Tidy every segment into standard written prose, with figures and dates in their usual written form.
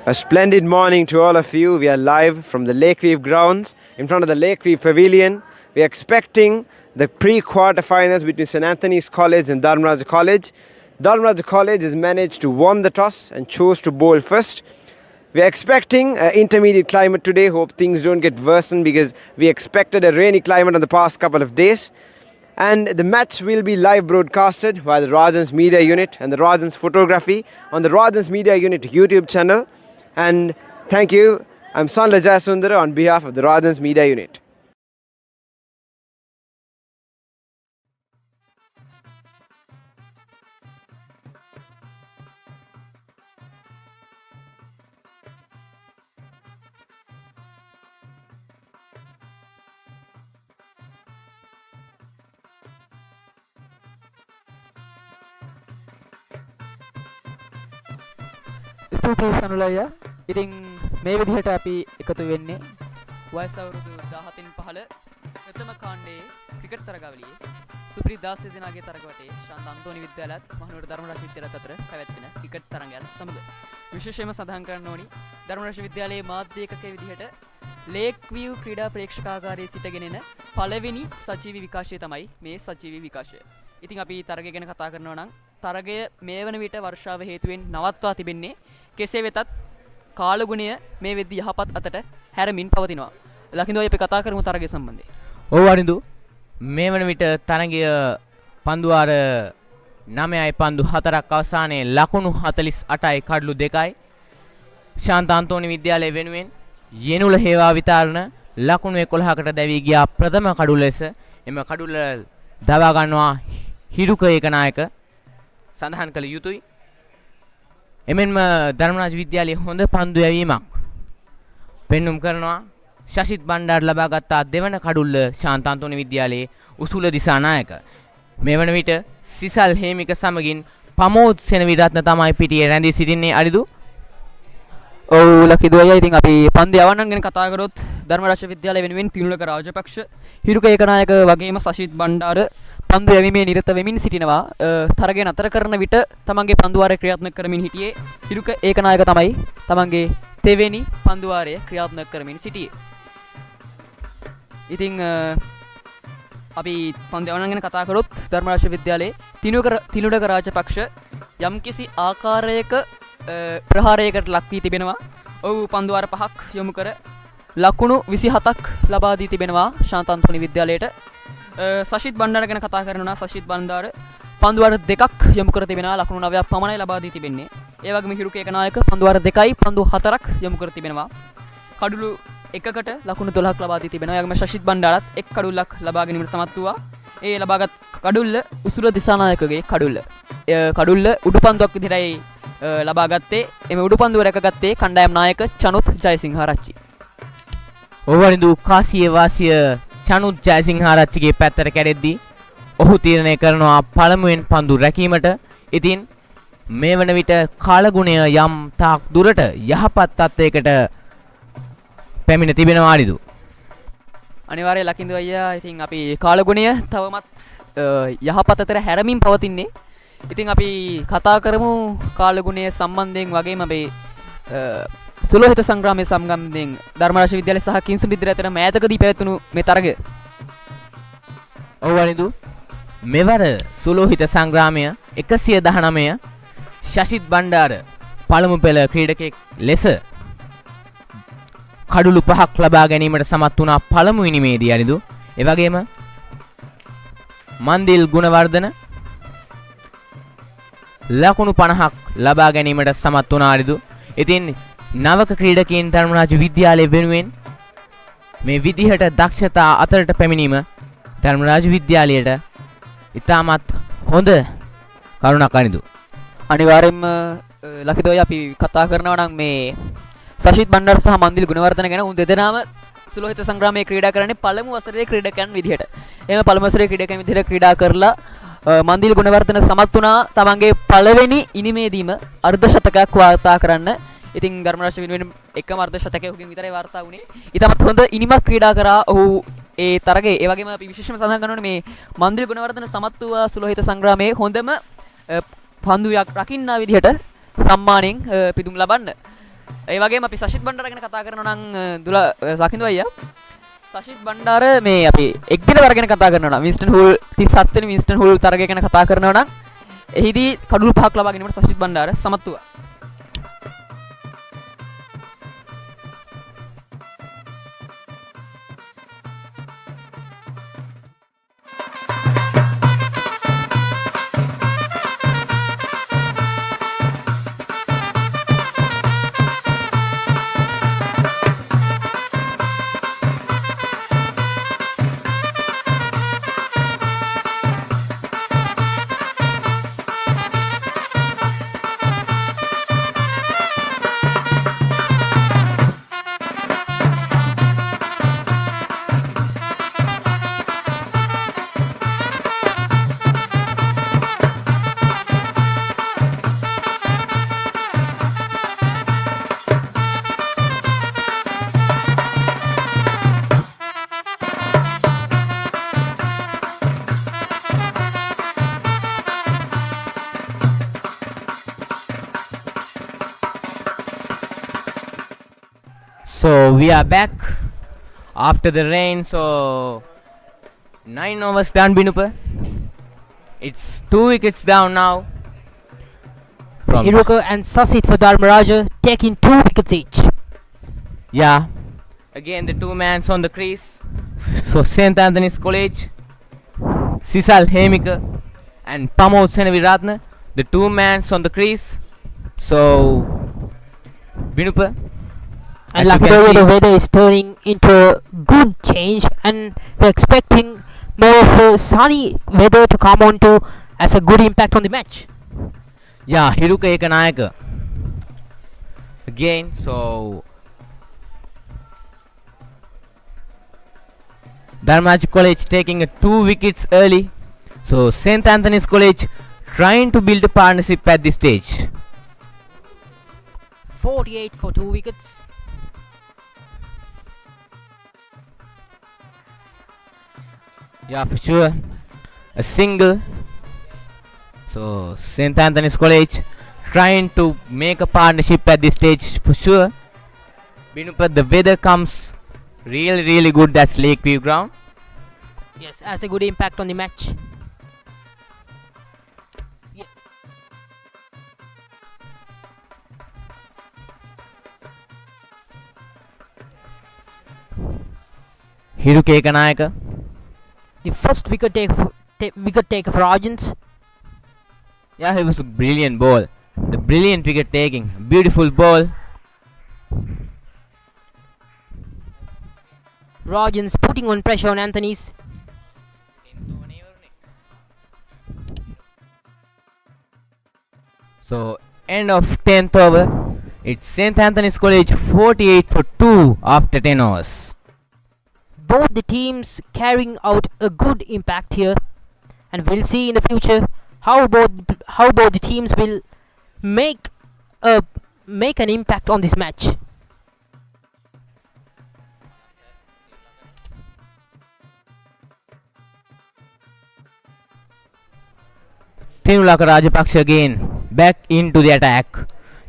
A splendid morning to all of you. We are live from the Lakeview grounds in front of the Lakeview Pavilion. We are expecting the pre-quarter finals between St. Anthony's College and Dharmaraja College. Dharmaraja College has managed to won the toss and chose to bowl first. We are expecting an intermediate climate today. Hope things don't get worsened because we expected a rainy climate on the past couple of days. And the match will be live broadcasted by the Rajans Media Unit and the Rajans Photography on the Rajans Media Unit YouTube channel. And thank you. I'm Sanla Jayasundara on behalf of the Rajans Media Unit. ස්තුතියි සනුලయ్య. ඉතින් මේ විදිහට අපි එකතු වෙන්නේ වයස අවුරුදු 17න් පහළ ප්‍රථම කාණ්ඩයේ ක්‍රිකට් තරගාවලියේ සුපිරි 16 දිනගේ තරගවටේ ශාන්ත අන්තෝනි විද්‍යාලයත් මහනුවර ධර්මරාජ විද්‍යාලයත් අතර පැවැත්වෙන ක්‍රිකට් තරගයන් සමග විශේෂයෙන්ම සඳහන් කරන්න ඕනි ධර්මරාජ විද්‍යාලයේ මාධ්‍ය ඒකකයේ විදිහට ලේක්විව් ක්‍රීඩා ප්‍රේක්ෂකාගාරයේ සිටගෙන එන පළවෙනි සජීවී විකාශය තමයි මේ සජීවී විකාශය. ඉතින් අපි තරගය ගැන කතා කරනවා නම් තරගය මේ වන විට වර්ෂාව හේතුවෙන් නවත්වා තිබෙන්නේ. කෙසේ වෙතත් කාලගුණය මේ වෙද්දී යහපත් අතට හැරමින් පවතිනවා. ලකින්දෝ අපි කතා කරමු තරගය සම්බන්ධයෙන්. ඔව් අරිඳු මේ වන විට තරගය පන්දුවාර 9යි පන්දු 4ක් අවසානයේ ලකුණු 48යි කඩලු 2යි ශාන්ත අන්තෝනි විද්‍යාලය වෙනුවෙන් යෙනුල හේවා විතරණ ලකුණු 11කට දැවී ගියා ප්‍රථම කඩුල ලෙස. එම කඩුල දවා ගන්නවා හිරුක ඒකනායක සඳහන් කළ යුතුයි. එමෙන්ම ධර්මරාජ විද්‍යාලයේ හොඳ පන්දු යැවීමක් පෙන්눔 කරනවා. ශෂිත් බණ්ඩාර ලබා ගත්තා දෙවන කඩුල්ල ශාන්ත අන්තෝනි විද්‍යාලයේ උසුල දිසානායක. මේ වන විට සිසල් හේමික සමගින් ප්‍රමෝද් සෙනවිරත්න තමයි පිටියේ රැඳී සිටින්නේ. අරිදු ඔව් ලකිදෝය. ඉතින් අපි පන්දු යවන්නන් ගැන කතා කරොත් ධර්මරාජ විද්‍යාලය වෙනුවෙන් තිනුලක රාජපක්ෂ, හිරුක ඒකනායක වගේම සශීත් බණ්ඩාර පන්දු යැවීමේ නිරත වෙමින් සිටිනවා. තරගය නතර කරන විට තමන්ගේ පන්දුවාරය ක්‍රියාත්මක කරමින් හිටියේ හිරුක ඒකනායක තමයි තමන්ගේ තෙවෙනි පන්දුවාරය ක්‍රියාත්මක කරමින් සිටියේ. ඉතින් අපි පන්දු යවන්නන් ගැන කතා කරොත් ධර්මරාජ විද්‍යාලයේ තිනුලක රාජපක්ෂ යම්කිසි ආකාරයක ප්‍රහාරයකට ලක් වී තිබෙනවා. ඔව් පන්දුවාර 5ක් යොමු කර ලකුණු 27ක් ලබා දී තිබෙනවා ශාන්ත අන්තෝනි විද්‍යාලයට. සශිත් බණ්ඩාර ගැන කතා කරනවා. සශිත් බණ්ඩාර පන්දුවාර 2ක් යොමු කර තිබෙනවා. ලකුණු 9ක් පමණයි ලබා දී තිබෙන්නේ. ඒ වගේම හිරුක ඒකනායක පන්දුවාර 2යි පන්දු 4ක් යොමු කර තිබෙනවා. කඩුළු එකකට ලකුණු 12ක් ලබා දී තිබෙනවා. ඒ වගේම සශිත් බණ්ඩාරත් එක් කඩුල්ලක් ලබා ගැනීමට සමත් වුණා. ඒ ලබාගත් කඩුල්ල උසුල දිසානායකගේ කඩුල්ල. කඩුල්ල උඩුපන්දුවක් විදිහටයි ලබා ගත්තේ. එමෙ උඩුපන්දුව රැකගත්තේ කණ්ඩායම් නායක චනුත් ජයසිංහාරච්චි. ඕවරිඳු කාසියේ වාසිය චනුත් ජයසිංහාරච්චිගේ පැත්තට කැරෙද්දී ඔහු තීරණය කරනවා පළමුවෙන් පන්දු රැකීමට. ඉතින් මේ වන විට කාලගුණය යම් තාක් දුරට යහපත් තත්යකට පැමිණ තිබෙනවා. අරිදු අනිවාර්යයෙන් ලකින්දු අයියා. ඉතින් අපි කාලගුණය තවමත් යහපත් අතර හැරමින් පවතින්නේ. ඉතින් අපි කතා කරමු කාලගුණය සම්බන්ධයෙන් වගේම අපේ සුලෝහිත සංග්‍රාමයේ සම්බන්ධයෙන් ධර්මරාජ විද්‍යාලය සහ කිංසු විද්‍යාලය අතර මෑතකදී පැවැත්වුණු මේ තරගය. ඔව් අනිදු මෙවර සුලෝහිත සංග්‍රාමය 119 ශෂිත් බණ්ඩාර පළමු පෙළ ක්‍රීඩකයෙක් ලෙස කඩුළු 5ක් ලබා ගැනීමට සමත් වුණා පළමු ඉනිමේදී. අනිදු ඒ වගේම මන්දිල් ගුණවර්ධන ලකුණු 50ක් ලබා ගැනීමට සමත් වුණා. අරිදු ඉතින් නවක ක්‍රීඩකයන් ධර්මරාජ විද්‍යාලය වෙනුවෙන් මේ විදිහට දක්ෂතා අතරට පැමිණීම ධර්මරාජ විද්‍යාලයට ඉතාමත් හොඳ කරුණක්. අරිදු අනිවාර්යයෙන්ම ලකිදෝය අපි කතා කරනවා නම් මේ සශීත් බණ්ඩාර සහ මන්දිල් ගුණවර්ධන ගැන. උන් දෙදෙනාම සුලෝහිත සංග්‍රාමයේ ක්‍රීඩා කරන්නේ පළමු වසරේ ක්‍රීඩකයන් විදිහට. එහෙම පළමු වසරේ ක්‍රීඩකයන් විදිහට ක්‍රීඩා කරලා මන්දිල් ගුණවර්ධන සමත් වුණා තමන්ගේ පළවෙනි ඉනිමේදීම අර්ධ ශතකයක් වාර්තා කරන්න. ඉතින් ධර්මරාජ වෙනුවෙන් එකම අර්ධ ශතකයක් ඔහුගෙන් විතරයි වාර්තා වුණේ. ඊටමත් හොඳ ඉනිමක් ක්‍රීඩා කරා ඔහු ඒ තරගයේ. ඒ වගේම අපි විශේෂම සඳහන් කරනවා මේ මන්දිල් ගුණවර්ධන සමත් වූ සුලෝහිත සංග්‍රාමයේ හොඳම පන්දුයක් රකින්නා විදිහට සම්මානයෙන් පිදුම් ලබන්න. ඒ වගේම අපි සශිත් බණ්ඩාර ගැන කතා කරනවා නම් දුල සකින්දු අයියා සශිත් බණ්ඩාර මේ අපි එක් දින වර ගැන කතා කරනවා නම් වින්ස්ටන් හූල් 37 වෙනි වින්ස්ටන් හූල් තරගය ගැන කතා කරනවා නම් එහිදී කඩුළු 5ක් ලබා ගැනීමට සශිත් බණ්ඩාර සමත් වුණා. So we are back after the rain. So 9 overs done, Binupa. It's 2 wickets down now. Hiruka and Sashith for Dharmaraja taking 2 wickets each. Yeah. Again the two mans on the crease. So St. Anthony's College, Sisal Hemika and Pamod Senaviratna, the two mans on the crease. So Binupa. And luckily the weather is turning into a good change and we're expecting more of a sunny weather to come on to as a good impact on the match. Yeah, Hiruka Ekanayake again. So Dharmaraja College taking 2 wickets early. So St. Anthony's College trying to build a partnership at this stage. 48 for 2 wickets. Yeah, for sure. A single. So St. Anthony's College trying to make a partnership at this stage for sure. Binupa, the weather comes really good. That's Lakeview ground. Yes, has a good impact on the match. Yes. Hiruka Ekanayake. The first wicket take for Rajans. Yeah, it was a brilliant ball. The brilliant wicket taking. Beautiful ball. Rajans putting on pressure on Anthony's. So end of 10th over. It's St. Anthony's College 48 for 2 after 10 overs. Both the teams carrying out a good impact here, and we'll see in the future how both the teams will make an impact on this match. Thinulaka Rajapaksha again back into the attack.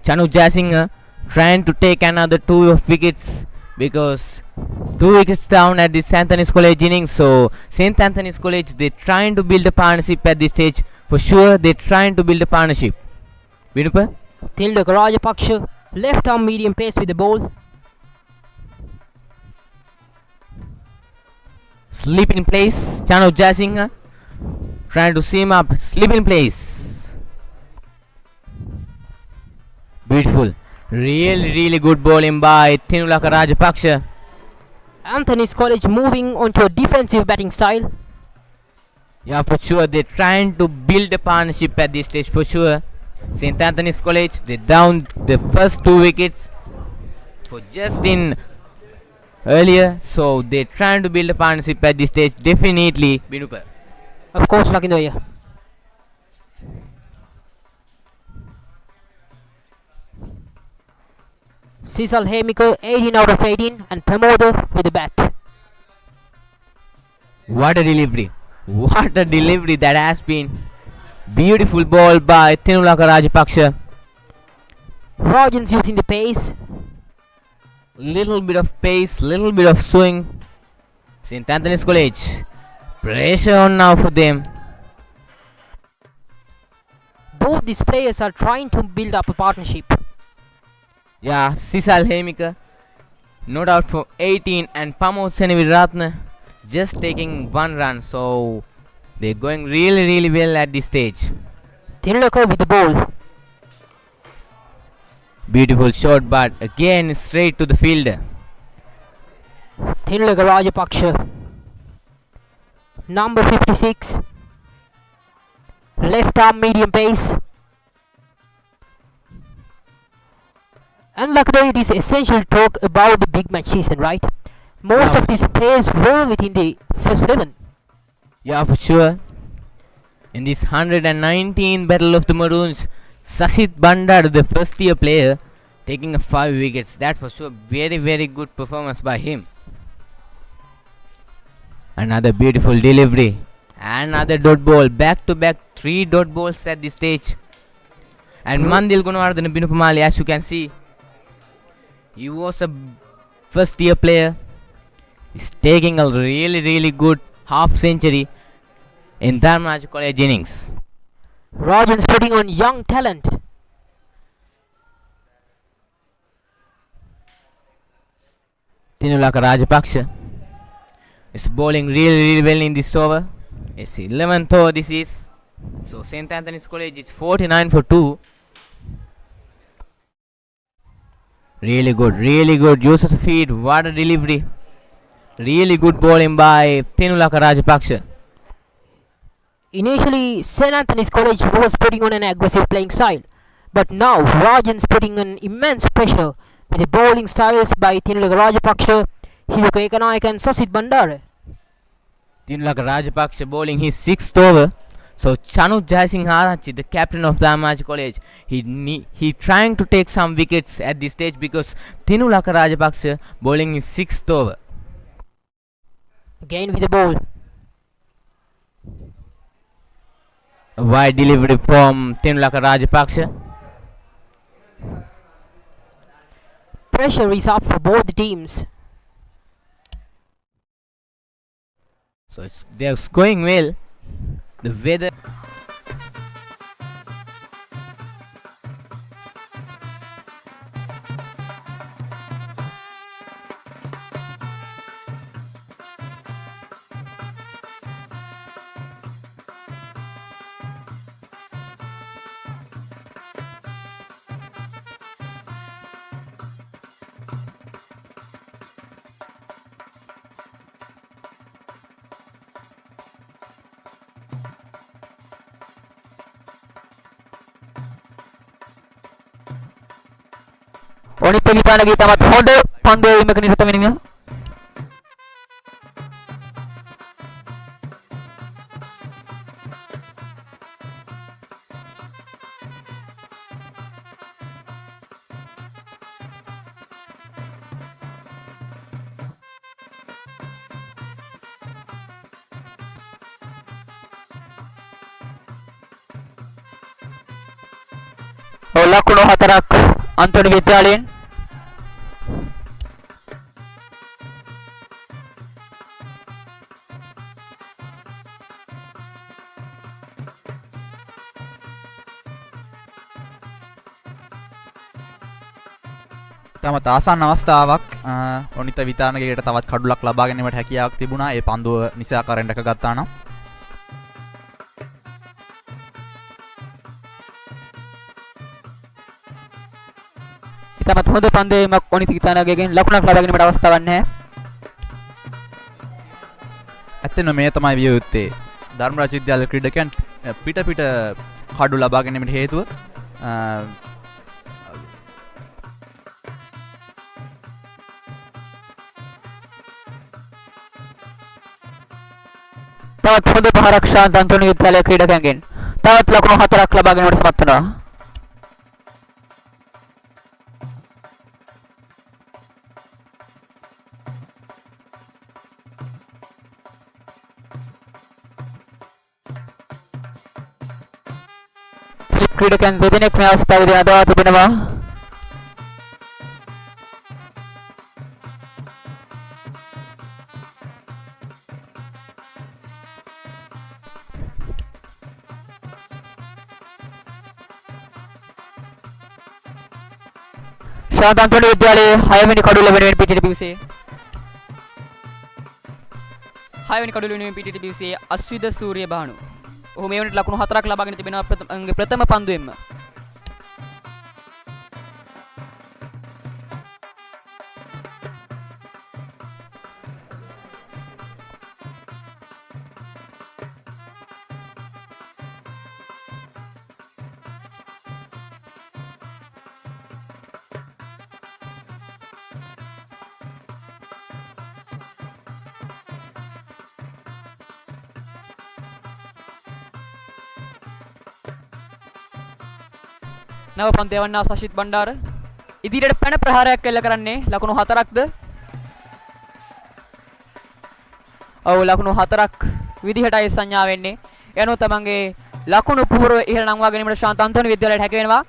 Chanuth Jayasinghe trying to take another 2 wickets because 2 wickets down at the St. Anthony's College innings. So St. Anthony's College, they're trying to build a partnership at this stage. For sure, they're trying to build a partnership. Binupa? Thinulaka Rajapaksha left arm medium pace with the ball. Slip in place. Chanuth Jayasinghe trying to seam up. Slip in place. Beautiful. Really good bowling by Thinulaka Rajapaksha. Anthony's College moving onto a defensive batting style. Yeah, for sure, they're trying to build a partnership at this stage for sure. St. Anthony's College, they down the first 2 wickets for just in earlier. So they're trying to build a partnership at this stage. Definitely, Binupa. Of course, Lakindoya. Sisal Hemika 18 out of 18 and Pramodar with the bat. What a delivery. What a delivery that has been. Beautiful ball by Thinulaka Rajapaksha. Rajans using the pace. Little bit of pace, little bit of swing. St. Anthony's College. Pressure on now for them. Both these players are trying to build up a partnership. Yeah, Sisal Hemika, no doubt for 18, and Pamod Senevirathna just taking one run. So they're going really, really well at this stage. Thinulaka with the ball. Beautiful shot, but again straight to the fielder. Thinulaka Rajapaksha. Number 56. Left arm medium pace. And like it is essential to talk about the big match season, right? Most of these players were within the first 11. Yeah, for sure. In this 119 Battle of the Maroons, Sashith Bandara, the first year player, taking 5 wickets. That for sure, very, very good performance by him. Another beautiful delivery. Another dot ball. Back to back 3 dot balls at this stage. And Mandil Gunawardhana Binupamali, as you can see, he was a first year player. He's taking a really, really good half century in Dharmaraja College innings. Rajans putting on young talent. Thinulaka Rajapaksha is bowling really, really well in this over. It's 11th over this is. So St. Anthony's College is 49 for 2. Really good use of feet. What a delivery. Really good bowling by Thinulaka Rajapaksha. Initially, St. Anthony's College was putting on an aggressive playing style. But now, Rajans putting on immense pressure with the bowling styles by Thinulaka Rajapaksha, Methvindu Ekanayake and Sashith Bandara. Thinulaka Rajapaksha bowling his 6th over. So Chanuth Jayasinghearachchi, the captain of the Imash College, he trying to take some wickets at this stage because Thinulaka Rajapaksha bowling his 6th over. Again with the ball. A wide delivery from Thinulaka Rajapaksha. Pressure is up for both the teams. So they're going well. The weather. Onitha Insara tamat හොඳ පන්දුවීමක නිරත වෙනවා. ලකුණු 4ක් අන්තෝනි විද්‍යාලයෙන් තමත් ආසන්න අවස්ථාවක් ඔනිත විතානගේට තවත් කඩුලක් ලබා ගැනීමට හැකියාවක් තිබුණා ඒ පන්දුව නිසාකාරයෙන් රැකගත්තා නම් ඉතාමත් හොඳ පන්දුවීමක් ඔනිත විතානගේගෙන් ලකුණක් ලබා ගැනීමට අවස්ථාවක් නැහැ. ඇත්තෙන්ම මේ තමයි විය යුත්තේ ධර්මරාජ විද්‍යාල ක්‍රීඩකයන් පිට කඩු ලබා ගැනීමට හේතුව තවත් හොඳ පහරක් ශාන්ත අන්තෝනි විද්‍යාලයේ ක්‍රීඩකයන්ගෙන් තවත් ලකුණු 4ක් ලබා ගැනීමට සමත් වෙනවා. ක්‍රීඩකයන් දෙදෙනෙක් මේ අවස්ථාවේදී අදවා තිබෙනවා. ශාන්තන්තෝනි විද්‍යාලයේ 6 වෙනි කඩුල්ල වෙනුවෙන් පිටිට පිවිසේ 6 වෙනි කඩුල්ල වෙනුවෙන් පිටිට පිවිසේ අස්විද සූර්ය බානු. ඔහු මේ වෙනට ලකුණු 4ක් ලබාගෙන තිබෙනවා ප්‍රථම පන්දුවෙන්ම. නව පන්දු යවන්නා සශිත් බණ්ඩාර ඉදිරියට පැන ප්‍රහාරයක් එල්ල කරන්නේ ලකුණු 4ක්ද? ඔව් ලකුණු 4ක් විදිහටයි සංඥා වෙන්නේ. එනෝ තමන්ගේ ලකුණු පූර්ව ඉහළ නංවා ගැනීමට ශාන්තන්තෝනි විද්‍යාලයට හැකි වෙනවා.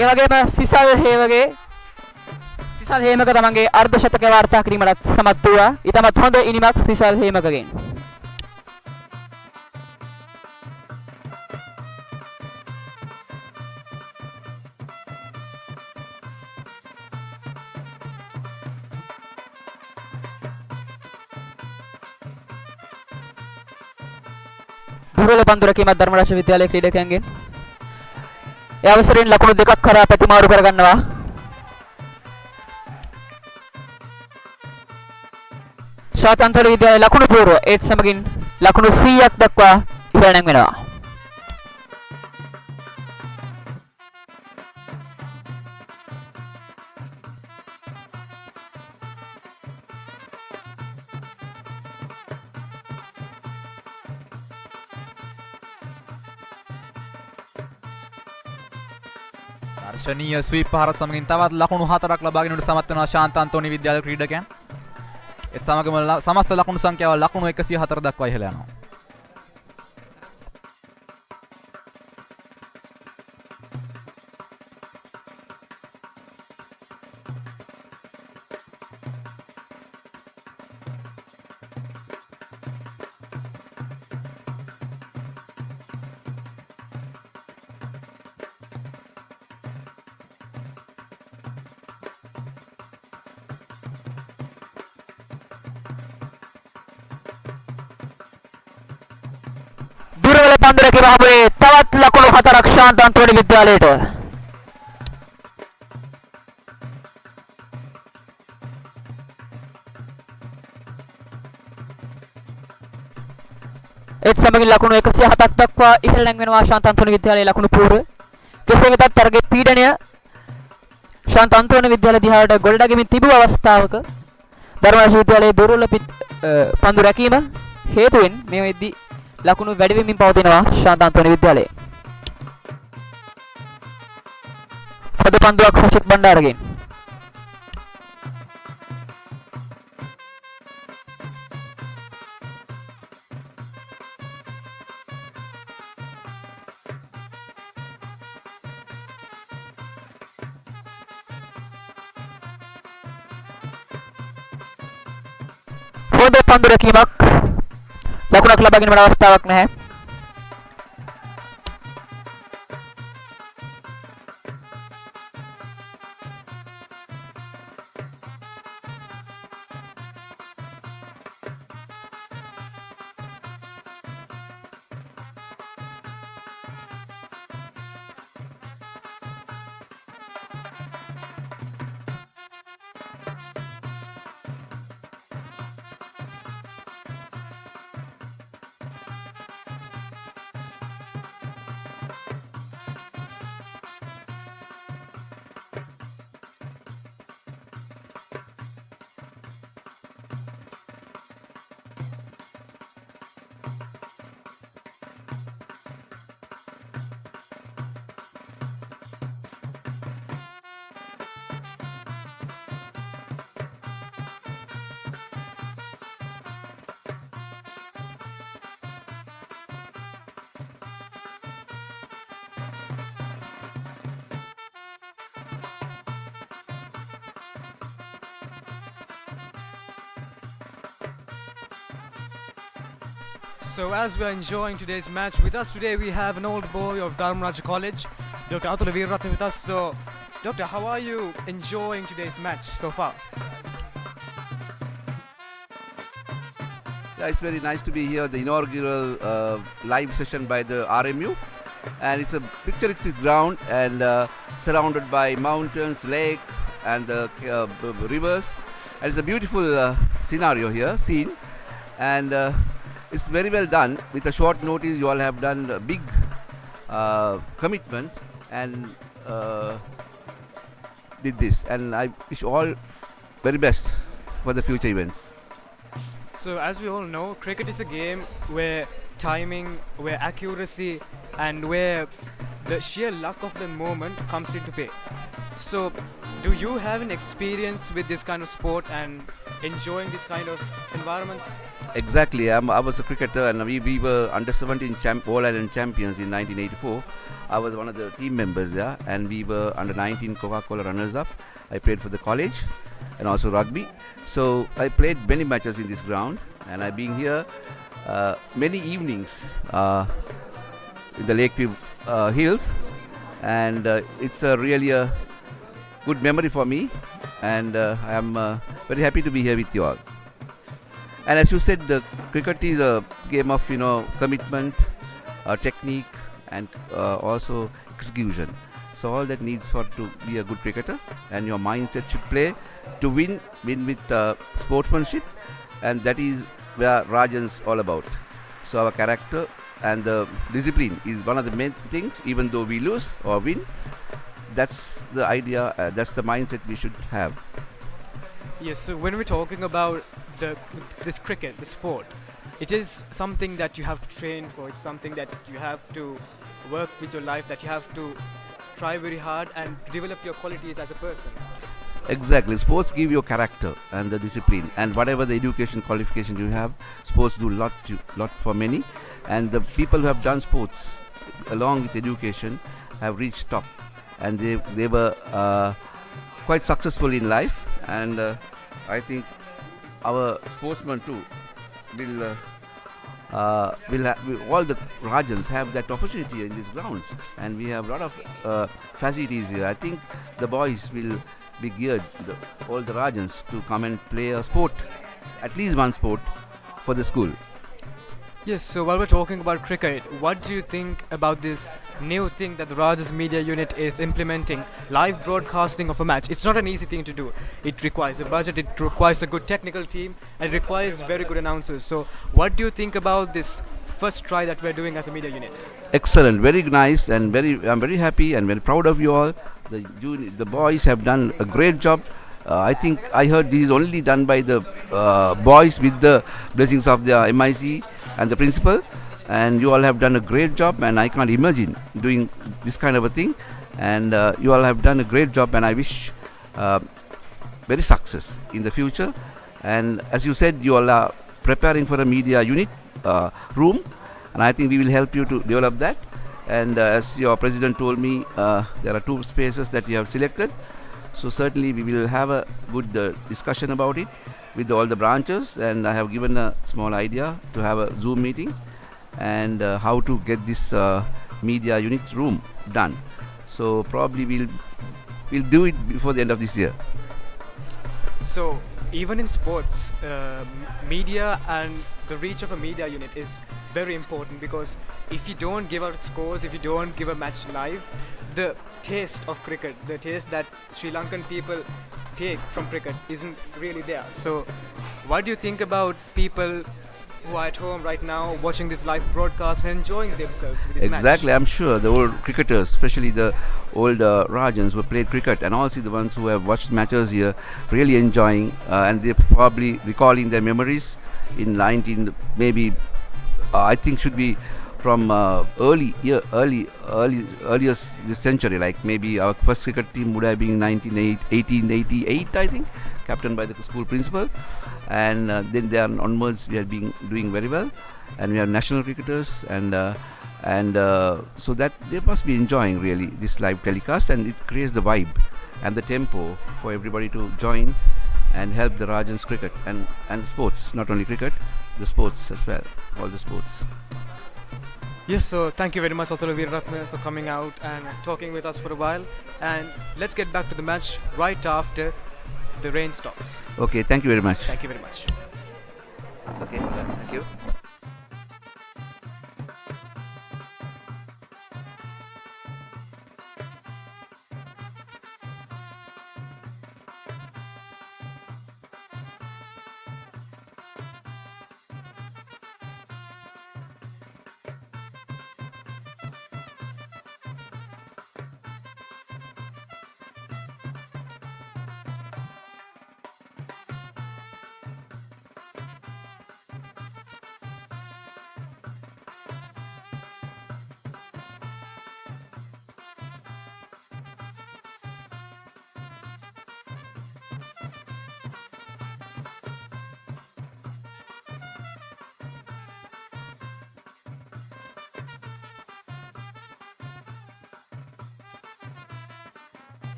ඒ වගේම සිසල් හේමක තමන්ගේ අර්ධ ශතකය වාර්තා කිරීමට සමත් වුණා. ඊටමත් හොඳ ඉනිමක් සිසල් හේමකගෙන්. දුර්වල පන්දු රැකීමක් ධර්මරාජ විද්‍යාලයේ ක්‍රීඩකයන්ගෙන්. ඒ අවසරයෙන් ලකුණු දෙකක් කරා ප්‍රතිමාරු කරගන්නවා. ශාන්තන්තෝනි විද්‍යාලයේ ලකුණු පූර්ව ඒත් සමගින් ලකුණු 100ක් දක්වා ඉහළ නැංවෙනවා. දර්ශනීය ස්වීප් පහර සමගින් තවත් ලකුණු 4ක් ලබාගෙන උඩ සමත් වෙනවා ශාන්තන්තෝනි විද්‍යාල ක්‍රීඩකයන්. ඒත් සමගම සමස්ත ලකුණු සංඛ්‍යාව ලකුණු 104 දක්වා ඉහළ යනවා. පන්දු රැකීම හමුවේ තවත් ලකුණු 4ක් ශාන්තන්තෝනි විද්‍යාලයට. ඒත් සමගින් ලකුණු 107ක් දක්වා ඉහළ නැංවෙනවා ශාන්තන්තෝනි විද්‍යාලයේ ලකුණු පූර්ව. කෙසේ වෙතත් තරගේ පීඩනය ශාන්තන්තෝනි විද්‍යාලය දිහාට ගොඩනගමින් තිබූ අවස්ථාවක ධර්මරාජ විද්‍යාලයේ දුර්වල පන්දු රැකීම හේතුවෙන් මේ වෙද්දී ලකුණු වැඩි වෙමින් පවතිනවා ශාන්තන්තෝනි විද්‍යාලයේ. පොද පන්දුවක් සශිත් බණ්ඩාරගෙන්. පොද පන්දු රැකීමක් ලකුණක් ලබා ගැනීමට අවස්ථාවක් නැහැ. So as we are enjoying today's match, with us today we have an old boy of Dharmaraja College, Dr. Onitha Abeyrathna with us. So, Doctor, how are you enjoying today's match so far? Yeah, it's very nice to be here, the inaugural live session by the RMU. And it's a picturesque ground and surrounded by mountains, lake and rivers. And it's a beautiful scenario here, scene. And it's very well done. With a short notice, you all have done a big commitment and did this. And I wish all very best for the future events. So, as we all know, cricket is a game where timing, where accuracy, and where the sheer luck of the moment comes into play. So, do you have an experience with this kind of sport and enjoying this kind of environments? Exactly. I was a cricketer and we were under 17 All Ireland champions in 1984. I was one of the team members there, and we were under 19 Coca-Cola runners-up. I played for the college and also rugby. So I played many matches in this ground, and I've been here many evenings in the Lakeview Hills, and it's really a good memory for me, and I am very happy to be here with you all. And as you said, the cricket is a game of commitment, technique, and also execution. So all that needs for to be a good cricketer, and your mindset should play to win with sportsmanship, and that is where Rajans all about. So our character and the discipline is one of the main things. Even though we lose or win, that's the idea. That's the mindset we should have. Yes. So when we're talking about this cricket, the sport, it is something that you have to train for. It's something that you have to work with your life. That you have to try very hard and develop your qualities as a person. Exactly. Sports give you character and the discipline, and whatever the education qualification you have, sports do lot for many. And the people who have done sports along with education have reached top, and they were quite successful in life. And I think our sportsmen too will all the Rajans have that opportunity in these grounds, and we have a lot of facilities here. I think the boys will be geared, all the Rajans, to come and play a sport, at least one sport, for the school. Yes, so while we're talking about cricket, what do you think about this new thing that the Rajans Media Unit is implementing, live broadcasting of a match? It's not an easy thing to do. It requires a budget, it requires a good technical team, and it requires very good announcers. So what do you think about this first try that we're doing as a media unit? Excellent, very nice, and I'm very happy and very proud of you all. The boys have done a great job. I think I heard this is only done by the boys with the blessings of the MIC and the principal, and you all have done a great job, and I can't imagine doing this kind of a thing, and you all have done a great job, and I wish very success in the future. And as you said, you all are preparing for a media unit room, and I think we will help you to develop that. And as your president told me, there are 2 spaces that you have selected, so certainly we will have a good discussion about it with all the branches, and I have given a small idea to have a Zoom meeting and how to get this media unit room done. So probably we'll do it before the end of this year. So even in sports, media and the reach of a media unit is very important, because if you don't give out scores, if you don't give a match live, the taste of cricket, the taste that Sri Lankan people take from cricket isn't really there. So what do you think about people who are at home right now watching this live broadcast and enjoying themselves with this match? Exactly, I'm sure the old cricketers, especially the old Rajans who played cricket, and also the ones who have watched matches here, really enjoying, and they're probably recalling their memories in 19 maybe I think should be from earliest this century, like maybe our first cricket team would have been 1888, I think, captained by the school principal, and then there onwards we have been doing very well, and we have national cricketers, and so that they must be enjoying really this live telecast, and it creates the vibe and the tempo for everybody to join and help the Rajans cricket and sports, not only cricket, the sports as well, all the sports. Yes, so thank you very much, Onitha Insara, for coming out and talking with us for a while. And let's get back to the match right after the rain stops. Okay, thank you very much. Thank you very much. Okay, thank you.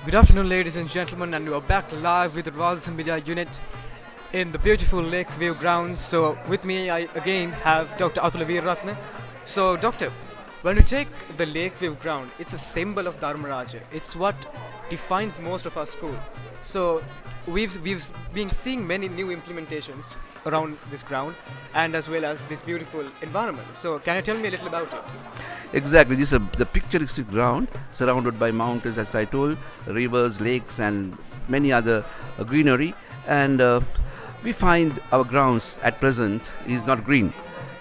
Good afternoon, ladies and gentlemen, and we are back live with the Rajans Media Unit in the beautiful Lakeview grounds. So, with me, I again have Dr. Onitha Insara. So, Doctor, when we take the Lakeview ground, it's a symbol of Dharmaraja. It's what defines most of our school. So, we've been seeing many new implementations around this ground and as well as this beautiful environment. So, can you tell me a little about it? Exactly, this is the picturesque ground surrounded by mountains, as I told, rivers, lakes, and many other greenery. And we find our grounds at present is not green.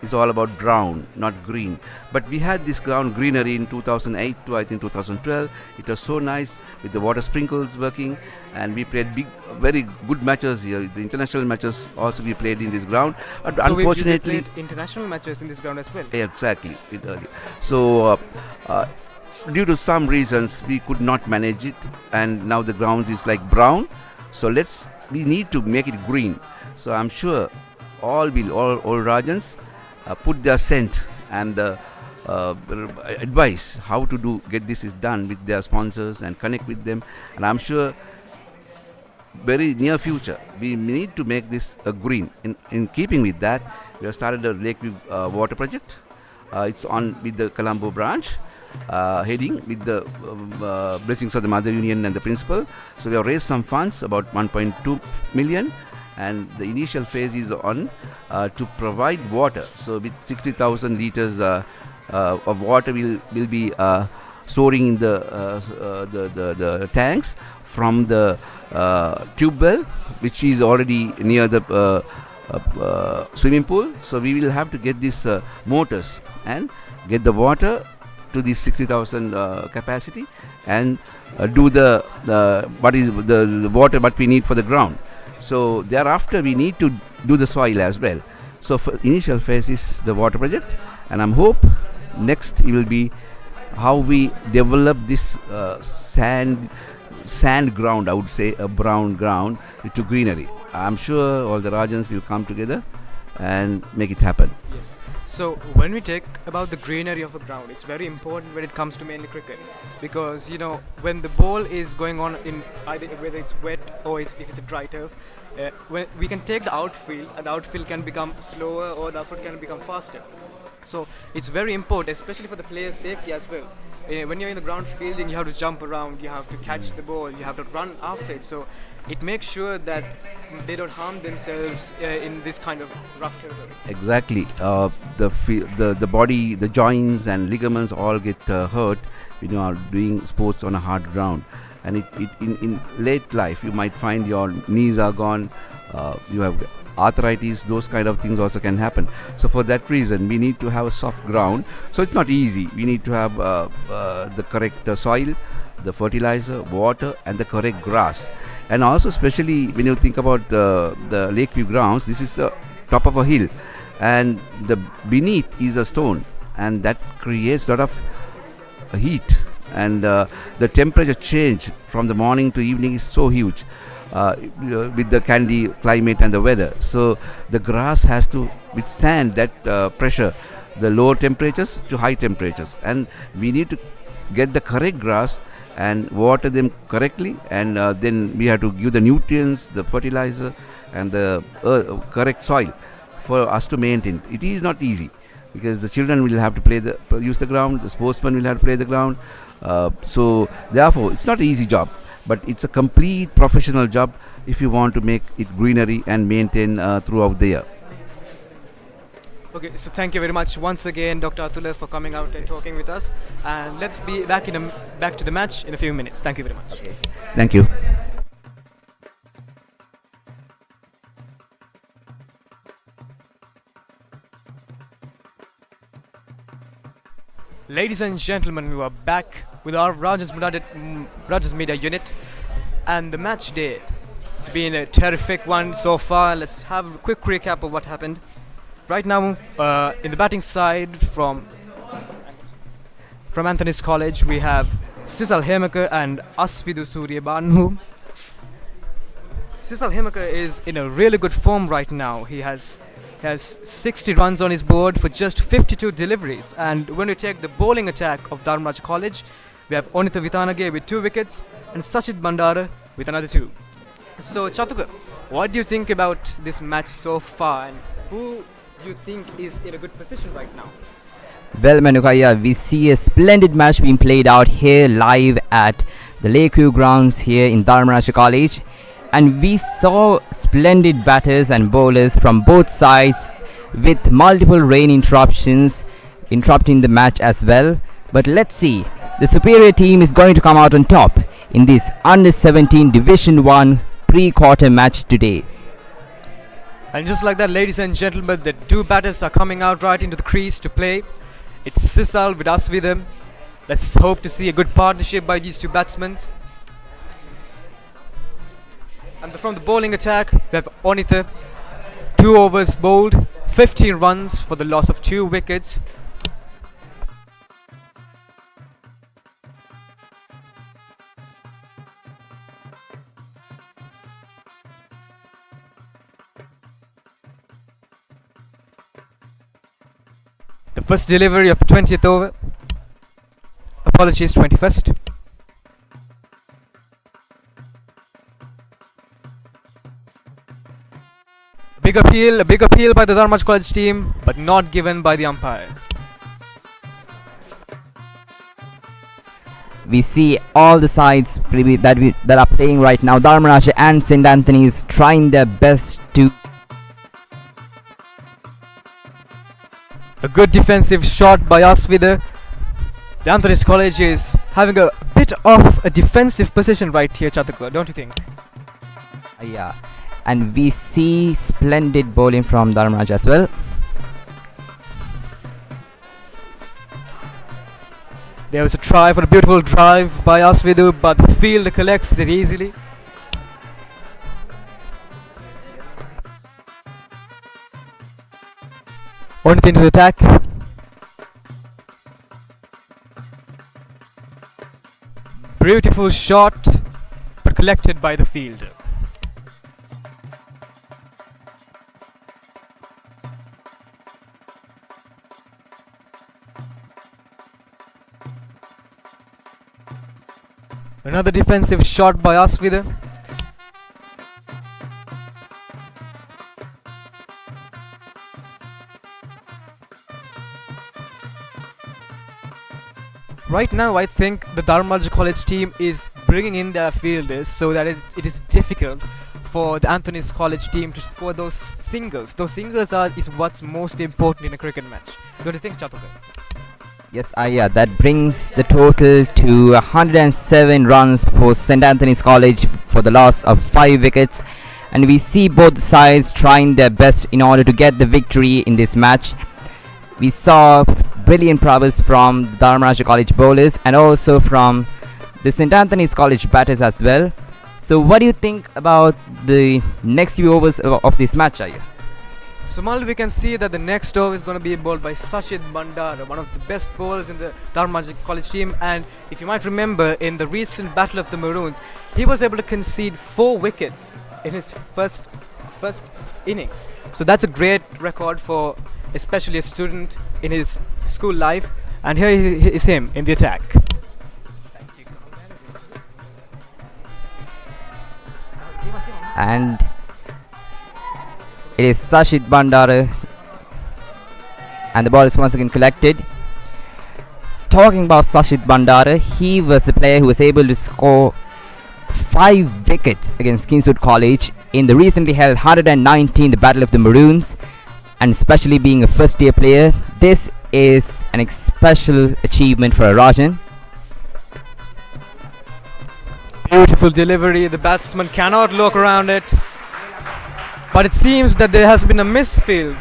It's all about brown, not green. But we had this ground greenery in 2008 to I think 2012. It was so nice with the water sprinkles working, and we played very good matches here. The international matches also we played in this ground. So Unfortunately, we played international matches in this ground as well. exactly. So due to some reasons we could not manage it, and now the grounds is like brown. So we need to make it green. So I'm sure all Rajans put their scent and advice how to get this is done with their sponsors and connect with them. And I'm sure very near future we need to make this green. In keeping with that, we have started a Lakeview water project. It's on with the Colombo branch, heading with the blessings of the Mother Union and the principal. So we have raised some funds, about 1.2 million, and the initial phase is on to provide water. So with 60,000 liters of water will be storing in the tanks from the tube well, which is already near the swimming pool. So we will have to get these motors and get the water to this 60,000 capacity, and do the water what we need for the ground. So thereafter we need to do the soil as well. So for initial phase is the water project, and I'm hope next it will be how we develop this sand ground, I would say a brown ground, to greenery. I'm sure all the Rajans will come together and make it happen. Yes. So when we take about the greenery of a ground, it's very important when it comes to mainly cricket, because when the ball is going on in either whether it's wet or if it's a dry turf, when we can take the outfield, and the outfield can become slower or the outfield can become faster. So it's very important, especially for the player's safety as well. When you're in the ground fielding, you have to jump around, you have to catch the ball, you have to run after it. So it makes sure that they don't harm themselves in this kind of rough territory. Exactly. The body, the joints and ligaments all get hurt when you are doing sports on a hard ground. And in late life, you might find your knees are gone, you have arthritis, those kind of things also can happen. So for that reason, we need to have a soft ground. So it's not easy. We need to have the correct soil, the fertilizer, water, and the correct grass. And also, especially when you think about the Lakeview grounds, this is the top of a hill, and the beneath is a stone, and that creates a lot of heat, and the temperature change from the morning to evening is so huge with the Kandy climate and the weather. So the grass has to withstand that pressure, the lower temperatures to high temperatures, and we need to get the correct grass and water them correctly, and then we have to give the nutrients, the fertilizer, and the correct soil for us to maintain. It is not easy, because the children will have to use the ground, the sportsmen will have to play the ground. So therefore, it's not an easy job, but it's a complete professional job if you want to make it greenery and maintain throughout the year. Okay, so thank you very much once again, Dr. Atula, for coming out and talking with us. And let's be back to the match in a few minutes. Thank you very much. Okay. Thank you. Ladies and gentlemen, we are back with our Rajans Media Unit and the match day. It's been a terrific one so far. Let's have a quick recap of what happened. Right now, in the batting side from Anthony's College, we have Sisal Hemaka and Asvidu Suryabanhu. Sisal Hemaka is in a really good form right now. He has 60 runs on his board for just 52 deliveries. And when we take the bowling attack of Dharmaraja College, we have Onitha Insara with 2 wickets and Sashith Bandara with another 2. So Chatuka, what do you think about this match so far, and who do you think is in a good position right now? Well, Manukaya, we see a splendid match being played out here live at the Lakeview grounds here in Dharmaraja College, and we saw splendid batters and bowlers from both sides with multiple rain interruptions interrupting the match as well. But let's see, the superior team is going to come out on top in this Under-17 Division I pre-quarter match today. And just like that, ladies and gentlemen, the 2 batters are coming out right into the crease to play. It's Sisal with Asvidam. Let's hope to see a good partnership by these 2 batsmen. And from the bowling attack, we have Onitha. 2 overs bowled, 15 runs for the loss of 2 wickets. The first delivery of the 20th over. Apologies, 21st. A big appeal by the Dharmaraja College team, but not given by the umpire. We see all the sides that are playing right now. Dharmaraja and St. Anthony's trying their best to. A good defensive shot by Asvida. The Anthony's College is having a bit of a defensive position right here, Chatukla, don't you think? Yeah, and we see splendid bowling from Dharmaraja as well. There was a try for a beautiful drive by Asvidu, but the field collects it easily. Onitha into the attack. Beautiful shot, but collected by the fielder. Another defensive shot by Asvida. Right now, I think the Dharmaraja College team is bringing in their fielders so that it is difficult for the Anthony's College team to score those singles. Those singles is what's most important in a cricket match. Don't you think, Chatuka? Yes, that brings the total to 107 runs for St. Anthony's College for the loss of 5 wickets. and we see both sides trying their best in order to get the victory in this match. We saw brilliant prowess from the Dharmaraja College bowlers and also from the St. Anthony's College batters as well. So what do you think about the next few overs of this match, Aya? So Mal, we can see that the next over is going to be bowled by Sashith Bandara, one of the best bowlers in the Dharmaraja College team. And if you might remember, in the recent Battle of the Maroons, he was able to concede 4 wickets in his first innings. So that's a great record for especially a student in his school life. And here is him in the attack. And it is Sashith Bandara, and the ball is once again collected. Talking about Sashith Bandara, he was the player who was able to score 5 wickets against Kingswood College in the recently held 119, the Battle of the Maroons, and especially being a first year player, this is an special achievement for a Rajan. Beautiful delivery, the batsman cannot look around it. But it seems that there has been a misfield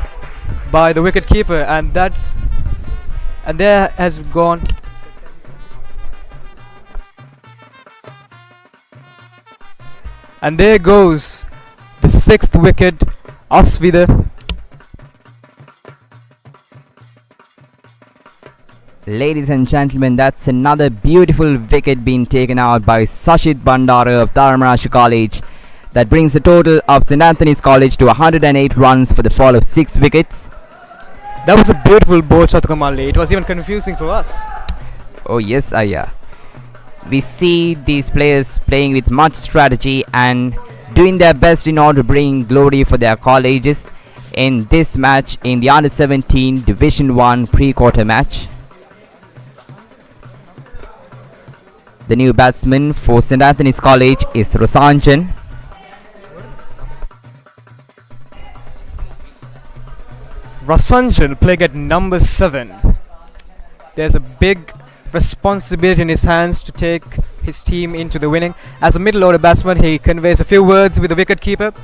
by the wicketkeeper, and there has gone. And there goes the 6th wicket, Asvida. Ladies and gentlemen, that's another beautiful wicket being taken out by Sashith Bandara of Dharmaraja College. That brings the total of St. Anthony's College to 108 runs for the fall of 6 wickets. That was a beautiful ball, Chatkamalli. It was even confusing for us. Oh yes, Aya. We see these players playing with much strategy and doing their best in order to bring glory for their colleges in this match in the U17 Division I pre-quarter match. The new batsman for St. Anthony's College is Rajanjan. Rajanjan playing at number 7. There's a big responsibility in his hands to take his team into the winning. As a middle order batsman, he conveys a few words with the wicketkeeper.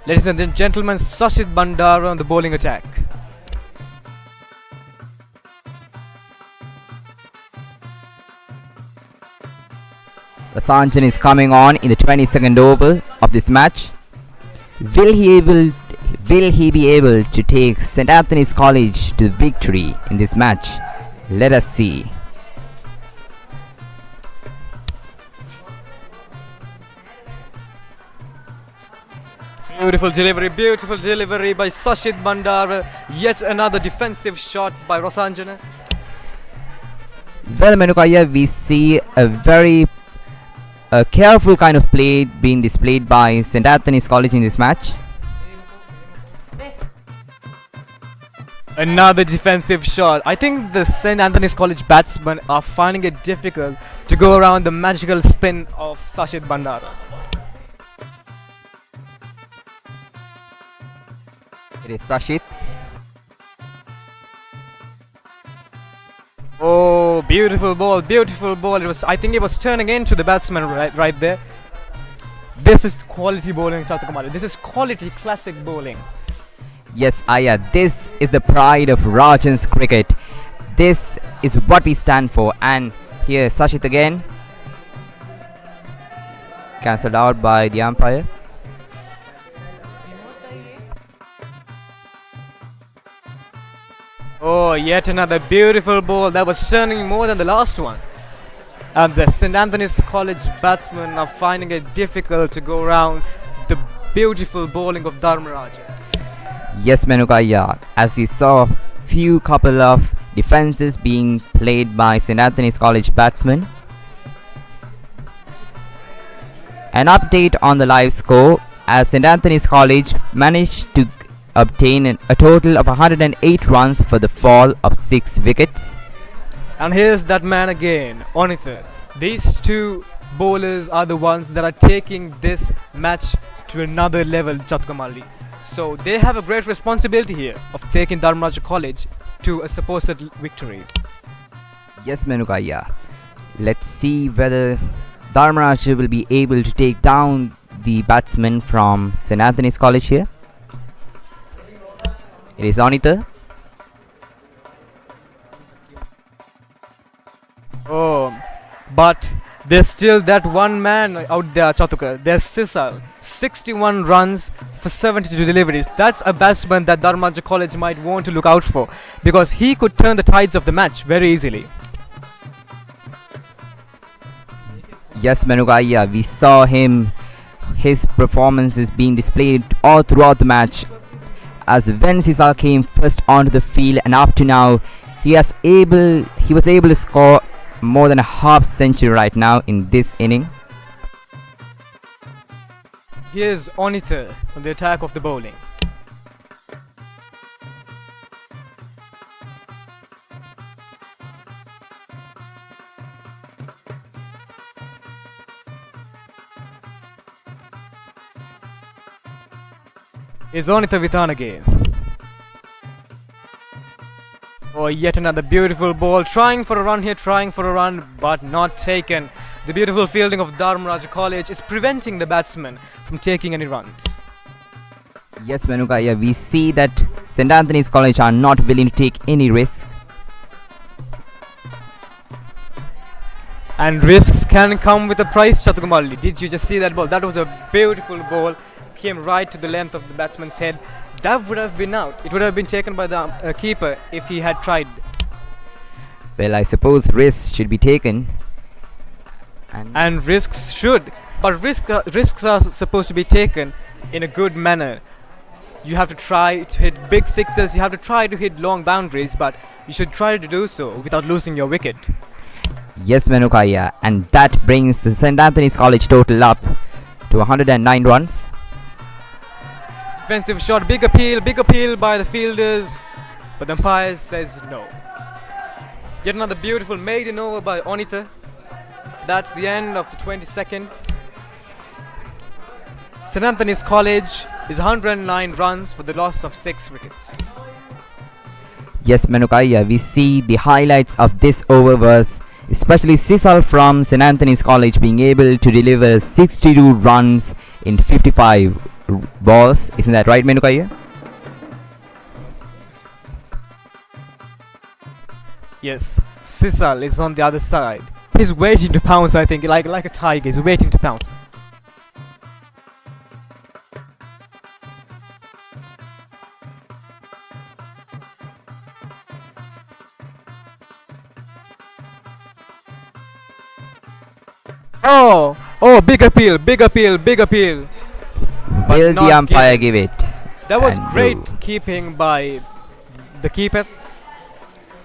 Ladies and gentlemen, Sashith Bandara on the bowling attack. Rajanjan is coming on in the 22nd over of this match. Will he be able to take St. Anthony's College to victory in this match? Let us see. Beautiful delivery by Sashith Bandara. Yet another defensive shot by Rajanjan. Well, Menukaya, we see a very careful kind of play being displayed by St. Anthony's College in this match. Another defensive shot. I think the St. Anthony's College batsmen are finding it difficult to go around the magical spin of Sashith Bandara. It is Sashith. Oh, beautiful ball. I think it was turning into the batsman right there. This is quality bowling, Chatkamalli. This is quality classic bowling. Yes, Aya, this is the pride of Rajans cricket. This is what we stand for. And here, Sashith again. Cancelled out by the umpire. Oh, yet another beautiful ball that was turning more than the last one. And the St. Anthony's College batsmen are finding it difficult to go around the beautiful bowling of Dharmaraja. Yes, Menukaya, as we saw few couple of defenses being played by St. Anthony's College batsmen. An update on the live score, as St. Anthony's College managed to obtain a total of 108 runs for the fall of 6 wickets. And here's that man again, Onitha. These two bowlers are the ones that are taking this match to another level, Chatkamalli. So they have a great responsibility here of taking Dharmaraja College to a supposed victory. Yes, Menukaya. Let's see whether Dharmaraja will be able to take down the batsman from St. Anthony's College here. It is Onitha. Oh, but there's still that one man out there, Chatuka. There's Sisal. 61 runs for 72 deliveries. That's a batsman that Dharmaraja College might want to look out for, because he could turn the tides of the match very easily. Yes, Menugaya, we saw him. His performance is being displayed all throughout the match. As when Sisal came first onto the field, and up to now, he was able to score more than a half century right now in this inning. Here's Onitha on the attack of the bowling. Here's Onitha Insara. Oh, yet another beautiful ball. Trying for a run here, but not taken. The beautiful fielding of Dharmaraja College is preventing the batsman from taking any runs. Yes, Menugaya, we see that St. Anthony's College are not willing to take any risks. And risks can come with a price, Chatukumalli. Did you just see that ball? That was a beautiful ball. Came right to the length of the batsman's head. That would have been out. It would have been taken by the keeper if he had tried. Well, I suppose risks should be taken. And risks should. But risks are supposed to be taken in a good manner. You have to try to hit big sixes. You have to try to hit long boundaries. But you should try to do so without losing your wicket. Yes, Menukaya. And that brings the St. Anthony's College total up to 109 runs. Defensive shot, big appeal by the fielders, but the umpire says no. Yet another beautiful maiden over by Onitha. That's the end of the 22nd. St. Anthony's College is 109 runs for the loss of 6 wickets. Yes, Menukaya, we see the highlights of this over was especially Sisal from St. Anthony's College being able to deliver 62 runs in 55 balls. Isn't that right, Menukaya? Yes, Sisal is on the other side. He's waiting to pounce, I think, like a tiger. He's waiting to pounce. Oh, big appeal. Will the umpire give it? That was And great no. keeping by the keeper.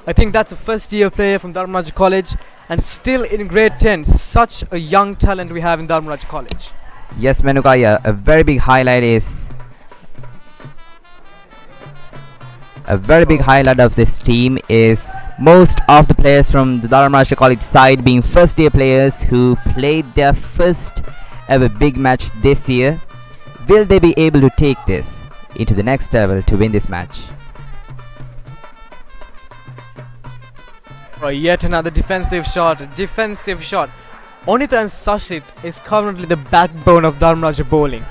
I think that's a first year player from Dharmaraja College and still in grade 10. Such a young talent we have in Dharmaraja College. Yes, Menukaya, a very big highlight of this team is most of the players from the Dharmaraja College side being first year players who played their first ever big match this year. Will they be able to take this into the next level to win this match? Oh, yet another defensive shot. Onitha and Sashith is currently the backbone of Dharmaraja bowling.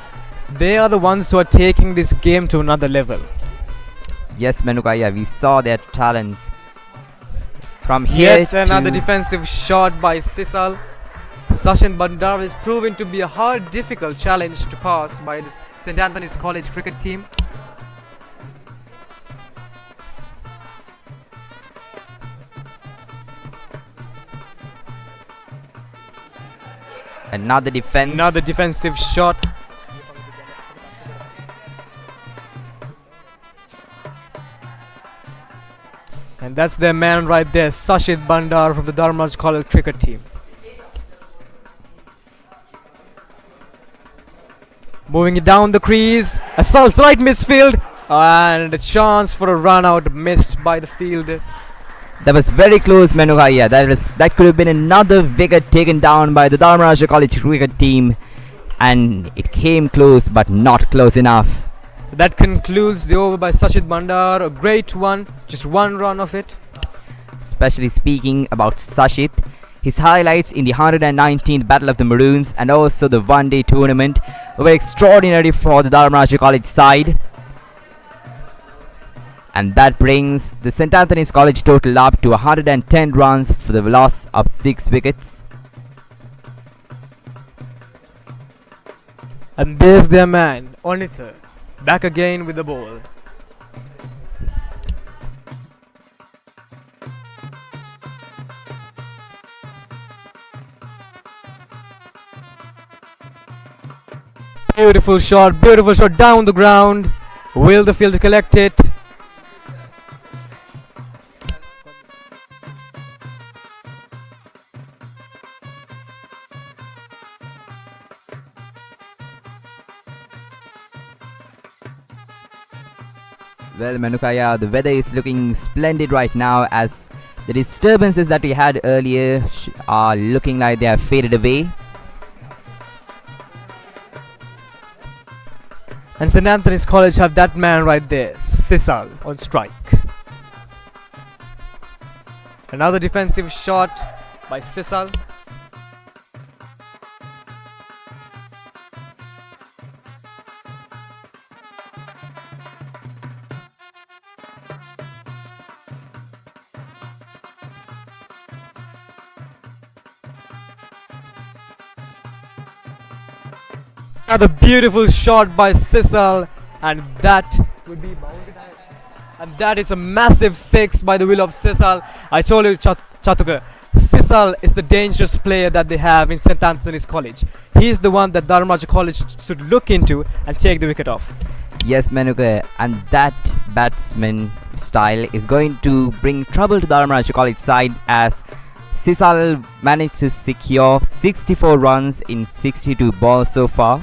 They are the ones who are taking this game to another level. Yes, Menukaya, we saw their talents. From here Yet another defensive shot by Sisal. Sachith Bandara is proven to be a hard, difficult challenge to pass by this St. Anthony's College cricket team. Another defensive shot. And that's their man right there, Sachith Bandara from the Dharmaraja College cricket team. Moving it down the crease, a slight misfield, and a chance for a run out missed by the fielder. That was very close, Menugaya. That could have been another wicket taken down by the Dharmaraja College cricket team, and it came close, but not close enough. That concludes the over by Sachith Bandara. A great one, just one run of it. Especially speaking about Sashith, His highlights in the 119th Battle of the Maroons and also the one-day tournament were extraordinary for the Dharmaraja College side. And that brings the St. Anthony's College total up to 110 runs for the loss of 6 wickets. And there's their man, Onitha, back again with the ball. Beautiful shot down the ground. Will the field collect it? Well, Manukaya, the weather is looking splendid right now as the disturbances that we had earlier are looking like they have faded away. And St. Anthony's College have that man right there, Sisal, on strike. Another defensive shot by Sisal. Another beautiful shot by Sisal, and that would be bounded. And that is a massive 6 by the will of Sisal. I told you, Chatuka, Sisal is the dangerous player that they have in St. Anthony's College. He is the one that Dharmaraja College should look into and take the wicket off. Yes, Manuka, and that batsman style is going to bring trouble to Dharmaraja College side as Sisal managed to secure 64 runs in 62 balls so far.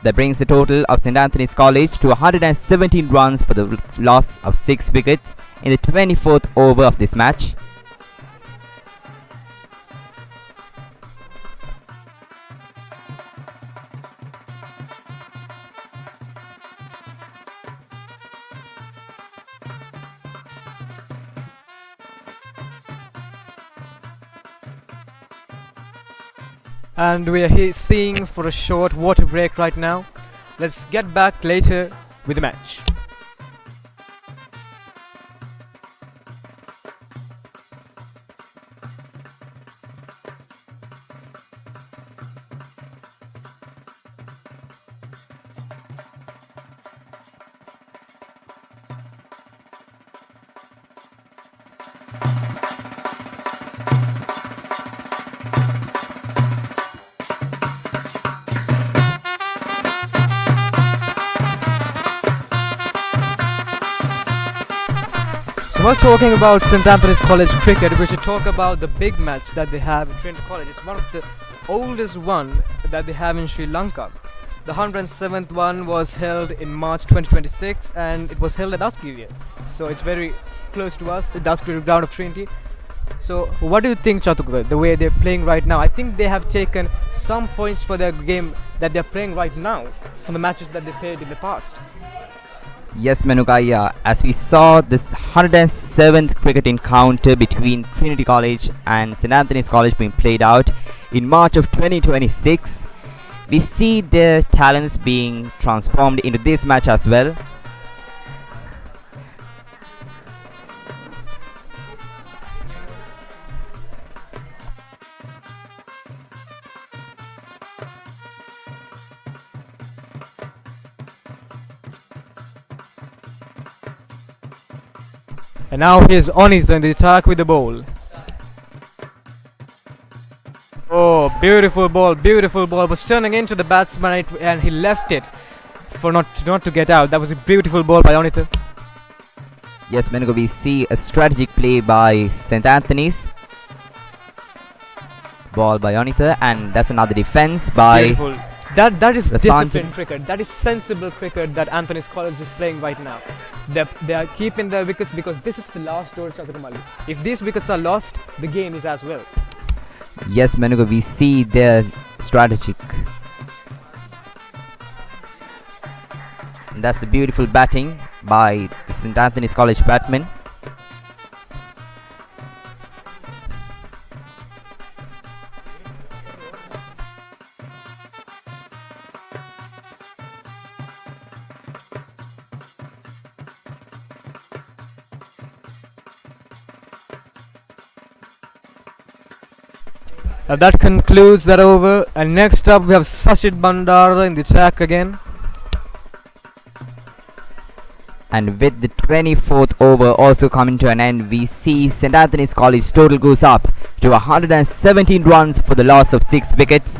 That brings the total of St. Anthony's College to 117 runs for the loss of 6 wickets in the 24th over of this match. And we are seeing for a short water break right now. Let's get back later with the match. So while talking about St. Anthony's College cricket, we should talk about the big match that they have in Trinity College. It's one of the oldest one that they have in Sri Lanka. The 107th one was held in March 2026 and it was held at Daskirya. So it's very close to us, the Daskirya ground of Trinity. So what do you think, Chatukka, the way they're playing right now? I think they have taken some points for their game that they're playing right now from the matches that they played in the past. Yes, Manukaya, as we saw this 107th cricket encounter between Trinity College and St. Anthony's College being played out in March of 2026, we see their talents being transformed into this match as well. And now here's Onitha in the attack with the ball. Oh, beautiful ball, was turning into the batsman and he left it for not to get out. That was a beautiful ball by Onitha. Yes, Menuka, we see a strategic play by St. Anthony's. Ball by Onitha, and that's another defense by... Beautiful. That is the disciplined cricket. That is sensible cricket that Anthony's College is playing right now. They are keeping their wickets because this is the last door, Chakramalli. If these wickets are lost, the game is as well. Yes, Menuka, we see their strategic. And that's the beautiful batting by the St. Anthony's College batman. That concludes that over. And next up we have Sashith Bandara in the attack again. And with the 24th over also coming to an end, we see St. Anthony's College total goes up to 117 runs for the loss of 6 wickets.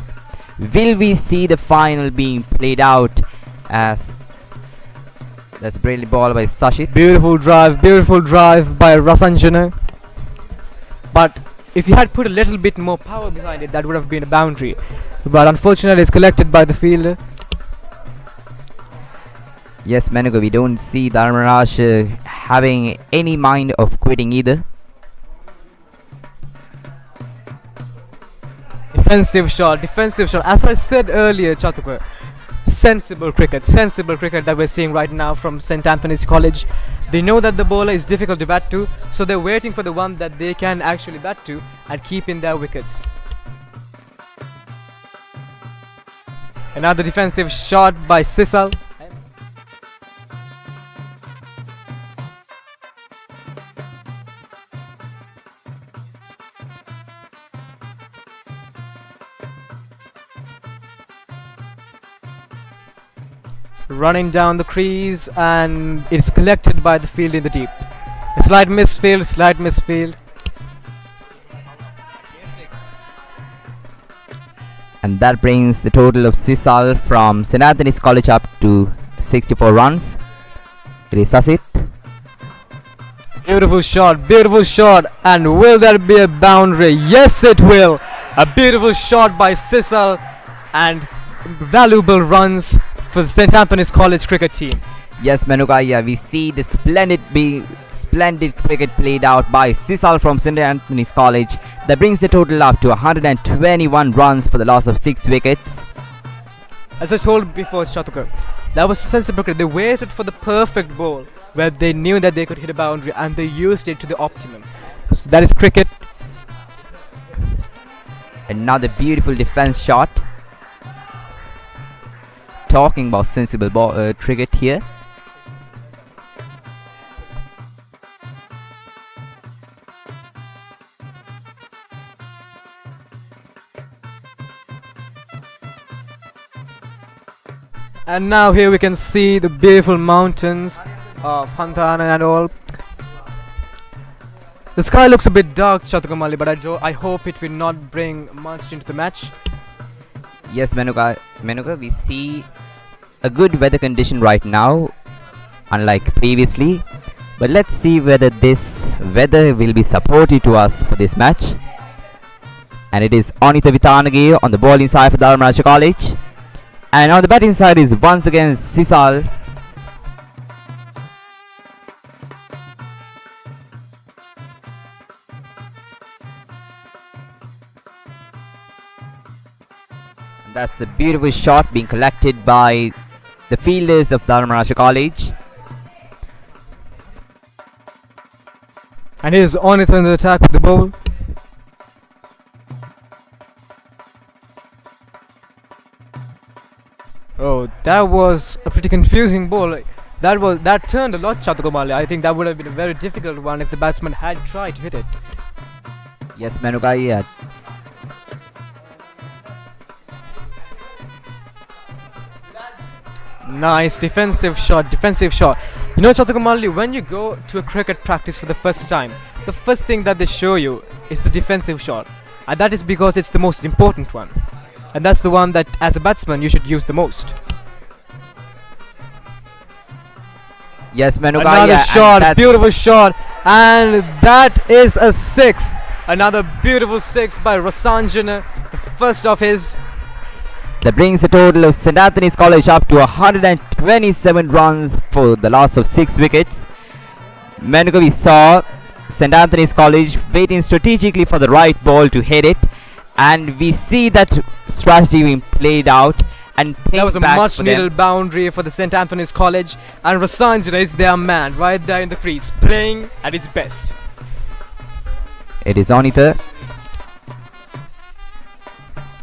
Will we see the final being played out as that's a brilliant ball by Sashith. Beautiful drive by Rasanjana. But if he had put a little bit more power behind it, that would have been a boundary. But unfortunately it's collected by the fielder. Yes, Menuga, we don't see Dharmaraja having any mind of quitting either. Defensive shot. As I said earlier, Chatuka, sensible cricket that we're seeing right now from St. Anthony's College. They know that the bowler is difficult to bat to, so they're waiting for the one that they can actually bat to and keep in their wickets. Another defensive shot by Sisal. Running down the crease, and it's collected by the field in the deep. A slight misfield. And that brings the total of Sisal from St. Anthony's College up to 64 runs. It is Sashith. Beautiful shot, and will there be a boundary? Yes, it will. A beautiful shot by Sisal, and valuable runs for the St. Anthony's College cricket team. Yes, Menugaya, we see the splendid cricket played out by Sisal from St. Anthony's College. That brings the total up to 121 runs for the loss of 6 wickets. As I told before, Chatuka, that was sensible cricket. They waited for the perfect ball where they knew that they could hit a boundary, and they used it to the optimum. So that is cricket. Another beautiful defense shot. Talking about sensible cricket here. And now here we can see the beautiful mountains of Hantana and all. The sky looks a bit dark, Chatukamali, but I hope it will not bring much into the match. Yes, Menuka, we see a good weather condition right now, unlike previously. But let's see whether this weather will be supportive to us for this match. And it is Onitha Insara on the bowling side for Dharmaraja College. And on the batting side is once again Sisal. That's a beautiful shot being collected by the fielders of Dharmaraja College. And here's Onitha in the attack with the bowl. Oh, that was a pretty confusing ball. That turned a lot, Chatukamali. I think that would have been a very difficult one if the batsman had tried to hit it. Yes, Menuka, Nice defensive shot. You know, Chatukamali, when you go to a cricket practice for the first time, the first thing that they show you is the defensive shot. And that is because it's the most important one. And that's the one that, as a batsman, you should use the most. Yes, Menuka, another shot, beautiful shot. And that is a 6. Another beautiful 6 by Rasanjana, the first of his. That brings the total of St. Anthony's College up to 127 runs for the loss of 6 wickets. Menuka, we saw St. Anthony's College waiting strategically for the right ball to hit it, and we see that strategy being played out. And that was a much needed boundary for the St. Anthony's College, and Rasanjana is their man right there in the crease, playing at its best. It is Onitha.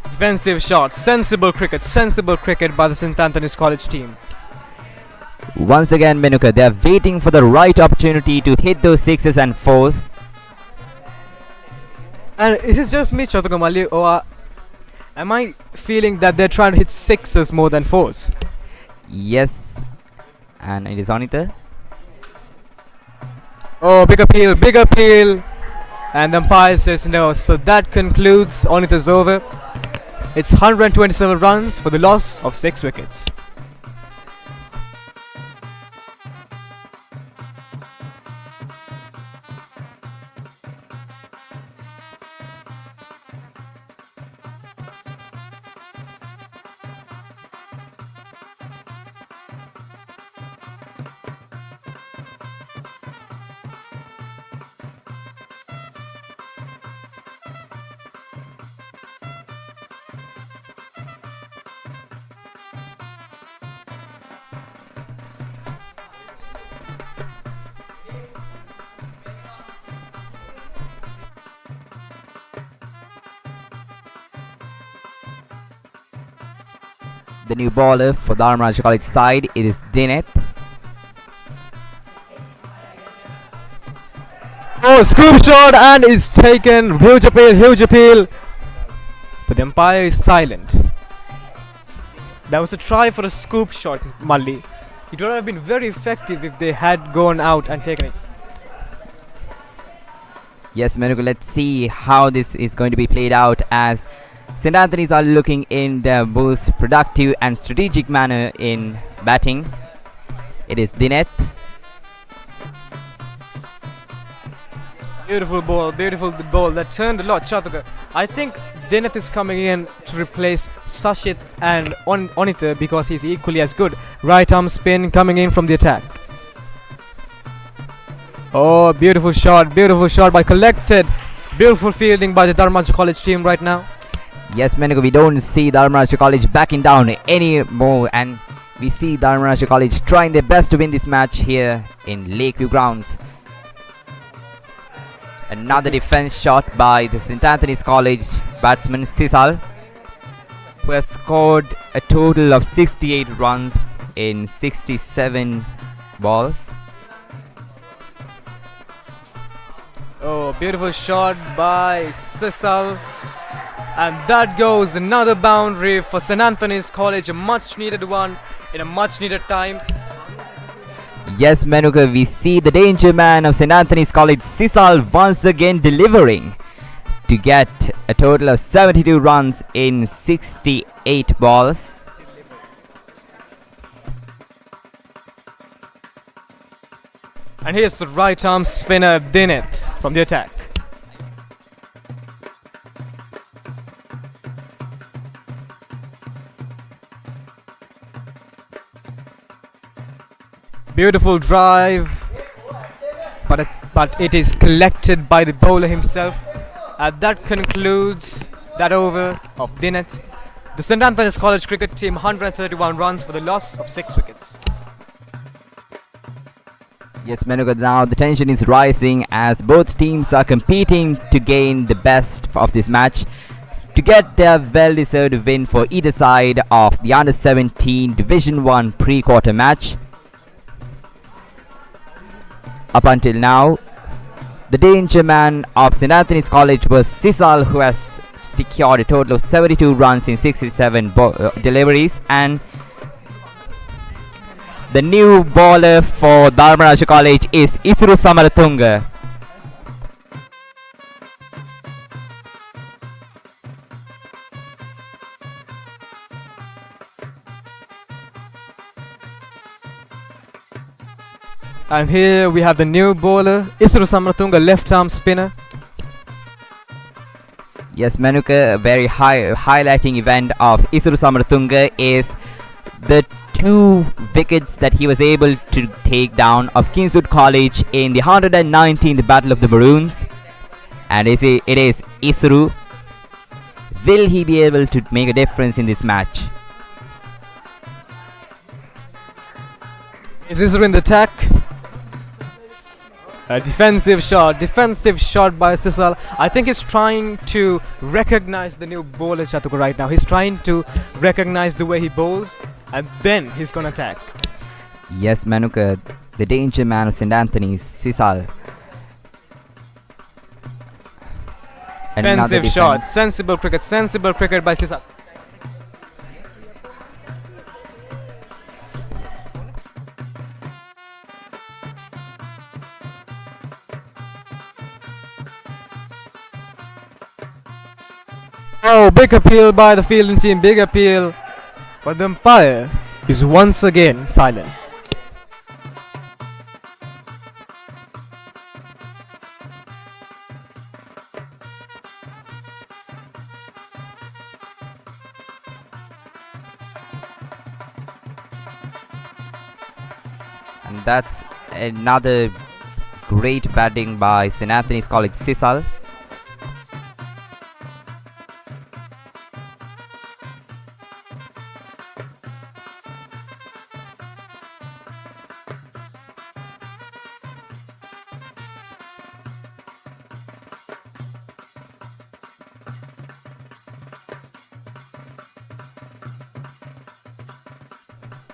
Defensive shot, sensible cricket by the St. Anthony's College team. Once again, Menuka, they are waiting for the right opportunity to hit those 6s and 4s. And is it just me, Chathukamalli, or am I feeling that they're trying to hit sixes more than fours? Yes, and it is Onitha. Oh, big appeal, big appeal. And the umpire says no. So that concludes Onitha's over. It's 127 runs for the loss of 6 wickets. The new bowler for Dharmaraja College side, it is Dewmith. Oh, scoop shot and is taken. Huge appeal, huge appeal. But the umpire is silent. That was a try for a scoop shot, Malli. It would have been very effective if they had gone out and taken it. Yes, Menuku, let's see how this is going to be played out, as St. Anthony's are looking in their most productive and strategic manner in batting. It is Dewmith. Beautiful ball that turned a lot, Chathuka. I think Dewmith is coming in to replace Sashith and Onitha because he's equally as good. Right arm spin coming in from the attack. Oh, beautiful shot by collected. Beautiful fielding by the Dharmaraja College team right now. Yes, Menuku, we don't see Dharmaraja College backing down anymore, and we see Dharmaraja College trying their best to win this match here in Lakeview grounds. Another defense shot by the St. Anthony's College batsman Sisal, who has scored a total of 68 runs in 67 balls. Oh, beautiful shot by Sisal. And that goes another boundary for St. Anthony's College, a much needed one in a much needed time. Yes, Menuka, we see the danger man of St. Anthony's College, Sisal, once again delivering to get a total of 72 runs in 68 balls. And here's the right arm spinner Dewmith from the attack. Beautiful drive, but it is collected by the bowler himself. And that concludes that over of Dewmith. The St. Anthony's College cricket team 131 runs for the loss of 6 wickets. Yes, Menuka, now the tension is rising as both teams are competing to gain the best of this match to get their well-deserved win for either side of the U17 Division I pre-quarter match. Up until now, the danger man of St. Anthony's College was Sisal, who has secured a total of 72 runs in 67 deliveries, and the new bowler for Dharmaraja College is Isuru Samarathunga. And here we have the new bowler, Isuru Samarathunga, left arm spinner. Yes, Menuka, a very highlighting event of Isuru Samarathunga is the 2 wickets that he was able to take down of Kingswood College in the 119th Battle of the Maroons. And it is Isuru. Will he be able to make a difference in this match? Is Isuru in the attack? A defensive shot by Sisal. I think he's trying to recognize the new bowler Chatuka right now. He's trying to recognize the way he bowls, and then he's gonna attack. Yes, Menuka, the danger man of St. Anthony's, Sisal. Another Defensive shot. defense. Sensible cricket by Sisal. Oh, big appeal by the fielding team, big appeal. But the umpire is once again silent. And that's another great batting by St. Anthony's College Sisal.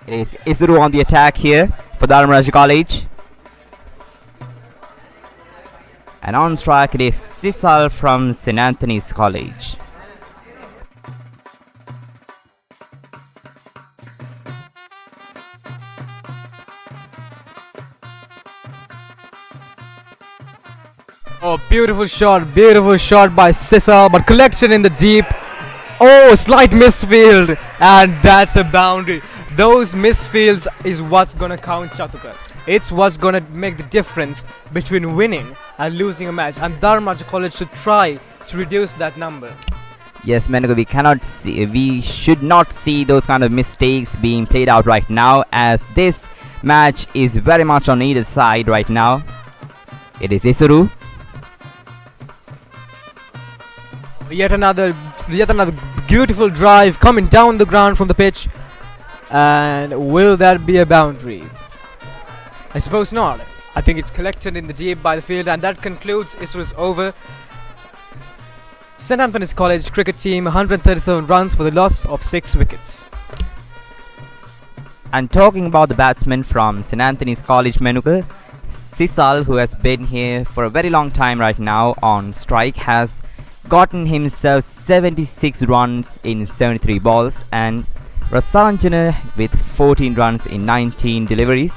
It is Isuru on the attack here for Dharmaraja College. And on strike it is Sisal from St. Anthony's College. Oh, beautiful shot by Sisal, but collection in the deep. Oh, slight misfield, and that's a boundary. Those misfields is what's gonna count, Chatuka. It's what's gonna make the difference between winning and losing a match, and Dharmaraja College should try to reduce that number. Yes, Menago, we should not see those kind of mistakes being played out right now, as this match is very much on either side right now. It is Isuru. Yet another beautiful drive coming down the ground from the pitch. And will that be a boundary? I suppose not. I think it's collected in the deep by the field, and that concludes Isuru's over. St. Anthony's College cricket team 137 runs for the loss of 6 wickets. And talking about the batsman from St. Anthony's College, Menuka, Sisal, who has been here for a very long time right now on strike, has gotten himself 76 runs in 73 balls, and Rasanjana with 14 runs in 19 deliveries.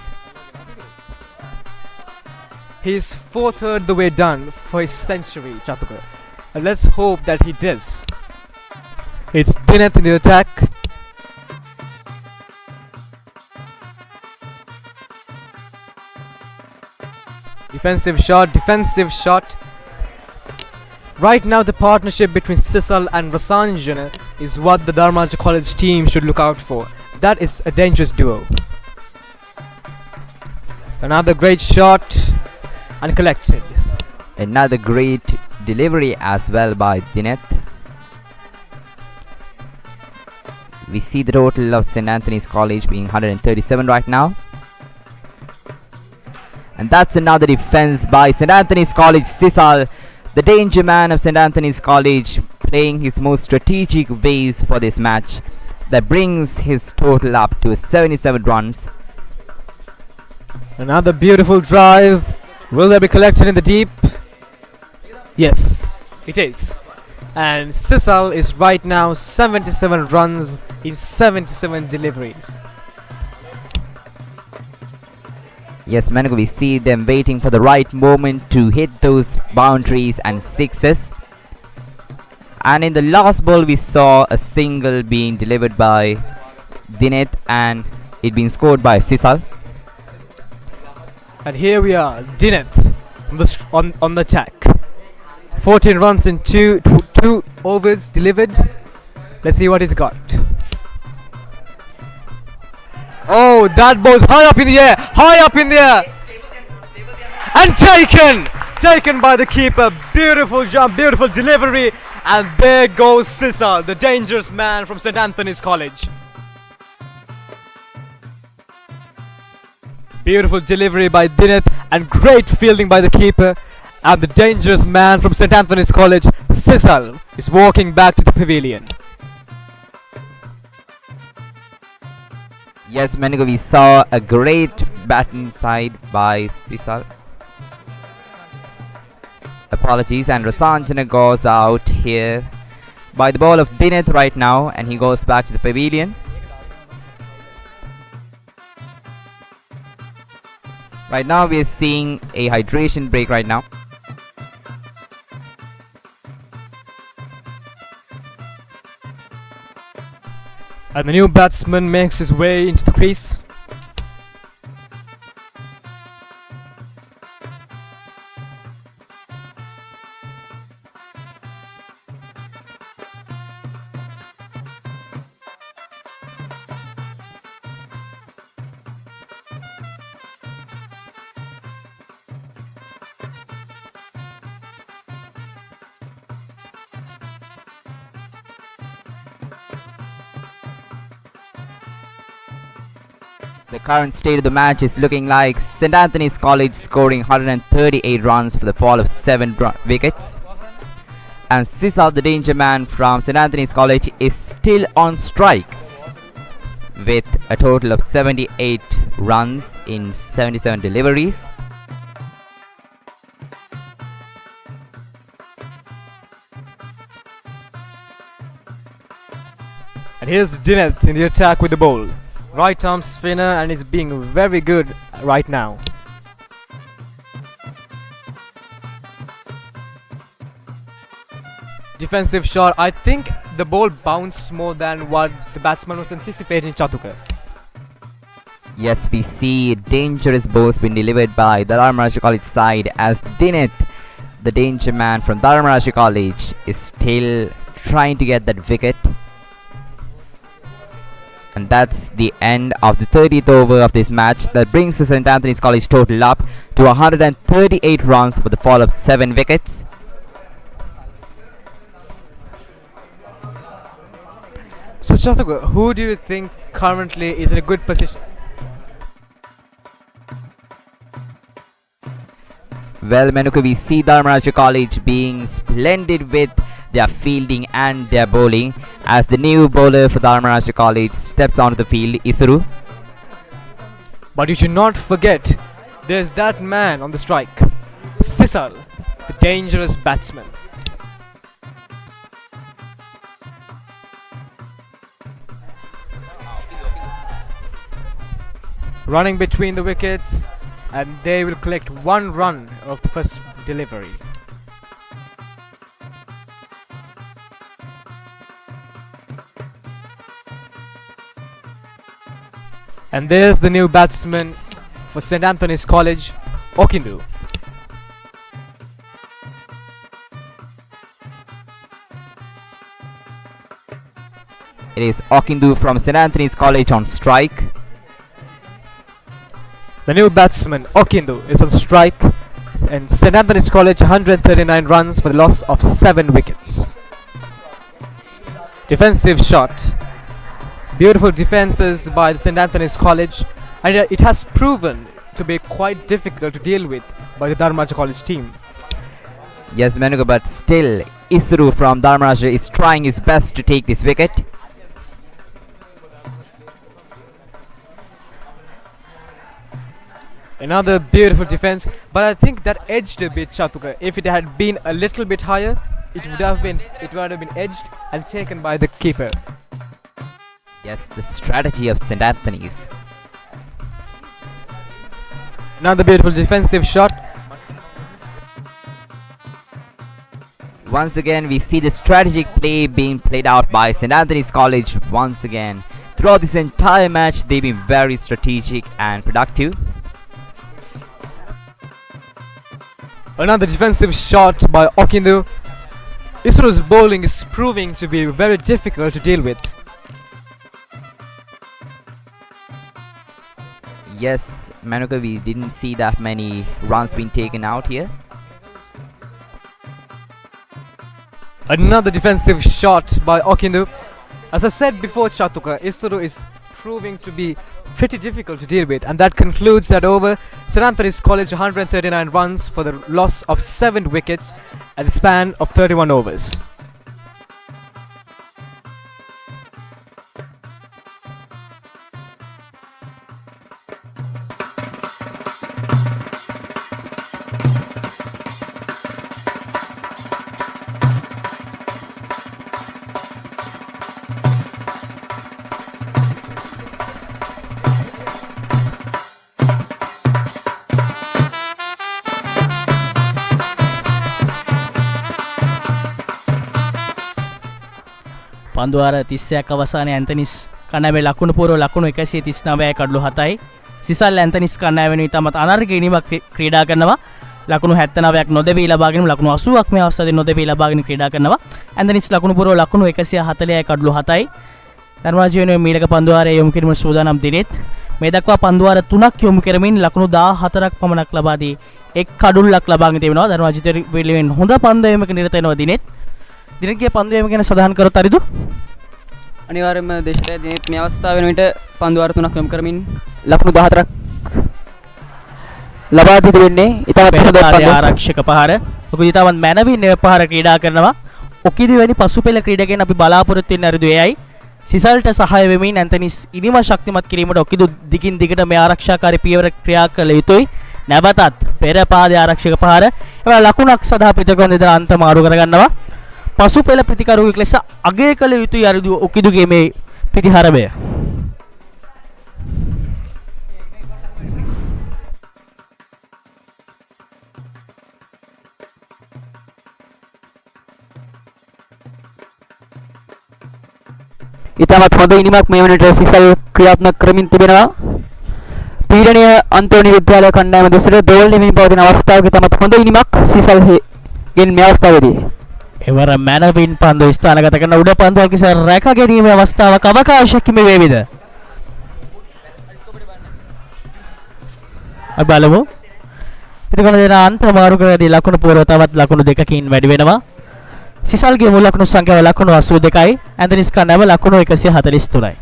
He's 4/3 the way done for his century, Chatuka. And let's hope that he does. It's Dewmith in the attack. Defensive shot. Right now the partnership between Sisal and Rasanjana is what the Dharmaraja College team should look out for. That is a dangerous duo. Another great shot and collected. Another great delivery as well by Dewmith. We see the total of St. Anthony's College being 137 right now. And that's another defense by St. Anthony's College Sisal, the danger man of St. Anthony's College, playing his most strategic ways for this match. That brings his total up to 77 runs. Another beautiful drive. Will there be collection in the deep? Yes, it is. And Sisal is right now 77 runs in 77 deliveries. Yes, Menago, we see them waiting for the right moment to hit those boundaries and sixes. And in the last ball, we saw a single being delivered by Dewmith and it being scored by Sisal. And here we are, Dewmith on the attack. 14 runs in two overs delivered. Let's see what he's got. Oh, that ball's high up in the air, and taken by the keeper. Beautiful jump, beautiful delivery, and there goes Sisal, the dangerous man from St. Anthony's College. Beautiful delivery by Dewmith and great fielding by the keeper, and the dangerous man from St. Anthony's College, Sisal, is walking back to the pavilion. Yes, Menago, we saw a great batting side by Sisal. Apologies, and Rasanjana goes out here by the ball of Dewmith right now, and he goes back to the pavilion. Right now we are seeing a hydration break right now. And the new batsman makes his way into the crease. The current state of the match is looking like St. Anthony's College scoring 138 runs for the fall of 7 wickets. And Sisa, the danger man from St. Anthony's College, is still on strike with a total of 78 runs in 77 deliveries. And here's Dewmith in the attack with the ball. Right arm spinner, and is being very good right now. Defensive shot. I think the ball bounced more than what the batsman was anticipating, Chatuka. Yes, we see dangerous balls being delivered by the Dharmaraja College side as Dewmith, the danger man from Dharmaraja College, is still trying to get that wicket. And that's the end of the 30th over of this match. That brings the St. Anthony's College total up to 138 runs for the fall of 7 wickets. So Chatuka, who do you think currently is in a good position? Well, Menuka, we see Dharmaraja College being splendid with their fielding and their bowling as the new bowler for Dharmaraja College steps onto the field, Isuru. But you should not forget, there's that man on the strike, Sisal, the dangerous batsman. Running between the wickets, and they will collect 1 run of the first delivery. And there's the new batsman for St. Anthony's College, Okindu. It is Okindu from St. Anthony's College on strike. The new batsman, Okindu, is on strike, and St. Anthony's College 139 runs for the loss of 7 wickets. Defensive shot. Beautiful defenses by the St. Anthony's College, and it has proven to be quite difficult to deal with by the Dharmaraja College team. Yes, Menuka, but still Isuru from Dharmaraja is trying his best to take this wicket. Another beautiful defense, but I think that edged a bit, Chatuka. If it had been a little bit higher, it would have been edged and taken by the keeper. Yes, the strategy of St. Anthony's. Another beautiful defensive shot. Once again, we see the strategic play being played out by St. Anthony's College once again. Throughout this entire match, they've been very strategic and productive. Another defensive shot by Okindu. Isuru's bowling is proving to be very difficult to deal with. Yes, Menuka, we didn't see that many runs being taken out here. Another defensive shot by Okindu. As I said before, Chatuka, Isuru is proving to be pretty difficult to deal with, and that concludes that over. St. Anthony's College 139 runs for the loss of 7 wickets at the span of 31 overs. පන්දුවාර 30ක් අවසානයේ Anthony's කණ්ඩායමේ ලකුණු පූර්ව ලකුණු 139යි කඩලු 7යි. සිසල් Anthony's කණ්ඩායම වෙනුවෙන් තමත් අනර්ග ඉනිමක් ක්‍රීඩා කරනවා. ලකුණු 79ක් නොදෙවි ලබාගෙන ලකුණු 80ක් මේ අවස්ථාවේ නොදෙවි ලබාගෙන ක්‍රීඩා කරනවා. ඇන්තනිස් ලකුණු පූර්ව ලකුණු 140යි කඩලු 7යි. ධර්මරාජ වෙනුවෙන් මීළක පන්දුවාරයේ යොමු කිරීම සූදානම් දිනෙත් මේ දක්වා පන්දුවාර 3ක් යොමු කරමින් ලකුණු 14ක් පමණක් ලබා දී එක් කඩුල්ලක් ලබාගෙන තිබෙනවා. ධර්මරාජ වෙනුවෙන් හොඳ පන්දු යොමුක නිරත වෙනවා දිනෙත්. දිනෙත්ගේ පන්දු යොමු ගැන සඳහන් කරොත් හරිද? අනිවාර්යයෙන්ම දේශයේ දිනෙත් මේ අවස්ථාව වෙනුවට පන්දුවාර 3ක් යොමු කරමින් ලකුණු 14ක් ලබා දී තිබෙන්නේ. ඉතාමත් හොඳ පන්දු ආරක්ෂක පහර. ඔකු ඉතාමත් මැනවින් මේ පහර ක්‍රීඩා කරනවා. ඔකිදි වැනි පසුපෙළ ක්‍රීඩකයන් අපි බලාපොරොත්තු වෙන අරුදු එයයි. සිසල්ට සහාය වෙමින් ඇන්තනිස් ඉනිම ශක්තිමත් කිරීමට ඔකිදු දිගින් දිගට මේ ආරක්ෂාකාරී පියවර ක්‍රියා කළ යුතුයි. නැවතත් පෙර පාදයේ ආරක්ෂක පහර එවලා ලකුණක් සඳහා ප්‍රතිකරණ දෙන අන්ත මාරු කරගන්නවා. පසුපෙළ ප්‍රතිකරුවෙක් ලෙස අගය කළ යුතුයි අරුදු ඔකිදුගේ මේ පිටිහරබය. ඉතාමත් හොඳ ඉනිමක් මේ වෙනට සිසල් ක්‍රියාත්මක කරමින් තිබෙනවා. පීඩනීය අන්තෝනි විද්‍යාලය කණ්ඩායම දෙසට දෝලණය පවතින අවස්ථාවක ඉතාමත් හොඳ ඉනිමක් සිසල් ගෙන් මේ අවස්ථාවේදී එවර මැනවින් පන්දු ස්ථානගත කරන උඩ පන්දුවල් කිස රැක ගැනීමේ අවස්ථාවක් අවකාශයක් හිමි වේවිද? අපි බලමු. පිටකන දෙන අන්ත මාරු කරදී ලකුණු පූර්ව තවත් ලකුණු දෙකකින් වැඩි වෙනවා. සිසල්ගේ මුල් ලකුණු සංඛ්‍යාව ලකුණු 82යි. ඇන්තනිස් කණ්ඩායම ලකුණු 143යි.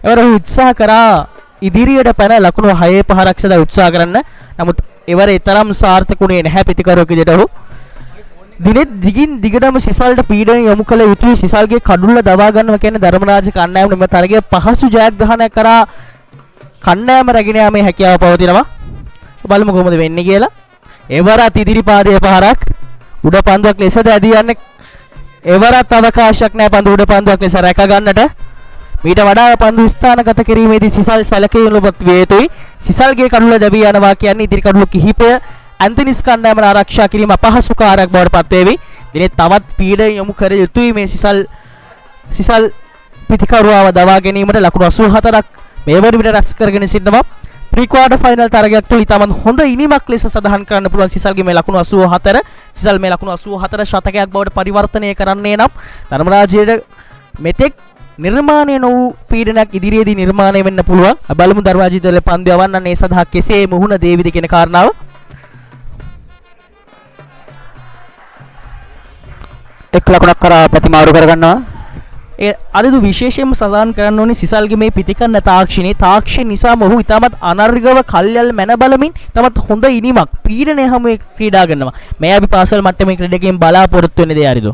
එවර උත්සාහ කරා ඉදිරියට පැන ලකුණු 6 පහරක් සදා උත්සාහ කරන්න. නමුත් එවර තරම් සාර්ථකුනේ නැහැ පිටිකරුවෙක් විදිහට ඔහු. දිනෙත් දිගින් දිගටම සිසල්ට පීඩනය යොමු කළ යුතුයි. සිසල්ගේ කඩුල්ල දවා ගන්නවා කියන්නේ ධර්මරාජ කණ්ඩායම මෙම තරගයේ පහසු ජයග්‍රහණයක් කරා කණ්ඩායම රැගෙන යාමේ හැකියාව පවතිනවා. බලමු කොහොමද වෙන්නේ කියලා. එවරත් ඉදිරි පාදයේ පහරක් උඩ පන්දුවක් ලෙසද ඇදී යන්නේ. එවරත් අවකාශයක් නැහැ පන්දු උඩ පන්දුවක් ලෙස රැක ගන්නට. මීට වඩා පන්දු ස්ථානගත කිරීමේදී සිසල් සැලකිලිමත් වේ යුතුයි. සිසල්ගේ කඩුල්ල දැවී යනවා කියන්නේ ඉදිරි කඩුළු කිහිපය ඇන්තනිස් කණ්ඩායම ආරක්ෂා කිරීම අපහසු කාර්යයක් බවට පත් වේවි. දිනේ තවත් පීඩනය යොමු කර යුතුයි මේ සිසල් පිටිකරුවාව දවා ගැනීමට ලකුණු 84ක් මේ වරිට රැස් කරගෙන සිටිනවා. ප්‍රී ක්වාටර් ෆයිනල් තරගයක් තුල ඉතාමත් හොඳ ඉනිමක් ලෙස සඳහන් කරන්න පුළුවන් සිසල්ගේ මේ ලකුණු 84. සිසල් මේ ලකුණු 84 ශතකයක් බවට පරිවර්තනය කරන්නේ නම් ධර්මරාජයේ මෙතෙක් නිර්මාණය නොවූ පීඩනයක් ඉදිරියේදී නිර්මාණය වෙන්න පුළුවන්. බලමු ධර්මරාජයේ දල පන්දු යවන්න මේ සඳහා කෙසේ මුහුණ දේවිද කියන කාරණාව. එක් ලකුණක් කරා ප්‍රතිමාරු කරගන්නවා. ඒ අරිදු විශේෂයෙන්ම සඳහන් කරන්න ඕනේ සිසල්ගේ මේ පිටිකන්න තාක්ෂණ නිසා මොහු ඉතාමත් අනර්ගව කල්යල් මැන බලමින් තමත් හොඳ ඉනිමක් පීඩනය හැම ක්‍රීඩා කරනවා. මේ අපි පාසල් මට්ටමේ ක්‍රීඩකයන් බලාපොරොත්තු වෙන දේ අරිදු.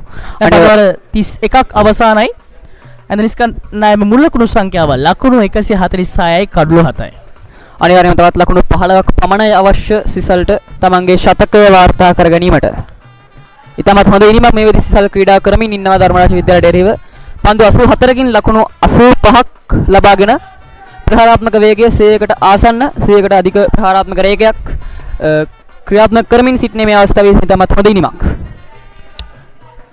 අනිවාර්ය 31ක් අවසానයි. ඇන්තනිස් කණ්ඩායම මුල් ලකුණු සංඛ්‍යාව ලකුණු 146යි කඩලු 7යි. අනිවාර්යයෙන්ම තවත් ලකුණු 15ක් පමණයි අවශ්‍ය සිසල්ට තමන්ගේ ශතකය වාර්තා කර ගැනීමට. ඉතාමත් හොඳ ඉනිමක් මේ වෙලෙදි සිසල් ක්‍රීඩා කරමින් ඉන්නවා ධර්මරාජ විද්‍යාලයට එරෙහිව. පන්දු 84කින් ලකුණු 85ක් ලබාගෙන ප්‍රහාරාත්මක වේගය 100කට ආසන්න 100කට අධික ප්‍රහාරාත්මක රේඛයක් ක්‍රියාත්මක කරමින් සිටින මේ අවස්ථාවේ ඉතාමත් හොඳ ඉනිමක්.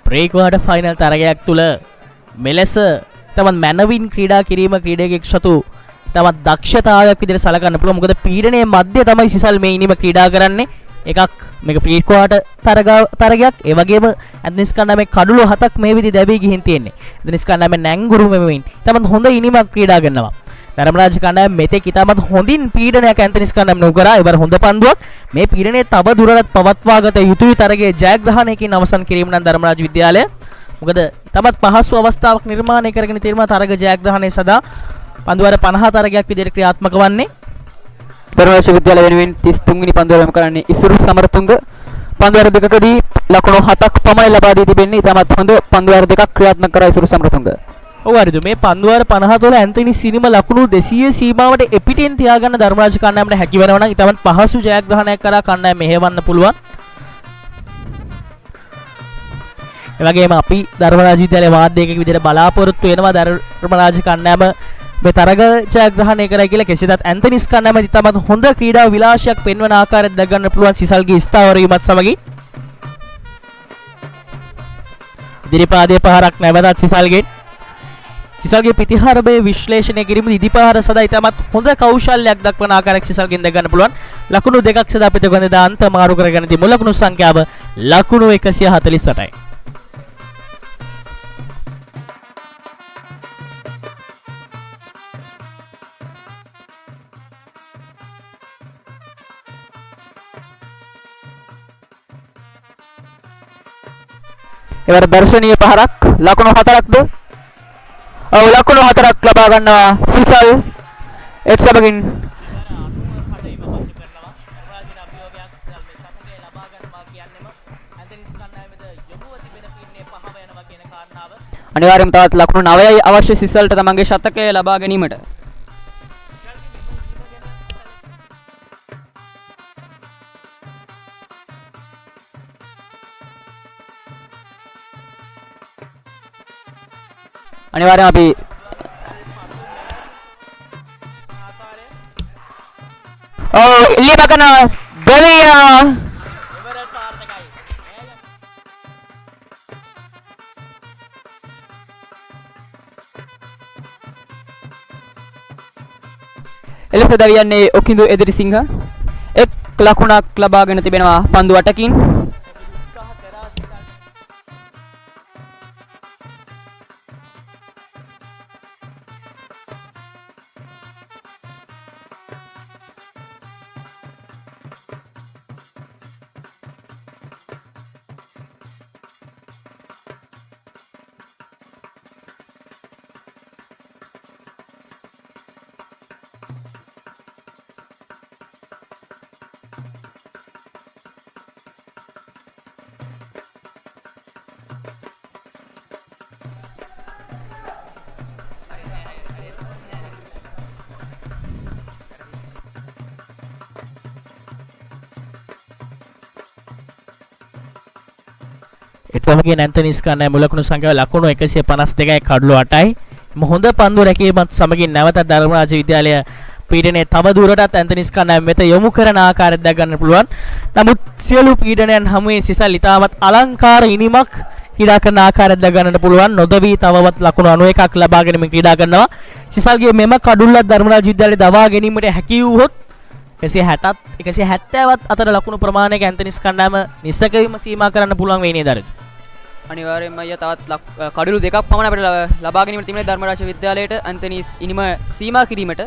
ප්‍රී ක්වාටර් ෆයිනල් තරගයක් තුල මෙලෙස තමන් මැනවින් ක්‍රීඩා කිරීම ක්‍රීඩකයෙක් සතු තමත් දක්ෂතාවයක් විදිහට සලකන්න පුළුවන්. මොකද පීඩනයේ මැද්දේ තමයි සිසල් මේ ඉනිම ක්‍රීඩා කරන්නේ. එකක් මේක ප්‍රී ක්වාටර් තරගයක්. ඒ වගේම ඇන්තනිස් කණ්ඩායමේ කඩුළු 7ක් මේ විදිහ දැවී ගිහින් තියෙන්නේ. ඇන්තනිස් කණ්ඩායමේ නැංගුරු මෙමින් තමත් හොඳ ඉනිමක් ක්‍රීඩා කරනවා. ධර්මරාජ කණ්ඩායම මෙතෙක් ඉතාමත් හොඳින් පීඩනයක් ඇන්තනිස් කණ්ඩායම නුකරා. ඒවර හොඳ පන්දුවක්. මේ පීඩනය තව දුරටත් පවත්වා ගත යුතුයි තරගයේ ජයග්‍රහණයකින් අවසන් කිරීම නම් ධර්මරාජ විද්‍යාලය. මොකද තමත් පහසු අවස්ථාවක් නිර්මාණය කරගෙන තියෙනවා තරග ජයග්‍රහණය සඳහා. පන්දුවර 50 තරගයක් විදිහට ක්‍රියාත්මක වන්නේ. ධර්මරාජ විද්‍යාලය වෙනුවෙන් 33 වෙනි පන්දුවර යොමු කරන්නේ ඉසුරු සමරතුංග. පන්දුවර දෙකකදී ලකුණු 7ක් පමණ ලබා දී තිබෙන්නේ. ඉතාමත් හොඳ පන්දුවර දෙකක් ක්‍රියාත්මක කරා ඉසුරු සමරතුංග. ඔව් හරිද. මේ පන්දුවර 50 තුළ ඇන්තනිස් සිනිම ලකුණු 200 සීමාවට එපිටින් තියාගන්න ධර්මරාජ කණ්ඩායමට හැකි වෙනවා නම් ඉතාමත් පහසු ජයග්‍රහණයක් කරා කණ්ඩායම මෙහෙවන්න පුළුවන්. ඒ වගේම අපි ධර්මරාජ විද්‍යාලයේ වාද්‍යයක විදිහට බලාපොරොත්තු වෙනවා ධර්මරාජ කණ්ඩායම මේ තරග ජයග්‍රහණය කරයි කියලා. කෙසේදත් ඇන්තනිස් කණ්ඩායම ඉතාමත් හොඳ ක්‍රීඩා විලාසයක් පෙන්වන ආකාරයට දැක ගන්න පුළුවන් සිසල්ගේ ස්ථාවර වීමත් සමගින්. ඉදිරිපාදයේ පහරක් නැවතත් සිසල්ගෙන් සිසල්ගේ ප්‍රතිහාරයේ විශ්ලේෂණය කිරීම ඉදිපහර සදා ඉතාමත් හොඳ කෞශල්‍යයක් දක්වන ආකාරයක් සිසල්ගෙන් දැක ගන්න පුළුවන්. ලකුණු දෙකක් සදා අපිට ගොඩ අන්ත මාරු කරගෙන තිබු ලකුණු සංඛ්‍යාව ලකුණු 148යි. එවර දර්ශනීය පහරක් ලකුණු 4ක්ද ලකුණු 4ක් ලබා ගන්නවා සිසල් එත් සමගින් අනිවාර්යයෙන්ම තවත් ලකුණු 9යි අවශ්‍ය සිසල්ට තමන්ගේ ශතකය ලබා ගැනීමට. අනිවාර්යයෙන් අපි ඉල්ලීමකන දෙවියා එලෙස දවියන්නේ ඔකිඳු එදිරිසිංහ එක් ලකුණක් ලබාගෙන තිබෙනවා පන්දු 8කින්. එතමගේ නැන්තනිස් කන්නේ මුලකුණු සංඛ්‍යාව ලකුණු 152යි කඩලු 8යි. හොඳ පන්දු රැකීමත් සමගින් නැවත ධර්මරාජ විද්‍යාලය පීඩනයේ තව දුරටත් ඇන්තනිස් කන්නේ මෙත යොමු කරන ආකාරයක් දැක ගන්න පුළුවන්. නමුත් සියලු පීඩනයන් හැමුවේ සිසල් ඉතාමත් අලංකාර ඉනිමක් ක්‍රීඩා කරන ආකාරයක් දැක ගන්නට පුළුවන්. නොදවි තවවත් ලකුණු 91ක් ලබාගෙන මේ ක්‍රීඩා කරනවා. සිසල්ගේ මෙම කඩුල්ලත් ධර්මරාජ විද්‍යාලය දවා ගැනීමට හැකි වූහොත් 160ත් 170ත් අතර ලකුණු ප්‍රමාණයක ඇන්තනිස් කණ්ඩායම නිස්සකවීම සීමා කරන්න පුළුවන් වෙයි නේද? අනිවාර්යයෙන්ම අයියා තවත් කඩලු දෙකක් පමණ අපිට ලබා ගැනීමට තිබෙන ධර්මරාජ විද්‍යාලයට ඇන්තනිස් ඉනිම සීමා කිරීමට.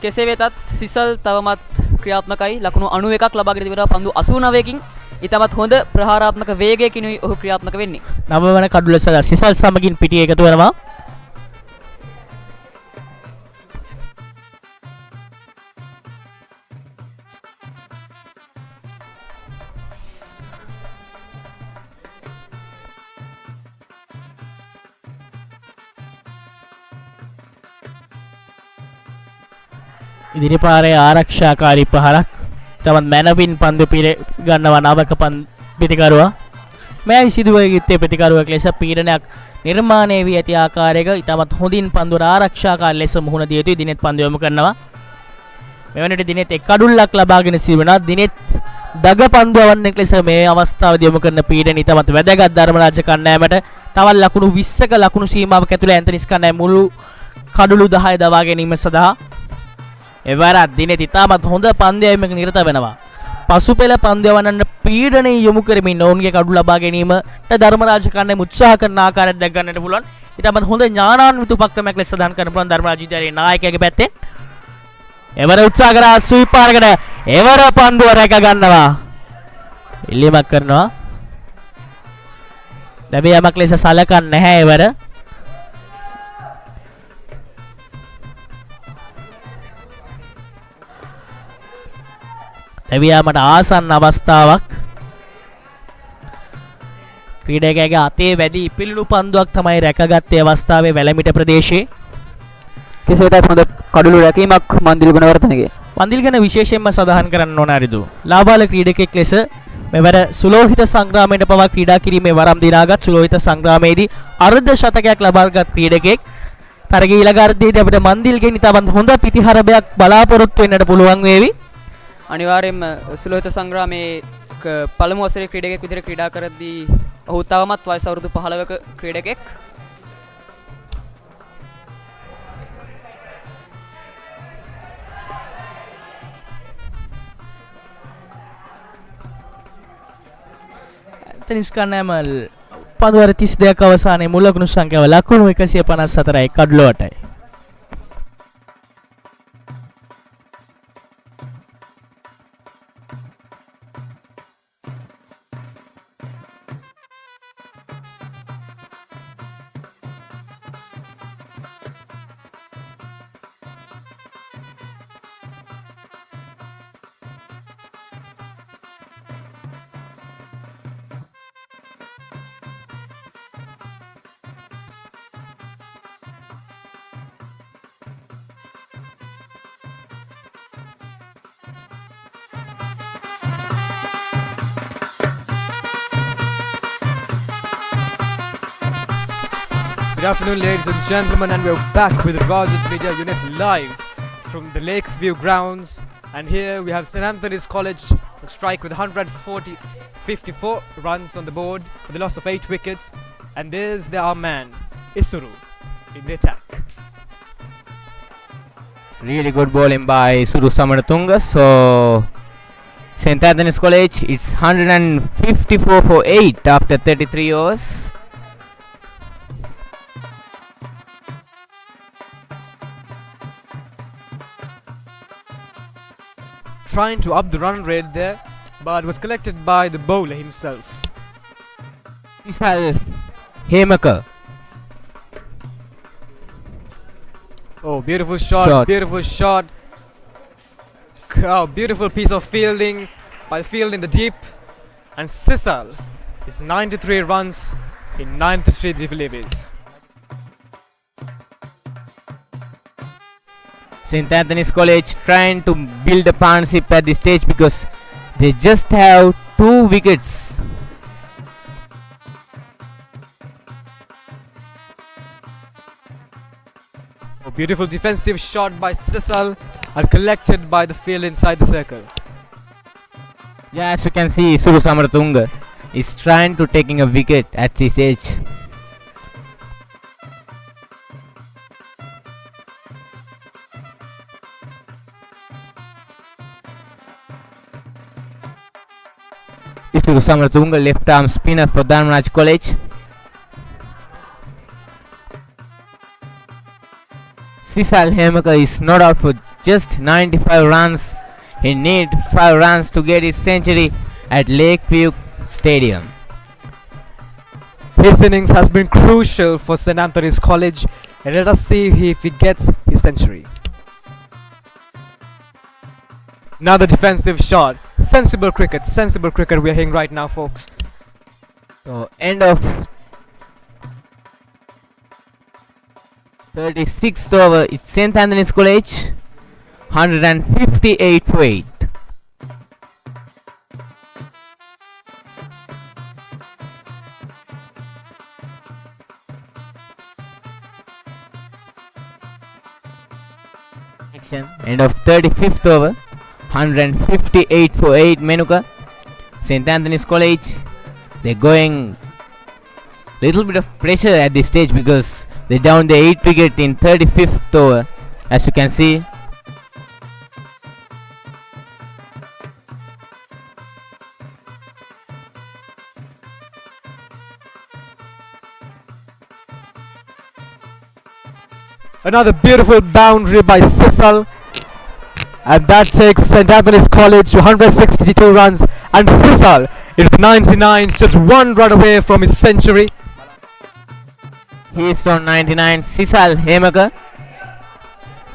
කෙසේ වෙතත් සිසල් තවමත් ක්‍රියාත්මකයි ලකුණු 91ක් ලබාගෙන තිබෙනවා පන්දු 89කින්. ඊටමත් හොඳ ප්‍රහාරාත්මක වේගයකින් ඔහු ක්‍රියාත්මක වෙන්නේ. නව වන කඩුල්ල සිසල් සමගින් පිටිය එකතු වෙනවා. ඉදිරිපාරේ ආරක්ෂාකාරී පහරක් තමත් මැනවින් පන්දු පිර ගන්නවා නවක පිටිකරුවා. මෙයයි සිදුව යුත්තේ ප්‍රතිකරුවක් ලෙස පීඩනයක් නිර්මාණය වී ඇති ආකාරයක ඉතාමත් හොඳින් පන්දුර ආරක්ෂාකාරී ලෙස මුහුණ දිය යුතුයි. දිනෙත් පන්දු යොමු කරනවා. මෙවැනිට දිනෙත් එක් කඩුල්ලක් ලබාගෙන සිටිනවා. දිනෙත් දග පන්දුවන්නෙක් ලෙස මේ අවස්ථාවේදී යොමු කරන පීඩන ඉතාමත් වැදගත් ධර්මරාජ කණ්ඩායමට. තවත් ලකුණු 20ක ලකුණු සීමාවක් ඇතුළේ ඇන්තනිස් කණ්ඩායම මුළු කඩුළු 10 දවා ගැනීම සඳහා එවරත් දිනෙත් ඉතාමත් හොඳ පන්දයමක නිරත වෙනවා. පසුපෙළ පන්දයවන්නට පීඩනය යොමු කරමින් ඔවුන්ගේ කඩු ලබා ගැනීමට ධර්මරාජ කණ්ඩායම උත්සාහ කරන ආකාරයක් දැක ගන්නට පුළුවන්. ඉතාමත් හොඳ ඥානාන්විත උපක්‍රමයක් ලෙස සඳහන් කරන්න පුළුවන් ධර්මරාජ විද්‍යාලයේ නායකයාගේ පැත්තෙන්. එවර උත්සාහ කරා සුවිපාරකට එවර පන්දුව රැක ගන්නවා. ඉල්ලීමක් කරනවා. ලැබියමක් ලෙස සලකන්නේ නැහැ එවර. ලැබියාමට ආසන්න අවස්ථාවක්. ක්‍රීඩකයාගේ අතේ වැඩි ඉපිලුණු පන්දුවක් තමයි රැකගත්තේ අවස්ථාවේ වැලමිට ප්‍රදේශයේ. කෙසේ වෙතත් හොඳ කඩලු රැකීමක් මන්දිල් ගුණවර්ධනගේ. මන්දිල් ගැන විශේෂයෙන්ම සඳහන් කරන්න ඕන අරිදු. ලාබාල ක්‍රීඩකෙක් ලෙස මෙවර සුලෝහිත සංග්‍රාමයට පවා ක්‍රීඩා කිරීමේ වරම් දිනාගත් සුලෝහිත සංග්‍රාමයේදී අර්ධ ශතකයක් ලබාගත් ක්‍රීඩකෙක්. තරගයේ ඊළඟ අර්ධයේදී අපිට මන්දිල්ගෙන් ඉතාමත් හොඳ පිටිහරබයක් බලාපොරොත්තු වෙන්නට පුළුවන් වේවි. අනිවාර්යයෙන්ම සුලෝහිත සංග්‍රාමයේ පළමු වසරේ ක්‍රීඩකෙක් විදිහට ක්‍රීඩා කරද්දී ඔහු තවමත් වයස අවුරුදු 15ක ක්‍රීඩකෙක්. ඇන්තනිස් කන්නෑමල් පන්දුවර 32ක් අවසානයේ මුල් ලකුණු සංඛ්‍යාව ලකුණු 154යි කඩුල වටයි. Good afternoon, ladies and gentlemen, and we're back with Rajans Media Unit live from the Lakeview grounds. And here we have St. Anthony's College on strike with 54 runs on the board for the loss of 8 wickets. And there's our man, Isuru, in the attack. Really good bowling by Isuru Samarathunga. So St. Anthony's College, it's 154 for 8 after 33 overs. Trying to up the run rate there, but was collected by the bowler himself. Isal Hemaka. Oh, beautiful shot, beautiful shot. Oh, beautiful piece of fielding by field in the deep. And Sisal is 93 runs in 93 deliveries. St. Anthony's College trying to build a partnership at this stage because they just have 2 wickets. A beautiful defensive shot by Sisal and collected by the field inside the circle. Yeah, as you can see, Isuru Samarathunga is trying to taking a wicket at this age. Isuru Samarathunga, left arm spinner for Dharmaraja College. Sisal Hemaka is not out for just 95 runs. He need 5 runs to get his century at Lakeview Stadium. His innings has been crucial for St. Anthony's College, and let us see if he gets his century. Another defensive shot. Sensible cricket we are hearing right now, folks. So end of 36th over, it's St. Anthony's College, 158 for 8. End of 35th over, 158 for 8 Menuka. St. Anthony's College, they're going little bit of pressure at this stage because they're down the 8 wicket in 35th over, as you can see. Another beautiful boundary by Sisal, and that takes St. Anthony's College to 162 runs, and Sisal in the 99s, just 1 run away from his century. He is on 99. Sisal Hemaka.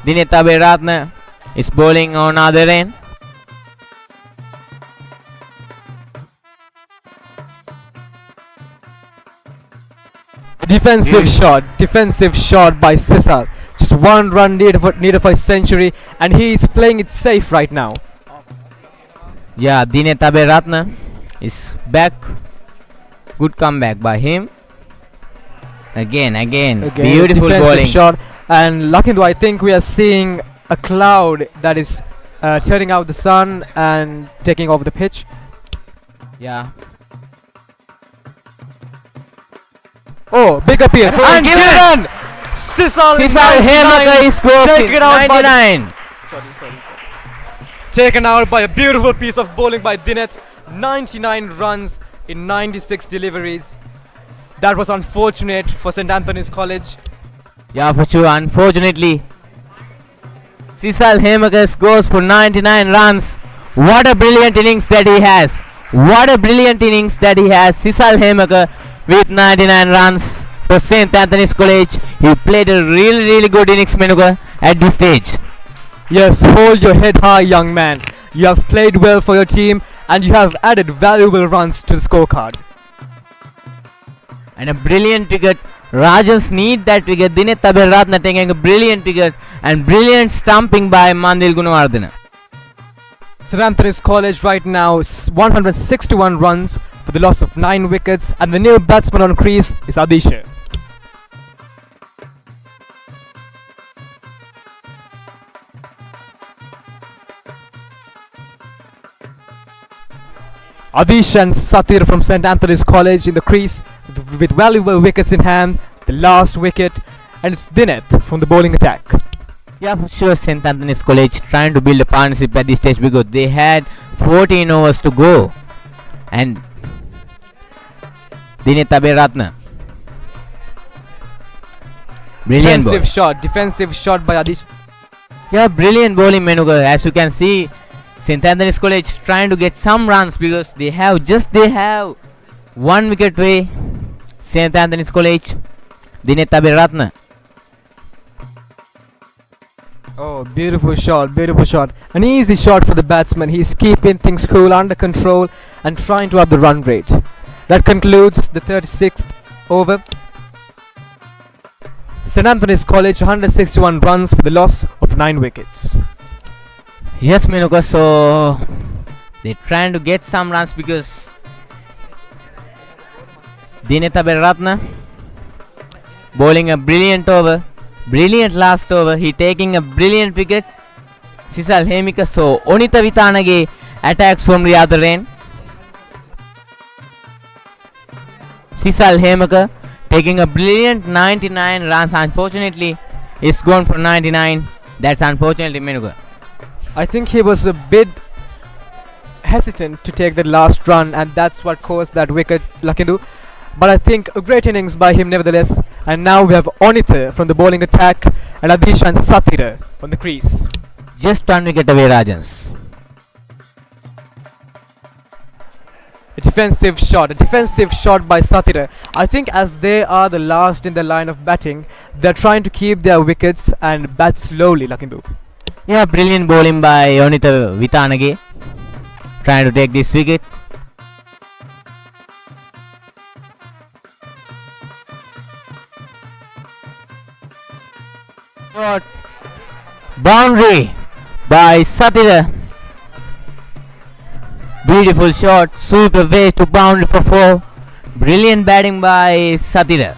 Dewmith Abeyrathna is bowling on other end. Defensive shot by Sisal. Just 1 run needed for his century, and he is playing it safe right now. Yeah, Dewmith Abeyrathna is back. Good comeback by him. Again, beautiful defensive bowling. shot. And Lakindu, I think we are seeing a cloud that is turning out the sun and taking over the pitch. Yeah. Oh, big appeal. And given! Sisal Hemaka is taken out 99. Taken out by a beautiful piece of bowling by Dewmith. 99 runs in 96 deliveries. That was unfortunate for St. Anthony's College. Yeah, for sure. Unfortunately, Sisal Hemakas goes for 99 runs. What a brilliant innings that he has. What a brilliant innings that he has. Sisal Hemakar with 99 runs for St. Anthony's College. He played a really good innings, Menuka, at this stage. Yes, hold your head high, young man. You have played well for your team and you have added valuable runs to the scorecard. And a brilliant wicket. Rajans need that wicket. Dewmith Abeyrathna taking a brilliant wicket and brilliant stumping by Mandil Gunawardhana. St. Anthony's College right now 161 runs for the loss of 9 wickets, and the new batsman on crease is Adisha. Adish and Satir from St. Anthony's College in the crease with valuable wickets in hand. The last wicket, and it's Dewmith from the bowling attack. Yeah, for sure, St. Anthony's College trying to build a partnership at this stage because they had 14 overs to go. And Dewmith Abeyrathna. Brilliant Defensive shot by Adish. Yeah, brilliant bowling, Menuka. As you can see, St. Anthony's College trying to get some runs because they have 1 wicket away. St. Anthony's College, Dewmith Abeyrathna. Oh, beautiful shot. An easy shot for the batsman. He's keeping things cool, under control, and trying to up the run rate. That concludes the 36th over. St. Anthony's College 161 runs for the loss of 9 wickets. Yes, Menuka, so they're trying to get some runs because Dewmith Abeyrathna bowling a brilliant over. Brilliant last over. He taking a brilliant wicket. Sisal Hemika. So Onitha Insara attacks from the other end. Sisal Hemika taking a brilliant 99 runs. Unfortunately, it's gone for 99. That's unfortunately, Menuka. I think he was a bit hesitant to take the last run, and that's what caused that wicket, Lakindu. But I think a great innings by him nevertheless. And now we have Onitha from the bowling attack and Adish and Satira on the crease. Just 1 wicket away, Rajans. A defensive shot by Satira. I think as they are the last in the line of batting, they're trying to keep their wickets and bat slowly, Lakindu. Yeah, brilliant bowling by Onitha Insara. Trying to take this wicket. Boundary by Satira. Beautiful shot, sweep away to boundary for 4. Brilliant batting by Satira.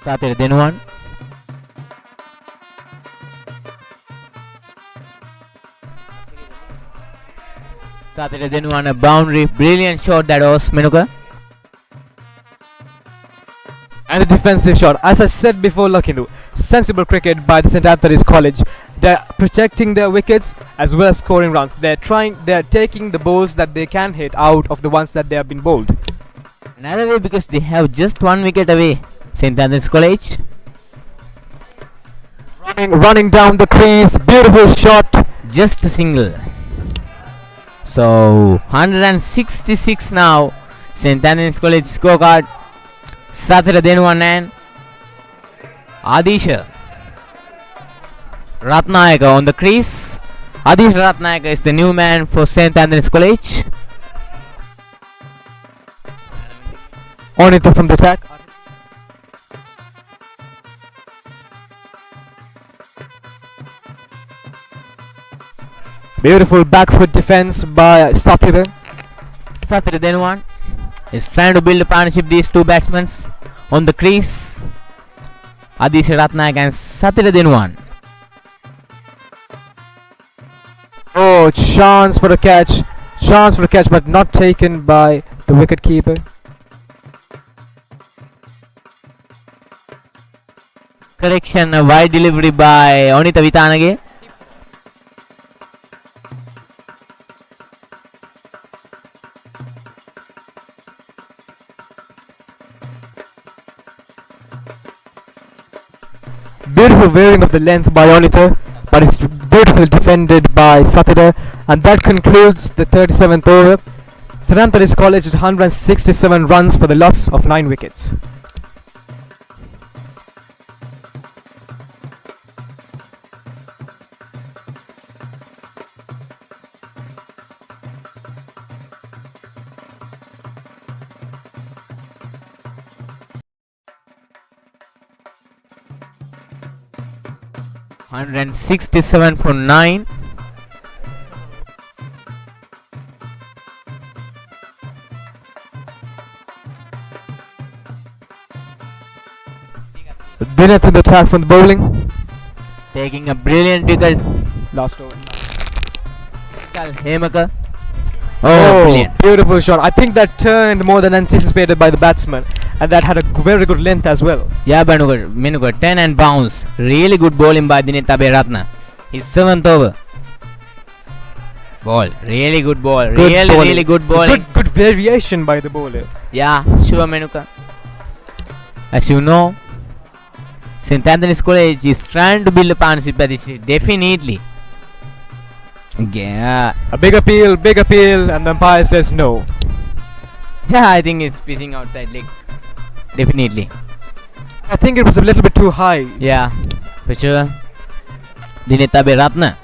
Satira then 1. Satira then 1 a boundary. Brilliant shot that was, Menuka. And a defensive shot. As I said before, Lakindu, sensible cricket by the St. Anthony's College. They're protecting their wickets as well as scoring runs. They're taking the balls that they can hit out of the ones that they have been bowled. Another way because they have just 1 wicket away, St. Anthony's College. Running down the crease. Beautiful shot. Just a single. So 166 now. St. Anthony's College scorecard. Satira then 1 and Adisha Ratnayaka on the crease. Adish Ratnayaka is the new man for St. Anthony's College. Onitha from the attack. Beautiful back foot defense by Satira. Satira then 1 is trying to build a partnership, these two batsmen on the crease. Adisha Ratnayaka and Satira then 1. Oh, chance for a catch, but not taken by the wicket keeper. correction, a wide delivery by Onitha Insara. Beautiful wearing of the length by Onitha, but it's beautifully defended by Sachitha, and that concludes the 37th over. St Anthony's College at 167 runs for the loss of 9 wickets. And 67 for 9. Dewmith in the attack from the bowling. Taking a brilliant wicket. Last over. Hemaka. Oh, brilliant. Beautiful shot. I think that turned more than anticipated by the batsman, and that had a very good length as well. Yeah, Menuga 10 and bounce. Really good bowling by Dewmith Abeyrathna. His 7th over. Ball. Really good ball. Really good bowling. Good variation by the bowler. Yeah, sure, Menuka. As you know, St Anthony's College is trying to build a partnership, but it's definitely. Yeah. A big appeal, and the umpire says no. Yeah, I think it's pitching outside leg. Definitely. I think it was a little bit too high. Yeah, for sure. Dewmith Abeyrathna.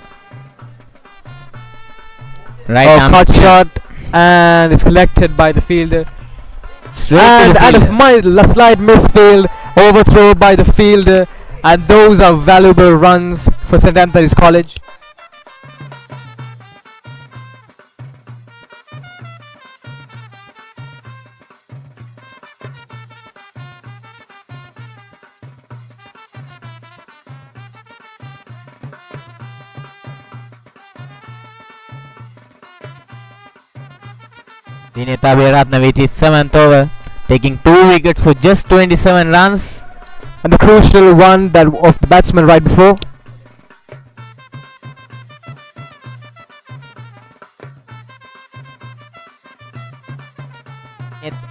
Right arm cut shot, and it's collected by the fielder. Straight and to the fielder. a slight misfield, overthrow by the fielder, and those are valuable runs for St Anthony's College. Dewmith Abeyrathna with his 7th over, taking 2 wickets for just 27 runs. And the crucial one that of the batsman right before.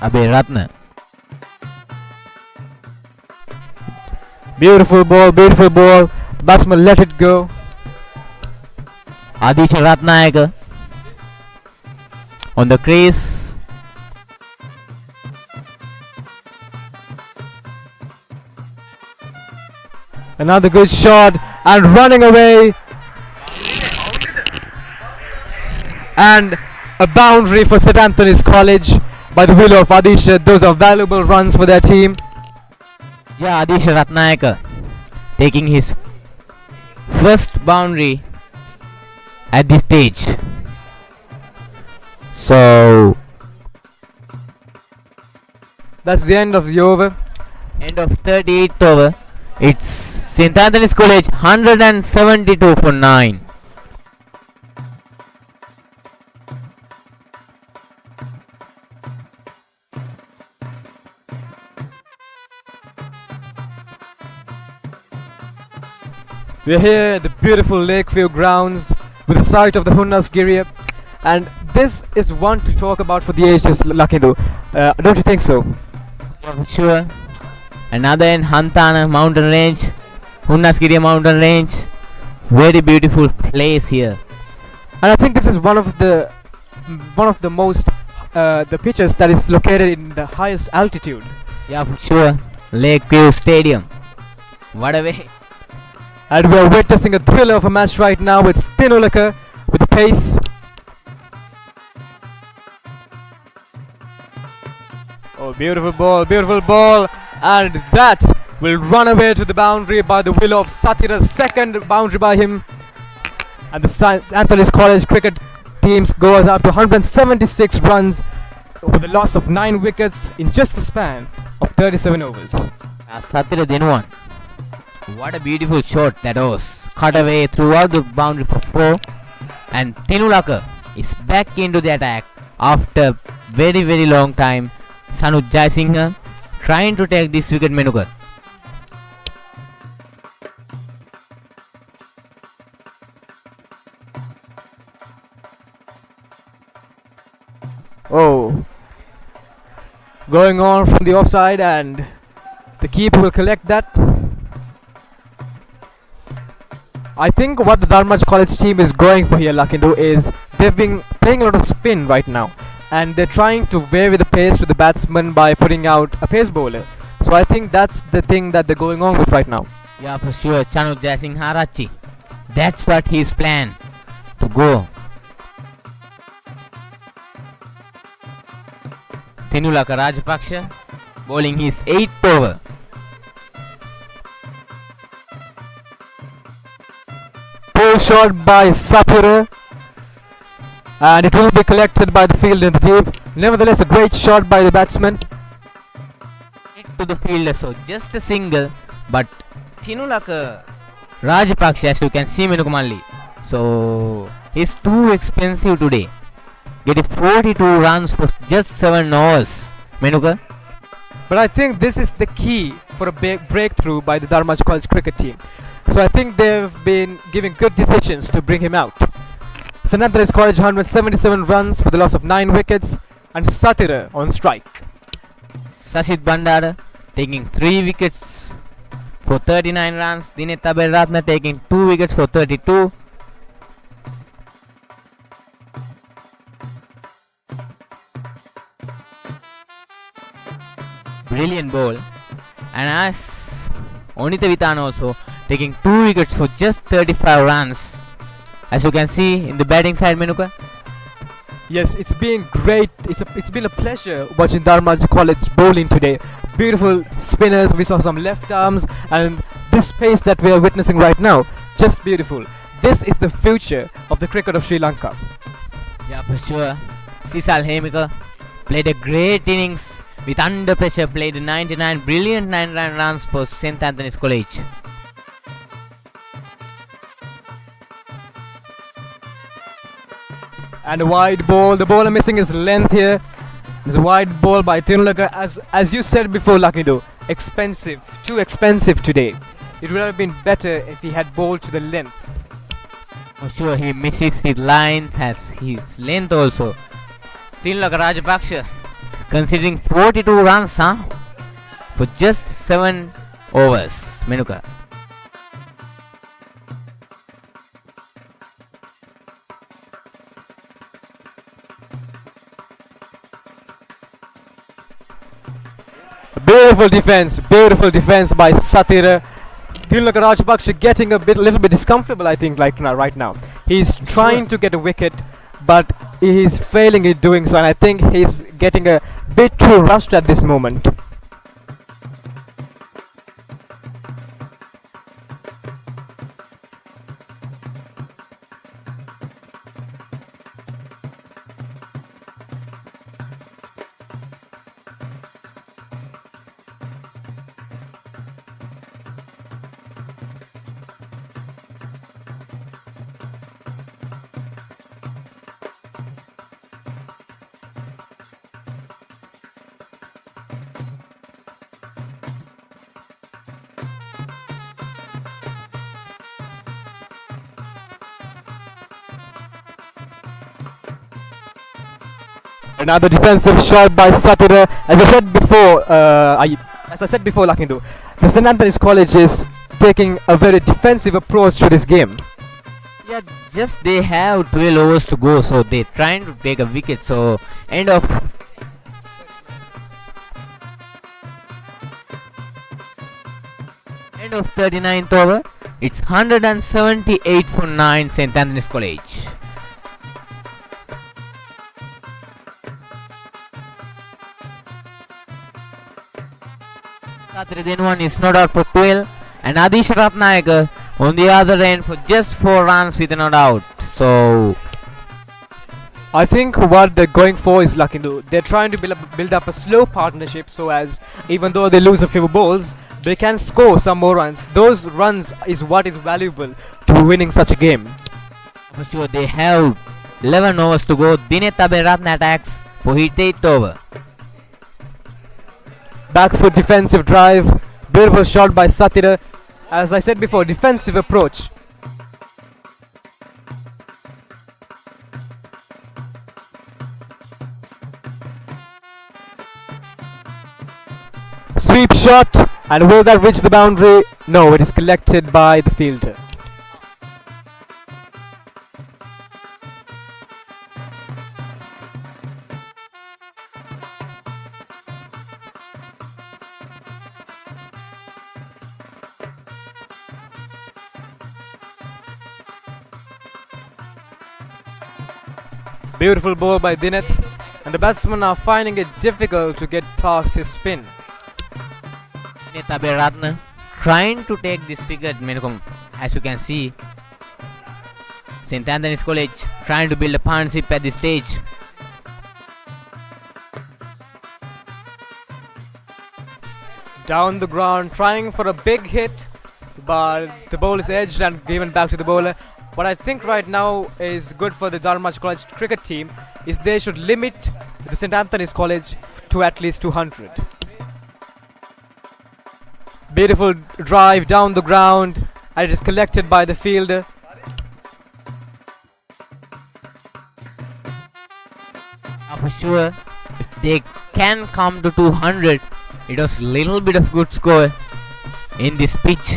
Abeyrathna. Beautiful ball. Batsman let it go. Adisha Ratnayaka on the crease. Another good shot, and running away. And a boundary for St Anthony's College by the will of Adisha. Those are valuable runs for their team. Yeah, Adisha Ratnayaka taking his first boundary at this stage. So that's the end of the over. End of 38th over. It's St Anthony's College 172 for 9. We're here at the beautiful Lakeview grounds with the sight of the Hunnasgiri, and this is one to talk about for the ages, Lakindu. Don't you think so? Yeah, sure. Another in Hantana mountain range, Hunnasgiri mountain range. Very beautiful place here. And I think this is one of the most the pitches that is located in the highest altitude. Yeah, for sure. Lakeview Stadium. What a way. And we are witnessing a thriller of a match right now. It's Thinulaka with the pace. Oh, beautiful ball, and that will run away to the boundary by the will of Sachitha. Second boundary by him, and the St Anthony's College cricket teams goes up to 176 runs for the loss of 9 wickets in just a span of 37 overs. Sachitha Dinuan. What a beautiful shot that was. Cut away throughout the boundary for 4. And Thinulaka is back into the attack after very long time. Chanuth Jayasinghe trying to take this wicket, Menuka. Oh, going on from the offside, and the keeper will collect that. I think what the Dharmaraja College team is going for here, Lakindu, is they've been playing a lot of spin right now, and they're trying to vary the pace to the batsman by putting out a pace bowler. So I think that's the thing that they're going on with right now. Yeah, for sure. Chanuth Jayasinghearachchi. That's what he's planned to go. Thinulaka Rajapaksha bowling his 8th over. Pull shot by Sapura, and it will be collected by the field in the deep. Nevertheless, a great shot by the batsman. Hit to the fielder, so just a single, but Thinulaka Rajapaksha, as you can see, Menukumalli, so he's too expensive today. Getting 42 runs for just 7 overs, Menuka. But I think this is the key for a big breakthrough by the Dharmaraja College cricket team. So I think they've been giving good decisions to bring him out. St. Anthony's College 177 runs for the loss of 9 wickets, and Satira on strike. Sashith Bandara taking 3 wickets for 39 runs. Dewmith Abeyrathna taking 2 wickets for 32. Brilliant ball. And as Onitha Insara also taking 2 wickets for just 35 runs. As you can see in the batting side, Menuka. Yes, it's been great. It's been a pleasure watching Dharmaraja College bowling today. Beautiful spinners. We saw some left arms, and this pace that we are witnessing right now, just beautiful. This is the future of the cricket of Sri Lanka. Yeah, for sure. Sisal Hemika played a great innings with under pressure. Played 99 brilliant 9 runs for St. Anthony's College. And a wide ball. The bowler missing his length here. There's a wide ball by Thinulaka. As you said before, Lakido, expensive, too expensive today. It would have been better if he had bowled to the length. For sure, he misses his lines, has his length also. Thinulaka Rajapaksha considering 42 runs, for just 7 overs. Menuka. Beautiful defense by Satira. Thinulaka Rajapaksha getting little bit discomfortable, I think, right now. He's trying to get a wicket, but he's failing in doing so, and I think he's getting a bit too rushed at this moment. Another defensive shot by Satira. As I said before, Lakindu, the St. Anthony's College is taking a very defensive approach to this game. Yeah, just they have 12 overs to go, so they're trying to take a wicket. So end of 39th over. It's 178 for 9, St. Anthony's College. Satira is not out for 12, and Adish Ratnayaka on the other end for just 4 runs with a not out. So I think what they're going for is Lakindu. They're trying to build up a slow partnership, so as even though they lose a few balls, they can score some more runs. Those runs is what is valuable to winning such a game. For sure, they have 11 overs to go. Dewmith Abeyrathna attacks for his 8th over. Back foot defensive drive. Beautiful shot by Satira. As I said before, defensive approach. sweep shot, and will that reach the boundary? No, it is collected by the fielder. Beautiful ball by Dewmith, and the batsmen are finding it difficult to get past his spin. Methvindu Abeyrathna trying to take this wicket, as you can see. St. Anthony's College trying to build a partnership at this stage. Down the ground, trying for a big hit, but the ball is edged and given back to the bowler. What I think right now is good for the Dharmaraja College cricket team is they should limit the St. Anthony's College to at least 200. Beautiful drive down the ground, and it is collected by the fielder. For sure, if they can come to 200, it was little bit of good score in this pitch.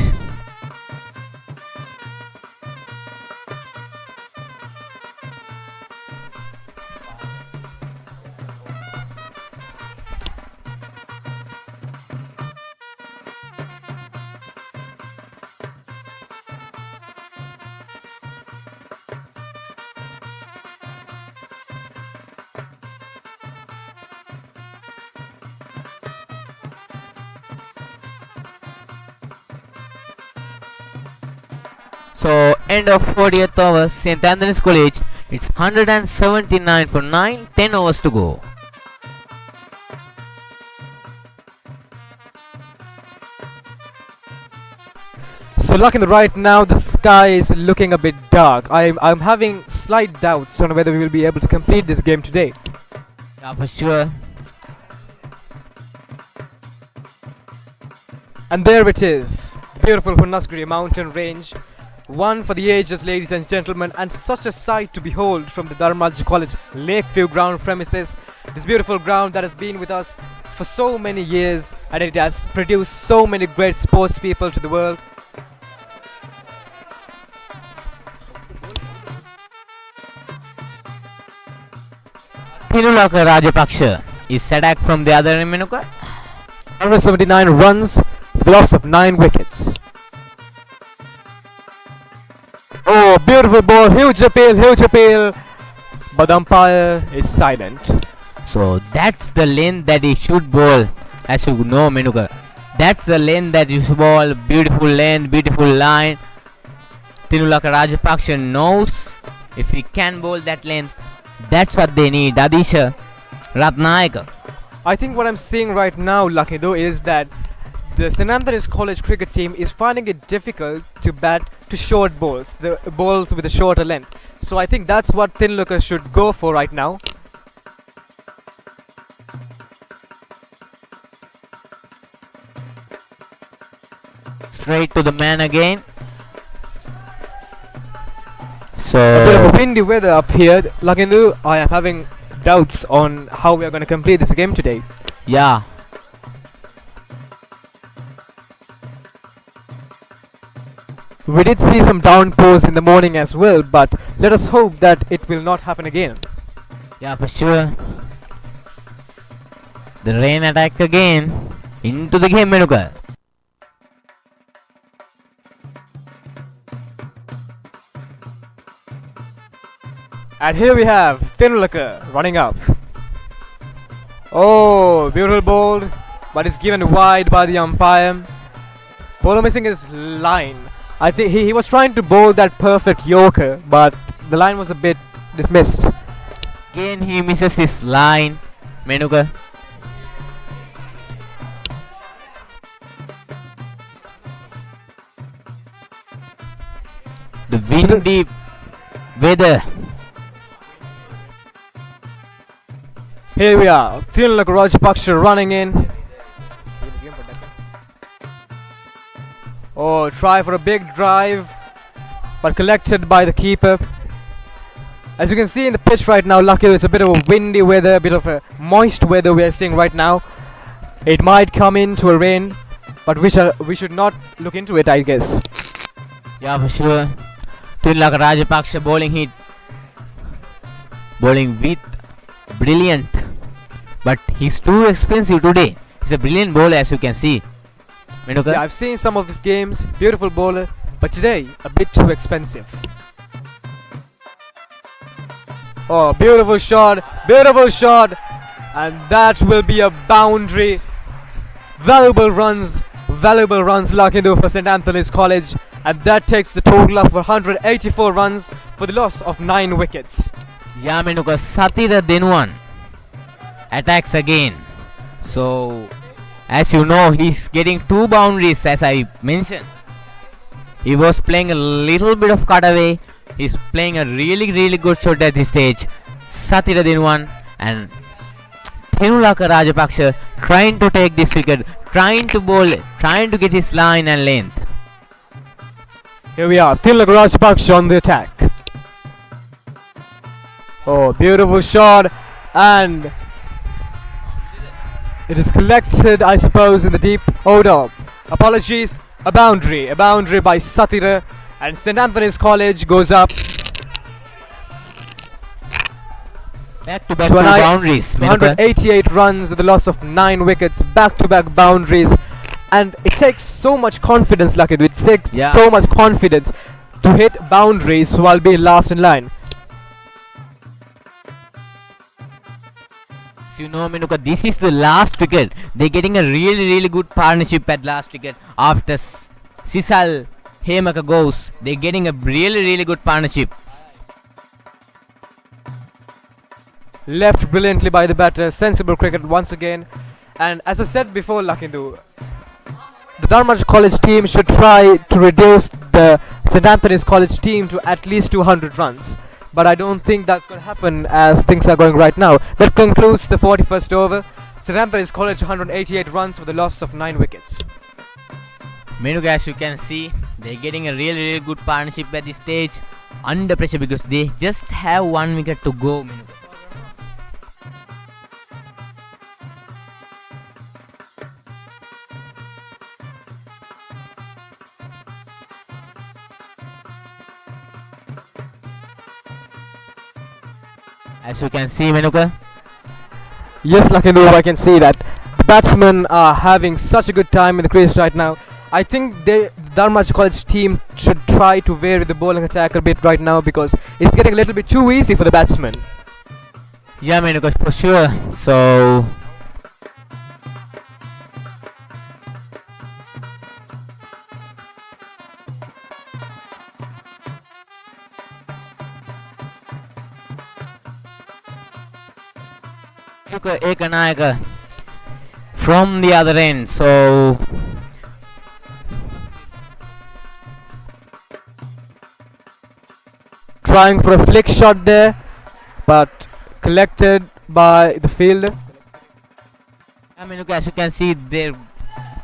So end of 40th over, St. Anthony's College, it's 179 for 9, 10 overs to go. So looking right now, the sky is looking a bit dark. I'm having slight doubts on whether we will be able to complete this game today. Yeah, for sure. And there it is, beautiful Hunnasgiri mountain range. One for the ages, ladies and gentlemen, and such a sight to behold from the Dharmaraja College Lakeview ground premises. This beautiful ground that has been with us for so many years, and it has produced so many great sports people to the world. Thinulaka Rajapaksha is set back from the other end, 179 runs for the loss of 9 wickets. Oh, beautiful ball, huge appeal, but the umpire is silent. So that's the lane that he should bowl, as you know, Menuka. That's the lane that you should bowl. Beautiful lane, beautiful line. Thinulaka Rajapaksha knows if he can bowl that lane, that's what they need. Adisha Ratnayaka. I think what I'm seeing right now, Lucky, though, is that the St. Anthony's College cricket team is finding it difficult to bat to short balls, the balls with a shorter length. So I think that's what Thinulaka should go for right now. Straight to the man again. So A bit of a windy weather up here. Lakindu, I am having doubts on how we are going to complete this game today. yeah, We did see some downpours in the morning as well, but let us hope that it will not happen again. yeah, for sure. The rain attack again into the game, Menuka. And here we have Thinulaka running up. Oh, beautiful ball, but it's given wide by the umpire. Bowler missing his line. I think he was trying to bowl that perfect Yorker, but the line was a bit dismissed. Again he misses his line, Menuka. The windy weather. Here we are, Thinulaka Rajapaksha running in. Oh, try for a big drive, but collected by the keeper. As you can see in the pitch right now, luckily it's a bit of a windy weather, a bit of a moist weather we are seeing right now. It might come into a rain, but we should not look into it, I guess. Yeah, for sure. Thinulaka Rajapaksha bowling with brilliant, but he's too expensive today. He's a brilliant bowler, as you can see. Menuka? Yeah, I've seen some of his games, beautiful bowler, but today a bit too expensive. Oh, beautiful shot, and that will be a boundary. Valuable runs, Lakindu for St. Anthony's College, and that takes the total of 184 runs for the loss of 9 wickets. Yeah, Menuka, Sechitha Ambepitiya attacks again. So, as you know, he's getting 2 boundaries, as I mentioned. He was playing a little bit of cutaway. He's playing a really good shot at this stage. Sechitha Ambepitiya and Thinulaka Rajapaksha trying to take this wicket, trying to bowl, trying to get his line and length. Here we are, Thinulaka Rajapaksha on the attack. Oh, beautiful shot, and it is collected, I suppose, in the deep. Oh no, apologies, a boundary by Sechitha, and St. Anthony's College goes up. Back-to-back boundaries. 188 runs, the loss of 9 wickets, back-to-back boundaries, and it takes so much confidence, Lucky. It takes so much confidence to hit boundaries while being last in line. You know, Menuka, this is the last wicket. They're getting a really good partnership at last wicket. After Sisal Hemaka goes, they're getting a really good partnership. Left brilliantly by the batter, sensible cricket once again. And as I said before, Lakindu, the Dharmaraja College team should try to reduce the St. Anthony's College team to at least 200 runs. But I don't think that's going to happen as things are going right now. That concludes the 41st over. St. Anthony's College 188 runs with a loss of 9 wickets. Menuka, as you can see, they're getting a really good partnership at this stage, under pressure, because they just have 1 wicket to go, Menuka. As you can see, Menuka. Yes, Lakindu, I can see that. The batsmen are having such a good time in the crease right now. I think the Dharmaraja College team should try to vary the bowling attack a bit right now, because it's getting a little bit too easy for the batsmen. Yeah, Menuka, for sure. So, Methvindu Ekanayake from the other end. So, trying for a flick shot there, but collected by the fielder. I mean, look, as you can see, their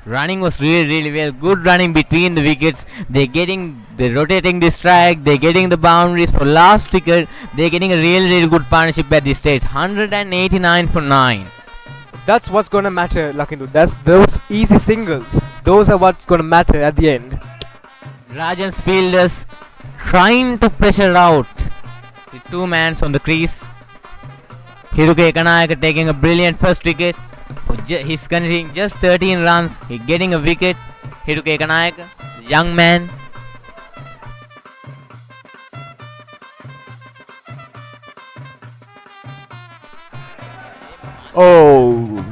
running was really well. Good running between the wickets. They're rotating the strike. They're getting the boundaries for last wicket. They're getting a really good partnership at this stage. 189 for 9. That's what's gonna matter, Lakindu. That's those easy singles. Those are what's gonna matter at the end. Rajans fielders trying to pressure out the 2 mans on the crease. Methvindu Ekanayake taking a brilliant first wicket. He's conceding just 13 runs. He's getting a wicket. Methvindu Ekanayake, young man. Oh,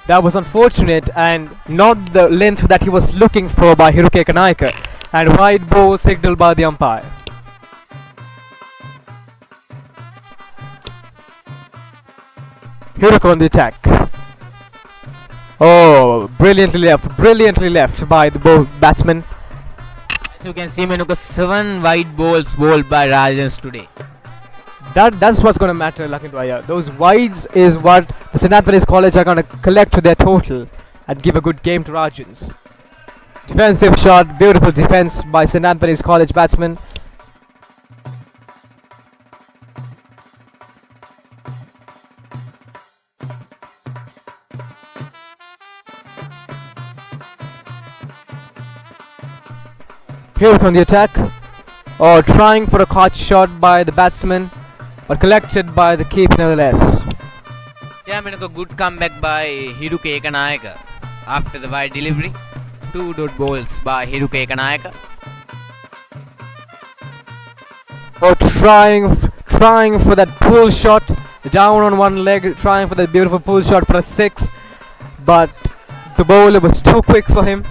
that was unfortunate and not the length that he was looking for by Methvindu Ekanayake, and wide ball signaled by the umpire. Methvindu on the attack. Oh, brilliantly left by the batsman. As you can see, Menuka, 7 wide balls bowled by Rajans today. That's what's going to matter, Lakindu. Those wides is what the St. Anthony's College are going to collect to their total and give a good game to Rajans. Defensive shot, beautiful defense by St. Anthony's College batsman. Here on the attack. Oh, trying for a caught shot by the batsman, but collected by the keeper nevertheless. Yeah, a good comeback by Hiruke Ekanayake after the wide delivery. 2 dot balls by Hiruke Ekanayake. Oh, trying for that pull shot, down on one leg, trying for that beautiful pull shot for a 6, but the bowler was too quick for him.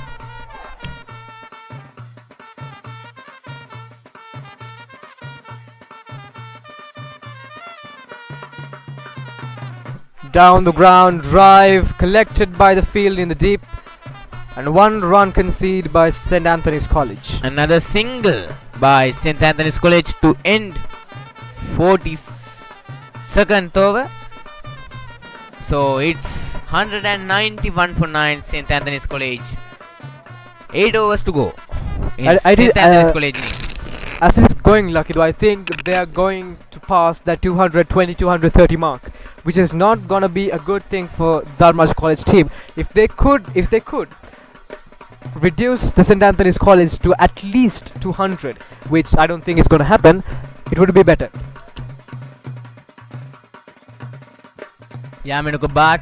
Down the ground, drive collected by the field in the deep, and 1 run conceded by St. Anthony's College. Another single by St. Anthony's College to end 42nd over. So it's 191 for 9 St. Anthony's College. 8 overs to go in St. Anthony's College innings. As it's going, Lucky, though, I think they are going to pass that 220-230 mark, which is not gonna be a good thing for Dharmaraja College team. If they could reduce the St. Anthony's College to at least 200, which I don't think is gonna happen, it would be better. Yeah, but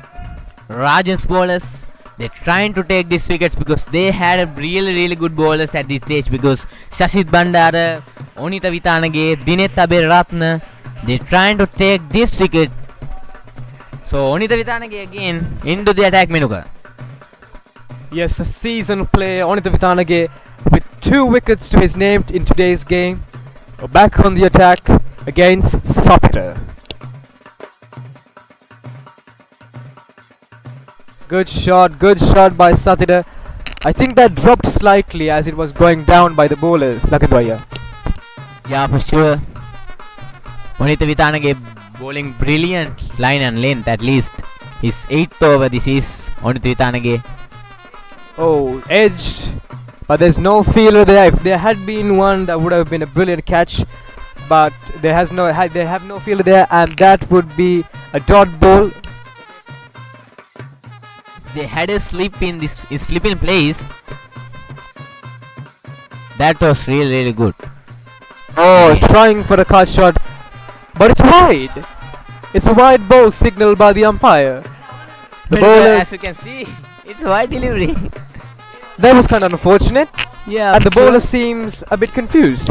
Rajans bowlers, they're trying to take these wickets because they had a really good bowlers at this stage, because Sashith Bandara, Onitha Insara, Dewmith Abeyrathna, they're trying to take this wicket. So Onitha Insara again into the attack, Menuka. Yes, a seasoned player, Onitha Insara, with 2 wickets to his name in today's game. Back on the attack against Sachitha. Good shot by Sachitha. I think that dropped slightly as it was going down by the bowlers, Lakadwaya. Yeah, for sure. Onitha Insara bowling brilliant line and length, at least. His 8th over this is Onitha Insara. Oh, edged, but there's no fielder there. If there had been one, that would have been a brilliant catch, but they have no fielder there, and that would be a dot ball. They had a slip in place. That was really good. Oh, trying for a cut shot, but it's wide. It's a wide ball signaled by the umpire. The bowlers, as you can see, it's a wide delivery. That was kind of unfortunate. Yeah, and the bowler seems a bit confused.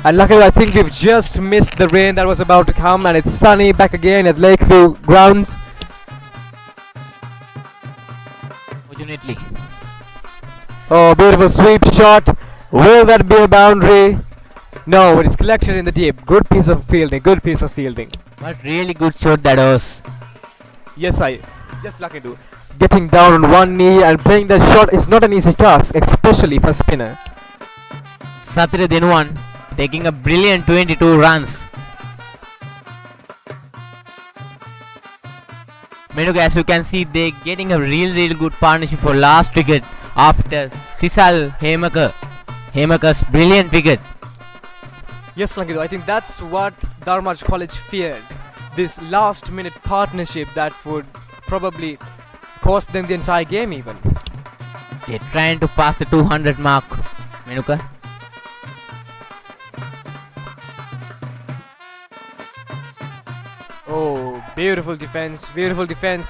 And luckily, I think we've just missed the rain that was about to come, and it's sunny back again at Lakeview grounds. Fortunately. Oh, beautiful sweep shot. Will that be a boundary? No, it is collected in the deep. Good piece of fielding. But really good shot that was. Yes, lucky to. Getting down on one knee and playing that shot is not an easy task, especially for spinner. Sachitha Denuwan taking a brilliant 22 runs. Menuka, as you can see, they're getting a really good partnership for last wicket after Sisal Hemaka's brilliant wicket. Yes, Lankido, I think that's what Dharmaraja College feared. This last minute partnership that would probably cost them the entire game even. They're trying to pass the 200 mark, Menuka. Oh, beautiful defense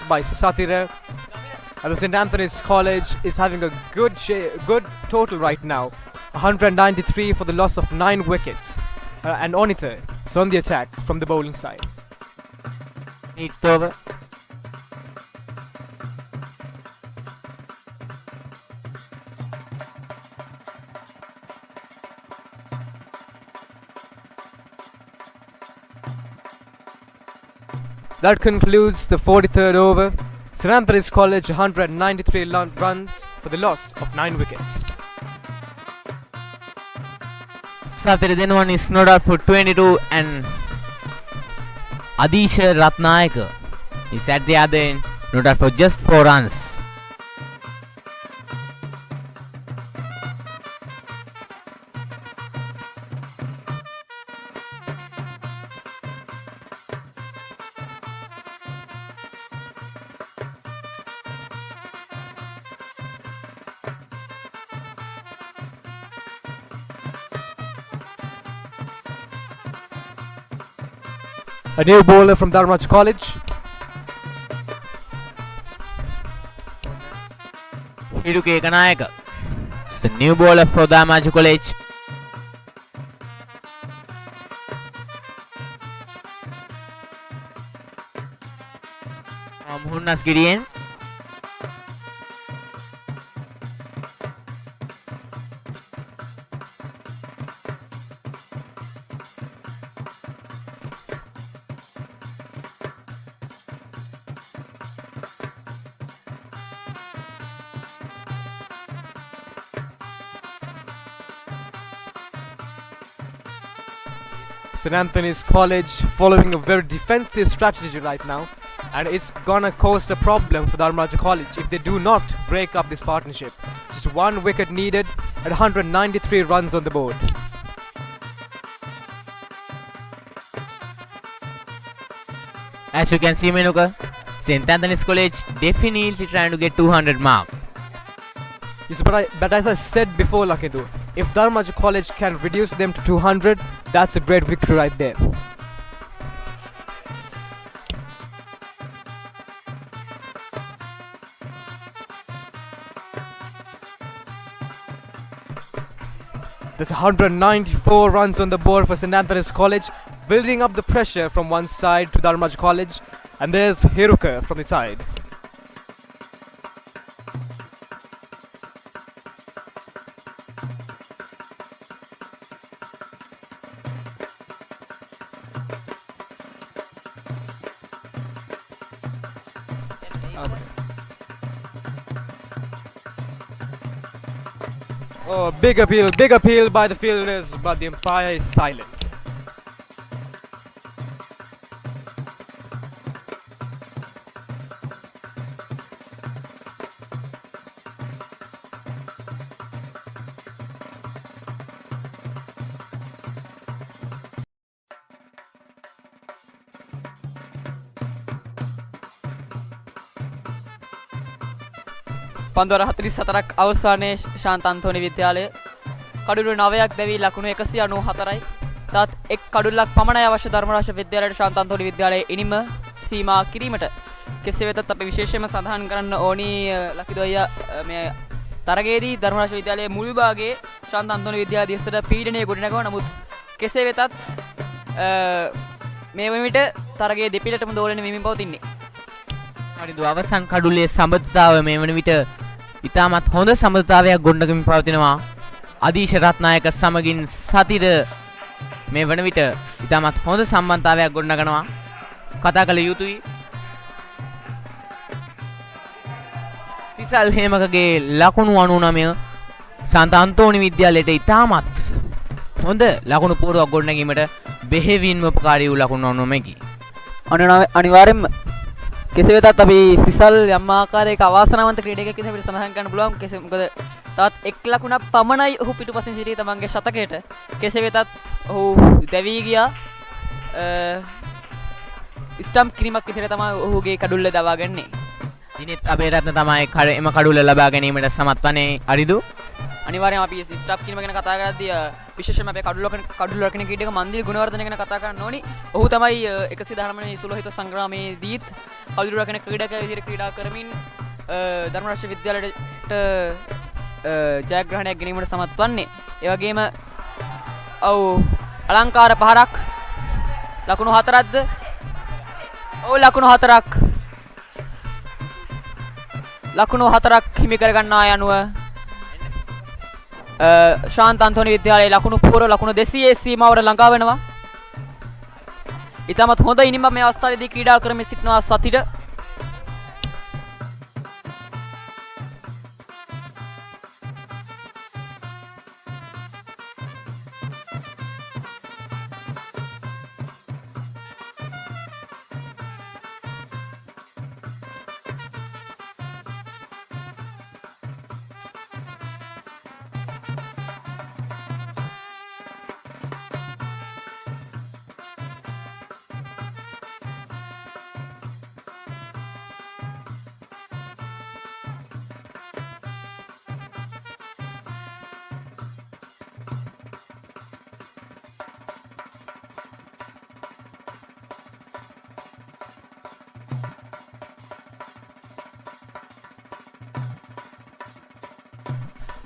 by Sachitha. And the St. Anthony's College is having a good total right now. 193 for the loss of 9 wickets. And Onitha is on the attack from the bowling side. 8th over. That concludes the 43rd over. St. Anthony's College 193 runs for the loss of 9 wickets. Sachitha Denuwan is not out for 22 and Adisha Ratnayaka is at the other end, not out for just 4 runs. A new bowler from Dharmaraja College. Hiruka Ekanayake. It's the new bowler for Dharmaraja College. Hunnas Gideon. St. Anthony's College following a very defensive strategy right now, and it's gonna cause a problem for Dharmaraja College if they do not break up this partnership. Just one wicket needed at 193 runs on the board. As you can see, Menuka, St. Anthony's College definitely trying to get 200 mark. Yes, but as I said before, Lakidu, if Dharmaraja College can reduce them to 200, that's a great victory right there. There's 194 runs on the board for St. Anthony's College, building up the pressure from one side to Dharmaraja College, and there's Hiruka from the side. Oh, big appeal by the fielders, but the umpire is silent. පන්දුවර 44ක් අවසානයේ ශාන්ත අන්තෝනි විද්‍යාලය කඩුළු 9ක් දැවි ලකුණු 194යි. තවත් එක් කඩුල්ලක් පමණයි අවශ්‍ය ධර්මරාජ විද්‍යාලයට ශාන්ත අන්තෝනි විද්‍යාලයේ ඉනිම සීමා කිරීමට. කෙසේ වෙතත් අපි විශේෂයෙන්ම සඳහන් කරන්න ඕනි ලකිදු අයියා මේ තරගයේදී ධර්මරාජ විද්‍යාලයේ මුල් භාගයේ ශාන්ත අන්තෝනි විද්‍යාලය දිහසට පීඩනය ගොඩනගනවා. නමුත් කෙසේ වෙතත් මේ වෙමිට තරගයේ දෙපිලටම දෝලනය වෙමින් පවතින්නේ. හරිද අවසන් කඩුල්ලේ සම්බන්ධතාවය මේ වන විට ඉතාමත් හොඳ සම්බන්ධතාවයක් ගොඩනගමින් පවතිනවා. අදීශ රත්නායක සමගින් සතිර මේ වන විට ඉතාමත් හොඳ සම්බන්ධතාවයක් ගොඩනගනවා. කතා කළ යුතුයි. සිසල් හේමකගේ ලකුණු 99 ශාන්ත අන්තෝනි විද්‍යාලයට ඉතාමත් හොඳ ලකුණු පුවරුවක් ගොඩනැගීමට බෙහෙවින්ම උපකාරී වූ ලකුණු 99කි. අනිවාර්යෙන්ම කෙසේ වෙතත් අපි සිසල් යම් ආකාරයක අවාසනාවන්ත ක්‍රීඩකයෙක් විදිහට අපිට සඳහන් කරන්න පුළුවන්. කෙසේ මොකද තවත් එක් ලකුණක් පමණයි ඔහු පිටුපසින් සිටී තමන්ගේ ශතකයට. කෙසේ වෙතත් ඔහු දැවී ගියා. ස්ටම්ප් කිරීමක් විදිහට තමයි ඔහුගේ කඩුල්ල දවාගන්නේ. දිනෙත් අබේරත්න තමයි එම කඩුල්ල ලබා ගැනීමට සමත් වන්නේ. අරිදු අනිවාර්යයෙන්ම අපි ස්ටම්ප් කිරීම ගැන කතා කරද්දී විශේෂයෙන්ම අපේ කඩුල්ල රකින්න ක්‍රීඩක මන්දිල් ගුණවර්ධන ගැන කතා කරන්න ඕනි. ඔහු තමයි 113 වෙනි සුලහිත සංග්‍රාමයේදීත් කඩුල්ල රකින්න ක්‍රීඩකයෙක් විදිහට ක්‍රීඩා කරමින් ධර්මරාජ විද්‍යාලයට ජයග්‍රහණයක් ගැනීමට සමත් වන්නේ. ඒ වගේම අලංකාර පහරක් ලකුණු 4ක්ද? ලකුණු 4ක්. ලකුණු 4ක් හිමි කර ගන්නා යනුව ශාන්ත අන්තෝනි විද්‍යාලයේ ලකුණු පුවර ලකුණු 200 සීමාවට ළඟා වෙනවා. ඉතාමත් හොඳ ඉනිමක් මේ අවස්ථාවේදී ක්‍රීඩා කරමින් සිටිනවා සතිර.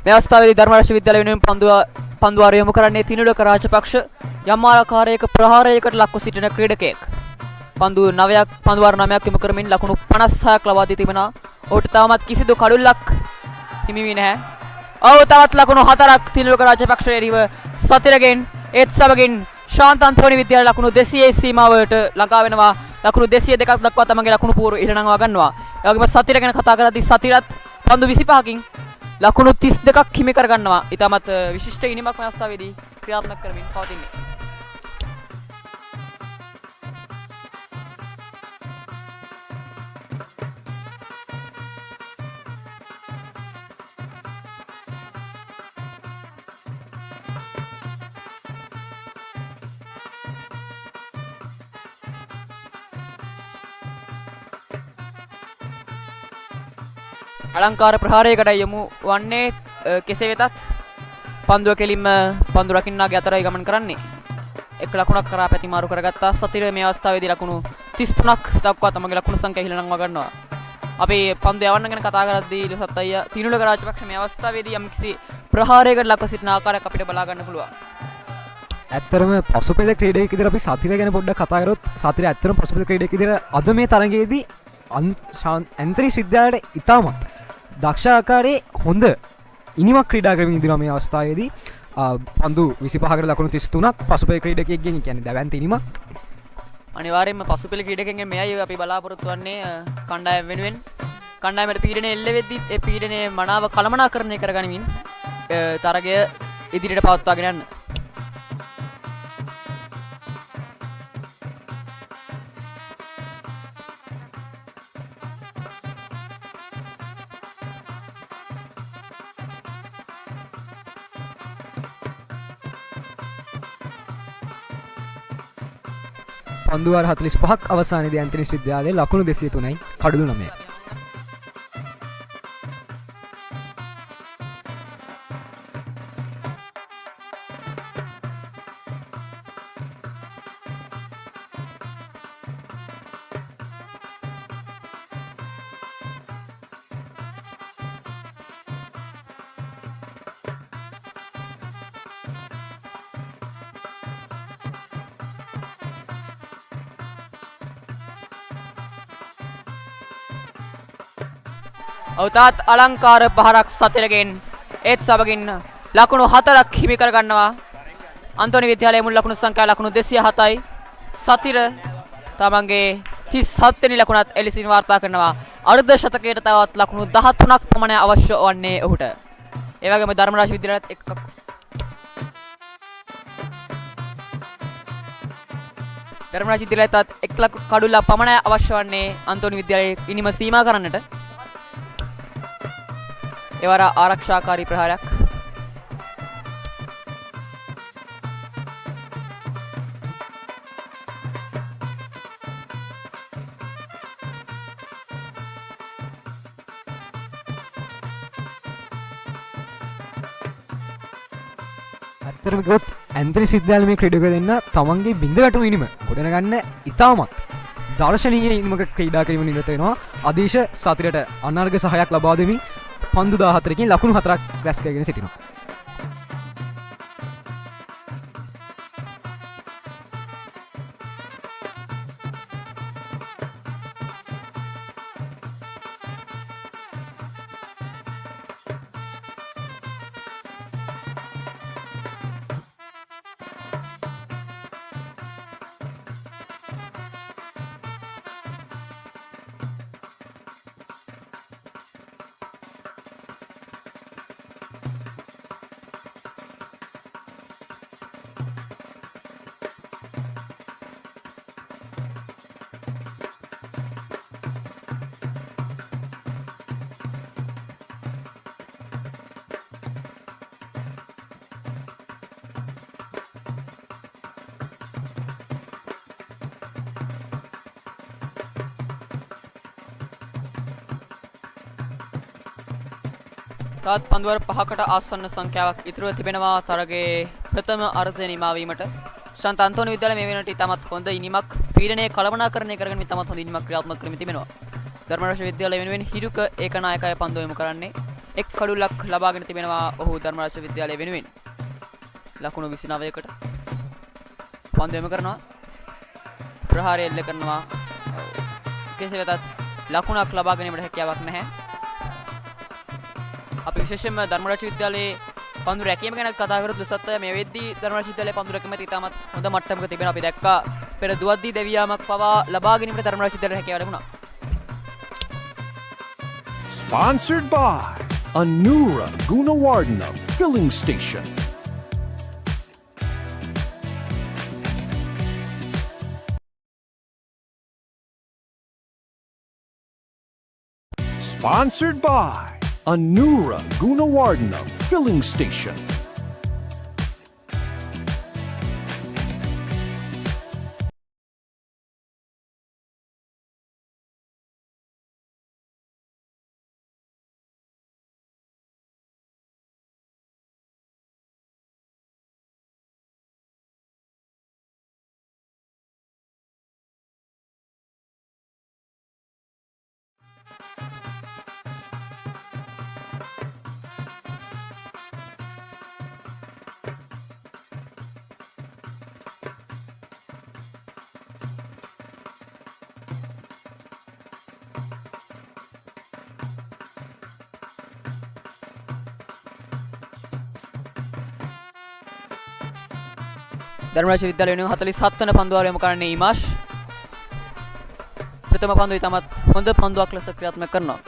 මේ අවස්ථාවේදී ධර්මරාජ විද්‍යාලය වෙනුවෙන් පන්දුවාර යොමු කරන්නේ තිනුලක රාජපක්ෂ යම් ආකාරයක ප්‍රහාරයකට ලක්ව සිටින ක්‍රීඩකයෙක්. පන්දුවාර 9ක් යොමු කරමින් ලකුණු 56ක් ලබා දී තිබෙනවා. ඔහුට තාමත් කිසිදු කඩුල්ලක් හිමි වී නැහැ. ඔව් තවත් ලකුණු 4ක් තිනුලක රාජපක්ෂ එරිව සතිරගෙන් ඒත් සමගින් ශාන්ත අන්තෝනි විද්‍යාලය ලකුණු 200 සීමාවට ළඟා වෙනවා. ලකුණු 202ක් දක්වා තමන්ගේ ලකුණු පුවරු ඉහළ නංවා ගන්නවා. ඒ වගේම සතිර ගැන කතා කරද්දී සතිරත් පන්දු 25කින් ලකුණු 32ක් හිමි කර ගන්නවා. ඊටමත් විශිෂ්ට ඉනිමක් මේ අවස්ථාවේදී ක්‍රියාත්මක කරමින් පවතින්නේ. අලංකාර ප්‍රහාරයකට යොමු වන්නේ කෙසේ වෙතත් පන්දුව කෙලින්ම පන්දු රකින්නාගේ අතරයි ගමන් කරන්නේ. එක් ලකුණක් කරා පැතිමාරු කරගත්තා සතිර මේ අවස්ථාවේදී ලකුණු 33ක් දක්වා තමගේ ලකුණු සංඛ්‍යාව ඉහළ නංවා ගන්නවා. අපි පන්දු යවන්න ගැන කතා කරද්දී ලසත් අයියා තිනුලක රාජපක්ෂ මේ අවස්ථාවේදී යම්කිසි ප්‍රහාරයකට ලක්ව සිටින ආකාරයක් අපිට බලා ගන්න පුළුවන්. ඇත්තරම පසුපෙළ ක්‍රීඩකයෙක් විදිහට අපි සතිර ගැන පොඩ්ඩක් කතා කරොත් සතිර ඇත්තරම පසුපෙළ ක්‍රීඩකයෙක් විදිහට අද මේ තරගයේදී ඇන්තනි විද්‍යාලයට ඉතාමත් දක්ෂ ආකාරයේ හොඳ ඉනිමක් ක්‍රීඩා කරමින් ඉදිරිය මේ අවස්ථාවේදී පන්දු 25කට ලකුණු 33ක් පසුපෙළ ක්‍රීඩකයෙක්ගෙන් කියන්නේ දැවැන්ත ඉනිමක්. අනිවාර්යයෙන්ම පසුපෙළ ක්‍රීඩකයන්ගෙන් මෙයයි අපි බලාපොරොත්තු වෙන්නේ කණ්ඩායම වෙනුවෙන්. කණ්ඩායමට පීඩනය එල්ල වෙද්දී ඒ පීඩනය මනාව කළමනාකරණය කරගනිමින් තරගය ඉදිරියට පවත්වාගෙන යන්න. පන්දුවාර 45ක් අවසානයේදී ඇන්තනිස් විද්‍යාලයේ ලකුණු 203යි කඩලු 9යි. අවතාත් අලංකාර පහරක් සතිරගෙන් ඒත් සමගින් ලකුණු 4ක් හිමි කර ගන්නවා. අන්තෝනි විද්‍යාලයේ මුල් ලකුණු සංඛ්‍යාව ලකුණු 207යි. සතිර තමන්ගේ 37 වෙනි ලකුණත් එලෙසින් වාර්තා කරනවා. අර්ධ ශතකයට තවත් ලකුණු 13ක් පමණ අවශ්‍ය වන්නේ ඔහුට. ඒ වගේම ධර්මරාජ විද්‍යාලයත් එක් ධර්මරාජ විද්‍යාලයත් එක් කඩුල්ල පමණ අවශ්‍ය වන්නේ අන්තෝනි විද්‍යාලයේ ඉනිම සීමා කරන්නට. එවර ආරක්ෂාකාරී ප්‍රහාරයක්. ඇත්තටම ගොත් ඇන්තනි විද්‍යාලයේ මේ ක්‍රීඩකයෝ දෙන්න තමන්ගේ බින්ද වැටුණු ඉනිම ගොඩන ගන්න ඉතාමත් දර්ශනීය ඉනිමක ක්‍රීඩා කිරීම නිරත වෙනවා. අදීශ සතිරට අනර්ග සහයක් ලබා දෙමින් පන්දු 14කින් ලකුණු 4ක් රැස් කරගෙන සිටිනවා. තවත් පන්දුවර 5කට ආසන්න සංඛ්‍යාවක් ඉතුරුව තිබෙනවා තරගයේ ප්‍රථම අර්ධය නිමා වීමට. ශාන්ත අන්තෝනි විද්‍යාලය මේ වෙනකොට ඉතාමත් හොඳ ඉනිමක් පීඩනයේ කළමනාකරණය කරගෙන ඉතාමත් හොඳ ඉනිමක් ක්‍රියාත්මක කරමින් තිබෙනවා. ධර්මරාජ විද්‍යාලය වෙනුවෙන් හිරුක ඒකනායකය පන්දුව යොමු කරන්නේ. එක් කඩුල්ලක් ලබාගෙන තිබෙනවා ඔහු ධර්මරාජ විද්‍යාලය වෙනුවෙන්. ලකුණු 29කට. පන්දු එම කරනවා. ප්‍රහාරය එල්ල කරනවා. කෙසේ වෙතත් ලකුණක් ලබා ගැනීමට හැකියාවක් නැහැ. අපි විශේෂයෙන්ම ධර්මරාජ විද්‍යාලයේ පන්දු රැකීම ගැන කතා කරොත් ලසත් මේ වෙද්දී ධර්මරාජ විද්‍යාලයේ පන්දු රැකීම ඉතාමත් හොඳ මට්ටමක තිබෙනවා. අපි දැක්කා පෙර දුවද්දී දෙවියාමක් පවා ලබා ගැනීමට ධර්මරාජ විද්‍යාලයට හැකියාව ලැබුණා. Sponsored by Isuru Gunawardhana Filling Station. Sponsored by Isuru Gunawardhana Filling Station. Dharmaraja විද්‍යාලය වෙනුවෙන් 47 වන පන්දුවාර යොමු කරන්නේ ඉමාෂ්. ප්‍රථම පන්දුවේ තමත් හොඳ පන්දුවක් ලෙස ක්‍රියාත්මක කරනවා.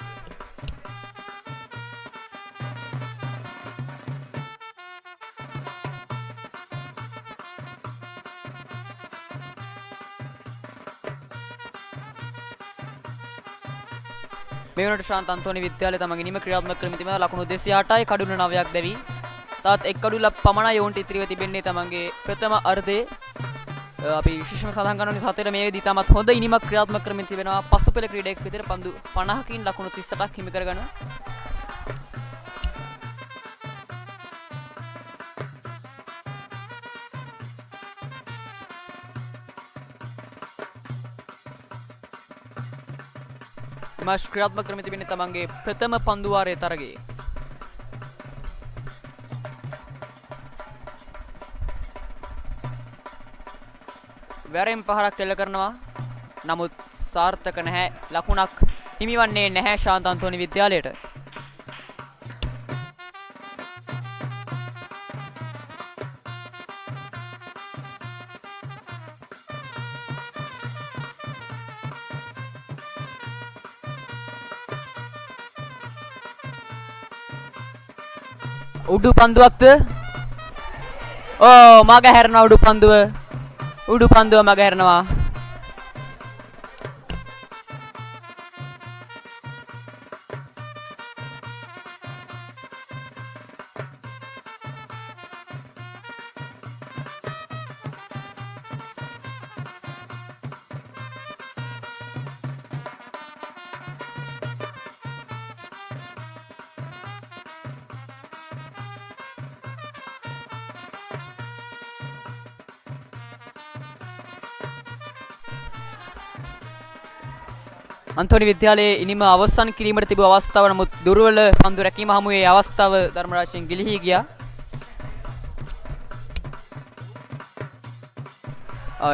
මේ වුණාට ශාන්ත අන්තෝනි විද්‍යාලය තමන්ගේ නිම ක්‍රියාත්මක කරමින් තිබෙනවා. ලකුණු 208යි කඩුළු 9ක් දැවි. තාත් එක් කඩුල්ලක් පමණයි ඔවුන්ට ඉතිරිව තිබෙන්නේ තමන්ගේ ප්‍රථම අර්ධයේ. අපි විශේෂම සඳහන් කරනවා සතර මේ වෙද්දී තමත් හොඳ ඉනිමක් ක්‍රියාත්මක කරමින් තිබෙනවා. පසුපෙළ ක්‍රීඩකයෙක් විදිහට පන්දු 50කින් ලකුණු 38ක් හිමි කරගන්නවා. ඉමාෂ් ක්‍රියාත්මක කරමින් තිබෙන්නේ තමන්ගේ ප්‍රථම පන්දුවාරයේ තරගයේ. වැරෙන් පහරක් එල්ල කරනවා. නමුත් සාර්ථක නැහැ. ලකුණක් හිමිවන්නේ නැහැ ශාන්ත අන්තෝනි විද්‍යාලයට. උඩු පන්දුවක්ද? ඕ මග හැරෙනවා උඩු පන්දුව. උඩු පන්දුව මග හැරෙනවා. අන්තෝනි විද්‍යාලයේ ඉනිම අවසන් කිරීමට තිබූ අවස්ථාව නමුත් දුර්වල පන්දු රැකීම හමුවේ අවස්ථාව ධර්මරාජයෙන් ගිලිහී ගියා.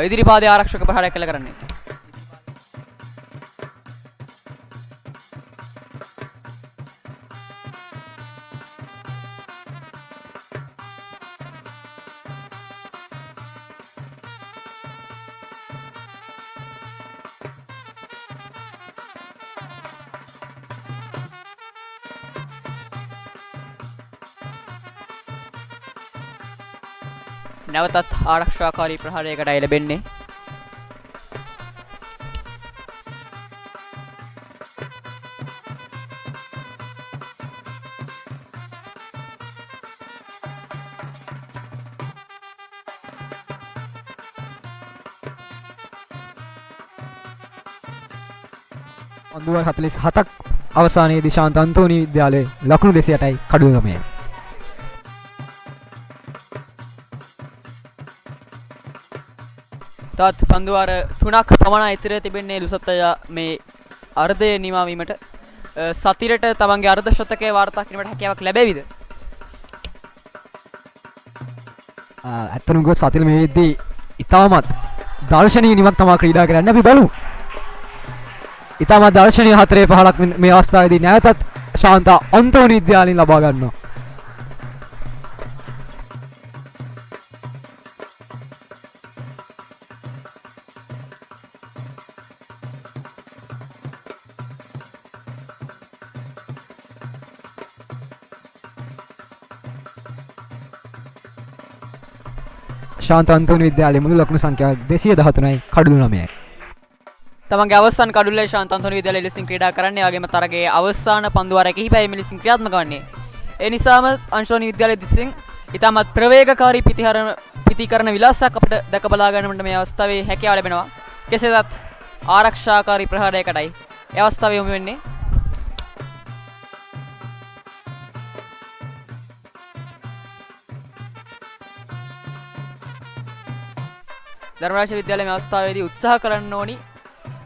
ඉදිරි පාදයේ ආරක්ෂක ප්‍රහාරයක් කළ කරන්නේ. නැවතත් ආරක්ෂාකාරී ප්‍රහාරයකටයි ලැබෙන්නේ. පන්දුවර 47ක් අවසානයේදී ශාන්ත අන්තෝනි විද්‍යාලයේ ලකුණු 208යි කඩුගමේ. තාත් පන්දුවාර 3ක් පමණ ඉතිරි තිබෙන්නේ ලුසත්තයා මේ අර්ධය නිමා වීමට. සතිරට තමන්ගේ අර්ධ ශතකයේ වාර්තා කිරීමට හැකියාවක් ලැබෙවිද? ඇත්තටම ගොස් සතිල මේ වෙද්දී ඉතාමත් දර්ශනීය නිමක් තමයි ක්‍රීඩා කරන්න අපි බලමු. ඉතාමත් දර්ශනීය 4-5ක් මේ අවස්ථාවේදී නැවතත් ශාන්තා අන්තෝනි විද්‍යාලයෙන් ලබා ගන්නවා. ශාන්ත අන්තෝනි විද්‍යාලයේ මුළු ලකුණු සංඛ්‍යාව 213යි කඩලු 9යි. තමන්ගේ අවසන් කඩුල්ලේ ශාන්ත අන්තෝනි විද්‍යාලයේ ලෙසින් ක්‍රීඩා කරන්නේ. ඒ වගේම තරගයේ අවසාන පන්දු වාරයේ කිහිපයයි මේ ලෙසින් ක්‍රියාත්මක වන්නේ. ඒ නිසාම අන්තෝනි විද්‍යාලයේ දිසින් ඉතාමත් ප්‍රවේගකාරී පිතිකරන විලාසයක් අපිට දැක බලා ගන්නට මේ අවස්ථාවේ හැකියාව ලැබෙනවා. කෙසේවත් ආරක්ෂාකාරී ප්‍රහාරයකටයි ඒ අවස්ථාවේ යොමු වෙන්නේ. ධර්මරාජ විද්‍යාලයේ මේ අවස්ථාවේදී උත්සාහ කරන්න ඕනි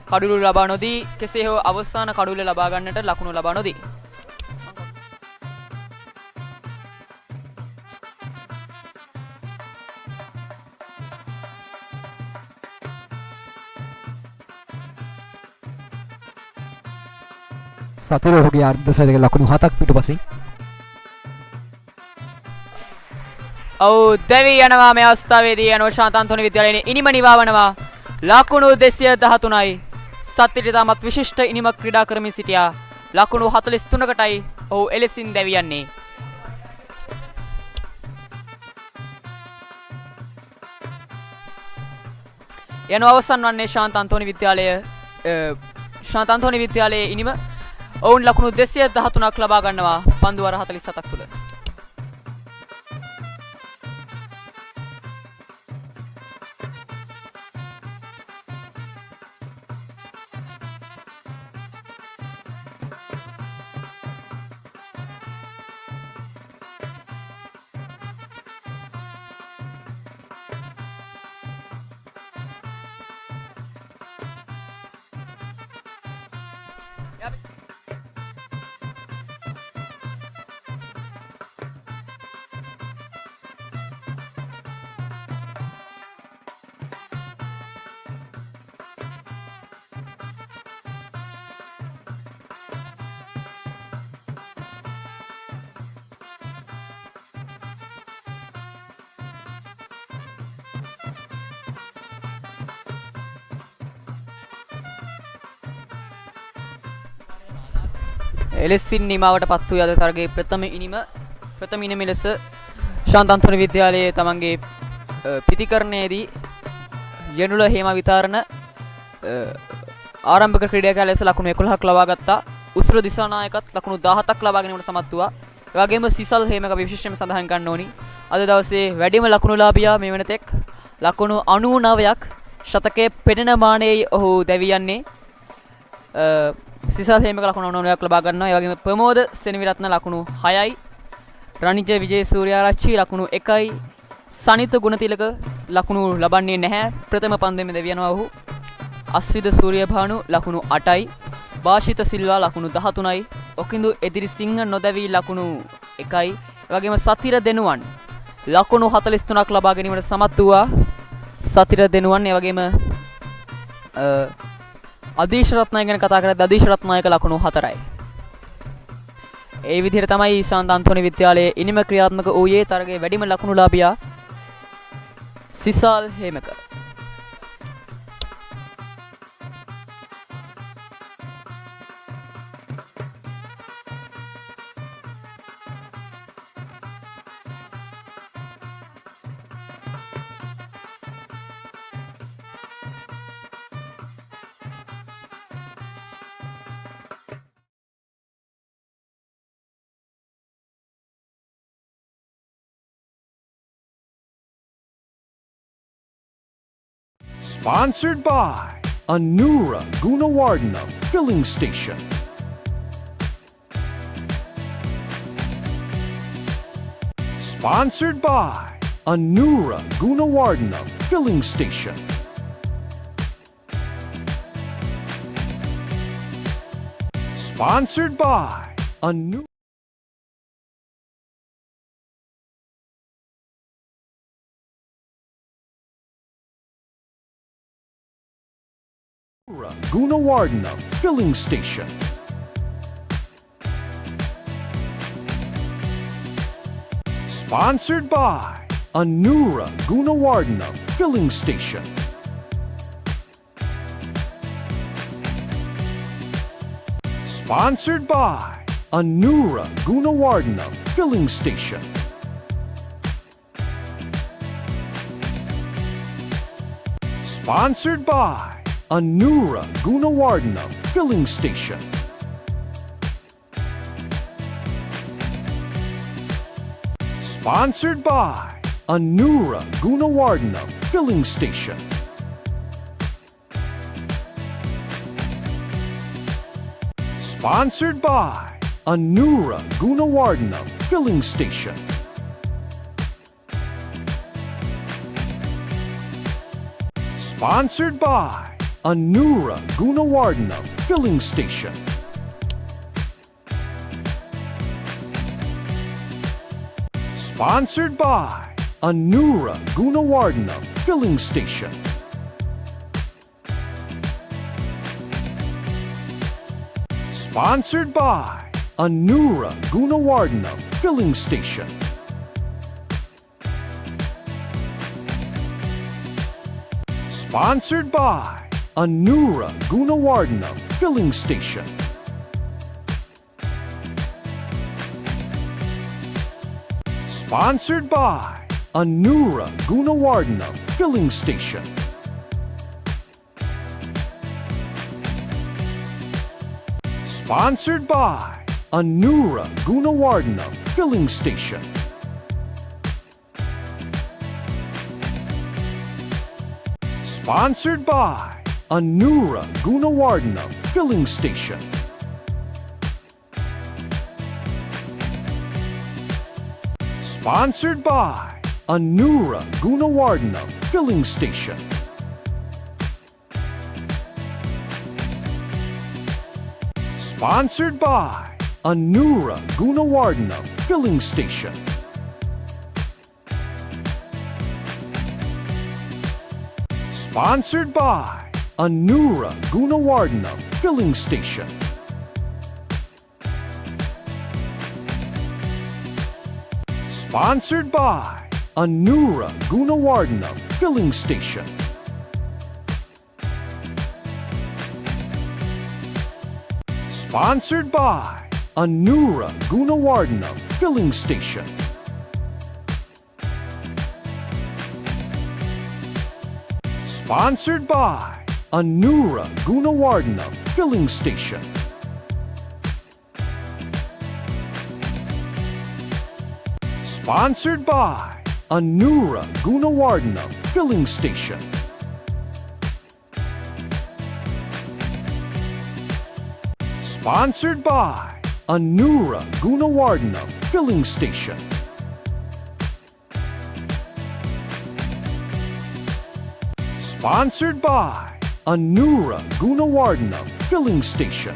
කඩුළු ලබා නොදී කෙසේ හෝ අවසාන කඩුල්ල ලබා ගන්නට ලකුණු ලබා නොදී. සතිර ඔහුගේ අර්ධ ශතක ලකුණු 7ක් පිටුපසින්. ඔව් දෙවි යනවා මේ අවස්ථාවේදී යනවා ශාන්ත අන්තෝනි විද්‍යාලයේ ඉනිම නිවාවනවා ලකුණු 213යි. සතිරේ තාමත් විශිෂ්ට ඉනිමක් ක්‍රීඩා කරමින් සිටියා. ලකුණු 43කටයි ඔහු එලෙසින් දෙවි යන්නේ. යනවා අවසන් වන්නේ ශාන්ත අන්තෝනි විද්‍යාලයේ ඉනිම ඔවුන් ලකුණු 213ක් ලබා ගන්නවා පන්දු වාර 47ක් තුල. එලෙසින් නිමාවට පත් වූ අද තරගයේ ප්‍රථම ඉනිම ලෙස ශාන්ත අන්තෝනි විද්‍යාලයේ තමන්ගේ පිතිකරණයේදී යනුල හේම විතරණ ආරම්භක ක්‍රීඩකයා ලෙස ලකුණු 11ක් ලබා ගත්තා. උසුරු දිසානායකත් ලකුණු 17ක් ලබා ගැනීමට සමත් වුණා. ඒ වගේම සිසල් හේමක විශේෂයෙන්ම සඳහන් කරන්න ඕනි. අද දවසේ වැඩිම ලකුණුලාභියා මේ වෙනතෙක් ලකුණු 99ක් ශතකයේ පෙනෙන මානයේ ඔහු දැවියන්නේ. සිසල් හේමක ලකුණු 99ක් ලබා ගන්නවා. ඒ වගේම ප්‍රමෝද සෙනවිරත්න ලකුණු 6යි. රනිජ විජේසූරියාරච්චි ලකුණු 1යි. සනිත ගුණතිලක ලකුණු ලබන්නේ නැහැ. ප්‍රථම පන්දුවේම දෙවියනවා ඔහු. අස්විද සූරියභානු ලකුණු 8යි. වාශිත සිල්වා ලකුණු 13යි. ඔකිඳු එදිරිසිංහ නොදැවී ලකුණු 1යි. ඒ වගේම සතිර දෙනුවන් ලකුණු 43ක් ලබා ගැනීමට සමත් වුණා. සතිර දෙනුවන් ඒ වගේම අදීශ රත්නායක ගැන කතා කරද්දී අදීශ රත්නායක ලකුණු 4යි. ඒ විදිහට තමයි ශාන්ත අන්තෝනි විද්‍යාලයේ ඉනිම ක්‍රියාත්මක වූයේ තරගයේ වැඩිම ලකුණුලාභියා සිසල් Hemaka. Sponsored by Isuru Gunawardhana Filling Station. Sponsored by Isuru Gunawardhana Filling Station. Sponsored by a new Gunawardhana filling station. Sponsored by Anura Gunawardhana filling station. Sponsored by Anura Gunawardhana filling station. Sponsored by Anura Gunawardhana filling station. Sponsored by Anura Gunawardhana filling station. Sponsored by Anura Gunawardhana filling station. Sponsored by Anura Gunawardhana filling station. Sponsored by Anura Gunawardhana filling station. Sponsored by Anura Gunawardhana filling station. Sponsored by Anura Gunawardhana filling station. Sponsored by Anura Gunawardhana filling station. Sponsored by Anura Gunawardhana filling station. Sponsored by Anura Gunawardhana filling station. Sponsored by Anura Gunawardhana filling station. Sponsored by Anura Gunawardhana filling station. Sponsored by Anura Gunawardhana filling station. Sponsored by Anura Gunawardhana filling station. Sponsored by Anura Gunawardhana filling station. Sponsored by Anura Gunawardhana filling station. Sponsored by Anura Gunawardhana filling station. Sponsored by Anura Gunawardhana filling station. Sponsored by Anura Gunawardhana filling station.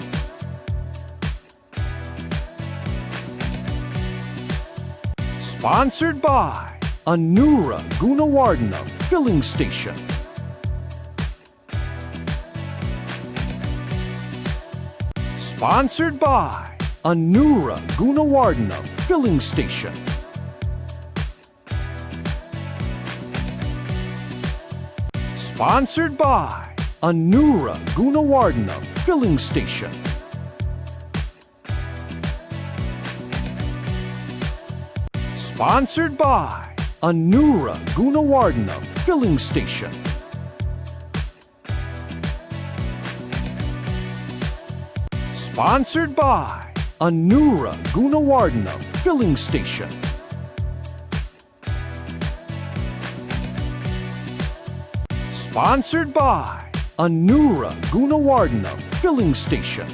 Sponsored by Anura Gunawardhana filling station. Sponsored by Anura Gunawardhana filling station. Sponsored by Anura Gunawardhana filling station. Sponsored by Anura Gunawardhana filling station. Sponsored by Anura Gunawardhana filling station. Sponsored by Anura Gunawardhana filling station.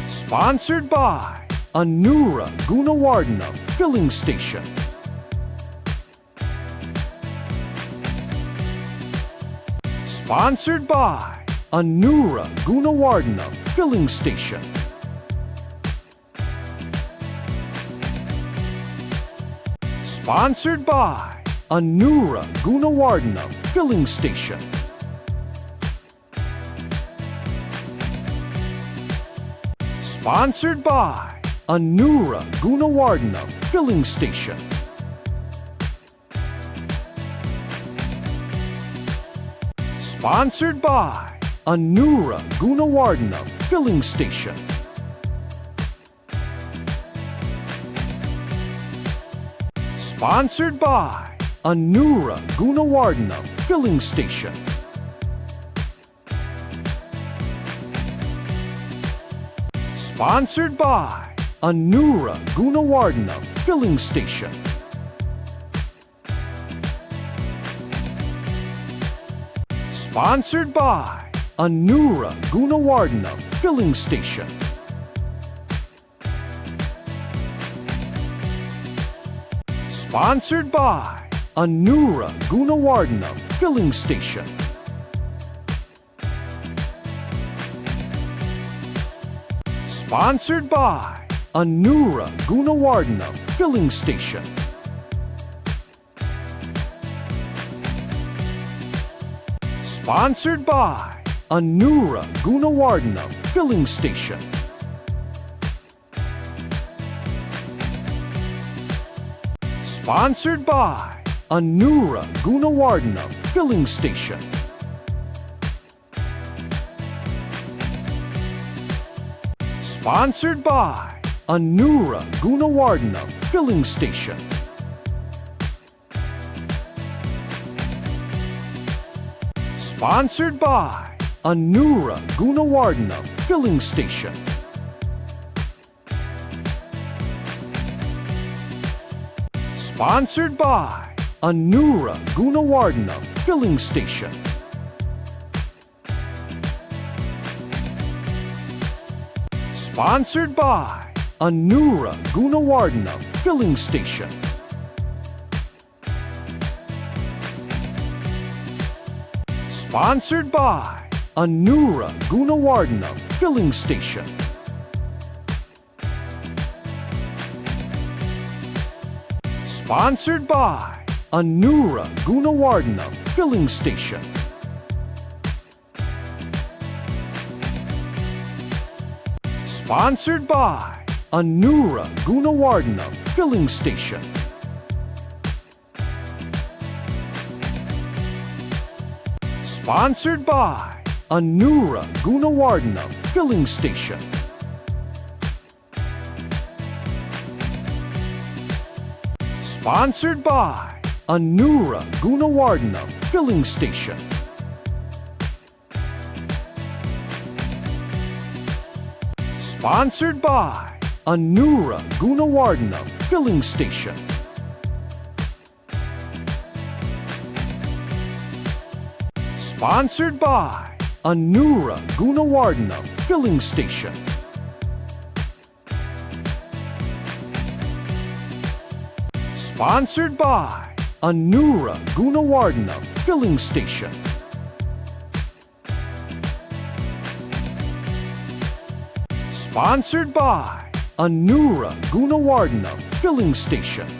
Sponsored by Anura Gunawardhana filling station. Sponsored by Anura Gunawardhana Filling Station. Sponsored by Anura Gunawardhana Filling Station. Sponsored by Anura Gunawardhana Filling Station. Sponsored by Anura Gunawardhana Filling Station. Sponsored by Anura Gunawardhana Filling Station. Sponsored by Anura Gunawardhana Filling Station. Sponsored by Anura Gunawardhana Filling Station. Sponsored by Anura Gunawardhana Filling Station. Sponsored by Anura Gunawardhana Filling Station. Sponsored by Anura Gunawardhana Filling Station. Sponsored by Anura Gunawardhana Filling Station. Sponsored by Anura Gunawardhana Filling Station. Sponsored by Anura Gunawardhana Filling Station. Sponsored by Anura Gunawardhana Filling Station. Sponsored by Anura Gunawardhana Filling Station. Sponsored by Anura Gunawardhana Filling Station. Sponsored by Anura Gunawardhana Filling Station. Sponsored by Anura Gunawardhana Filling Station. Sponsored by Anura Gunawardhana Filling Station. Sponsored by Anura Gunawardhana Filling Station. Sponsored by Anura Gunawardhana Filling Station. Sponsored by Anura Gunawardhana Filling Station. Sponsored by Anura Gunawardhana Filling Station. Sponsored by Anura Gunawardhana Filling Station.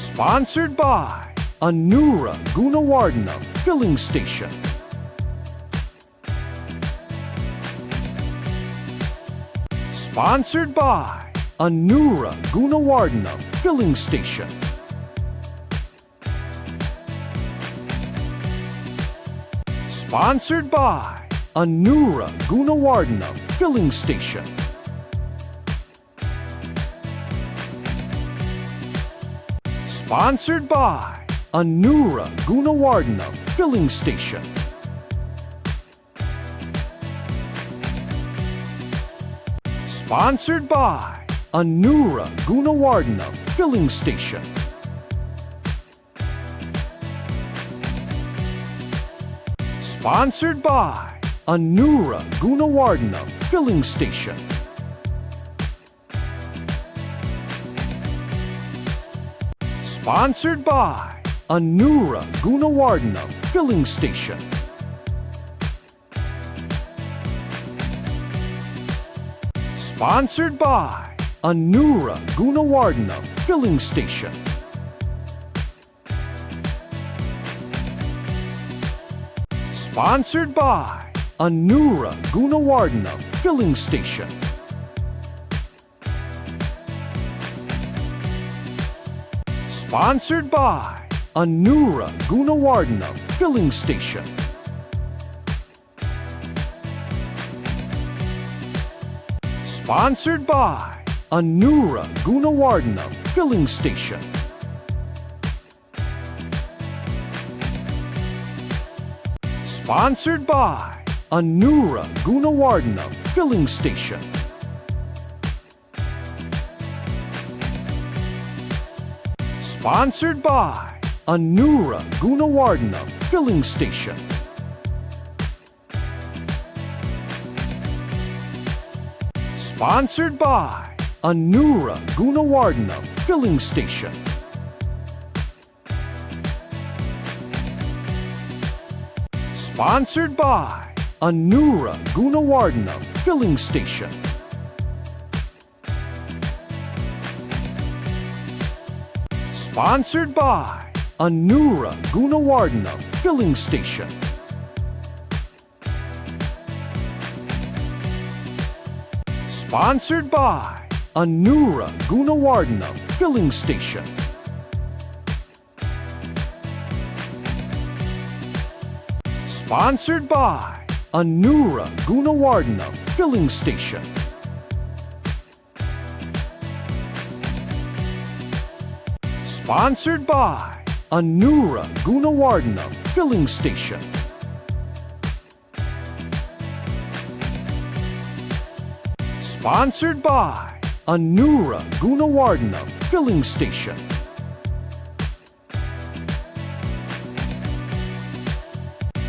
Sponsored by Anura Gunawardhana Filling Station. Sponsored by Anura Gunawardhana Filling Station. Sponsored by Anura Gunawardhana Filling Station. Sponsored by Anura Gunawardhana Filling Station. Sponsored by Anura Gunawardhana Filling Station. Sponsored by Anura Gunawardhana Filling Station. Sponsored by Anura Gunawardhana Filling Station. Sponsored by Anura Gunawardhana Filling Station. Sponsored by Anura Gunawardhana Filling Station. Sponsored by Anura Gunawardhana Filling Station. Sponsored by Anura Gunawardhana Filling Station. Sponsored by Anura Gunawardhana Filling Station. Sponsored by Anura Gunawardhana Filling Station. Sponsored by Anura Gunawardhana Filling Station. Sponsored by Anura Gunawardhana Filling Station. Sponsored by Anura Gunawardhana Filling Station. Sponsored by Anura Gunawardhana Filling Station. Sponsored by Anura Gunawardhana Filling Station. Sponsored by Anura Gunawardhana Filling Station. Sponsored by Anura Gunawardhana Filling Station.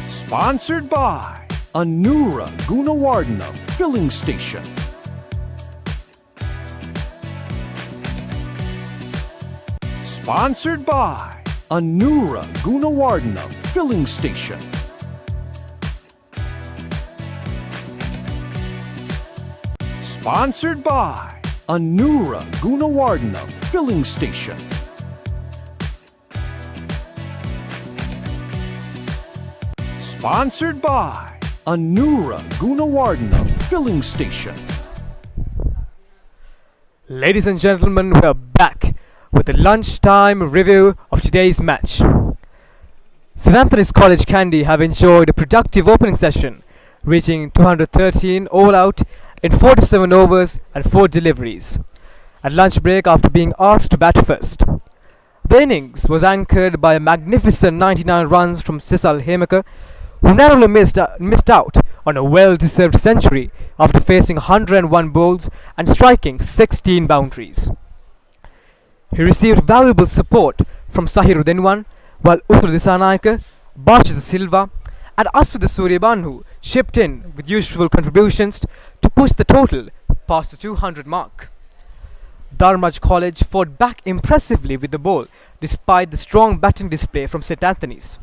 Sponsored by Anura Gunawardhana Filling Station. Sponsored by Anura Gunawardhana Filling Station. Sponsored by Anura Gunawardhana Filling Station. Sponsored by Anura Gunawardhana Filling Station. Ladies and gentlemen, we are back with the lunchtime review of today's match. St. Anthony's College Kandy have enjoyed a productive opening session, reaching 213 all out in 47 overs and 4 deliveries. At lunch break, after being asked to bat first, the innings was anchored by a magnificent 99 runs from Sisal Hemaka, who narrowly missed out on a well-deserved century after facing 101 bowls and striking 16 boundaries. He received valuable support from Sahiru Denwan, while Isuru Samarathunga, Bashida Silva and Asuda Suryabanu chipped in with useful contributions to push the total past the 200 mark. Dharmaraja College fought back impressively with the ball despite the strong batting display from St. Anthony's.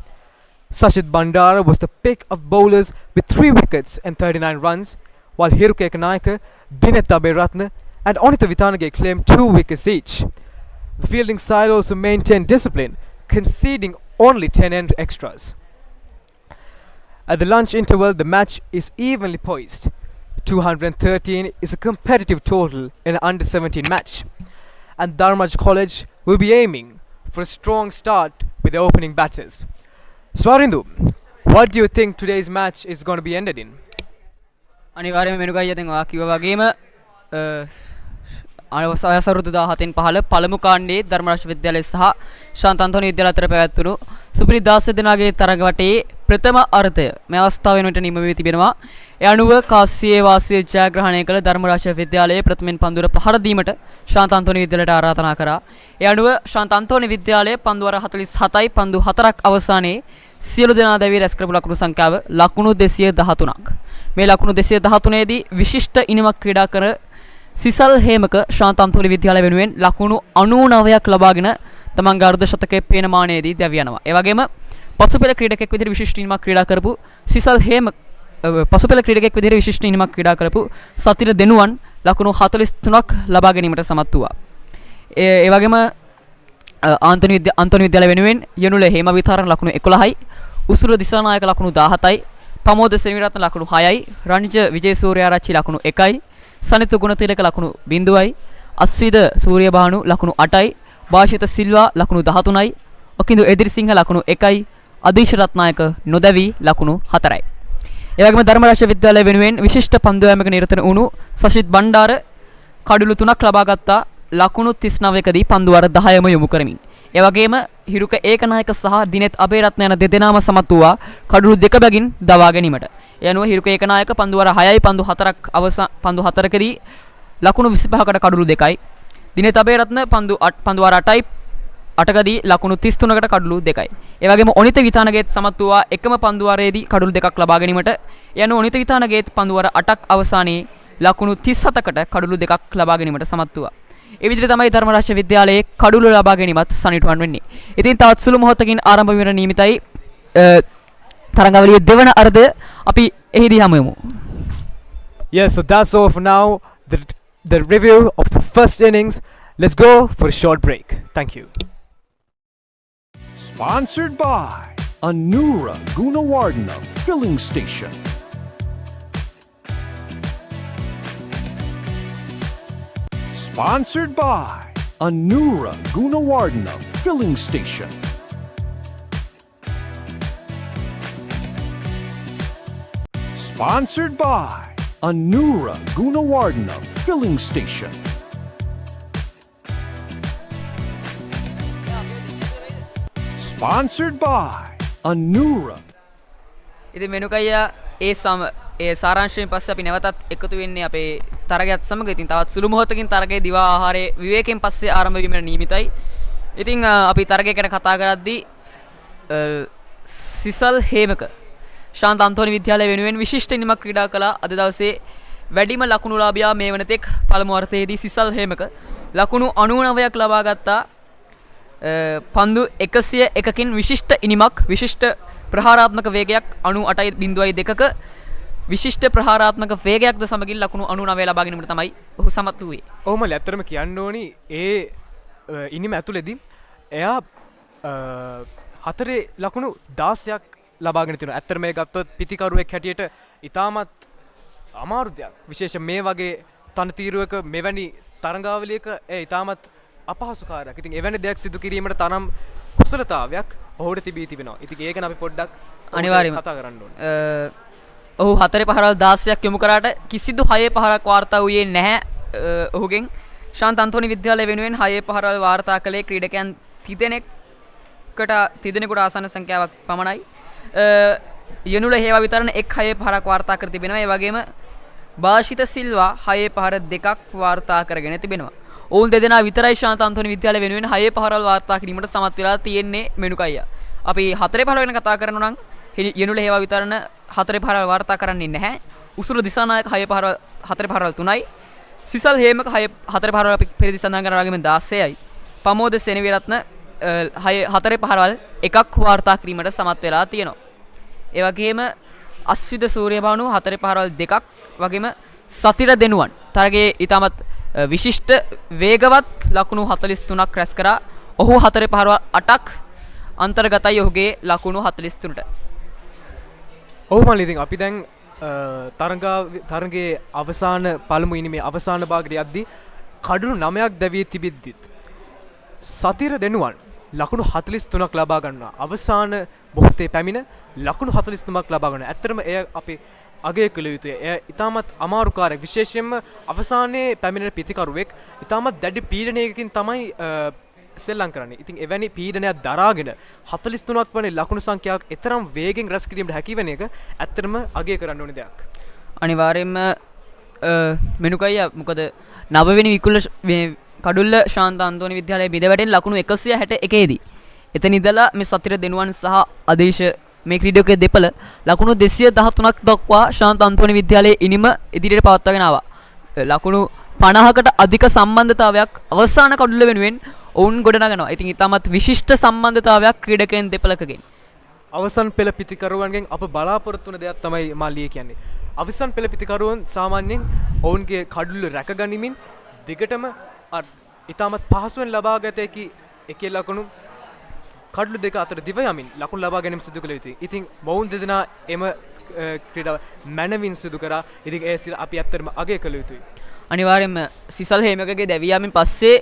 Sashith Bandara was the pick of bowlers with 3 wickets and 39 runs, while Methvindu Ekanayake, Dewmith Abeyrathna and Onitha Insara claimed 2 wickets each. The fielding side also maintained discipline, conceding only 10 extras. At the lunch interval, the match is evenly poised. 213 is a competitive total in an under-17 match, and Dharmaraja College will be aiming for a strong start with the opening batters. Swarindu, what do you think today's match is going to be ended in? අනිවාර්යයෙන්ම මෙනුගයි යතින් ඔයා කිව්වා වගේම අවසරුදු 17න් පහළ පළමු කාණ්ඩයේ ධර්මරාජ විද්‍යාලය සහ ශාන්ත අන්තෝනි විද්‍යාලය අතර පැවැත්වුණු සුපිරි 16 දෙනාගේ තරඟ වටේ ප්‍රථම අර්ථය මේ අවස්ථාව වෙනුවට නිම වී තිබෙනවා. ඒ අනුව කාසියේ වාසිය ජයග්‍රහණය කළ ධර්මරාජ විද්‍යාලයේ ප්‍රථමයෙන් පන්දුර පහර දීමට ශාන්ත අන්තෝනි විද්‍යාලයට ආරාධනා කරා. ඒ අනුව ශාන්ත අන්තෝනි විද්‍යාලයේ පන්දුවර 47යි පන්දු 4ක් අවසානයේ සියලු දෙනා දැවී රැස් කරපු ලකුණු සංඛ්‍යාව ලකුණු 213ක්. මේ ලකුණු 213 දී විශිෂ්ට ඉනිමක් ක්‍රීඩා කර සිසල් හේමක ශාන්ත අන්තෝනි විද්‍යාලය වෙනුවෙන් ලකුණු 99ක් ලබාගෙන තමන්ගේ අර්ධ ශතකයේ පේන මානයේදී දැවියනවා. ඒ වගේම පසුපෙළ ක්‍රීඩකෙක් විදිහට විශිෂ්ට ඉනිමක් ක්‍රීඩා කරපු සිසල් හේම පසුපෙළ ක්‍රීඩකෙක් විදිහට විශිෂ්ට ඉනිමක් ක්‍රීඩා කරපු සතිර දෙනුවන් ලකුණු 43ක් ලබා ගැනීමට සමත් වුණා. ඒ වගේම අන්තෝනි විද්‍යාලය වෙනුවෙන් යනුල හේම විතරණ ලකුණු 11යි, උසුර දිසානායක ලකුණු 17යි, පමෝද සෙනවිරත්න ලකුණු 6යි, රණිජ විජේසූර්යාරච්චි ලකුණු 1යි, සනිතු ගුණතිලක ලකුණු 0යි, අස්විද සූර්යබානු ලකුණු 8යි, වාශිත සිල්වා ලකුණු 13යි, ඔකින්දු එදිරිසිංහ ලකුණු 1යි, අදීශ රත්නායක නොදැවි ලකුණු 4යි. ඒ වගේම ධර්මරාජ විද්‍යාලය වෙනුවෙන් විශිෂ්ට පන්දු යෑමක නිරත වුණු සශිත් බණ්ඩාර කඩුළු 3ක් ලබා ගත්තා ලකුණු 39කදී පන්දු වාර 10ම යොමු කරමින්. ඒ වගේම හිරුක ඒකනායක සහ දිනෙත් අබේරත්න යන දෙදෙනාම සමත් වූවා කඩුළු දෙක බැගින් දවා ගැනීමට. ඒ අනුව හිරුක ඒකනායක පන්දු වාර 6යි පන්දු 4ක් පන්දු 4කදී ලකුණු 25කට කඩුළු 2යි. දිනෙත් අබේරත්න පන්දු වාර 8යි 8කදී ලකුණු 33කට කඩුළු 2යි. ඒ වගේම ඔනිත විතානගේත් සමත් වූවා එකම පන්දු වාරයේදී කඩුළු 2ක් ලබා ගැනීමට. ඒ අනුව ඔනිත විතානගේත් පන්දු වාර 8ක් අවසානයේ ලකුණු 37කට කඩුළු 2ක් ලබා ගැනීමට සමත් වුණා. ඒ විදිහට තමයි ධර්මරාජ විද්‍යාලයේ කඩුළු ලබා ගැනීමත් සනිටුවන් වෙන්නේ. ඉතින් තවත් සුළු මොහොතකින් ආරම්භ වෙන නියමිතයි තරඟාවලියේ දෙවන අර්ධය අපි එහිදී හමු වෙමු. Yes, so that's all for now. The review of the first innings. Let's go for a short break. Thank you. Sponsored by Anura Gunawardhana Filling Station. Sponsored by Anura Gunawardhana Filling Station. Sponsored by Anura Gunawardhana Filling Station. Sponsored by Anura. ඉතින් මෙනුකయ్యා ඒ සාරාංශයෙන් පස්සේ අපි නැවතත් එකතු වෙන්නේ අපේ තරගයත් සමග. ඉතින් තවත් සුළු මොහොතකින් තරගයේ දිවා ආහාරයේ විවේකයෙන් පස්සේ ආරම්භ වීමට නියමිතයි. ඉතින් අපි තරගය ගැන කතා කරද්දී සිසල් හේමක ශාන්ත අන්තෝනි විද්‍යාලය වෙනුවෙන් විශිෂ්ට ඉනිමක් ක්‍රීඩා කළා. අද දවසේ වැඩිම ලකුණු ලාභියා මේ වනතෙක් පළමු අර්ථයේදී සිසල් හේමක ලකුණු 99ක් ලබා ගත්තා. පන්දු 101කින් විශිෂ්ට ඉනිමක් විශිෂ්ට ප්‍රහාරාත්මක වේගයක් 98.2ක විශිෂ්ට ප්‍රහාරාත්මක වේගයක්ද සමගින් ලකුණු 99 ලබා ගැනීමට තමයි ඔහු සමත් වූයේ. ඔහොම ඇත්තටම කියන්න ඕනි ඒ ඉනිම ඇතුළේදී එයා හතරේ ලකුණු 16ක් ලබාගෙන තියෙනවා. ඇත්තට මේ ගත්තොත් පිතිකරුවෙක් හැටියට ඉතාමත් අමාරු දෙයක්. විශේෂයෙන් මේ වගේ තනතිරුවක මෙවැනි තරඟාවලියක ඒ ඉතාමත් අපහසු කාර්යයක්. ඉතින් එවැනි දෙයක් සිදු කිරීමට තරම් කුසලතාවයක් ඔහුට තිබෙනවා. ඉතින් ඒක ගැන අපි පොඩ්ඩක් අනිවාර්යයෙන්ම කතා කරන්න ඕනේ. ඔහු 4 පහරවල් 16ක් යොමු කරාට කිසිදු 6 පහරක් වාර්තා වූයේ නැහැ. ඔහුගෙන් ශාන්ත අන්තෝනි විද්‍යාලය වෙනුවෙන් 6 පහරවල් වාර්තා කළේ ක්‍රීඩකයන් 30 ආසන්න සංඛ්‍යාවක් පමණයි. යනුල හේවා විතරන 6 පහරක් වාර්තා කර තිබෙනවා. ඒ වගේම වාශිත සිල්වා 6 පහර 2ක් වාර්තා කරගෙන තිබෙනවා. ඔවුන් දෙදෙනා විතරයි ශාන්ත අන්තෝනි විද්‍යාලය වෙනුවෙන් 6 පහරවල් වාර්තා කිරීමට සමත් වෙලා තියෙන්නේ මෙනුකయ్యා. අපි 4 පහර ගැන කතා කරනවා නම් යනුල හේවා විතරන 4 පහරවල් වාර්තා කරන්නේ නැහැ. උසුරු දිසානායක 4 පහරවල් 3යි. සිසල් හේමක 4 පහරවල් අපි පෙරදි සඳහන් කරනා වගේම 16යි. පමෝද සෙනවිරත්න 4 පහරවල් 1ක් වාර්තා කිරීමට සමත් වෙලා තියෙනවා. ඒ වගේම අස්විද සූර්යබානු 4 පහරවල් 2ක් වගේම සතිර දෙනුවන් තරගයේ ඊටමත් විශිෂ්ට වේගවත් ලකුණු 43ක් රැස් කරා. ඔහු 4 පහරවල් 8ක් අන්තර්ගතයි ඔහුගේ ලකුණු 43ට. ඔව් මල්ලි ඉතින් අපි දැන් තරගයේ අවසාන පළමු ඉනිමේ අවසාන භාගයට යද්දී කඩුණු 9ක් දැවී තිබෙද්දිත් සතිර දෙනුවන් ලකුණු 43ක් ලබා ගන්නවා. අවසාන මොහොතේ පැමිණ ලකුණු 43ක් ලබා ගන්නවා. ඇත්තටම එය අපි අගය කළ යුතුයි. එය ඉතාමත් අමාරු කාර්යයක්. විශේෂයෙන්ම අවසානයේ පැමිණෙන පිතිකරුවෙක් ඉතාමත් දැඩි පීඩනයකින් තමයි සෙල්ලම් කරන්නේ. ඉතින් එවැනි පීඩනයක් දරාගෙන 43ක් වන ලකුණු සංඛ්‍යාවක් එතරම් වේගෙන් රැස් කිරීමට හැකි වෙන එක ඇත්තටම අගය කරන්න ඕනේ දෙයක්. අනිවාර්යයෙන්ම මෙනුකయ్యා මොකද නවවෙනි විකුල කඩුල්ල ශාන්ත අන්තෝනි විද්‍යාලයේ බිඳවැටෙන ලකුණු 161 දී එතන ඉඳලා මේ සතිර දෙනුවන් සහ ආදේශ මේ ක්‍රීඩකයේ දෙපළ ලකුණු 213ක් දක්වා ශාන්ත අන්තෝනි විද්‍යාලයේ ඉනිම ඉදිරියට පවත්වාගෙන ආවා. ලකුණු 50කට අධික සම්බන්ධතාවයක් අවසාන කඩුල්ල වෙනුවෙන් ඔවුන් ගොඩනගනවා. ඉතින් ඊටමත් විශිෂ්ට සම්බන්ධතාවයක් ක්‍රීඩකයන් දෙපළකගෙන්. අවසන් පෙළ පිතිකරුවන්ගෙන් අප බලාපොරොත්තු වන දෙයක් තමයි මාලිය කියන්නේ. අවසන් පෙළ පිතිකරුවන් සාමාන්‍යයෙන් ඔවුන්ගේ කඩුල්ල රැකගනිමින් දිගටම ඊටමත් පහසුවෙන් ලබාගත හැකි එකේ ලකුණු කඩලු දෙක අතර දිව යමින් ලකුණු ලබා ගැනීම සිදු කළ යුතුයි. ඉතින් මොවුන් දෙදෙනා එම ක්‍රීඩාව මනවින් සිදු කරා. ඉතින් ඒ සිර අපි ඇත්තටම අගය කළ යුතුයි. අනිවාර්යයෙන්ම සිසල් හේමකගේ දැවියාමින් පස්සේ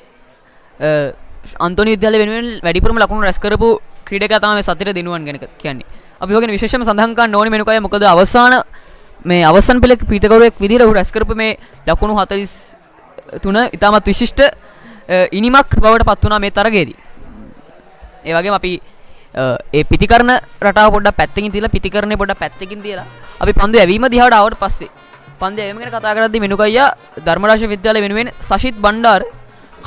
අන්තෝනි විද්‍යාලය වෙනුවෙන් වැඩිපුරම ලකුණු රැස් කරපු ක්‍රීඩකයා තමයි සතිර දිනුවන් ගැන කියන්නේ. අපි ඔයගෙන විශේෂයෙන්ම සඳහන් කරන්න ඕනේ මෙනුකය මොකද අවසන් පෙළ පිටකරුවෙක් විදිහට ඔහු රැස් කරපු මේ ලකුණු 43 ඉතාමත් විශිෂ්ට ඉනිමක් බවට පත් වුණා මේ තරගයේදී. ඒ වගේම අපි ඒ පිටිකරණ රටාව පොඩ්ඩක් පැත්තකින් තියලා පිටිකරණේ පොඩ්ඩක් පැත්තකින් තියලා අපි පන්දු යැවීම දිහාට ආවට පස්සේ පන්දු යැවීම ගැන කතා කරද්දී මෙනුකయ్య ධර්මරාජ විද්‍යාලය වෙනුවෙන් සශිත් බණ්ඩාර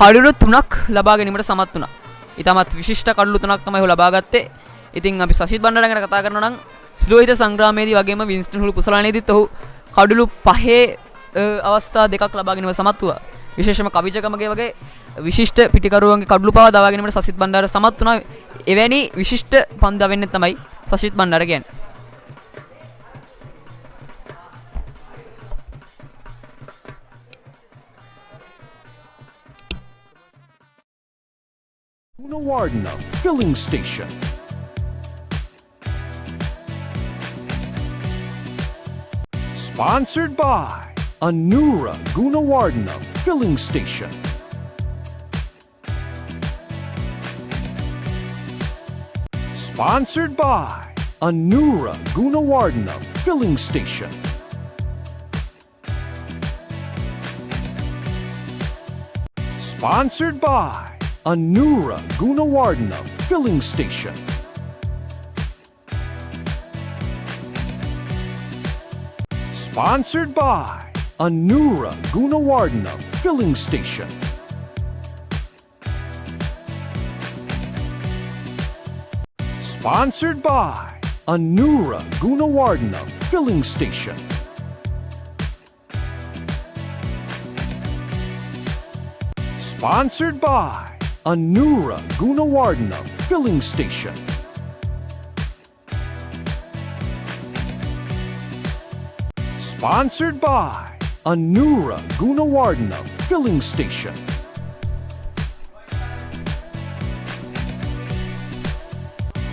කඩලු 3ක් ලබා ගැනීමට සමත් වුණා. ඊටමත් විශිෂ්ට කඩලු 3ක් තමයි ඔහු ලබා ගත්තේ. ඉතින් අපි සශිත් බණ්ඩාර ගැන කතා කරනවා නම් ස්ලෝහිත සංග්‍රාමයේදී වගේම වින්ස්ටන් හුළු කුසලානේදීත් ඔහු කඩලු 5 අවස්ථා දෙකක් ලබා ගැනීමට සමත් වුණා. විශේෂයෙන්ම කවිජකමගේ වගේ විශිෂ්ට පිටිකරුවන්ගේ කඩලු පවා දවා ගැනීමට සශිත් බණ්ඩාර සමත් වුණා. එවැනි විශිෂ්ට පන්දු වෙන්නේ තමයි සශිත් බණ්ඩාර කියන්නේ. Gunawardhana Filling Station. Sponsored by Anura Gunawardhana Filling Station. Sponsored by Anura Gunawardhana Filling Station. Sponsored by Anura Gunawardhana Filling Station. Sponsored by Anura Gunawardhana Filling Station. Sponsored by Anura Gunawardhana Filling Station. Sponsored by Anura Gunawardhana Filling Station. Sponsored by Anura Gunawardhana Filling Station.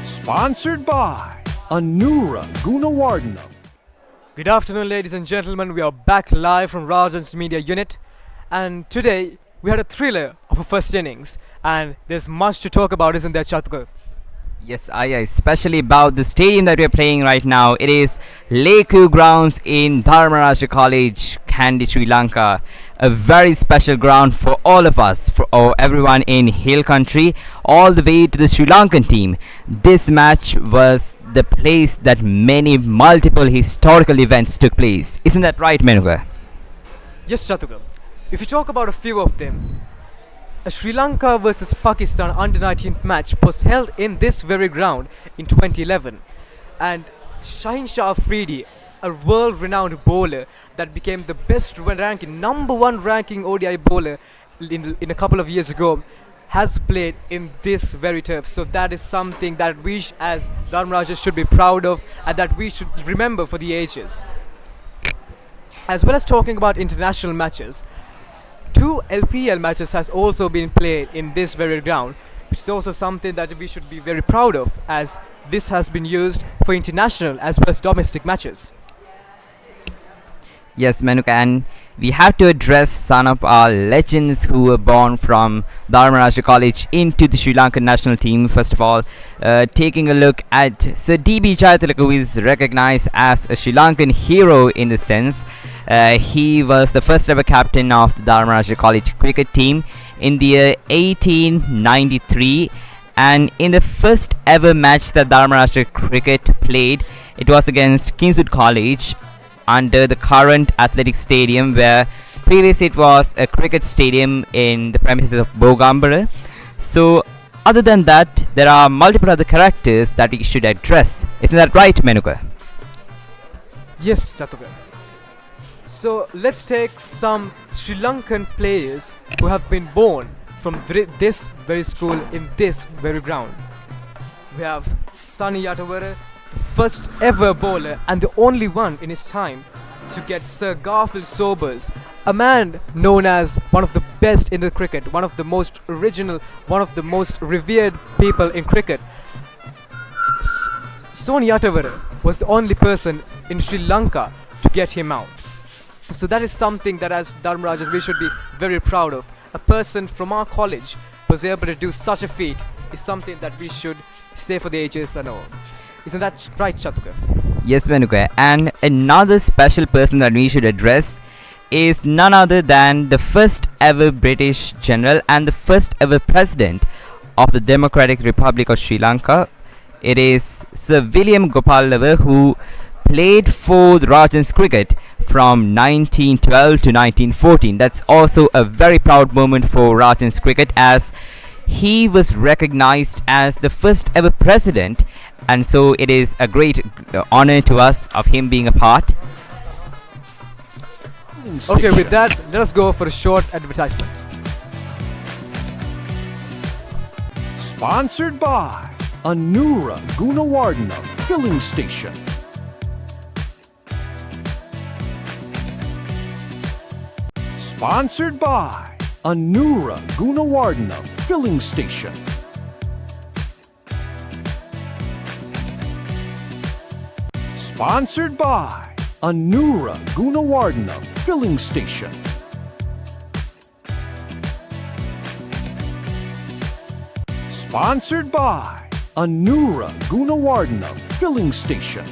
Sponsored by Anura Gunawardhana. Good afternoon, ladies and gentlemen. We are back live from Rajans Media Unit, and today we had a thriller of a first innings, and there's much to talk about, isn't there, Chatka? Yes, especially about the stadium that we're playing right now. It is Lakeview Grounds in Dharmaraja College, Kandy, Sri Lanka. A very special ground for all of us, for everyone in Hill Country, all the way to the Sri Lankan team. This match was the place that multiple historical events took place. Isn't that right, Menuka? Yes, Chatuka. If you talk about a few of them, a Sri Lanka versus Pakistan under-19 match was held in this very ground in 2011, and Shaheen Shah Afridi, a world-renowned bowler that became the best ranking, number one ranking ODI bowler in a couple of years ago, has played in this very turf. So that is something that we as Dharmaraja should be proud of, and that we should remember for the ages. As well as talking about international matches, 2 LPL matches has also been played in this very ground, which is also something that we should be very proud of, as this has been used for international as well as domestic matches. Yes, Menuka, and we have to address some of our legends who were born from Dharmaraja College into the Sri Lankan national team. First of all, taking a look at Sir D.B. Jayatillaka, who is recognized as a Sri Lankan hero in the sense. He was the first ever captain of the Dharmaraja College cricket team in the year 1893, and in the first ever match that Dharmaraja cricket played, it was against Kingswood College under the current athletic stadium, where previously it was a cricket stadium in the premises of Bogambara. So other than that, there are multiple other characters that we should address. Isn't that right, Menuka? Yes, Chatuka. So let's take some Sri Lankan players who have been born from this very school in this very ground. We have Sunny Yatawara, the first ever bowler and the only one in his time to get Sir Garfield Sobers, a man known as one of the best in the cricket, one of the most original, one of the most revered people in cricket. Sony Yatawara was the only person in Sri Lanka to get him out. So that is something that as Dharmarajas we should be very proud of. A person from our college was able to do such a feat is something that we should say for the ages and all. Isn't that right, Chatuka? Yes, Menuka. And another special person that we should address is none other than the first ever British general and the first ever president of the Democratic Republic of Sri Lanka. It is Sir William Gopal, who played for the Rajans cricket from 1912 to 1914. That's also a very proud moment for Rajans cricket, as he was recognized as the first ever president, and so it is a great honor to us of him being a part. Okay, with that, let us go for a short advertisement. Sponsored by Isuru Gunawardhana Filling Station. Sponsored by Isuru Gunawardhana Filling Station. Sponsored by Isuru Gunawardhana Filling Station. Sponsored by Isuru Gunawardhana Filling Station.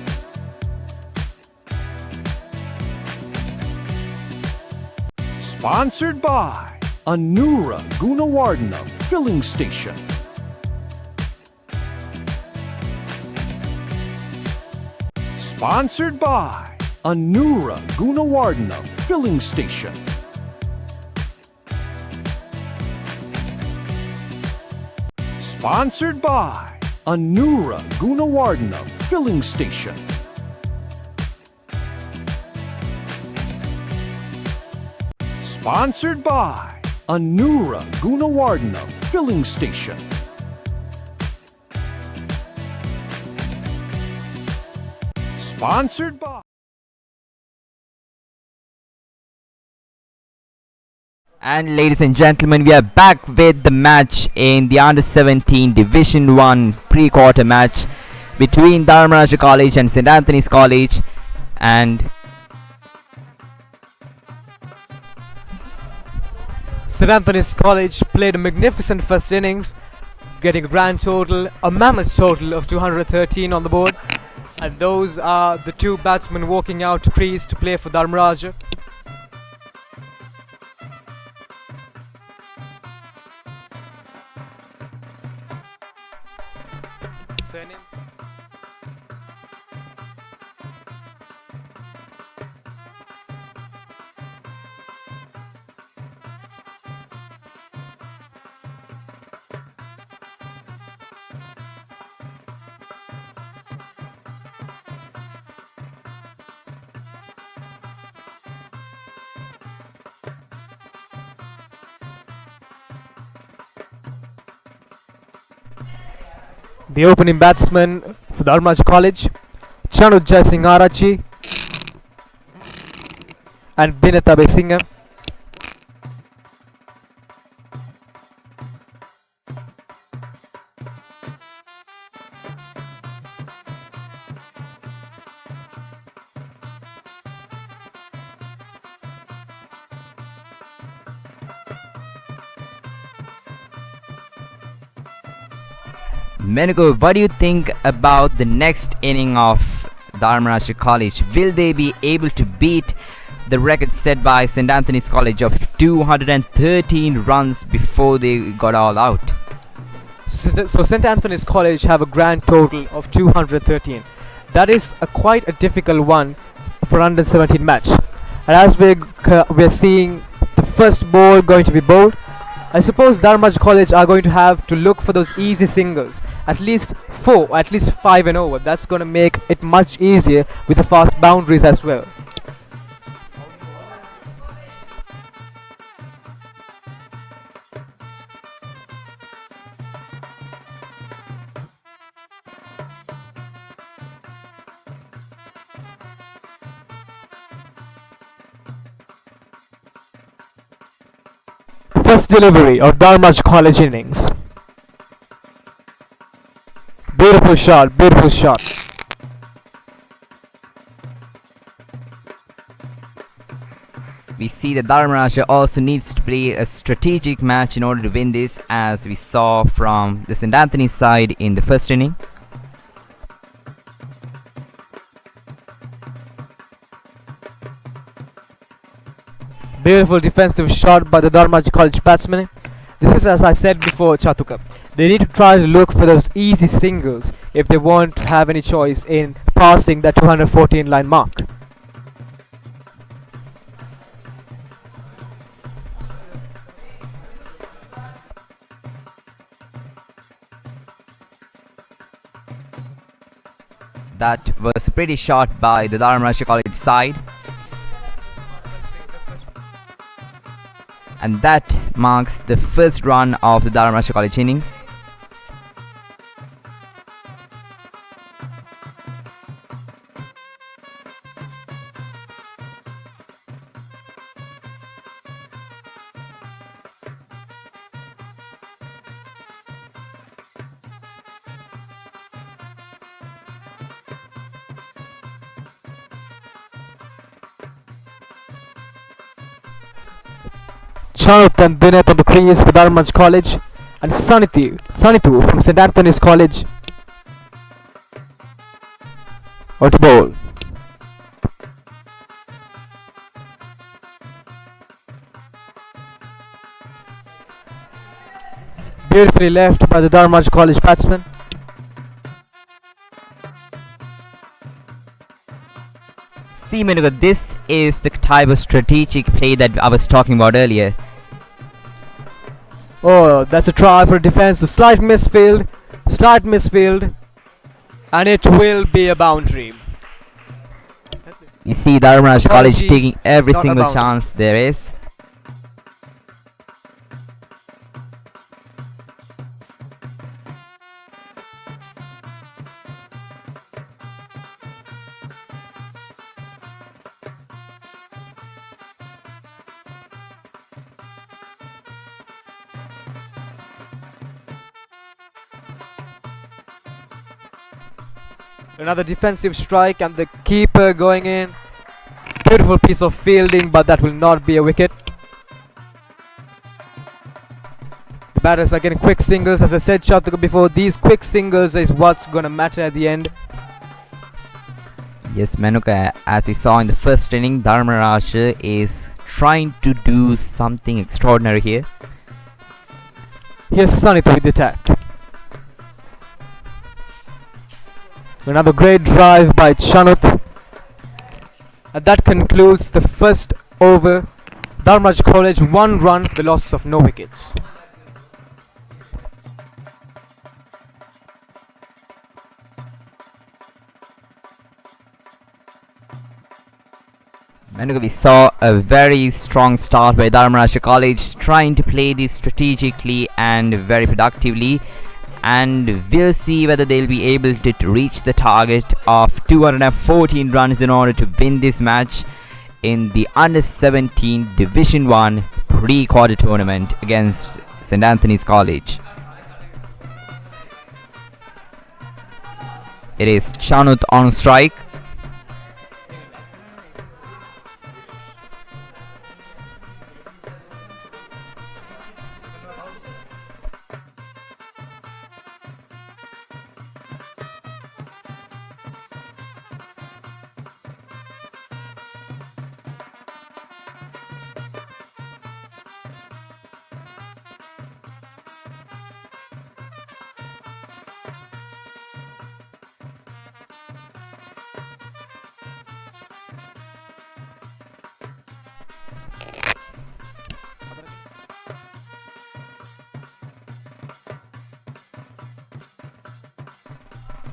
Sponsored by Isuru Gunawardhana Filling Station. Sponsored by Isuru Gunawardhana Filling Station. Sponsored by Isuru Gunawardhana Filling Station. Sponsored by Isuru Gunawardhana Filling Station. Sponsored by. And ladies and gentlemen, we are back with the match in the Under-17 Division I pre-quarter match between Dharmaraja College and St. Anthony's College. And St. Anthony's College played a magnificent first innings, getting a grand total, a mammoth total of 213 on the board. And those are the two batsmen walking out to crease to play for Dharmaraja. Surname? The opening batsman for Dharmaraja College, Chanuth Jayasinghearachchi and Dewmith Ekanayake. Menuko, what do you think about the next inning of Dharmaraja College? Will they be able to beat the record set by St. Anthony's College of 213 runs before they got all out? So St. Anthony's College have a grand total of 213. That is quite a difficult one for under 17 match. And as we're seeing the first ball going to be bowled, I suppose Dharmaraja College are going to have to look for those easy singles, at least 4, at least 5 and over. That's going to make it much easier with the fast boundaries as well. first delivery of Dharmaraja College innings. Beautiful shot, beautiful shot. We see that Dharmaraja also needs to play a strategic match in order to win this, as we saw from the St. Anthony's side in the first inning. Beautiful defensive shot by the Dharmaraja College batsman. This is, as I said before, Chatuka. They need to try to look for those easy singles if they won't have any choice in passing that 214 line mark. That was a pretty shot by the Dharmaraja College side. And that marks the first run of the Dharmaraja College innings. Chanuth and Dewmith on the crease for Dharmaraja College, and Sanithu from St. Anthony's College out to bowl. Beautifully left by the Dharmaraja College batsman. See, Menuka, this is the type of strategic play that I was talking about earlier. Oh, that's a try for defense. A slight misfield, and it will be a boundary. You see Dharmaraja College Apologies, taking every it's not a single boundary. chance there is. Another defensive strike and the keeper going in. Beautiful piece of fielding, but that will not be a wicket. The batters are getting quick singles. As I said, Chatuka, before, these quick singles is what's gonna matter at the end. Yes, Menuka, as we saw in the first inning, Dharmaraja is trying to do something extraordinary here. Here's Sanithu with the attack. Another great drive by Chanuth. And that concludes the first over. Dharmaraja College 1 run, the loss of no wickets. Menuka, we saw a very strong start by Dharmaraja College, trying to play this strategically and very productively. And we'll see whether they'll be able to reach the target of 214 runs in order to win this match in the U17 Division I pre-quarter tournament against St. Anthony's College. It is Chanuth on strike.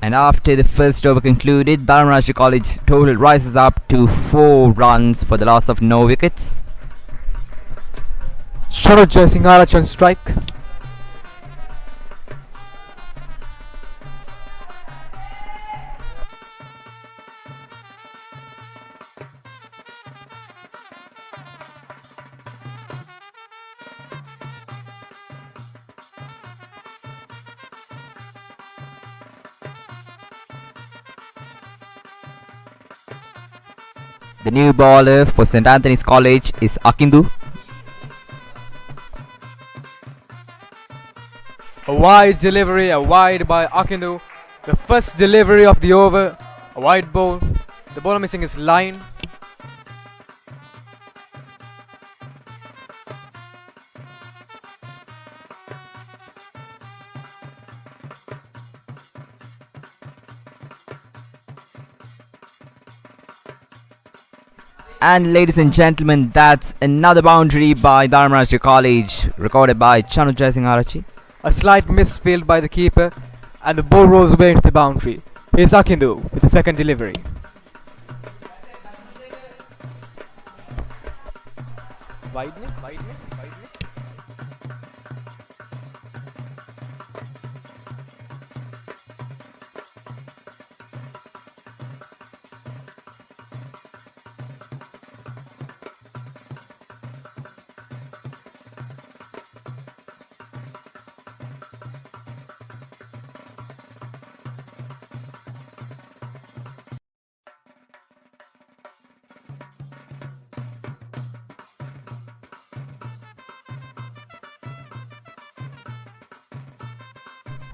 And after the first over concluded, Dharmaraja College total rises up to 4 runs for the loss of no wickets. Jayasinghearachchi on strike. The new bowler for St. Anthony's College is Akindu. A wide delivery, a wide by Akindu. The first delivery of the over, a wide ball. The bowler missing his line. And ladies and gentlemen, that's another boundary by Dharmaraja College, recorded by Chanuth Jayasinghearachchi. A slight misfield by the keeper, and the ball rolls away into the boundary. Here's Akindu with the second delivery. Wideness.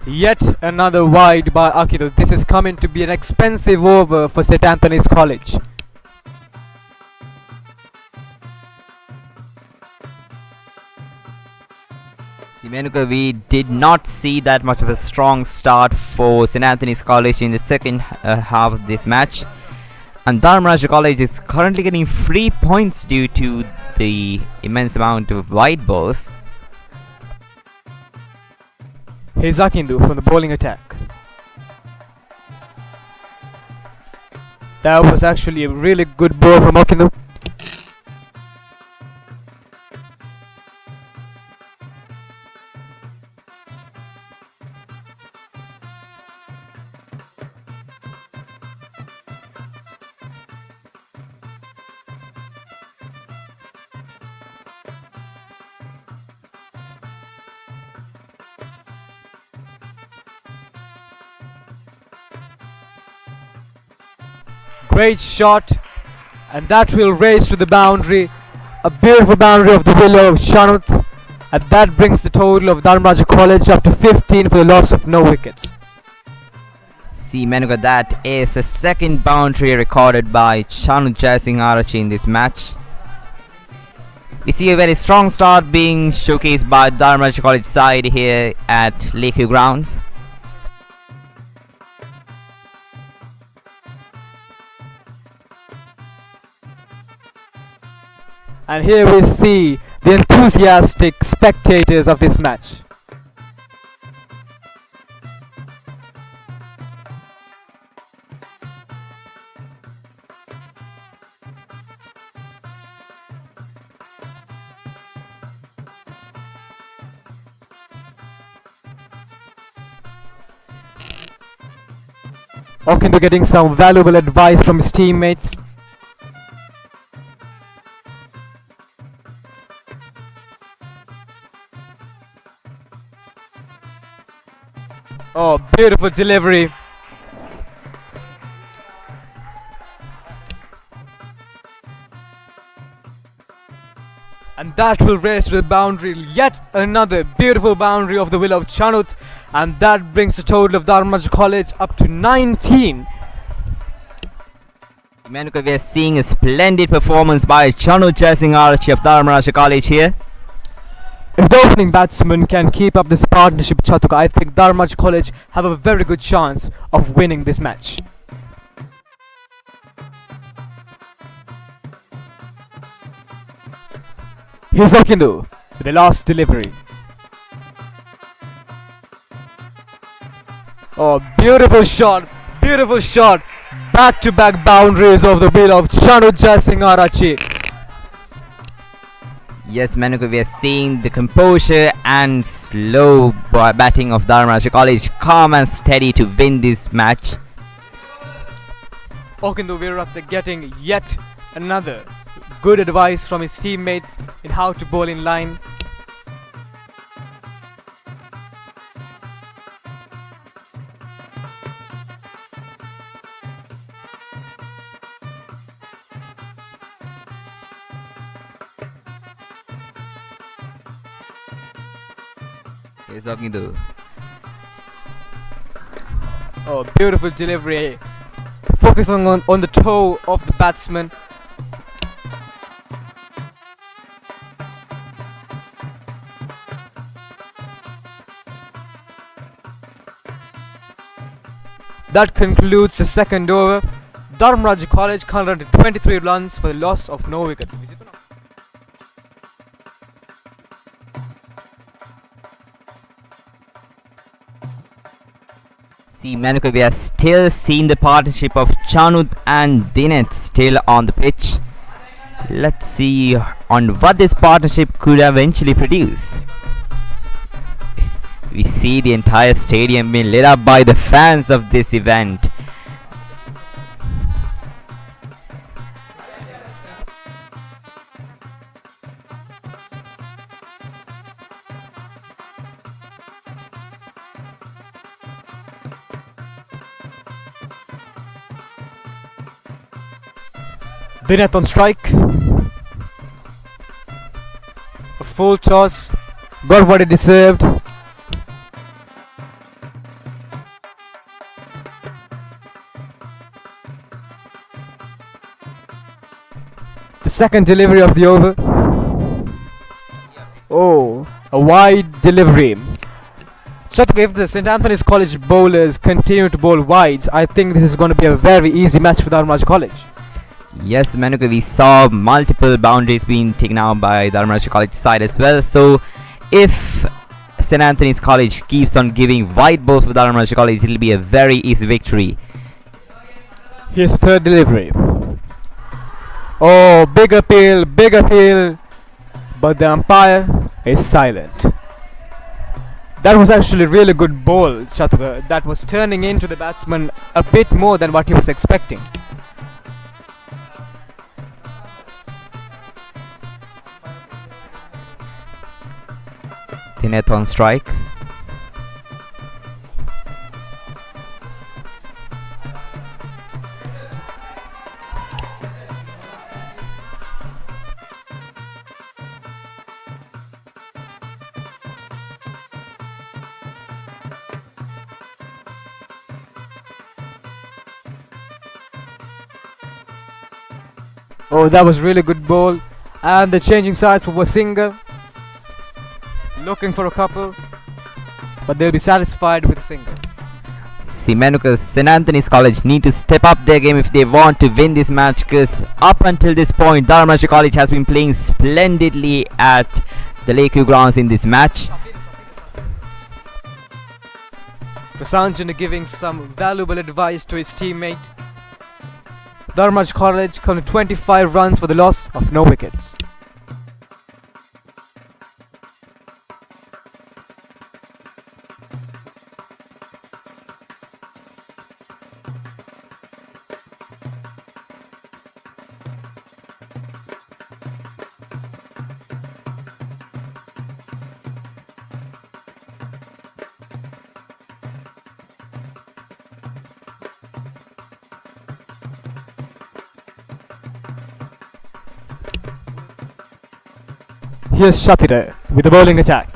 Yet another wide by Akindu. This is coming to be an expensive over for St. Anthony's College. Menuka, we did not see that much of a strong start for St. Anthony's College in the second half of this match. And Dharmaraja College is currently getting 3 points due to the immense amount of wide balls. Here's Akindu from the bowling attack. That was actually a really good ball from Akindu. Great shot, and that will race to the boundary. A beautiful boundary of the willow of Chanuth, and that brings the total of Dharmaraja College up to 15 for the loss of no wickets. See Menuka, that is a second boundary recorded by Chanuth Jayasinghearachchi in this match. We see a very strong start being showcased by Dharmaraja College side here at Lakeview Grounds. And here we see the enthusiastic spectators of this match. Akindu getting some valuable advice from his teammates. Oh, beautiful delivery. And that will race to the boundary. Yet another beautiful boundary of the will of Chanuth. And that brings the total of Dharmaraja College up to 19. Menuka, we are seeing a splendid performance by Chanuth Jayasinghearachchi of Dharmaraja College here. If the opening batsman can keep up this partnership with Chatuka, I think Dharmaraja College have a very good chance of winning this match. Here's Akindu with the last delivery. Oh, beautiful shot, beautiful shot. Back-to-back boundaries of the will of Chanuth Jayasinghearachchi. Yes, Menuka, we are seeing the composure and slow batting of Dharmaraja College, calm and steady to win this match. Akindu Abeyrathna getting yet another good advice from his teammates in how to bowl in line. Yes, Akindu. Oh, beautiful delivery. Focusing on the toe of the batsman. That concludes the second over. Dharmaraja College concluded 23 runs for the loss of no wickets. See, Manuka, we are still seeing the partnership of Chanuth and Dewmith still on the pitch. Let's see on what this partnership could eventually produce. We see the entire stadium being lit up by the fans of this event. Dewmith on strike. A full toss. Got what it deserved. The second delivery of the over. Oh, a wide delivery. Chatuk, if the St. Anthony's College bowlers continue to bowl wides, I think this is going to be a very easy match for Dharmaraja College. Yes, Manuka, we saw multiple boundaries being taken out by the Dharmaraja College side as well. So, if St. Anthony's College keeps on giving wide balls for Dharmaraja College, it will be a very easy victory. Here's the third delivery. Oh, big appeal, but the umpire is silent. That was actually a really good ball, Chatur. That was turning into the batsman a bit more than what he was expecting. Dewmith on strike. Oh, that was really good ball. And the changing sides for Wasinga. Looking for a couple, but they'll be satisfied with a single. See, Manuka, St. Anthony's College need to step up their game if they want to win this match, because up until this point, Dharmaraja College has been playing splendidly at the Lakeview grounds in this match. Prasanjana giving some valuable advice to his teammate. Dharmaraja College come to 25 runs for the loss of no wickets. Here's Shatira with the bowling attack.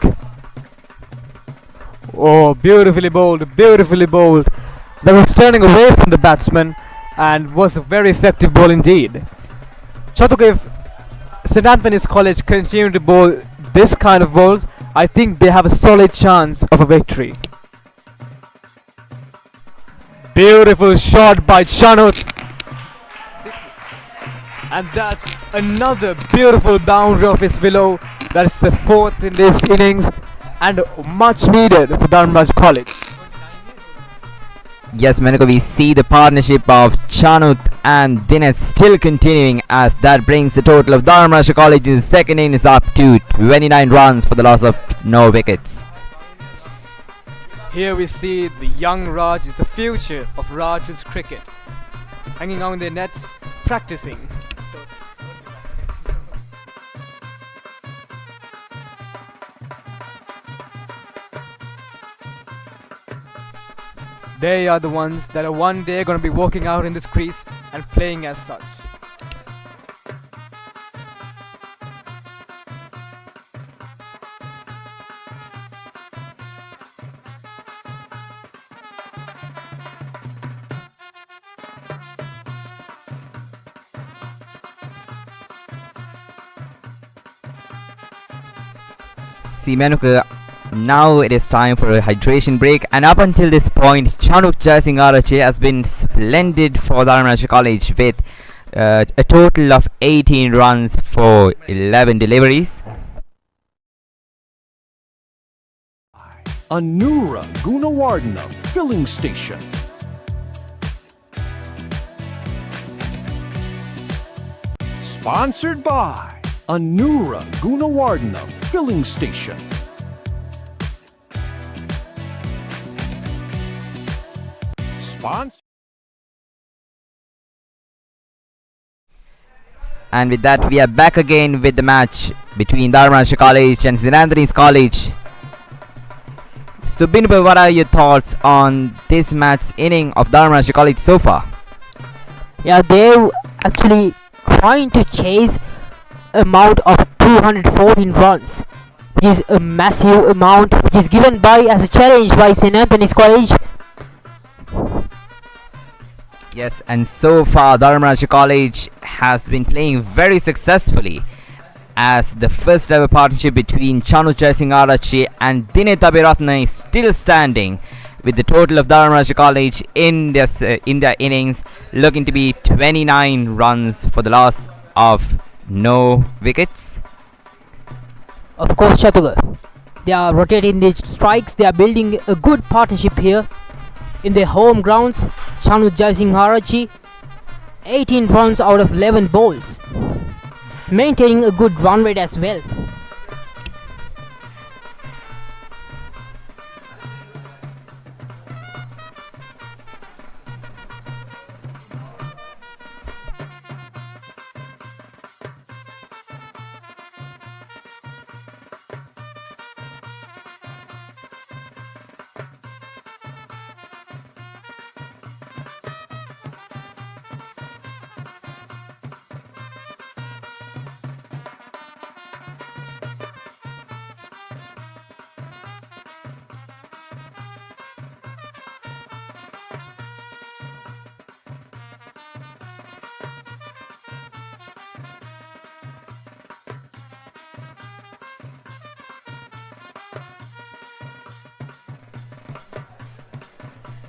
Oh, beautifully bowled. That was turning away from the batsman and was a very effective ball indeed. Chatuk, if St. Anthony's College continue to bowl this kind of balls, I think they have a solid chance of a victory. Beautiful shot by Chanuth. And that's another beautiful boundary of his willow. That's the fourth in this innings and much needed for Dharmaraja College. Yes, Manuka, we see the partnership of Chanuth and Dewmith still continuing, as that brings the total of Dharmaraja College in the second innings up to 29 runs for the loss of no wickets. Here we see the young Raj is the future of Rajans cricket, hanging out in their nets, practicing. They are the ones that are one day going to be walking out in this crease and playing as such. See, Menuka, now it is time for a hydration break, and up until this point, Chanuth Jayasinghearachchi has been splendid for Dharmaraja College with a total of 18 runs for 11 deliveries. Onitha Gunawardhana Filling Station. Sponsored by Onitha Gunawardhana Filling Station. And with that, we are back again with the match between Dharmaraja College and St. Anthony's College. So, Binba, what are your thoughts on this match's inning of Dharmaraja College so far? Yeah, they're actually trying to chase amount of 214 runs, which is a massive amount, which is given by as a challenge by St. Anthony's College. Yes, and so far Dharmaraja College has been playing very successfully, as the first ever partnership between Chanuth Jayasinghearachchi and Dewmith Abeyrathna is still standing, with the total of Dharmaraja College in their innings looking to be 29 runs for the loss of no wickets. Of course, Chatuga, they are rotating the strikes. They are building a good partnership here in their home grounds. Chanuth Jayasinghearachchi, 18 runs out of 11 balls, maintaining a good run rate as well.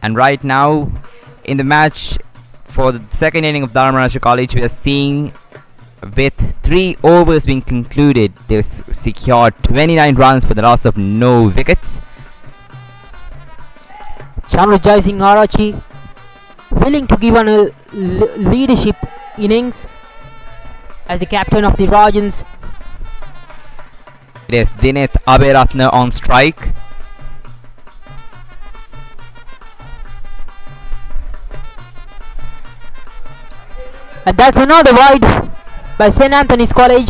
And right now, in the match for the second inning of Dharmaraja College, we are seeing with 3 overs being concluded, they've secured 29 runs for the loss of no wickets. Chanuth Jayasinghearachchi willing to give on a leadership innings as the captain of the Rajans. It is Dewmith Abeyrathna on strike. And that's another wide by St. Anthony's College.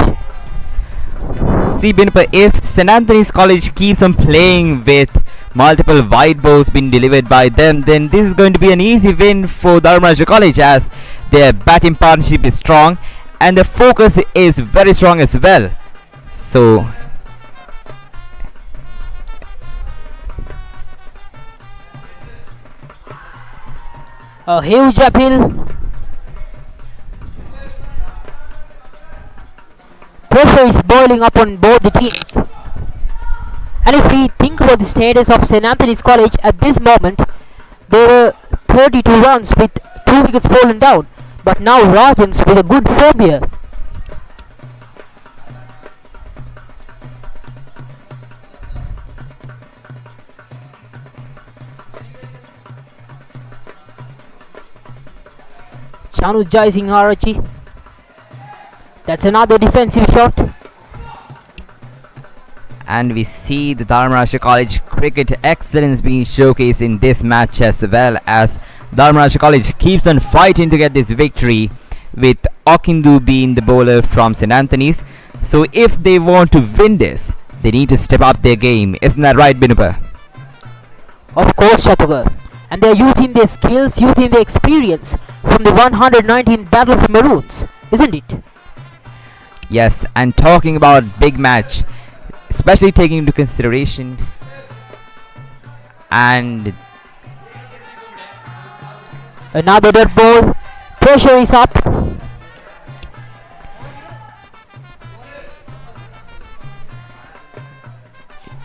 See, Binpa, if St. Anthony's College keeps on playing with multiple wide balls being delivered by them, then this is going to be an easy win for Dharmaraja College, as their batting partnership is strong and their focus is very strong as well. So a huge uphill. Pressure is boiling up on both the teams. And if we think about the status of St. Anthony's College at this moment, they were 32 runs with 2 wickets fallen down. But now Rajans with a good form here. Chanuth Jayasinghearachchi. That's another defensive shot. and we see the Dharmaraja College cricket excellence being showcased in this match, as well as Dharmaraja College keeps on fighting to get this victory, with Okindu being the bowler from St. Anthony's. So if they want to win this, they need to step up their game. Isn't that right, Binupa? Of course, Chatuga. And they're using their skills, using their experience from the 119 Battle of the Maroons, isn't it? Yes, and talking about big match, especially taking into consideration and another dead ball. Pressure is up.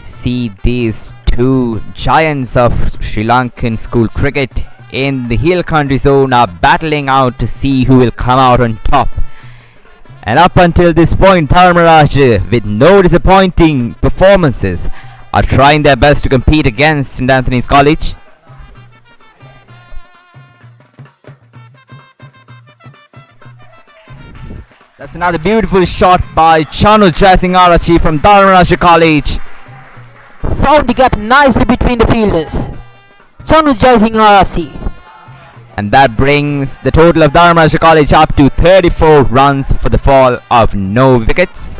see these two giants of Sri Lankan school cricket in the hill country zone are battling out to see who will come out on top. And up until this point, Dharmaraja, with no disappointing performances, are trying their best to compete against St. Anthony's College. That's another beautiful shot by Chanuth Jayasinghearachchi from Dharmaraja College. Found the gap nicely between the fielders. Chanuth Jayasinghearachchi. And that brings the total of Dharmaraja College up to 34 runs for the fall of no wickets.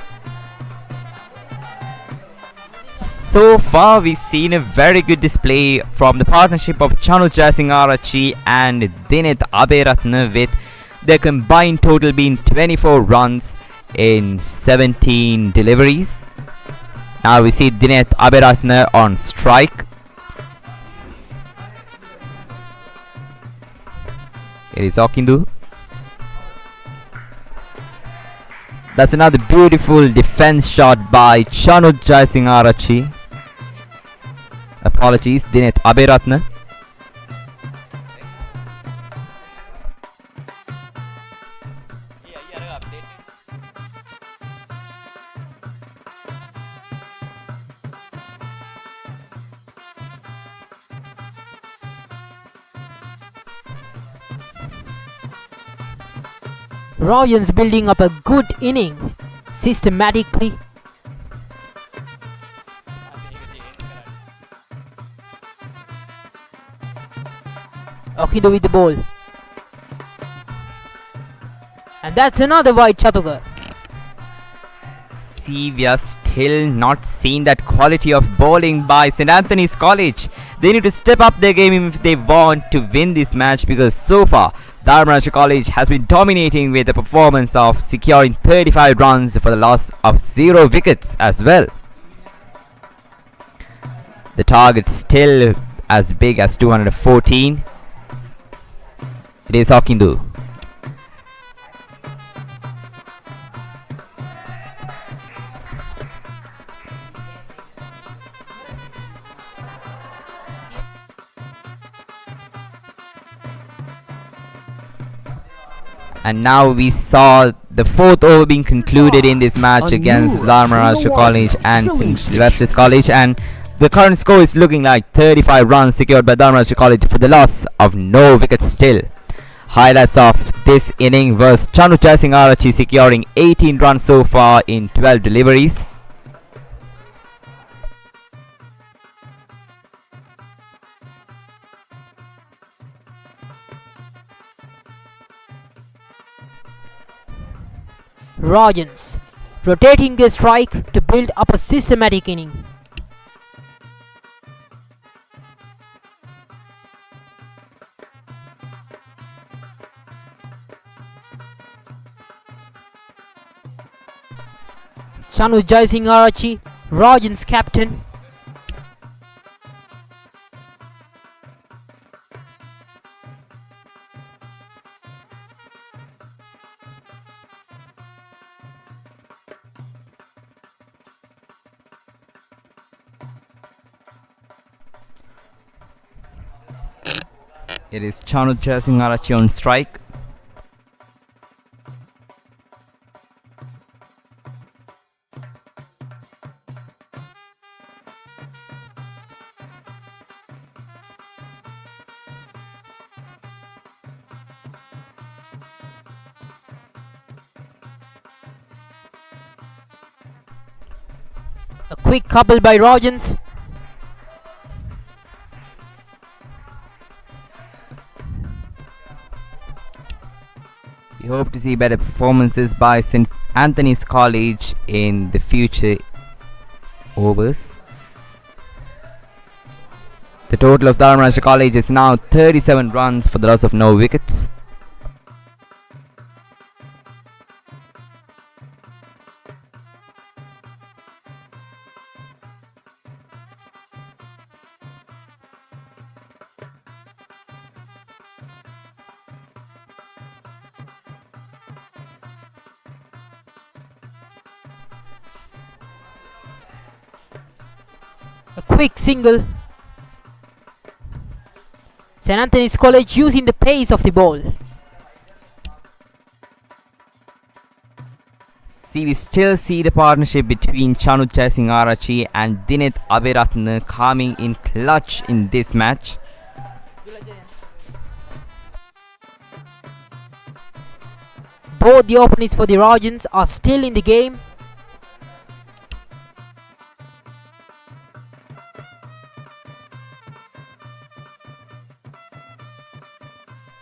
So far we've seen a very good display from the partnership of Chanuth Jayasinghearachchi and Dewmith Abeyrathna, with their combined total being 24 runs in 17 deliveries. Now we see Dewmith Abeyrathna on strike. It is Okindu. That's another beautiful defense shot by Chanuth Jayasinghearachchi. Apologies, Dewmith Abeyrathna. Rajans building up a good inning systematically. Okindo with the ball. And that's another wide Chatugar. See, we are still not seeing that quality of bowling by St. Anthony's College. They need to step up their game if they want to win this match, because so far Dharmaraja College has been dominating with a performance of securing 35 runs for the loss of 0 wickets as well. The target still as big as 214. It is Okindu. And now we saw the fourth over being concluded in this match against Dharmaraja College and St. Sylvester's College, and the current score is looking like 35 runs secured by Dharmaraja College for the loss of no wickets still. Highlights of this inning was Chanuth Jayasinghearachchi securing 18 runs so far in 12 deliveries. Rajans rotating their strike to build up a systematic inning. Chanuth Jayasinghearachchi, Rajans captain. It is Chanuth Jayasinghearachchi on strike. A quick couple by Rajans. We hope to see better performances by St. Anthony's College in the future overs. The total of Dharmaraja College is now 37 runs for the loss of no wickets. A quick single. St. Anthony's College using the pace of the ball. See, we still see the partnership between Chanuth Jayasinghearachchi and Dewmith Abeyrathna coming in clutch in this match. Both the openings for the Rajans are still in the game.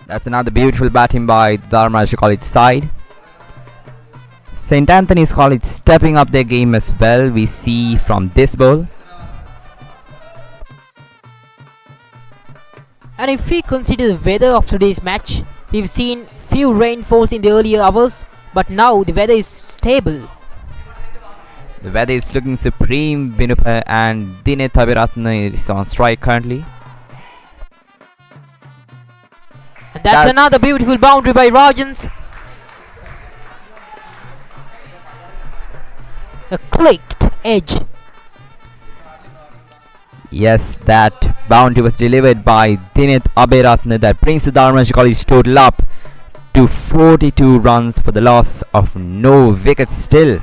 That's another beautiful batting by Dharmaraja College side. St. Anthony's College stepping up their game as well, we see from this ball. And if we consider the weather of today's match, we've seen few rainfalls in the earlier hours, but now the weather is stable. The weather is looking supreme, Binupa, and Dewmith Abeyrathna is on strike currently. And that's another beautiful boundary by Rajans. A clicked edge. Yes, that boundary was delivered by Dewmith Abeyrathna that brings the Dharmaraja College total up to 42 runs for the loss of no wickets still.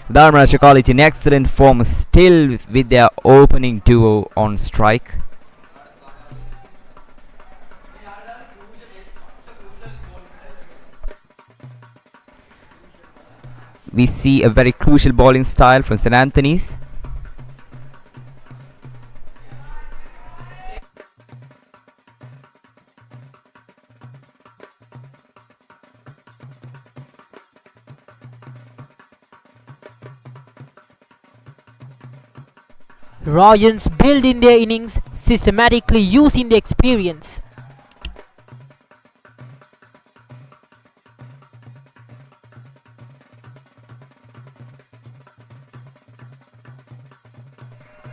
Dharmaraja College in excellent form still with their opening duo on strike. We see a very crucial bowling style from St. Anthony's. Rajans build in their innings, systematically using the experience.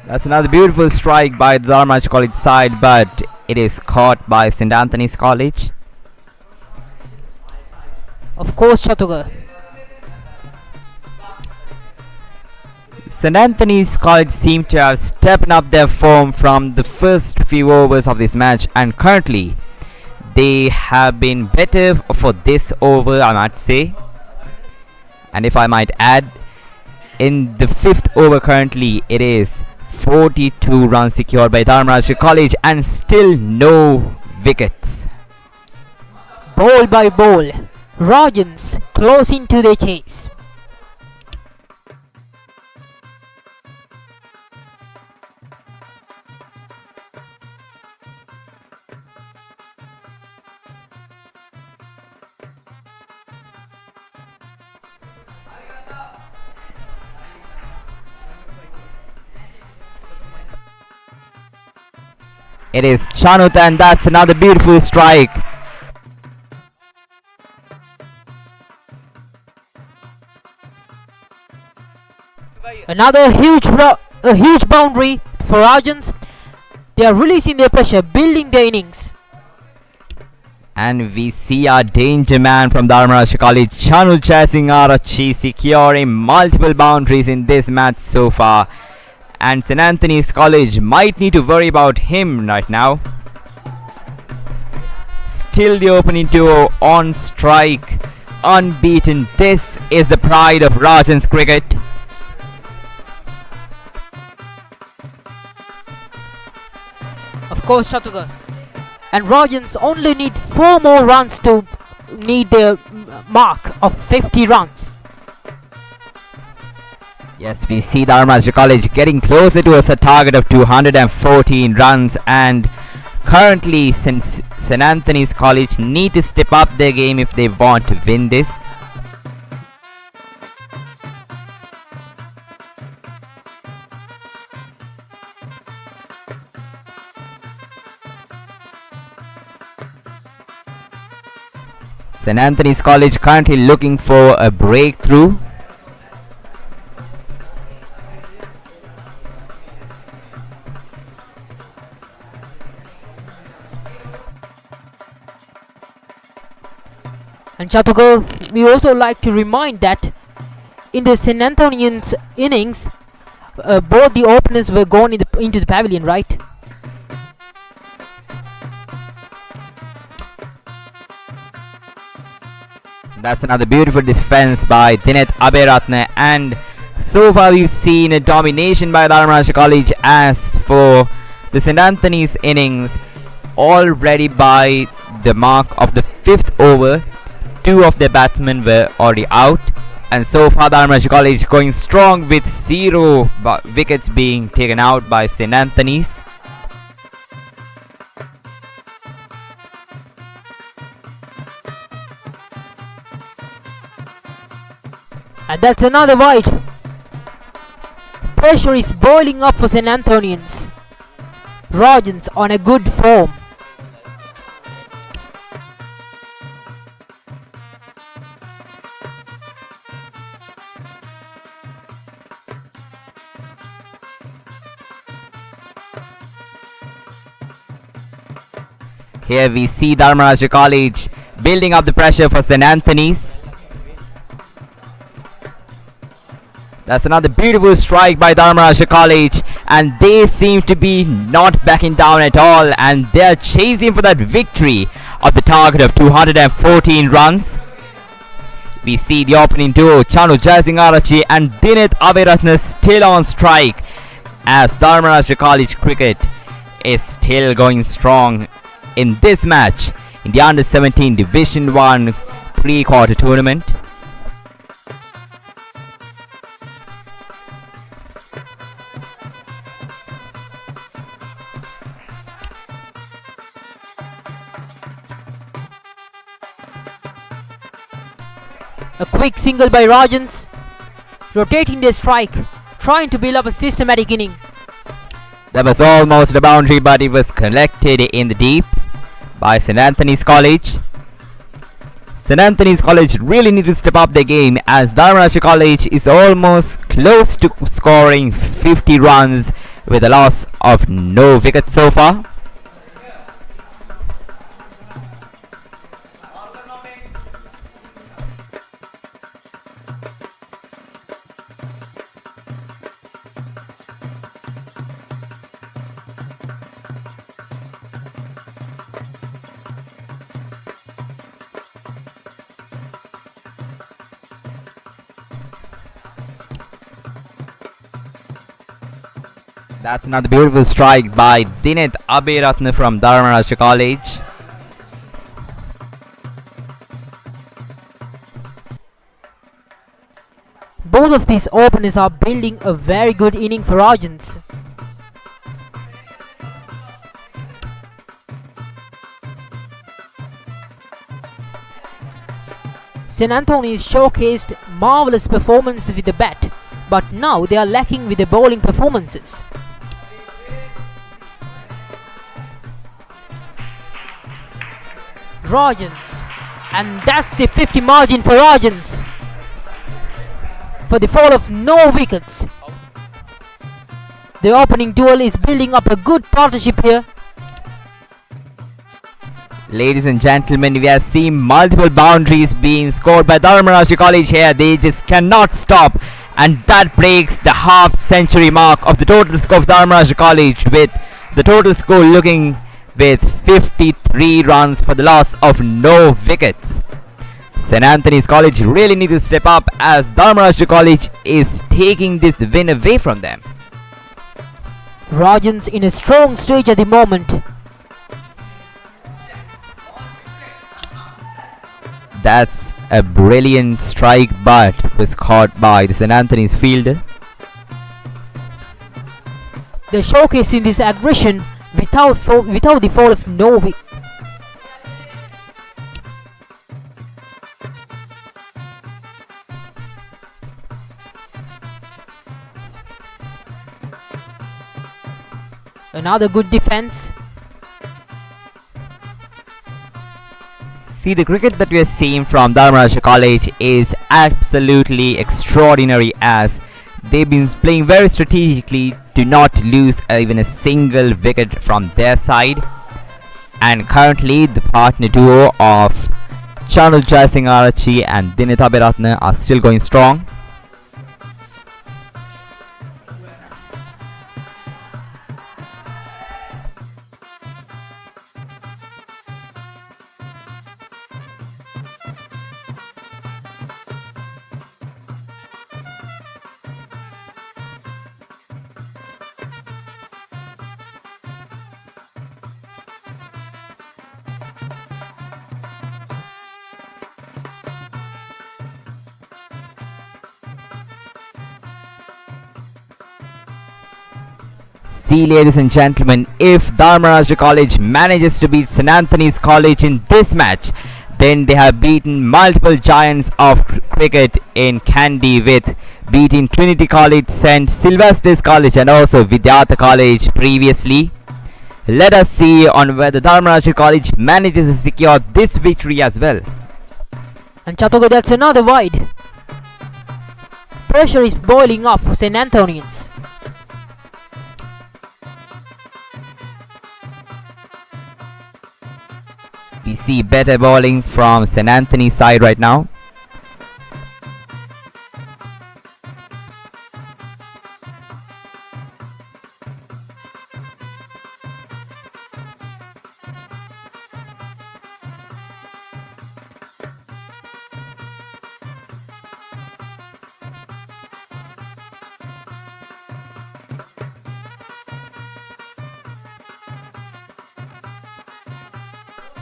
That's another beautiful strike by the Dharmaraja College side, but it is caught by St. Anthony's College. Of course, Chatuga. St. Anthony's College seem to have stepped up their form from the first few overs of this match, and currently they have been better for this over, I might say. And if I might add, in the fifth over currently it is 42 runs secured by Dharmaraja College and still no wickets. Ball by ball, Rajans closing to the chase. It is Chanuth, and that's another beautiful strike. Another huge boundary for Rajans. They are releasing their pressure, building their innings. And we see our danger man from Dharmaraja College, Chanuth Jayasinghearachchi, securing multiple boundaries in this match so far. And St. Anthony's College might need to worry about him right now. Still the opening duo on strike, unbeaten. This is the pride of Rajans cricket. Of course, Chatuga. And Rajans only need 4 more runs to need their mark of 50 runs. Yes, we see Dharmaraja College getting closer towards a target of 214 runs, and currently since St. Anthony's College need to step up their game if they want to win this. St. Anthony's College currently looking for a breakthrough. And Chatuga, we also like to remind that in the St. Anthonyans innings, both the openers were gone into the pavilion, right? That's another beautiful defense by Dewmith Abeyrathna, and so far we've seen a domination by Dharmaraja College. As for the St. Anthony's innings, already by the mark of the 5th over, 2 of their batsmen were already out, and so far Dharmaraja College going strong with 0 wickets being taken out by St. Anthony's. And that's another wide. Pressure is boiling up for St. Anthonians. Rajans on a good form. Here we see Dharmaraja College building up the pressure for St. Anthony's. That's another beautiful strike by Dharmaraja College, and they seem to be not backing down at all, and they are chasing for that victory of the target of 214 runs. We see the opening duo Chanuth, Jayasinghearachchi and Dewmith Abeyrathna still on strike, as Dharmaraja College cricket is still going strong in this match in the U17 Division I pre-quarter tournament. A quick single by Rajans, rotating their strike, trying to build up a systematic inning. That was almost a boundary, but it was collected in the deep by St. Anthony's College. St. Anthony's College really need to step up their game, as Dharmaraja College is almost close to scoring 50 runs with a loss of no wickets so far. That's another beautiful strike by Dewmith Abeyrathna from Dharmaraja College. Both of these openers are building a very good inning for Rajans. St. Anthony's showcased marvellous performance with the bat, but now they are lacking with the bowling performances. Rajans, and that's the 50 margin for Rajans for the fall of no wickets. The opening duel is building up a good partnership here. Ladies and gentlemen, we have seen multiple boundaries being scored by Dharmaraja College here. They just cannot stop, and that breaks the half century mark of the total score of Dharmaraja College, with the total score looking with 53 runs for the loss of no wickets. St. Anthony's College really need to step up, as Dharmaraja College is taking this win away from them. Rajans in a strong stage at the moment. That's a brilliant strike, but was caught by the St. Anthony's fielder. They're showcasing this aggression without the fall of no wicket. Another good defense. See, the cricket that we are seeing from Dharmaraja College is absolutely extraordinary, as they've been playing very strategically to not lose even a single wicket from their side. And currently the partner duo of Chanuth, Jayasinghearachchi and Dewmith Abeyrathna are still going strong. See, ladies and gentlemen, if Dharmaraja College manages to beat St. Anthony's College in this match, then they have beaten multiple giants of cricket in Kandy, with beating Trinity College, St. Sylvester's College and also Vidyartha College previously. Let us see on whether Dharmaraja College manages to secure this victory as well. And Chatuga, that's another wide. Pressure is boiling up for St. Anthonians. We see better bowling from St. Anthony's side right now.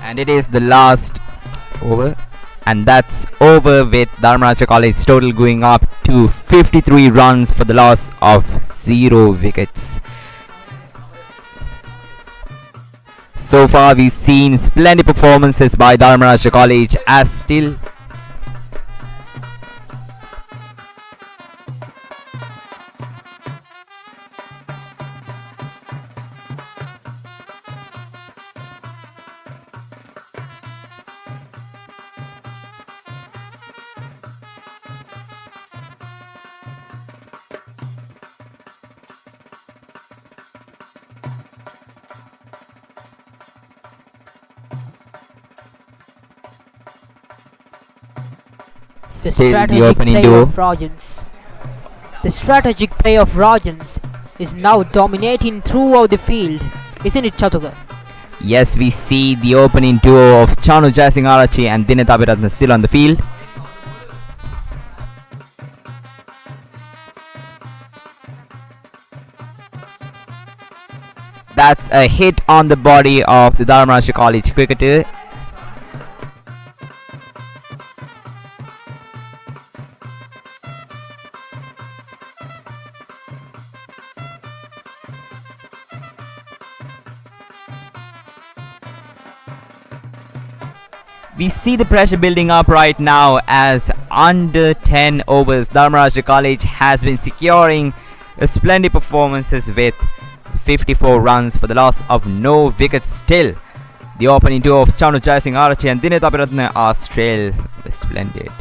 And it is the last over, and that's over with Dharmaraja College total going up to 53 runs for the loss of 0 wickets. So far we've seen splendid performances by Dharmaraja College, as still The still the strategic opening play duo. of Rajans. The strategic play of Rajans is now dominating throughout the field, isn't it, Chatuga? Yes, we see the opening duo of Chanuth, Jayasinghearachchi and Dewmith Abeyrathna still on the field. That's a hit on the body of the Dharmaraja College cricketer. We see the pressure building up right now, as under 10 overs Dharmaraja College has been securing splendid performances with 54 runs for the loss of no wickets. Still, the opening duo of Chanuth, Jayasinghearachchi and Dewmith Abeyrathna are still splendid.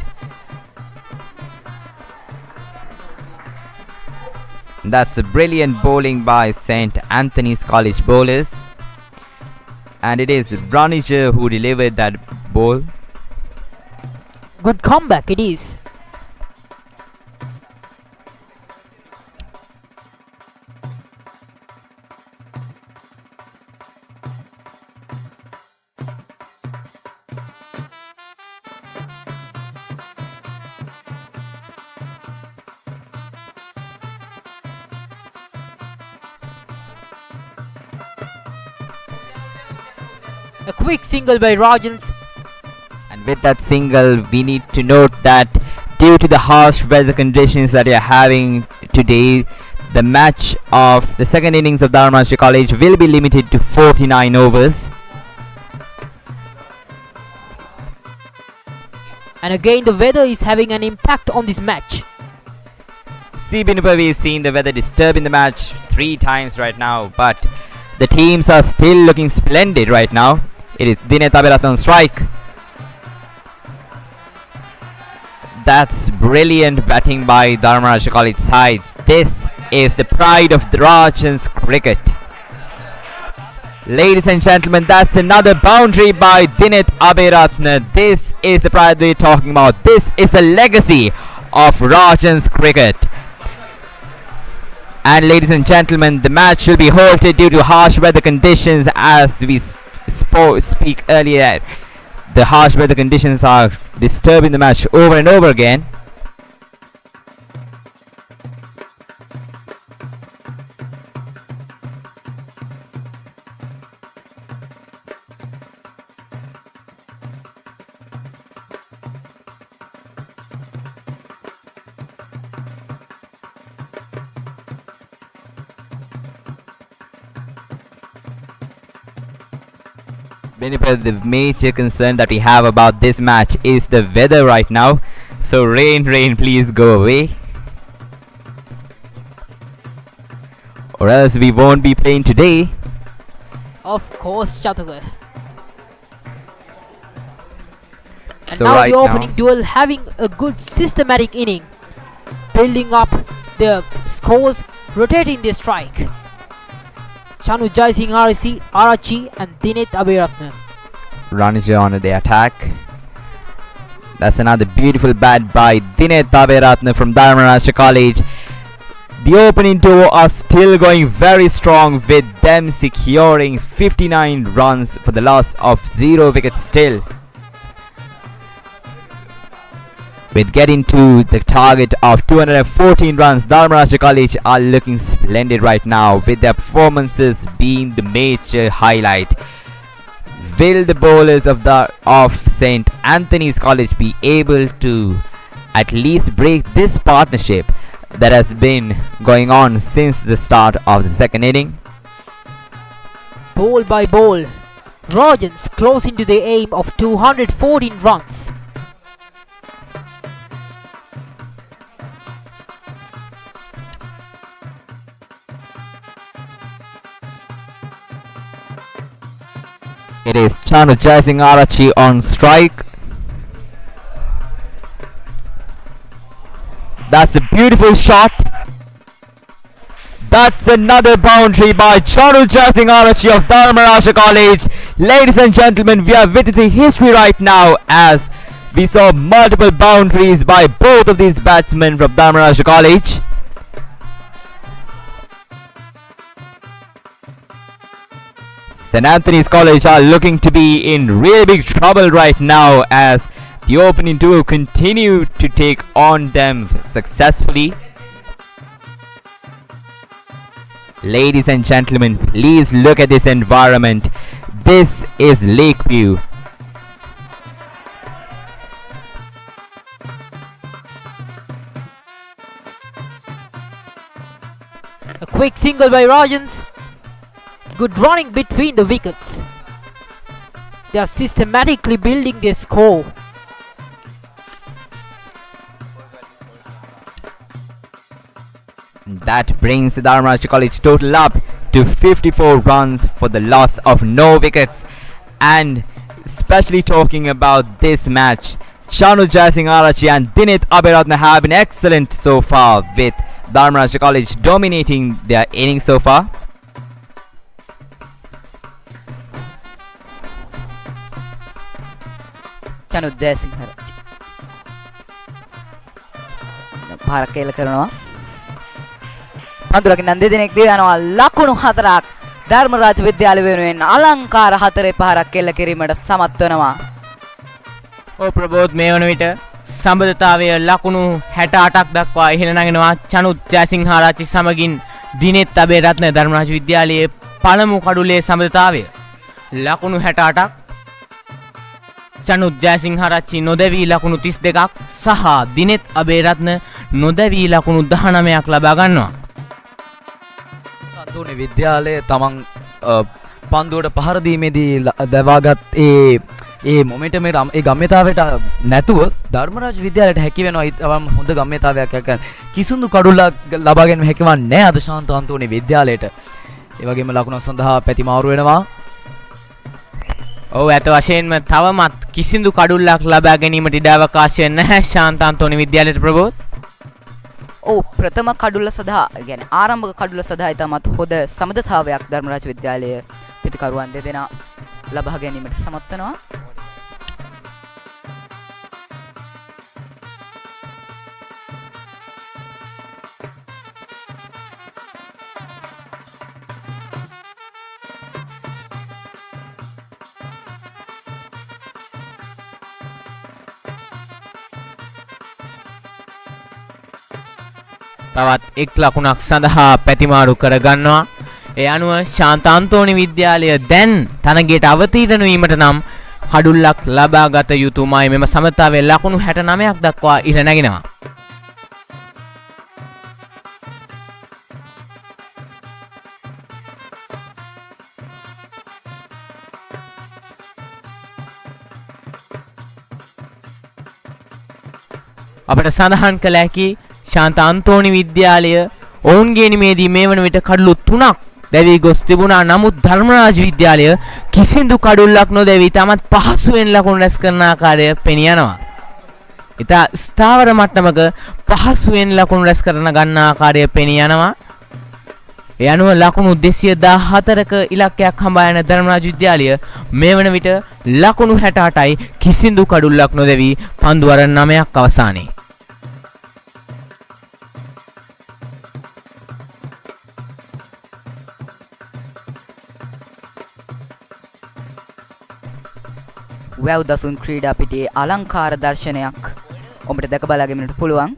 That's a brilliant bowling by St. Anthony's College bowlers, and it is Braniger who delivered that ball. Good comeback it is. A quick single by Rajans. And with that single, we need to note that due to the harsh weather conditions that we are having today, the match of the second innings of Dharmaraja College will be limited to 49 overs. And again, the weather is having an impact on this match. See, Binupa, we've seen the weather disturbing the match 3 times right now, but the teams are still looking splendid right now. It is Dewmith Abeyrathna on strike. That's brilliant batting by Dharmaraja College sides. This is the pride of the Rajans cricket. Ladies and gentlemen, that's another boundary by Dewmith Abeyrathna. This is the pride we're talking about. This is the legacy of Rajans cricket. And ladies and gentlemen, the match will be halted due to harsh weather conditions, as we speak earlier. The harsh weather conditions are disturbing the match over and over again. Benefit, the major concern that we have about this match is the weather right now. So rain, please go away. Or else we won't be playing today. Of course, Chatuka. And So now right the opening now, duel having a good systematic inning. Building up their scores, rotating their strike. Chanuth, Jayasinghearachchi and Dewmith Abeyrathna. Ranaja on the attack. That's another beautiful bat by Dewmith Abeyrathna from Dharmaraja College. The opening duo are still going very strong, with them securing 59 runs for the loss of 0 wickets still. With getting to the target of 214 runs, Dharmaraja College are looking splendid right now, with their performances being the major highlight. Will the bowlers of St. Anthony's College be able to at least break this partnership that has been going on since the start of the second inning? Ball by ball, Rajans closing to the aim of 214 runs. It is Chanuth Jayasinghearachchi on strike. That's a beautiful shot. That's another boundary by Chanuth Jayasinghearachchi of Dharmaraja College. Ladies and gentlemen, we are witnessing history right now, as we saw multiple boundaries by both of these batsmen from Dharmaraja College. St. Anthony's College are looking to be in really big trouble right now, as the opening duo continue to take on them successfully. Ladies and gentlemen, please look at this environment. This is Lakeview. A quick single by Rajans. Good running between the wickets. They are systematically building their score. That brings the Dharmaraja College total up to 54 runs for the loss of no wickets. And especially talking about this match, Chanuth Jayasinghearachchi and Dewmith Abeyrathna have been excellent so far, with Dharmaraja College dominating their innings so far. Chanuth Jayasinghearachchi පාරක් කේල කරනවා. පඳුරකින් නම් දෙදෙනෙක් දිවනවා. ලකුණු 4ක් ධර්මරාජ විද්‍යාලය වෙනුවෙන් අලංකාර 4 පහරක් කෙල්ල කිරීමට සමත් වෙනවා. ප්‍රබෝධ් මේ වන විට සම්බන්ධතාවය ලකුණු 68ක් දක්වා ඉහළ නගිනවා. චනුත් ජයසිංහාරච්චි සමගින් දිනෙත් අබේරත්න ධර්මරාජ විද්‍යාලයේ පළමු කඩුලේ සම්බන්ධතාවය ලකුණු 68ක්. චනුත් ජයසිංහාරච්චි නොදැවී ලකුණු 32ක් සහ දිනෙත් අබේරත්න නොදැවී ලකුණු 19ක් ලබා ගන්නවා. අන්තෝනි විද්‍යාලය තමන් පන්දුවට පහර දීමේදී දවාගත් ඒ මොමන්ටම් ඒ ගම්‍යතාවයට නැතුව ධර්මරාජ විද්‍යාලයට හැකි වෙනවා ඊටම හොඳ ගම්‍යතාවයක් යකන් කිසිදු කඩුල්ලක් ලබා ගැනීම හැකිවන්නේ නැහැ අද ශාන්ත අන්තෝනි විද්‍යාලයට. ඒ වගේම ලකුණක් සඳහා පැතිමාරු වෙනවා. ඔව් ඇත්ත වශයෙන්ම තවමත් කිසිදු කඩුල්ලක් ලබා ගැනීමට ඉඩ අවකාශය නැහැ ශාන්ත අන්තෝනි විද්‍යාලයට ප්‍රබෝධ්. ඔව් ප්‍රථම කඩුල්ල සඳහා يعني ආරම්භක කඩුල්ල සඳහා ඉතාමත් හොඳ සමබරතාවයක් ධර්මරාජ විද්‍යාලයේ පිටිකරුවන් දෙදෙනා ලබා ගැනීමට සමත් වෙනවා. තවත් එක් ලකුණක් සඳහා පැතිමාරු කර ගන්නවා. ඒ අනුව ශාන්ත අන්තෝනි විද්‍යාලය දැන් තරගයට අවතීර්ණ වීමට නම් කඩුල්ලක් ලබා ගත යුතුමයි. මෙම සමතාවයේ ලකුණු 69ක් දක්වා ඉහළ නැගිනවා. අපට සඳහන් කළ හැකි ශාන්ත අන්තෝනි විද්‍යාලය ඔවුන්ගේ නිමේදී මේ වන විට කඩලු 3ක් දැවී ගොස් තිබුණා. නමුත් ධර්මරාජ විද්‍යාලය කිසිදු කඩුල්ලක් නොදැවී තමත් පහසුවෙන් ලකුණු රැස් කරන ආකාරය පෙනී යනවා. ඉතා ස්ථාවර මට්ටමක පහසුවෙන් ලකුණු රැස් කරන ගන්න ආකාරය පෙනී යනවා. ඒ අනුව ලකුණු 214ක ඉලක්කයක් හඹා යන ධර්මරාජ විද්‍යාලය මේ වන විට ලකුණු 68යි කිසිදු කඩුල්ලක් නොදැවී පන්දු වර 9ක් අවසානයේ. වැව් දසුන් ක්‍රීඩා පිටියේ අලංකාර දර්ශනයක් ඔබට දැක බලා ගැනීමට පුළුවන්.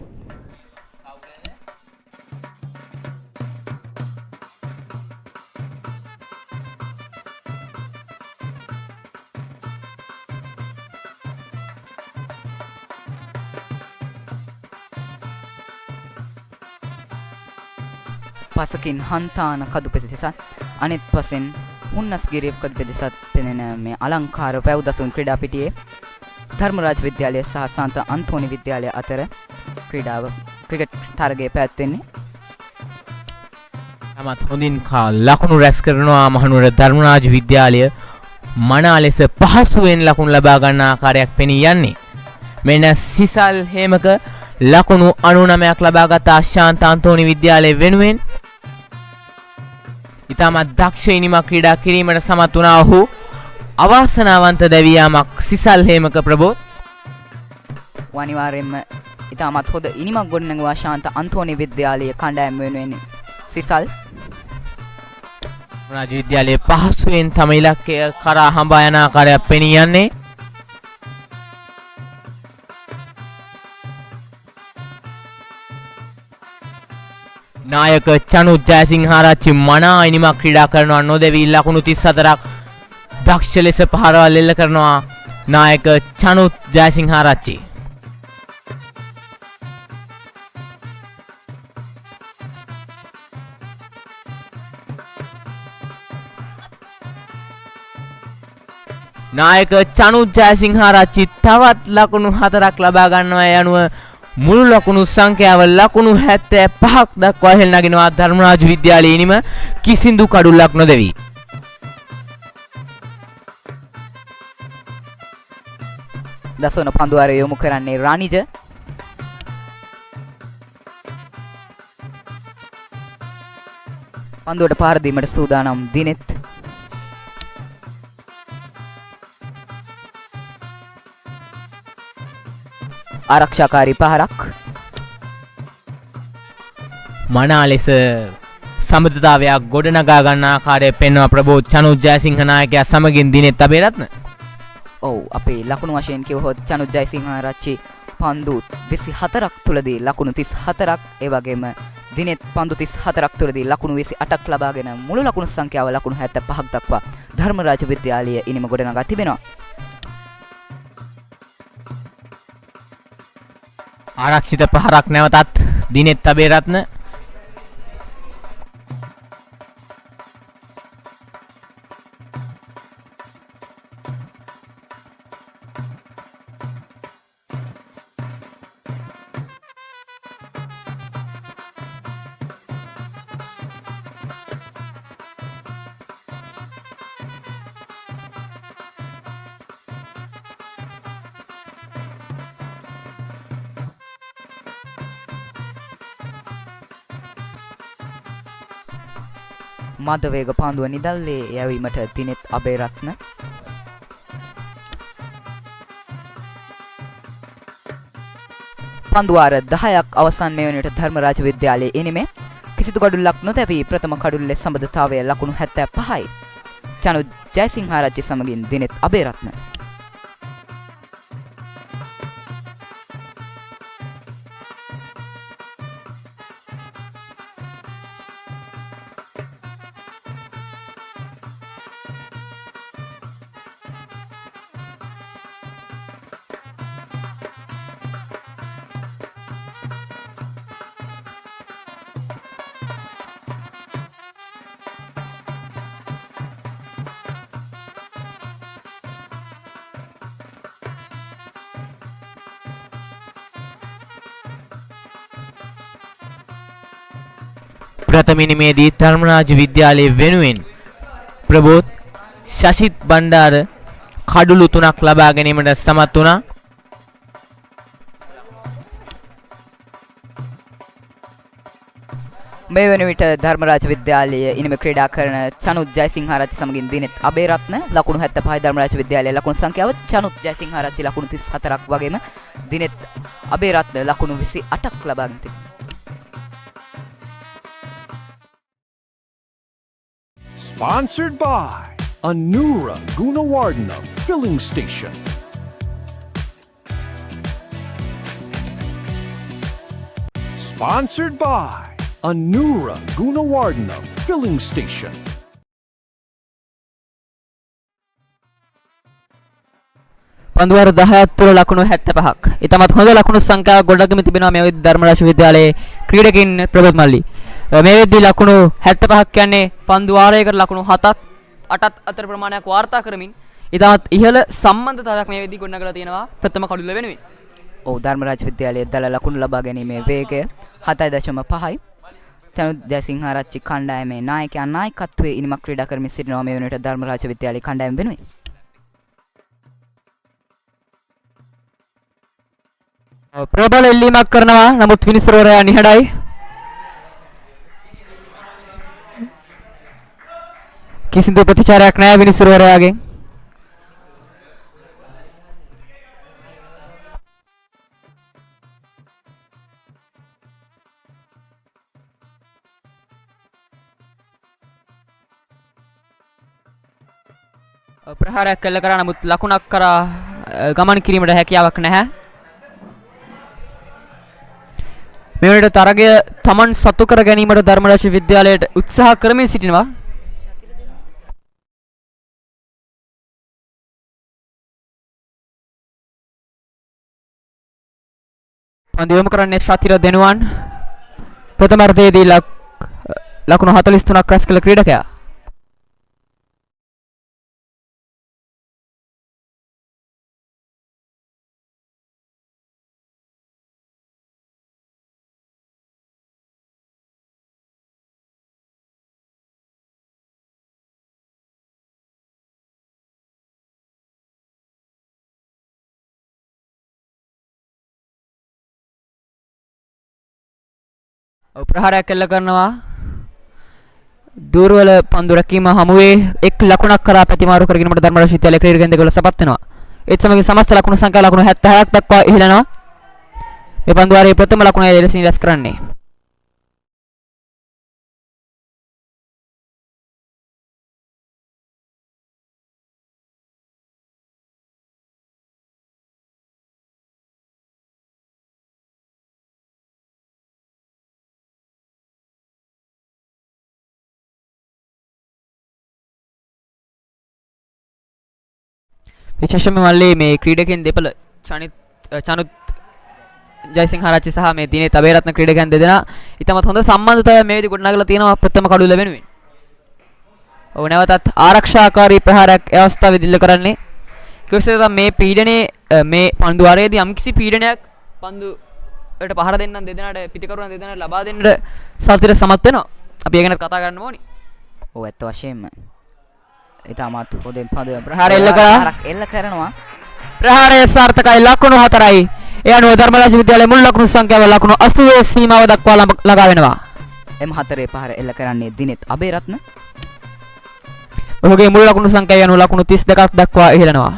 පසකින් හන්තාන කදු පෙදෙසත් අනිත් පසෙන් උන්නස්ගිරිය කදු පෙදෙසත් පෙනෙන මේ අලංකාර වැව් දසුන් ක්‍රීඩා පිටියේ ධර්මරාජ විද්‍යාලය සහ සාන්ත අන්තෝනි විද්‍යාලය අතර ක්‍රීඩාව ක්‍රිකට් තරගය පැවැත්වෙන්නේ. තමත් හොඳින් ලකුණු රැස් කරනවා මහනුවර ධර්මරාජ විද්‍යාලය මනා ලෙස පහසුවෙන් ලකුණු ලබා ගන්න ආකාරයක් පෙනී යන්නේ. මෙන්න සිසල් හේමක ලකුණු 99ක් ලබාගත් ශාන්ත අන්තෝනි විද්‍යාලය වෙනුවෙන් ඉතාමත් දක්ෂ ඉනිමක් ක්‍රීඩා කිරීමට සමත් වුණා ඔහු. අවාසනාවන්ත දැවියාමක් සිසල් හේමක ප්‍රබෝධ්. අනිවාර්යයෙන්ම ඉතාමත් හොඳ ඉනිමක් ගොඩනගුවා ශාන්ත අන්තෝනි විද්‍යාලයේ කණ්ඩායම වෙනුවෙන් සිසල්. රාජ විද්‍යාලයේ පහසුවෙන් තම ඉලක්කය කරා හඹා යන ආකාරයක් පෙනී යන්නේ. නායක චනුත් ජයසිංහාරච්චි මනා ඉනිමක් ක්‍රීඩා කරනවා නොදැවී ලකුණු 34ක් දක්ෂ ලෙස පහරවල් එල්ල කරනවා නායක චනුත් ජයසිංහාරච්චි. නායක චනුත් ජයසිංහාරච්චි තවත් ලකුණු 4ක් ලබා ගන්නවා. ඒ අනුව මුළු ලකුණු සංඛ්‍යාව ලකුණු 75ක් දක්වා ඉහළ නගිනවා ධර්මරාජ විද්‍යාලයේ ඉනිම කිසිදු කඩුල්ලක් නොදෙවි. දසවන පන්දුවාරය යොමු කරන්නේ රානිජ. පන්දුවට පාර දීමට සූදානම් දිනෙත්. ආරක්ෂාකාරී පහරක්. මනා ලෙස සමබරතාවයක් ගොඩනගා ගන්න ආකාරය පෙන්වන ප්‍රබෝධ් චනුත් ජයසිංහ නායකයා සමගින් දිනෙත් අබේරත්න. ඔව් අපේ ලකුණු වශයෙන් කිව්වොත් චනුත් ජයසිංහාරච්චි පන්දු 24ක් තුලදී ලකුණු 34ක් ඒ වගේම දිනෙත් පන්දු 34ක් තුලදී ලකුණු 28ක් ලබාගෙන මුළු ලකුණු සංඛ්‍යාව ලකුණු 75ක් දක්වා ධර්මරාජ විද්‍යාලය ඉනිම ගොඩනගා තිබෙනවා. ආරක්ෂිත පහරක් නැවතත් දිනෙත් අබේරත්න. මදවේග පාන්දුව නිදල්ලේ යැවීමට දිනෙත් අබේරත්න. පන්දුවාර 10ක් අවසන් මේ වන විට ධර්මරාජ විද්‍යාලයේ ඉනිමේ කිසිදු කඩුල්ලක් නොතැවී ප්‍රථම කඩුල්ලේ සම්බන්ධතාවය ලකුණු 75යි. චනුත් ජයසිංහාරච්චි සමගින් දිනෙත් අබේරත්න. ප්‍රථම ඉනිමේදී ධර්මරාජ විද්‍යාලයේ වෙනුවෙන් ප්‍රබෝධ් ශෂිත් බණ්ඩාර කඩුළු 3ක් ලබා ගැනීමට සමත් වුණා. මේ වන විට ධර්මරාජ විද්‍යාලයේ ඉනිම ක්‍රීඩා කරන චනුත් ජයසිංහාරච්චි සමගින් දිනෙත් අබේරත්න ලකුණු 75යි ධර්මරාජ විද්‍යාලයේ ලකුණු සංඛ්‍යාව චනුත් ජයසිංහාරච්චි ලකුණු 34ක් වගේම දිනෙත් අබේරත්න ලකුණු 28ක් ලබාගෙන තිබෙනවා. Sponsored by Anura Gunawardhana Filling Station. Sponsored by Anura Gunawardhana Filling Station. පන්දුවර 10ක් තුර ලකුණු 75ක්. ඊටමත් හොඳ ලකුණු සංඛ්‍යාවක් ගොඩනගමින් තිබෙනවා මේ ධර්මරාජ විද්‍යාලයේ ක්‍රීඩකින් ප්‍රබෝධ් මල්ලි. මේ වෙද්දී ලකුණු 75ක් කියන්නේ පන්දු වාරයකට ලකුණු 7ක් 8ක් අතර ප්‍රමාණයක් වාර්තා කරමින් ඊටමත් ඉහළ සම්බන්ධතාවයක් මේ වෙද්දී ගොඩනගලා තියෙනවා ප්‍රථම කඩුල්ල වෙනුවෙන්. ඔව් ධර්මරාජ විද්‍යාලයේ දල ලකුණු ලබා ගැනීමේ වේගය 7.5යි. චනුත් ජයසිංහාරච්චි කණ්ඩායමේ නායකයා නායකත්වයේ ඉනිමක් ක්‍රීඩා කරමින් සිටිනවා මේ වෙනකොට ධර්මරාජ විද්‍යාලයේ කණ්ඩායම වෙනුවෙන්. ප්‍රබල එල්ලීමක් කරනවා නමුත් විනිසුරුවරයා නිහඬයි. කිසිදු ප්‍රතිචාරයක් නැහැ විනිසුරුවරයාගෙන්. ප්‍රහාරයක් කළ කරා නමුත් ලකුණක් කරා ගමන් කිරීමට හැකියාවක් නැහැ. මේ වෙනට තරගය තමන් සතු කර ගැනීමට ධර්මරාජ විද්‍යාලයට උත්සාහ කරමින් සිටිනවා. පන්දු යොමු කරන්නේ ශාතිර දෙනුවන්. ප්‍රථම අර්ධයේදී ලකුණු 43ක් රැස් කළ ක්‍රීඩකයා. ප්‍රහාරයක් කළ කරනවා දුර්වල පන්දු රැකීම හමුවේ එක් ලකුණක් කරා ප්‍රතිමාරු කරගෙනමට ධර්මරාජ විද්‍යාලයේ ක්‍රීඩකයන් දෙකවල සපත් වෙනවා. ඒත් සමගින් සමස්ත ලකුණු සංඛ්‍යාව ලකුණු 76ක් දක්වා ඉහළනවා. මේ පන්දු වාරයේ ප්‍රථම ලකුණ එලෙසින් රැස් කරන්නේ. විශේෂයෙන්ම මල්ලේ මේ ක්‍රීඩකයන් දෙපළ චනුත් ජයසිංහාරච්චි සහ මේ දිනේත් අබේරත්න ක්‍රීඩකයන් දෙදෙනා ඉතමත් හොඳ සම්බන්ධතාවයක් මේ විදි ගොඩනගලා තියෙනවා ප්‍රථම කඩුල්ල වෙනුවෙන්. ඔව් නැවතත් ආරක්ෂාකාරී ප්‍රහාරයක් ඒ අවස්ථාවේදී ඉල්ල කරන්නේ. කිව්වොත් මේ පීඩනයේ මේ පන්දු වාරයේදී යම්කිසි පීඩනයක් පන්දුවට පහර දෙන්නන් දෙදෙනාට පිටිකරුවන් දෙදෙනාට ලබා දෙන්නට සල්තිර සමත් වෙනවා. අපි ඒ ගැන කතා කරන්න ඕනි. ඔව් ඇත්ත වශයෙන්ම ඉතාමත් හොඳින් පන්දු ප්‍රහාරය එල්ල කරනවා. ප්‍රහාරය සාර්ථකයි ලකුණු 4යි. ඒ අනුව ධර්මරාජ විද්‍යාලයේ මුල් ලකුණු සංඛ්‍යාව ලකුණු 80 සීමාව දක්වා ළඟා වෙනවා. M4 පහර එල්ල කරන්නේ දිනෙත් අබේරත්න. ඔහුගේ මුල් ලකුණු සංඛ්‍යාව අනුව ලකුණු 32ක් දක්වා ඉහළනවා.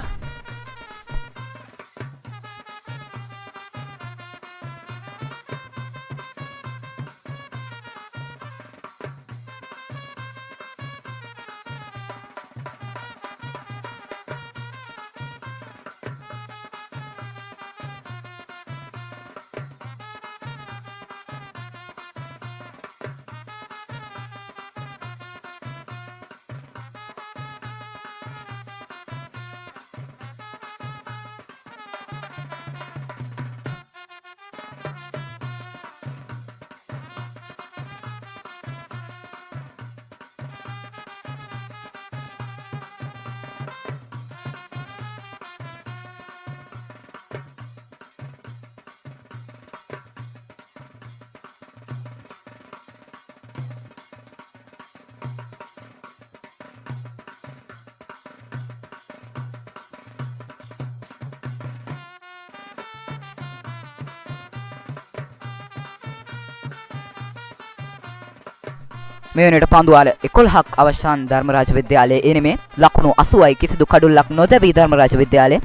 මේ වෙනට පන්දුවාල 11ක් අවසන් ධර්මරාජ විද්‍යාලයේ එනමේ ලකුණු 80යි කිසිදු කඩුල්ලක් නොදැවි ධර්මරාජ විද්‍යාලයේ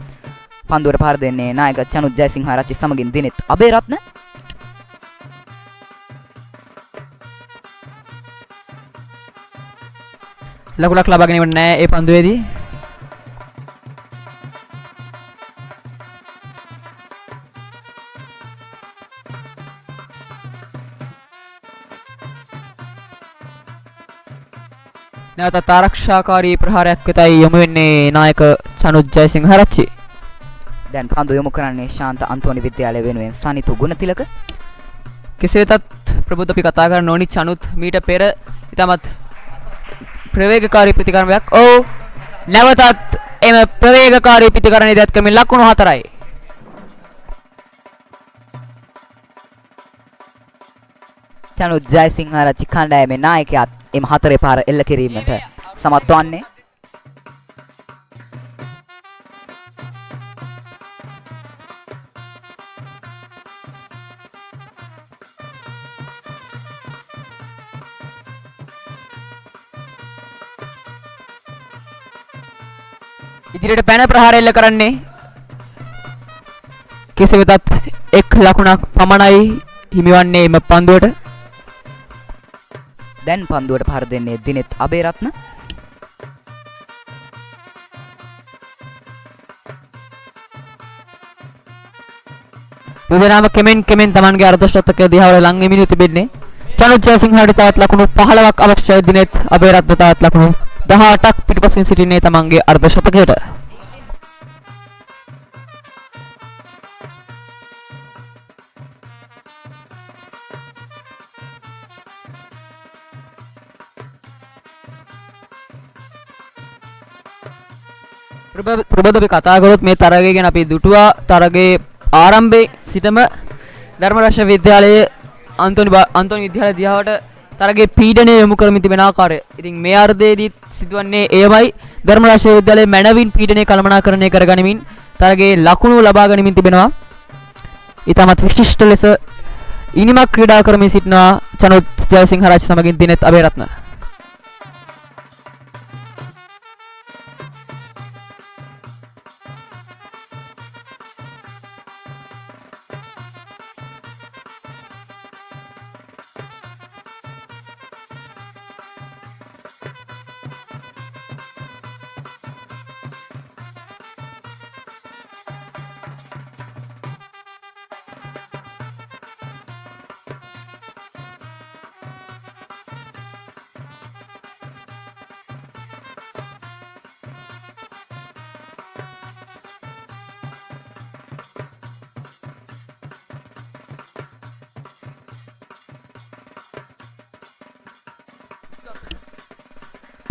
පන්දුවට පාර දෙන්නේ නායක චනුත් ජයසිංහාරච්චි සමගින් දිනෙත් අබේරත්න. ලකුණක් ලබා ගැනීමට නෑ ඒ පන්දුවේදී. නැවතත් ආරක්ෂාකාරී ප්‍රහාරයක් වෙතයි යොමු වෙන්නේ නායක චනුත් ජයසිංහාරච්චි. දැන් පන්දු යොමු කරන්නේ ශාන්ත අන්තෝනි විද්‍යාලය වෙනුවෙන් සනිතු ගුණතිලක. කෙසේ වෙතත් ප්‍රබුද්ධ අපි කතා කරන ඕනි චනුත් මීට පෙර ඉතමත් ප්‍රවේගකාරී ප්‍රතිකර්මයක්. ඔව් නැවතත් එම ප්‍රවේගකාරී ප්‍රතිකරණය ඉදිරියට කරමින් ලකුණු 4යි. චනුත් ජයසිංහාරච්චි කණ්ඩායමේ නායකයාත් එම 4 පාර එල්ල කිරීමට සමත් වන්නේ. ඉදිරියට පැන ප්‍රහාර එල්ල කරන්නේ කෙසේ වෙතත් එක් ලකුණක් පමණයි හිමිවන්නේ එම පන්දුවට. දැන් පන්දුවට පාර දෙන්නේ දිනෙත් අබේරත්න. දෙදෙනාම කෙමෙන් තමන්ගේ අර්ධශතකය දිහාවට ලං වෙමින් තිබෙන්නේ. චනුත් ජයසිංහට තවත් ලකුණු 15ක් අවශ්‍යයි. දිනෙත් අබේරත්න තවත් ලකුණු 18ක් පිටුපසින් සිටින්නේ තමන්ගේ අර්ධශතකයට. ප්‍රබෝධ අපි කතා කරොත් මේ තරගය ගැන අපි දුටුවා තරගයේ ආරම්භයේ සිටම ධර්මරාජ විද්‍යාලයේ අන්තෝනි විද්‍යාලය දිහාවට තරගයේ පීඩනය යොමු කරමින් තිබෙන ආකාරය. ඉතින් මේ අර්ධයේදී සිදුවන්නේ එයමයි ධර්මරාජ විද්‍යාලයේ මැනවින් පීඩනය කළමනාකරණය කරගනිමින් තරගයේ ලකුණු ලබා ගනිමින් තිබෙනවා. ඊටමත් විශිෂ්ට ලෙස ඉනිමක් ක්‍රීඩා කරමින් සිටිනවා චනුත් ජයසිංහාරච්චි සමගින් දිනෙත් අබේරත්න.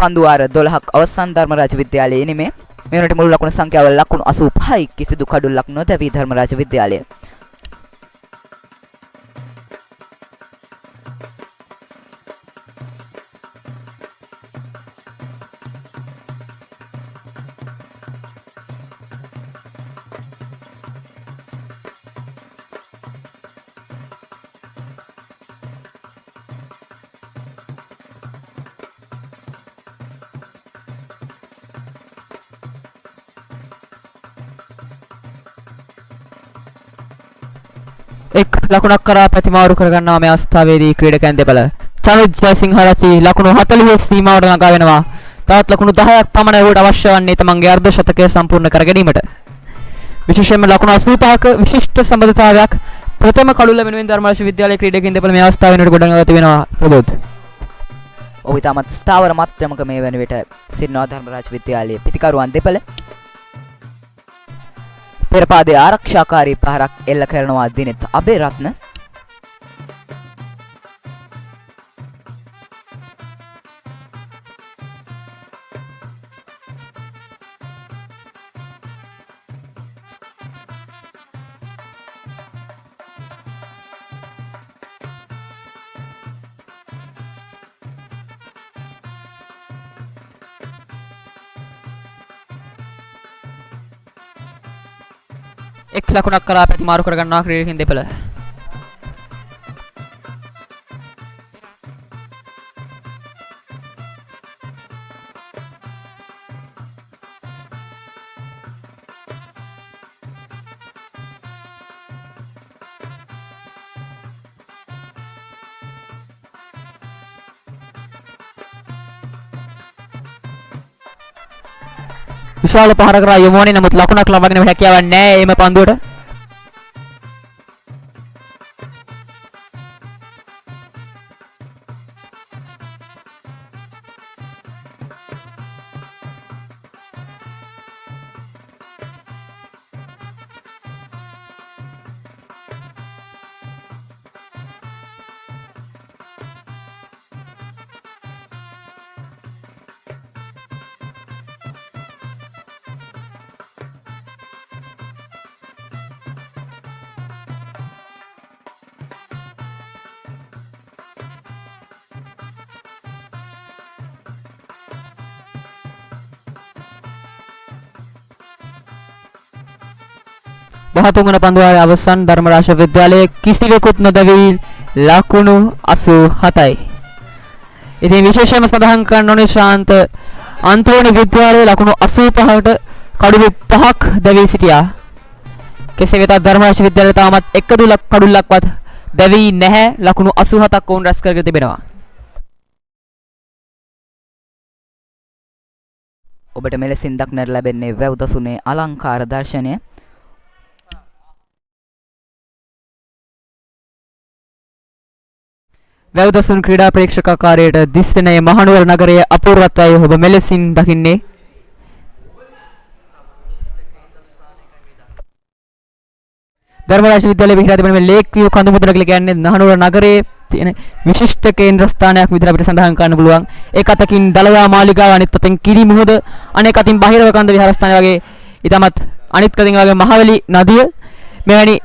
පන්දුවාර 12ක් අවසන් ධර්මරාජ විද්‍යාලයේ ඉනිමේ මේ වෙනට මුළු ලකුණු සංඛ්‍යාව ලකුණු 85යි කිසිදු කඩුල්ලක් නොදැවි ධර්මරාජ විද්‍යාලය. එක් ලකුණක් කරා ප්‍රතිමාරු කරගන්නවා මේ අවස්ථාවේදී ක්‍රීඩකයන් දෙපළ. චනුත් ජයසිංහාරච්චි ලකුණු 40 සීමාවට ළඟා වෙනවා. තවත් ලකුණු 10ක් පමණ ඔහුට අවශ්‍ය වන්නේ තමන්ගේ අර්ධ ශතකය සම්පූර්ණ කර ගැනීමට. විශේෂයෙන්ම ලකුණු 85ක විශිෂ්ට සම්බන්ධතාවයක් ප්‍රථම කඩුල්ල වෙනුවෙන් ධර්මරාජ විද්‍යාලයේ ක්‍රීඩකයන් දෙපළ මේ අවස්ථාව වෙනුවට ගොඩනගා තිබෙනවා ප්‍රබෝධ්. ඔහු ඉතාමත් ස්ථාවර මට්ටමක මේ වෙන විට සිටිනවා ධර්මරාජ විද්‍යාලයේ පිටිකරුවන් දෙපළ. පෙරපාදේ ආරක්ෂාකාරී පහරක් එල්ල කරනවා දිනෙත් අබේරත්න. එක් ලකුණක් කරා ප්‍රතිමාරු කරගන්නවා ක්‍රීඩකයන් දෙපළ. විශාල පහරකට යොමු වුණේ නමුත් ලකුණක් ලබා ගැනීමට හැකියාවක් නැහැ එම පන්දුවට. දහතුන්වන පන්දුවාරයේ අවසන් ධර්මරාජ විද්‍යාලයේ කිසිවෙකුත් නොදැවි ලකුණු 87යි. ඉතින් විශේෂයෙන්ම සඳහන් කරන්න ඕනේ ශාන්ත අන්තෝනි විද්‍යාලයේ ලකුණු 85කට කඩුළු 5ක් දැවී සිටියා. කෙසේ වෙතත් ධර්මරාජ විද්‍යාලය තාමත් එක කඩුල්ලක්වත් දැවී නැහැ. ලකුණු 87ක් වුන් රැස් කරගෙන තිබෙනවා. ඔබට මෙලෙසින් දක්නට ලැබෙන්නේ වැව්දසුනේ අලංකාර දර්ශනය. වැව්දසුන් ක්‍රීඩා ප්‍රේක්ෂකාකාරයට දිස්ත්‍රිණයේ මහනුවර නගරයේ අපූර්වත්වය ඔබ මෙලෙසින් දකින්නේ. ධර්මරාජ විද්‍යාලයේ පිහිටා තිබෙන මේ ලේක් විව් කඳු මුදුන කියලා කියන්නේ මහනුවර නගරයේ තියෙන විශිෂ්ට කේන්ද්‍ර ස්ථානයක් විදිහට අපිට සඳහන් කරන්න පුළුවන්. ඒක අතකින් දලවා මාලිගාව, අනිත් අතින් කිරි මුහුද, අනෙක් අතින් බහිරව කන්ද විහාරස්ථානය වගේ ඊටමත් අනිත් අතින් වගේ මහවැලි නදිය මෙවැනි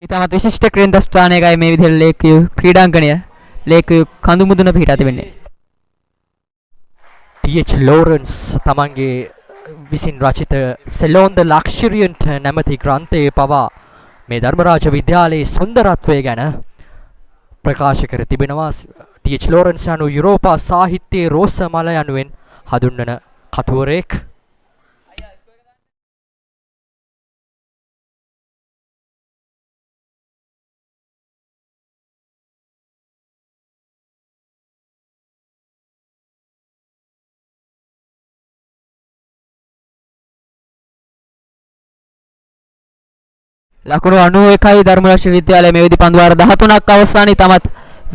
ඊටමත් විශිෂ්ට කේන්ද්‍ර ස්ථානයකයි මේ විදිහට ලේක් විව් ක්‍රීඩාංගණය ලේක් විව් කඳු මුදුන පිහිටා තිබෙන්නේ. ටීඑච් ලෝරන්ස් තමන්ගේ විසින් රචිත සෙලෝන් ද ලක්ෂරියන්ට් නැමැති ග්‍රන්ථයේ පවා මේ ධර්මරාජ විද්‍යාලයේ සුන්දරත්වය ගැන ප්‍රකාශ කර තිබෙනවා. ටීඑච් ලෝරන්ස් යනු යුරෝපා සාහිත්‍යයේ රෝස මල යනුවෙන් හඳුන්වන කතුවරයෙක්. ලකුණු 91යි ධර්මරාජ විද්‍යාලයේ මේ විදි පන්දුවාර 13ක් අවසානයේ තමත්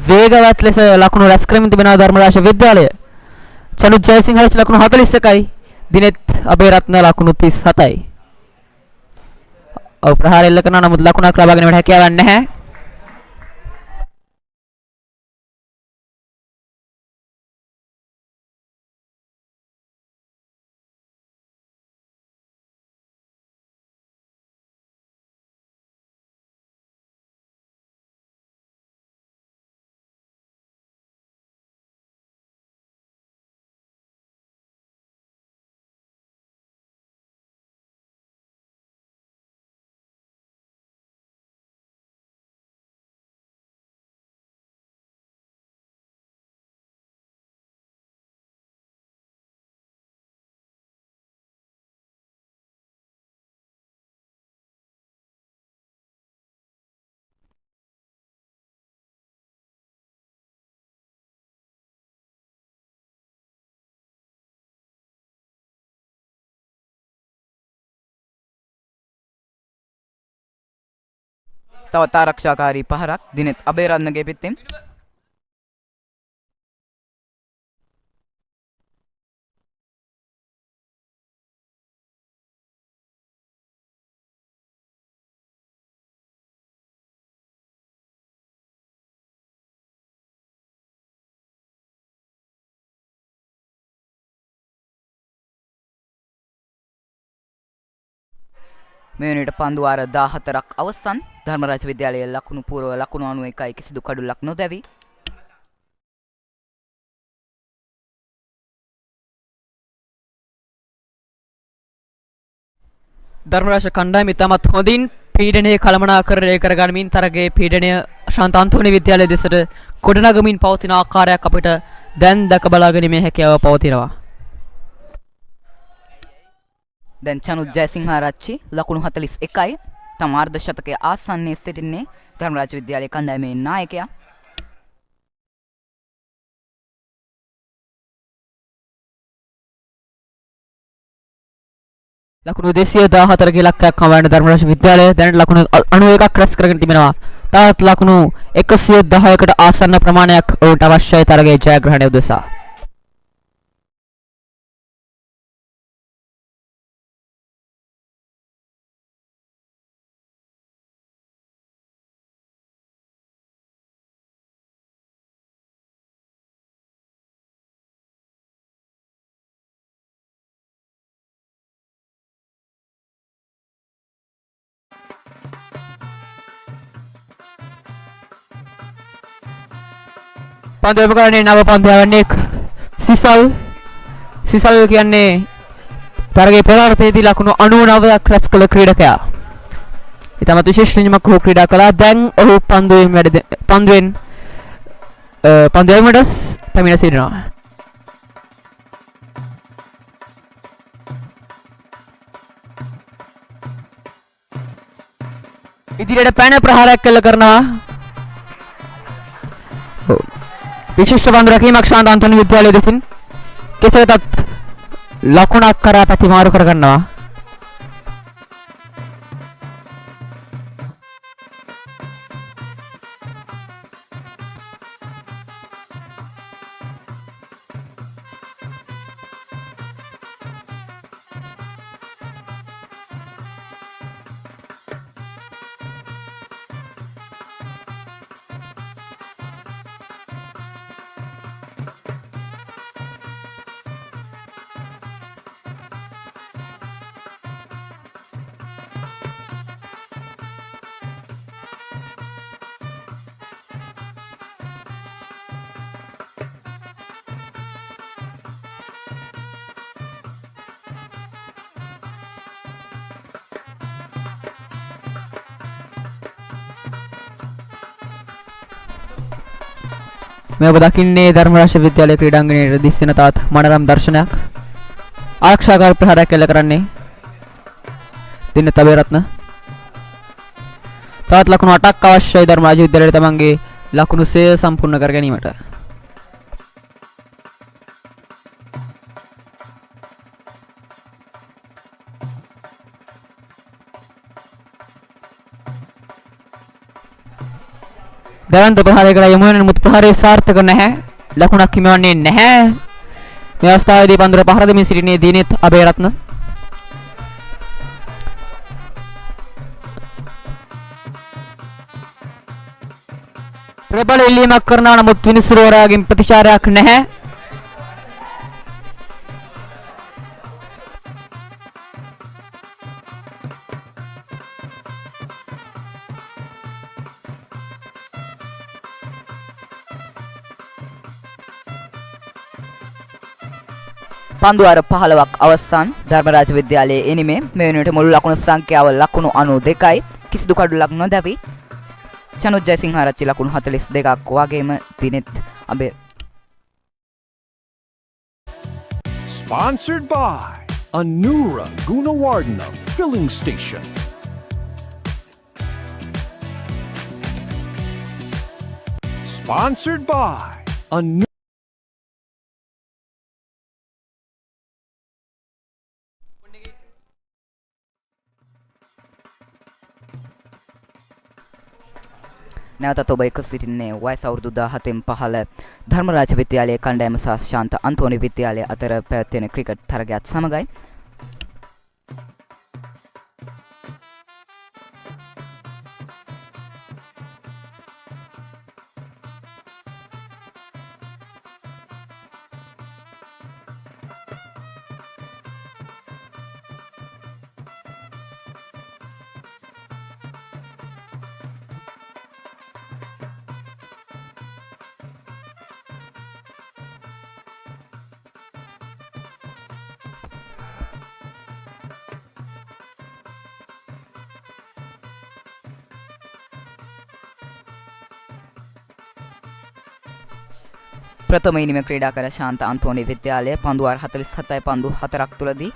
වේගවත් ලෙස ලකුණු රැස් කරමින් තිබෙනවා ධර්මරාජ විද්‍යාලය. චනුත් ජයසිංහාරච්චි ලකුණු 41යි, දිනෙත් අබේරත්න ලකුණු 37යි. ඔව් ප්‍රහාර එල්ල කරනවා නමුත් ලකුණක් ලබා ගැනීමට හැකියාවක් නැහැ. තවත් ආරක්ෂාකාරී පහරක් දිනෙත් අබේරත්නගේ පිටින්. මේ වෙනකොට පන්දුවාර 14ක් අවසන්. ධර්මරාජ විද්‍යාලයේ ලකුණු පූර්ව ලකුණු 91යි කිසිදු කඩුලක් නොදැවි. ධර්මරාජ කණ්ඩායම ඉතාමත් හොඳින් පීඩනයේ කළමනාකරණය කරගනිමින් තරගයේ පීඩනය ශාන්ත අන්තෝනි විද්‍යාලය දෙසට ගොඩනගමින් පවතින ආකාරයක් අපිට දැන් දැක බලා ගැනීමේ හැකියාව පවතිනවා. දැන් චනුත් ජයසිංහාරච්චි ලකුණු 41යි. තම අර්ධ ශතකයේ ආසන්නයේ සිටින්නේ ධර්මරාජ විද්‍යාලයේ කණ්ඩායමේ නායකයා. ලකුණු 214ක ඉලක්කයක් හමුවන ධර්මරාජ විද්‍යාලය දැනට ලකුණු 91ක් රැස් කරගෙන තිබෙනවා. තවත් ලකුණු 110කට ආසන්න ප්‍රමාණයක් ඔවුන්ට අවශ්‍යයි තරගයේ ජයග්‍රහණය උදෙසා. පන්දු එම කරන්නේ නව පන්දු සිසල් කියන්නේ තරගයේ පෙරාර්ථයේදී ලකුණු 99ක් රැස් කළ ක්‍රීඩකයා. ඉතාමත් විශේෂ නියමයක් ඔහු ක්‍රීඩා කළා. දැන් ඔහු පන්දුවෙන් එමටස් පැමිණ සිටිනවා. ඉදිරියට පැන ප්‍රහාරයක් කළ කරනවා. විශිෂ්ට පන්දු රැකීමක් ශාන්ත අන්තෝනි විද්‍යාලය දෙසින් කෙසේ වෙතත් ලකුණක් කරා ප්‍රතිමාරු කර ගන්නවා. මේ ඔබ දකින්නේ ධර්මරාජ විද්‍යාලයේ ක්‍රීඩාංගණයේ දිස්වෙන තවත් මනරම් දර්ශනයක්. ආරක්ෂාකාර ප්‍රහාරයක් එල්ල කරන්නේ දිනත අබේරත්න. තවත් ලකුණු 8ක් අවශ්‍යයි ධර්මරාජ විද්‍යාලයට තමන්ගේ ලකුණු 100 සම්පූර්ණ කර ගැනීමට. දැවන්ත ප්‍රහාරය කළ යමු වෙන මුත් ප්‍රහාරය සාර්ථක නැහැ. ලකුණක් හිමිවන්නේ නැහැ. මේ අවස්ථාවේදී පන්දුර පහර දෙමින් සිටිනේ දීනෙත් අබේරත්න. ප්‍රබල ඉල්ලීමක් කරනවා නමුත් විනිසුරුවරයාගෙන් ප්‍රතිචාරයක් නැහැ. පන්දුවාර 15ක් අවසන් ධර්මරාජ විද්‍යාලයේ එනිමේ මේ වෙනුවට මුළු ලකුණු සංඛ්‍යාව ලකුණු 92යි කිසිදු කඩුලක් නොදැවි චනුත් ජයසිංහාරච්චි ලකුණු 42ක් වගේම දිනෙත් අබේ Sponsored by Isuru Gunawardhana Filling Station. Sponsored by Isuru නැවතත් ඔබ එක්ක සිටින්නේ වයස අවුරුදු 17න් පහළ ධර්මරාජ විද්‍යාලයේ කණ්ඩායම සහ ශාන්ත අන්තෝනි විද්‍යාලය අතර පැවැත්වෙන ක්‍රිකට් තරගයත් සමගයි. ප්‍රථම ඉනිම ක්‍රීඩා කර ශාන්ත අන්තෝනි විද්‍යාලය පන්දුවාර 47යි පන්දු 4ක් තුලදී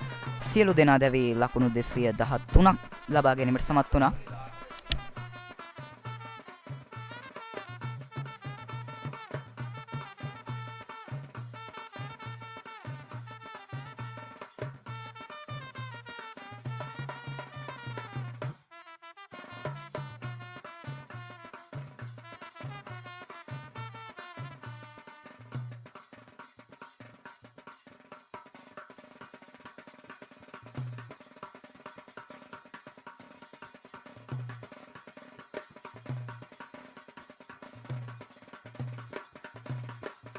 සියලු දෙනා දැවී ලකුණු 213ක් ලබා ගැනීමට සමත් වුණා.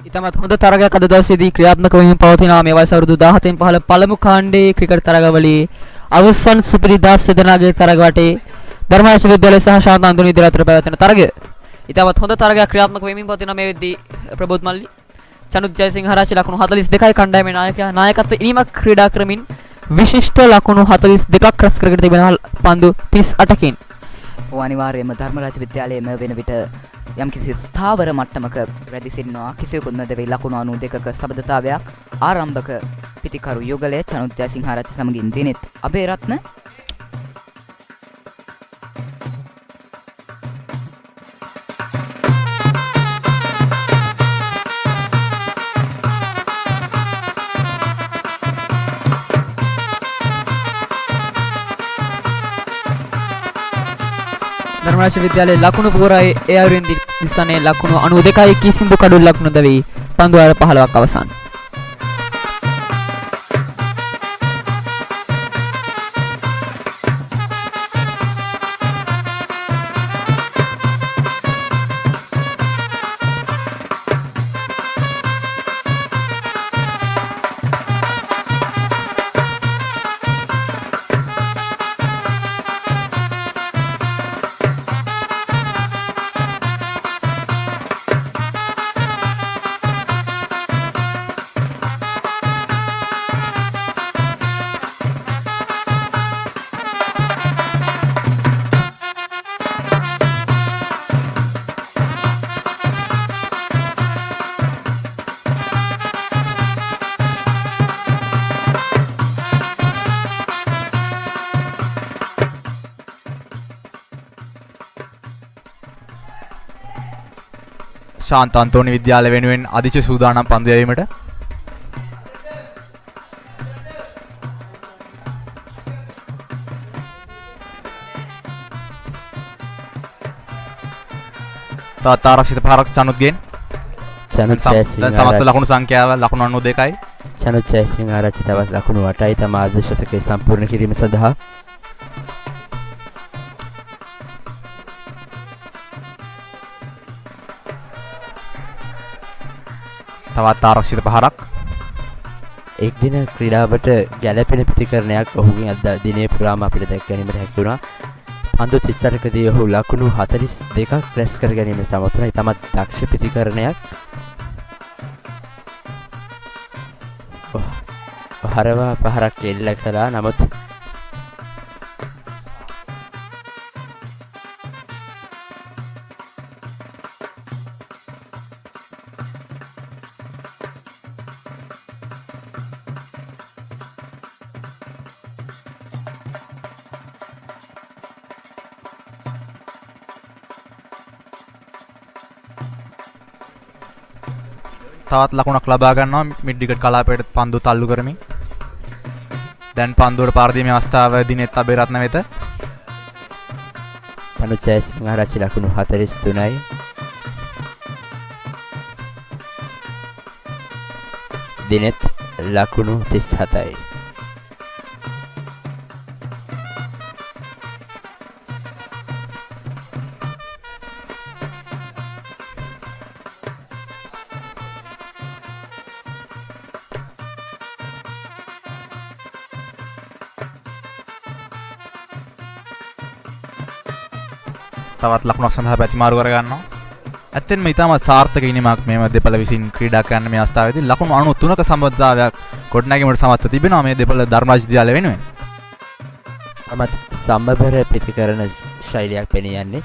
ඉතමත් හොඳ තරගයක් අද දවසේදී ක්‍රියාත්මක වෙමින් පවතිනවා මේ වයස අවුරුදු 17න් පහළ පළමු කාණ්ඩයේ ක්‍රිකට් තරගවලේ අවසන් සුපිරි 10 දෙනාගේ තරග වටේ ධර්මරාජ විද්‍යාලය සහ ශාන්ත අන්තෝනි විද්‍යාලය අතර පැවැත්වෙන තරගය. ඉතමත් හොඳ තරගයක් ක්‍රියාත්මක වෙමින් පවතිනවා මේ වෙද්දී ප්‍රබෝධ් මල්ලි චනුත් ජයසිංහාරච්චි ලකුණු 42යි කණ්ඩායමේ නායකත්ව ඉනිමක් ක්‍රීඩා කරමින් විශිෂ්ට ලකුණු 42ක් රැස් කරගෙන තිබෙනවා පන්දු 38කින්. අනිවාර්යයෙන්ම ධර්මරාජ විද්‍යාලයේ වෙන විට යම්කිසි ස්ථාවර මට්ටමක වැඩි සිටිනවා කිසිවෙකුත් නොදෙවි ලකුණු 92ක සබඳතාවයක් ආරම්භක පිටිකරු යුගලයේ චනුත් ජයසිංහාරච්චි සමගින් දිනෙත් අබේරත්න ධර්මරාජ විද්‍යාලයේ ලකුණු පුරයි ඒ අයුරින් දිස්සනේ ලකුණු 92යි කිසිදු කඩුල්ලක් නොදැවි පන්දු 15ක් අවසන්. ශාන්ත අන්තෝනි විද්‍යාලය වෙනුවෙන් අධිච සූදානම් පන්දු යැවීමට. තවත් ආරක්ෂිත පහරක් චනුත්ගෙන්. චනුත් සමස්ත ලකුණු සංඛ්‍යාව ලකුණු 92යි. චනුත් ජයසිංහාරච්චි තවත් ලකුණු 8යි තම අර්ධ ශතකය සම්පූර්ණ කිරීම සඳහා. තවත් ආරක්ෂිත පහරක්. එක් දින ක්‍රීඩාවට ගැළපෙන ප්‍රතිකරණයක් ඔහුගෙන් අද දිනේ පුරාම අපිට දැක ගැනීමට හැකි වුණා. පන්දු 38කදී ඔහු ලකුණු 42ක් රැස් කර ගැනීම සමත් වුණා. ඊටමත් දක්ෂ ප්‍රතිකරණයක්. හරවා පහරක් එල්ල කළා. නමුත් තවත් ලකුණක් ලබා ගන්නවා මිඩ් විකට් කලාපයට පන්දු තල්ලු කරමින්. දැන් පන්දුවට පාර දීමේ අවස්ථාව දිනෙත් අබේරත්න වෙත. චනුත් ජයසිංහාරච්චි ලකුණු 43යි. දිනෙත් ලකුණු 37යි. තවත් ලකුණක් සඳහා ප්‍රතිමාරු කර ගන්නවා. ඇත්තෙන්ම ඉතාමත් සාර්ථක ඉනිමක් මේව දෙපළ විසින් ක්‍රීඩා කරන්න මේ අවස්ථාවේදී ලකුණු 93ක සම්බන්ධතාවයක් ගොඩනැගීමට සමත්ව තිබෙනවා මේ දෙපළ ධර්මරාජ විද්‍යාලය වෙනුවෙන්. අමත් සම්බර ප්‍රතිකරණ ශෛලියක් පෙනී යන්නේ.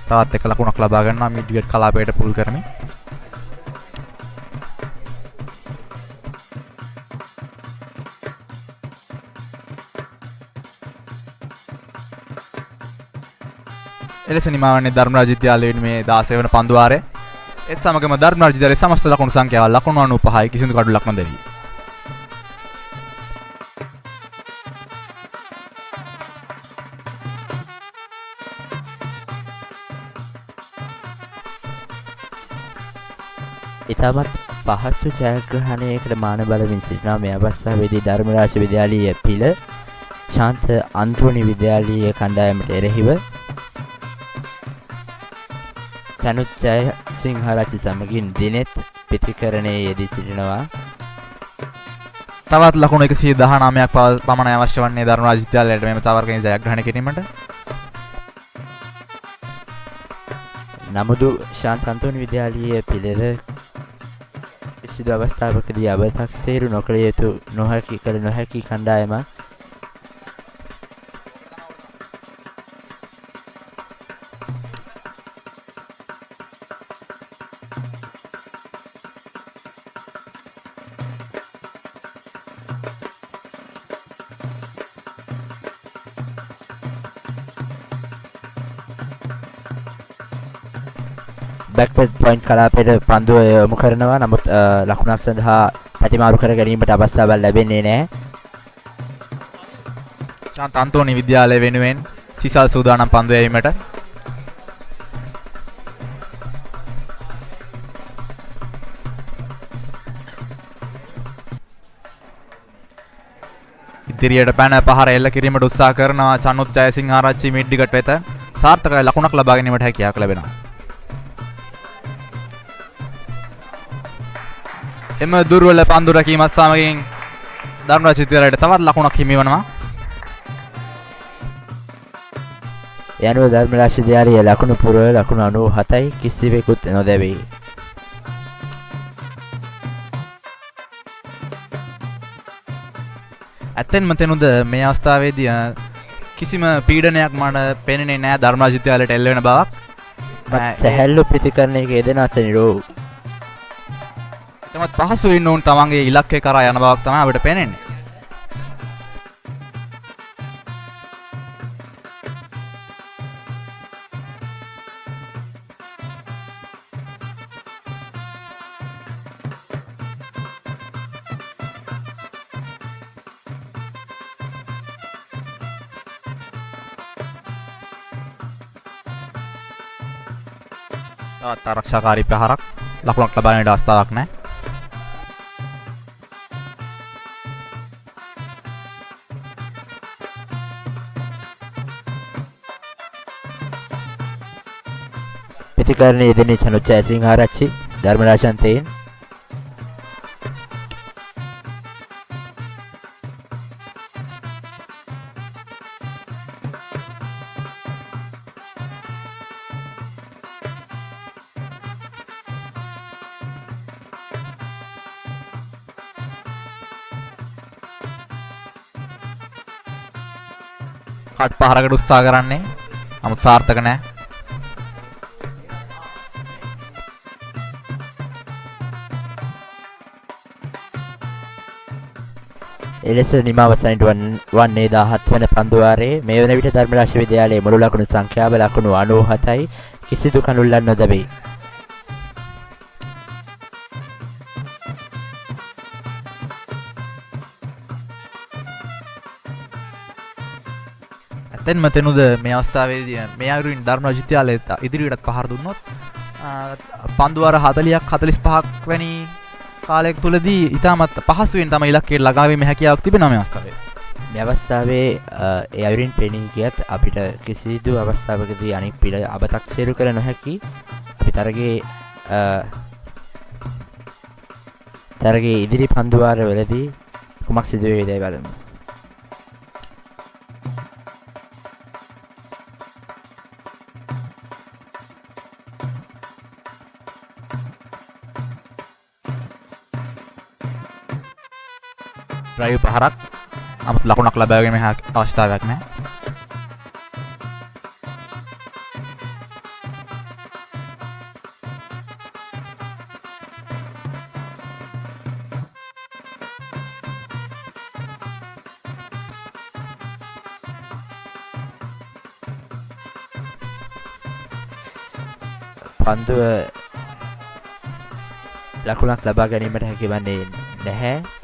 තවත් එක ලකුණක් ලබා ගන්නවා මිඩ් විකට් කලාපයට පුල් කරමින්. එලෙස නිමාවන්නේ ධර්මරාජ විද්‍යාලයේ මේ 16 වන පන්දු වාරය. ඒත් සමගම ධර්මරාජ විද්‍යාලයේ සමස්ත ලකුණු සංඛ්‍යාව ලකුණු 95යි කිසිදු කඩුලක් නොදැවි. ඉතාමත් පහසු ජයග්‍රහණයකට මාන බලමින් සිටිනවා මේ අවස්ථාවේදී ධර්මරාජ විද්‍යාලීය පිළ ශාන්ත අන්තෝනි විද්‍යාලීය කණ්ඩායමට එරෙහිව චනුත් ජයසිංහාරච්චි සමගින් දිනෙත් පිතිකරණයේ යෙදී සිටිනවා. තවත් ලකුණු 119ක් පමණ අවශ්‍ය වන්නේ ධර්මරාජ විද්‍යාලයට මෙම තවරකෙන් ජයග්‍රහණය කිරීමට. නමුදු ශාන්ත අන්තෝනි විද්‍යාලීය පිළිර කිසිදු අවස්ථාවකදී අව탁සේරු නොකළ යුතු නොහැකි කණ්ඩායමක්. බැක්වර්ඩ් පොයින්ට් කලාපයට පන්දුව යොමු කරනවා. නමුත් ලකුණක් සඳහා ප්‍රතිමාරු කර ගැනීමට අවස්ථාවක් ලැබෙන්නේ නැහැ. ශාන්ත අන්තෝනි විද්‍යාලය වෙනුවෙන් සිසල් සූදානම් පන්දු යැවීමට. ඉදිරියට පැන පහර එල්ල කිරීමට උත්සාහ කරනවා චනුත් ජයසිංහාරච්චි මිඩ් විකට් වෙත. සාර්ථක ලකුණක් ලබා ගැනීමට හැකියාවක් ලැබෙනවා. එම දුර්වල පන්දු රැකීමත් සමගින් ධර්මරාජ විද්‍යාලයට තවත් ලකුණක් හිමි වෙනවා. යනුව ධර්මරාජ විද්‍යාලයේ ලකුණු පුරව ලකුණු 97යි කිසිවෙකුත් නොදැවේ. ඇත්තෙන්ම තෙනුද මේ අවස්ථාවේදී කිසිම පීඩනයක් මට පෙනෙන්නේ නැහැ ධර්මරාජ විද්‍යාලයට එල්ල වෙන බවක්. සැහැල්ලු ප්‍රතිකරණයක යෙදෙන අසනිරෝ තමත් පහසුවෙන් උන් තමන්ගේ ඉලක්කය කරා යන බවක් තමයි අපිට පේන්නේ. තවත් ආරක්ෂාකාරී ප්‍රහාරක් ලකුණක් ලබා ගැනීමට අවස්ථාවක් නැහැ. ප්‍රතිකරණයේ යෙදෙන චනුත් ජයසිංහාරච්චි ධර්මරාජන්තයෙන් කට් පහරකට උත්සාහ කරන්නේ. නමුත් සාර්ථක නැහැ. එලෙස නිමාවසනිට වන්නේ 17 වන පන්දු වාරයේ මේ වන විට ධර්මරාජ විද්‍යාලයේ මුළු ලකුණු සංඛ්‍යාව ලකුණු 97යි කිසිදු කණුල්ලක් නොදැවේ. ඇත්තෙන්ම තෙනුද මේ අවස්ථාවේදී මේ අයුරින් ධර්මරාජ විද්‍යාලයට ඉදිරියටත් පහර දුන්නොත් පන්දු වාර 40ක් 45ක් වැනි කාලයක් තුලදී ඉතාමත් පහසුවෙන් තම ඉලක්කයට ළඟා වීමේ හැකියාවක් තිබෙනවා මේ අවස්ථාවේ. මේ අවස්ථාවේ ඒ අයුරින් පෙනී ගියත් අපිට කිසිදු අවස්ථාවකදී අනෙක් පිළ අබතක්සේරු කළ නොහැකි. අපි තරගේ ඉදිරි පන්දු වාරවලදී කුමක් සිදු වේවිදයි බලමු. ඩ්‍රයිව් පහරක් නමුත් ලකුණක් ලබා ගැනීමේ අවස්ථාවක් නැහැ. පන්දුව ලකුණක් ලබා ගැනීමට හැකිවන්නේ නැහැ.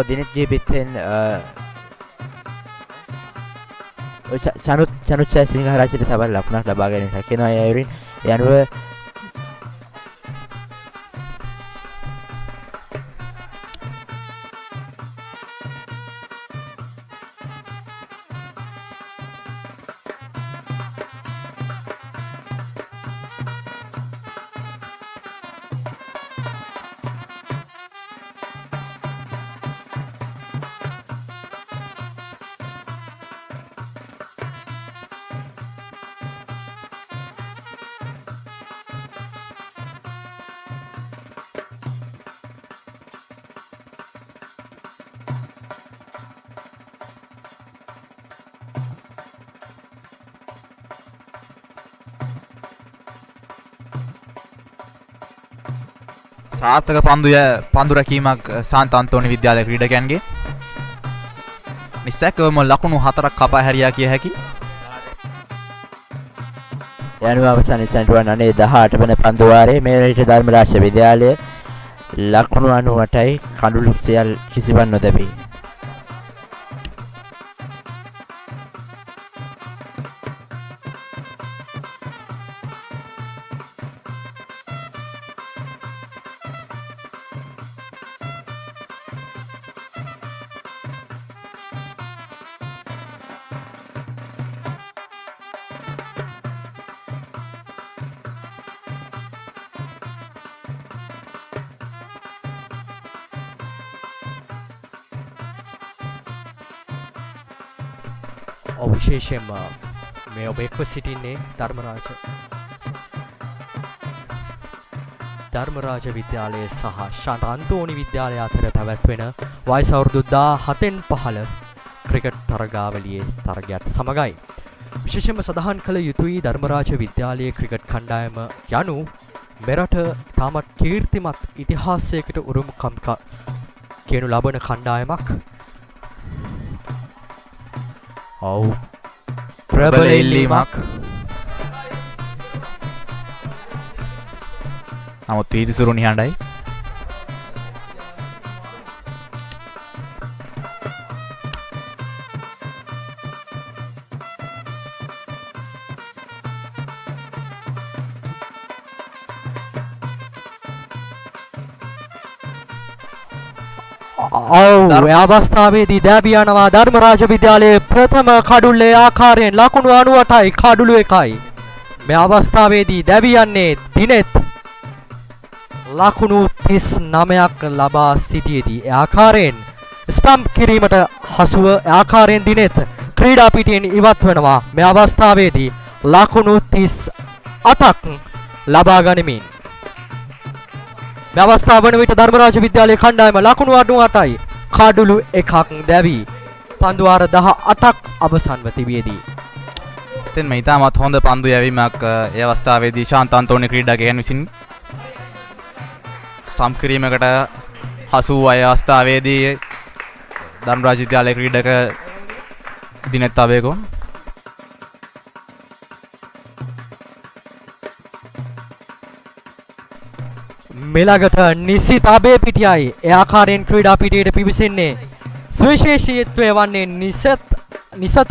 දිනෙත්ගේ පිත්තෙන් චනුත් ජයසිංහාරච්චිට තවත් ලකුණක් ලබා ගැනීමට හැකිවෙනවා. ඒ අයුරින් යනුව සාර්ථක පන්දු රැකීමක් සාන්ත අන්තෝනි විද්‍යාලය ක්‍රීඩකයන්ගේ. නිසැකවම ලකුණු 4ක් කපා හැරියා කිය හැකි. යනුව අවසන් සැන්ටුවන් අනේ 18 වන පන්දු වාරයේ මේ රට ධර්මරාජ විද්‍යාලය ලකුණු 98යි කඳුළු සියල් කිසිවක් නොදැබී. විශේෂයෙන්ම මේ ඔබ එක්ව සිටින්නේ ධර්මරාජ විද්‍යාලය සහ ශාන්ත අන්තෝනි විද්‍යාලය අතර පැවැත්වෙන වයස අවුරුදු 17න් 15 ක්‍රිකට් තරගාවලියේ තරගයත් සමගයි. විශේෂයෙන්ම සඳහන් කළ යුතුයි ධර්මරාජ විද්‍යාලයේ ක්‍රිකට් කණ්ඩායම යනු මෙරට තාමත් කීර්තිමත් ඉතිහාසයකට උරුමකම් කියනු ලබන කණ්ඩායමක්. ඔව් ප්‍රබල ඉල්ලීමක්. නමුත් ඊරිසුරු නිහඬයි. අවස්ථාවේදී දැවී යනවා ධර්මරාජ විද්‍යාලයේ ප්‍රථම කඩුල්ලේ ආකාරයෙන් ලකුණු 98යි කඩුළු 1යි. මේ අවස්ථාවේදී දැවී යන්නේ දිනෙත් ලකුණු 39ක් ලබා සිටියේදී ආකාරයෙන් ස්ටම්ප් කිරීමට හසුව ආකාරයෙන් දිනෙත් ක්‍රීඩා පිටියෙන් ඉවත් වෙනවා. මේ අවස්ථාවේදී ලකුණු 38ක් ලබා ගනිමින් මේ අවස්ථාව වන විට ධර්මරාජ විද්‍යාලයේ කණ්ඩායම ලකුණු 98යි කඩුළු 1ක් දැවි පන්දු වාර 18ක් අවසන්ව තිබියදී. ඉතින් මේ ඉතාමත් හොඳ පන්දු යැවීමක් ඒ අවස්ථාවේදී ශාන්ත අන්තෝනි ක්‍රීඩකයන් විසින් ස්ටම්ප් කිරීමකට හසු වූ අවස්ථාවේදී ධර්මරාජ විද්‍යාලයේ ක්‍රීඩක දිනෙත් අබේගොන් මෙලගට නිසිත අබේපිටියයි ඒ ආකාරයෙන් ක්‍රීඩා පිටියට පිවිසෙන්නේ. සුවිශේෂීත්වය වන්නේ නිසිත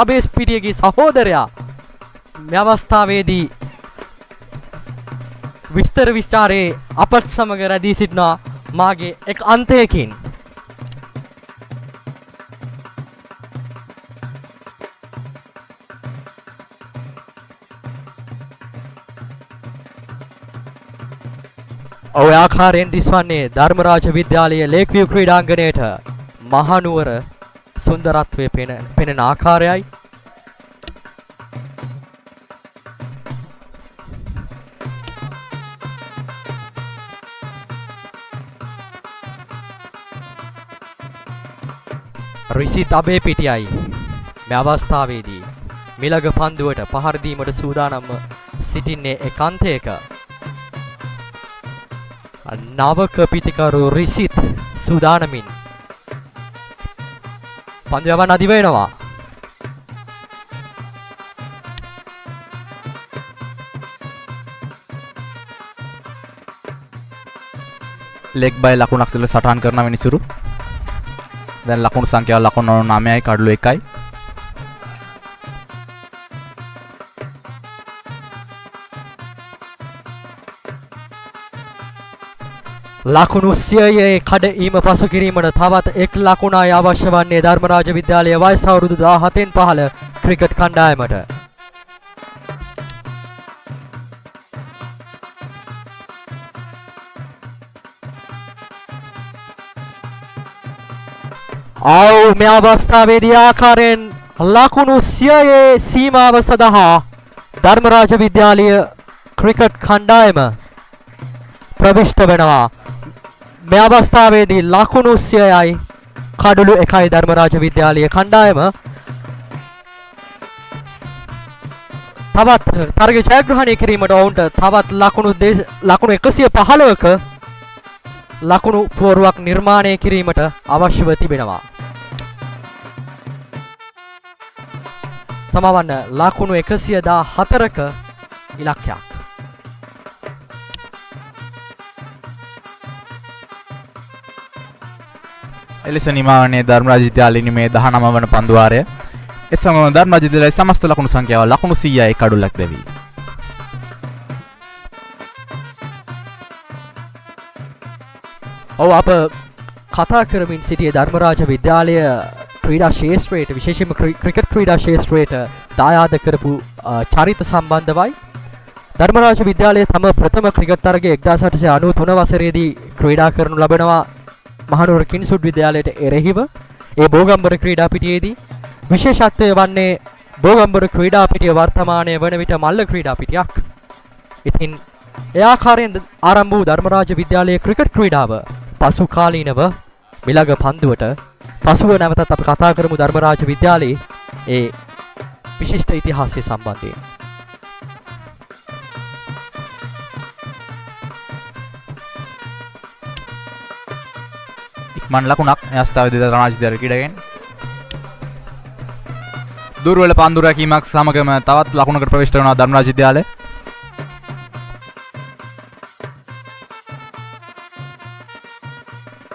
අබේපිටියගේ සහෝදරයා. මේ අවස්ථාවේදී විස්තර විස්තරේ අපත් සමග රැඳී සිටිනවා මාගේ එක් අන්තයකින්. ඔය ආකාරයෙන් දිස්වන්නේ ධර්මරාජ විද්‍යාලයේ ලේක්විව් ක්‍රීඩාංගණයට මහනුවර සුන්දරත්වයේ පෙනෙන ආකාරයයි. රිසිත් අබේපිටියයි මේ අවස්ථාවේදී මිලග පන්දුවට පහර දීමට සූදානම්ව සිටින්නේ ඒකාන්තයක. නවක පිටිකරු රිසිත් සූදානමින් පන්දු යවන්න අධි වෙනවා. ලෙග් බයි ලකුණක් සිල සටහන් කරන වෙනිසුරු. දැන් ලකුණු සංඛ්‍යාව ලකුණු 9යි කඩලු 1යි. ලකුණු 100ේ කඩඉම පසු කිරීමට තවත් එක් ලකුණයි අවශ්‍ය වන්නේ ධර්මරාජ විද්‍යාලයේ වයස අවුරුදු 17න් 15 ක්‍රිකට් කණ්ඩායමට. මේ අවස්ථාවේදී ආකාරයෙන් ලකුණු 100ේ සීමාව සඳහා ධර්මරාජ විද්‍යාලය ක්‍රිකට් කණ්ඩායම ප්‍රවිෂ්ඨ වෙනවා. මේ අවස්ථාවේදී ලකුණු 100යි කඩලු 1යි ධර්මරාජ විද්‍යාලයේ කණ්ඩායම. තවත් තරගය ජයග්‍රහණය කිරීමට ඔවුන්ට තවත් ලකුණු 115ක ලකුණු පුවරුවක් නිර්මාණය කිරීමට අවශ්‍යව තිබෙනවා. සමවන්න ලකුණු 114ක ඉලක්කයක්. එලෙස නිමාවන්නේ ධර්මරාජ විද්‍යාලයේ මේ 19 වන පන්දු වාරය. ඒ සමගම ධර්මරාජ විද්‍යාලයේ සමස්ත ලකුණු සංඛ්‍යාව ලකුණු 100යි කඩුලක් දෙවි. ඔව් අප කතා කරමින් සිටියේ ධර්මරාජ විද්‍යාලය ක්‍රීඩා ශේෂ්ත්‍රයට විශේෂයෙන්ම ක්‍රිකට් ක්‍රීඩා ශේෂ්ත්‍රයට දායාද කරපු චරිත සම්බන්ධවයි. ධර්මරාජ විද්‍යාලයේ තම ප්‍රථම ක්‍රිකට් තරගය 1893 වසරේදී ක්‍රීඩා කරනු ලබනවා මහනුවර කින්සුඩ් විද්‍යාලයට එරෙහිව. ඒ බෝගම්බර ක්‍රීඩා පිටියේදී විශේෂත්වය වන්නේ බෝගම්බර ක්‍රීඩා පිටිය වර්තමානයේ වන විට මල්ල ක්‍රීඩා පිටියක්. ඉතින් ඒ ආකාරයෙන් ආරම්භ වූ ධර්මරාජ විද්‍යාලයේ ක්‍රිකට් ක්‍රීඩාව පසු කාලීනව මිලග පන්දුවට පසුව නැවතත් අපි කතා කරමු ධර්මරාජ විද්‍යාලයේ ඒ විශිෂ්ට ඉතිහාසය සම්බන්ධයෙන්. ඉක්මන් ලකුණක් මේ අවස්ථාවේදී ධර්මරාජ විද්‍යාලය ක්‍රීඩකයන් දුර්වල පන්දු රැකීමක් සමගම තවත් ලකුණකට ප්‍රවිෂ්ඨ වෙනවා ධර්මරාජ විද්‍යාලය.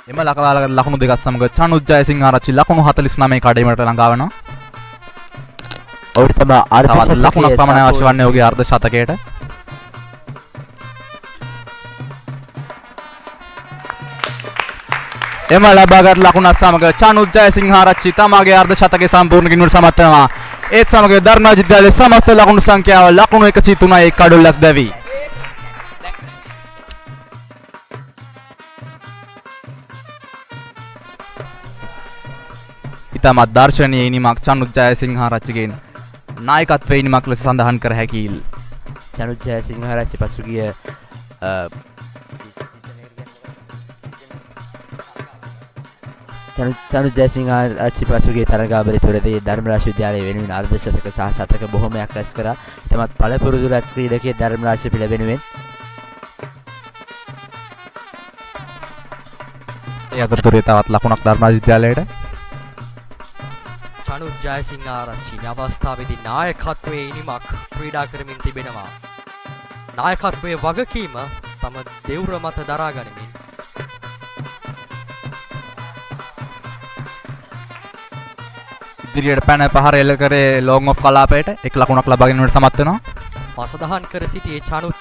එම ලකුණු දෙකත් සමග චනුත් ජයසිංහාරච්චි ලකුණු 49 කඩේමට ළඟා වෙනවා. ඔවුන් තමයි අර්ධ ලකුණක් පමණ අවශ්‍ය වන්නේ ඔහුගේ අර්ධ ශතකයට. එම ලබාගත් ලකුණත් සමග චනුත් ජයසිංහාරච්චි තමාගේ අර්ධ ශතකය සම්පූර්ණ කිරීමට සමත් වෙනවා. ඒත් සමග ධර්මරාජ විද්‍යාලයේ සමස්ත ලකුණු සංඛ්‍යාව ලකුණු 103යි කඩුල්ලක් දැවි. ඉතාමත් දර්ශනීය ඉනිමක් චනුත් ජයසිංහාරච්චිගෙන් නායකත්වයේ ඉනිමක් ලෙස සඳහන් කර හැකි. චනුත් ජයසිංහාරච්චි පසුගිය චනුත් ජයසිංහාරච්චි පසුගිය තරගාවලිය තුළදී ධර්මරාජ විද්‍යාලය වෙනුවෙන් අර්ධ ශතක සහ ශතක බොහොමයක් රැස් කරා. ඉතාමත් පළපුරුදු රත් ක්‍රීඩකයෙක් ධර්මරාජ පිළ වෙනුවෙන්. ඒ අතරතුරේ තවත් ලකුණක් ධර්මරාජ විද්‍යාලයට. චනුත් ජයසිංහාරච්චි මේ අවස්ථාවේදී නායකත්වයේ ඉනිමක් ක්‍රීඩා කරමින් තිබෙනවා. නායකත්වයේ වගකීම තම දෙවුර මත දරා ගනිමින් ඉදිරියට පැන පහර එල්ල කරේ ලොං ඔෆ් කලාපයට එක් ලකුණක් ලබා ගැනීමට සමත් වෙනවා. මසදහන් කර සිටියේ චනුත්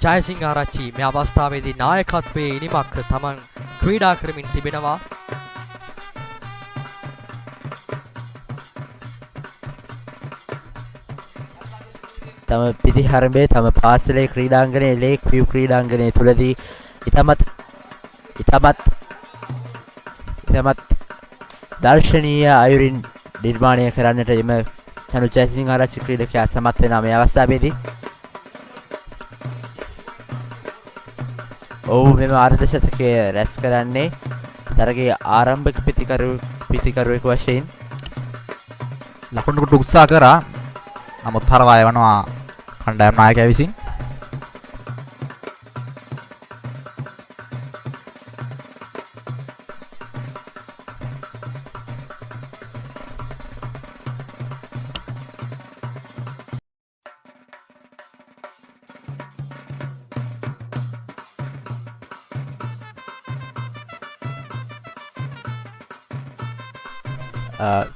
ජයසිංහාරච්චි මේ අවස්ථාවේදී නායකත්වයේ ඉනිමක් තමන් ක්‍රීඩා කරමින් තිබෙනවා. තම පිටිහරඹේ තම පාසලේ ක්‍රීඩාංගණයේ ලේක් විව් ක්‍රීඩාංගණයේ තුලදී ඉතමත් දර්ශනීය අයුරින් නිර්මාණය කරන්නට එම චනුත් ජයසිංහාරච්චි ක්‍රීඩකයා සමත් වෙනා මේ අවස්ථාවේදී. ඔව් මෙම අර්ධ ශතකය රැස් කරන්නේ තරගයේ ආරම්භක පිතිකරුවෙකු වශයෙන්. ලකුණුකට උත්සාහ කරා. නමුත් හරවා යවනවා කණ්ඩායම් නායකයා විසින්.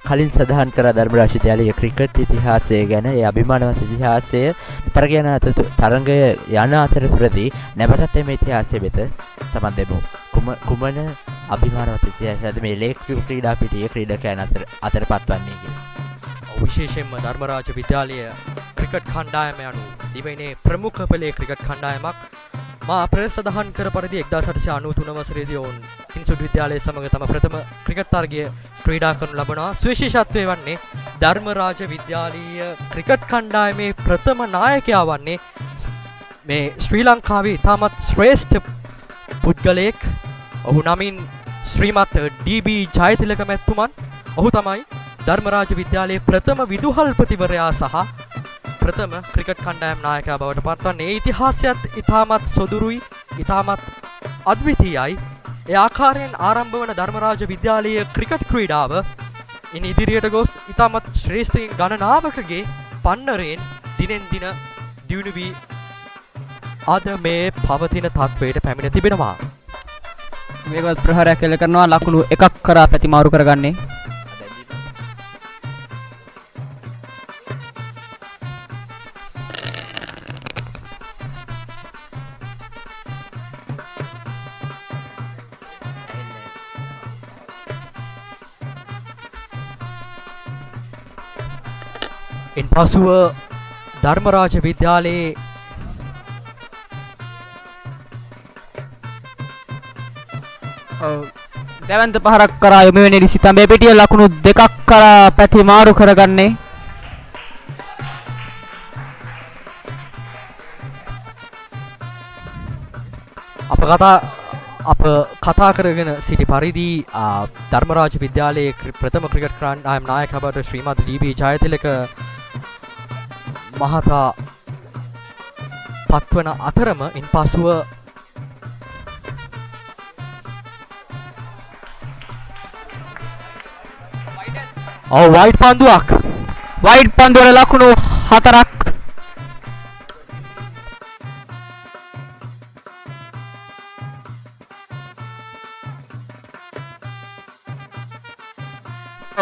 කලින් සඳහන් කර ධර්මරාජ විද්‍යාලයේ ක්‍රිකට් ඉතිහාසය ගැන ඒ අභිමානවත් ඉතිහාසය තරගය යන අතරතුරදී නැවතත් මේ ඉතිහාසය වෙත සමන් දෙමු. කුමන අභිමානවත් ඉතිහාසයද මේ ලේක් විව් ක්‍රීඩා පිටියේ ක්‍රීඩකයන් අතර පත්වන්නේ කියලා. විශේෂයෙන්ම ධර්මරාජ විද්‍යාලය ක්‍රිකට් කණ්ඩායම යනු දිවයිනේ ප්‍රමුඛ පෙළේ ක්‍රිකට් කණ්ඩායමක්. මා ප්‍රසදහන් කර පරිදි 1893 වසරේදී ඔවුන් කින්සුඩ් විද්‍යාලයේ සමග තම ප්‍රථම ක්‍රිකට් තරගය ක්‍රීඩා කරනු ලබනවා. සුවිශේෂත්වය වන්නේ ධර්මරාජ විද්‍යාලීය ක්‍රිකට් කණ්ඩායමේ ප්‍රථම නායකයා වන්නේ මේ ශ්‍රී ලංකාවේ ඉතාමත් ශ්‍රේෂ්ඨ පුද්ගලයෙක්. ඔහු නමින් ශ්‍රීමත් ඩී.බී. ජයතිලක මැතිතුමන්. ඔහු තමයි ධර්මරාජ විද්‍යාලයේ ප්‍රථම විදුහල්පතිවරයා සහ ප්‍රථම ක්‍රිකට් කණ්ඩායම් නායකයා බවට පත්වන්නේ. ඒ ඉතිහාසයත් ඉතාමත් සොදුරුයි, ඉතාමත් අද්විතීයයි. ඒ ආකාරයෙන් ආරම්භ වන ධර්මරාජ විද්‍යාලයේ ක්‍රිකට් ක්‍රීඩාව ඉන් ඉදිරියට ගොස් ඉතාමත් ශ්‍රේෂ්ඨයින් ගණනාවකගේ පන්නරයෙන් දිනෙන් දින දියුණු වී අද මේ පවතින තත්වයට පැමිණ තිබෙනවා. වේගවත් ප්‍රහාරයක් එල්ල කරනවා. ලකුණු එකක් කරා ප්‍රතිමාරු කරගන්නේ. ඉන් පසුව ධර්මරාජ විද්‍යාලයේ දැවන්ත පහරක් කරා යොමු වෙන Sechitha Ambepitiya ලකුණු දෙකක් කරා ප්‍රතිමාරු කරගන්නේ. අප කතා කරගෙන සිටි පරිදි ධර්මරාජ විද්‍යාලයේ ප්‍රථම ක්‍රිකට් කණ්ඩායම් නායකයා බවට ශ්‍රීමත් ඩී.බී. ජයතිලක මහතා පත්වන අතරම ඉන්පසුව වයිඩ් පන්දුවල ලකුණු 4ක්.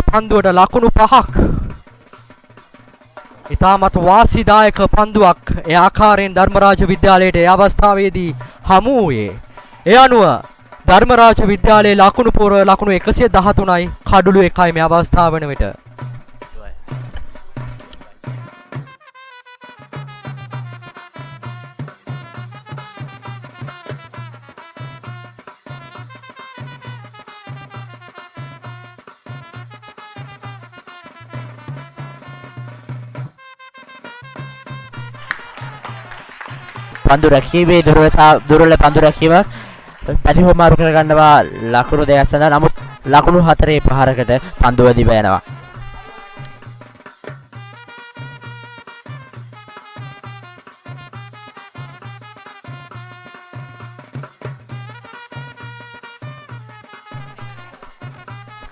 පන්දුවට ලකුණු 5ක්. ඉතාමත් වාසිදායක පන්දුවක් ඒ ආකාරයෙන් ධර්මරාජ විද්‍යාලයට ඒ අවස්ථාවේදී හමු වූයේ. ඒ අනුව ධර්මරාජ විද්‍යාලයේ ලකුණු පුර ලකුණු 113යි කඩුළු 1යි මේ අවස්ථාව වන විට. පන්දු රැකීමේ දුර්වල පන්දු රැකීම ප්‍රතිහෝමාරු කරගන්නවා ලකුණු 2ක් සඳහා. නමුත් ලකුණු 4 ප්‍රහාරකට පන්දුව දිව යනවා.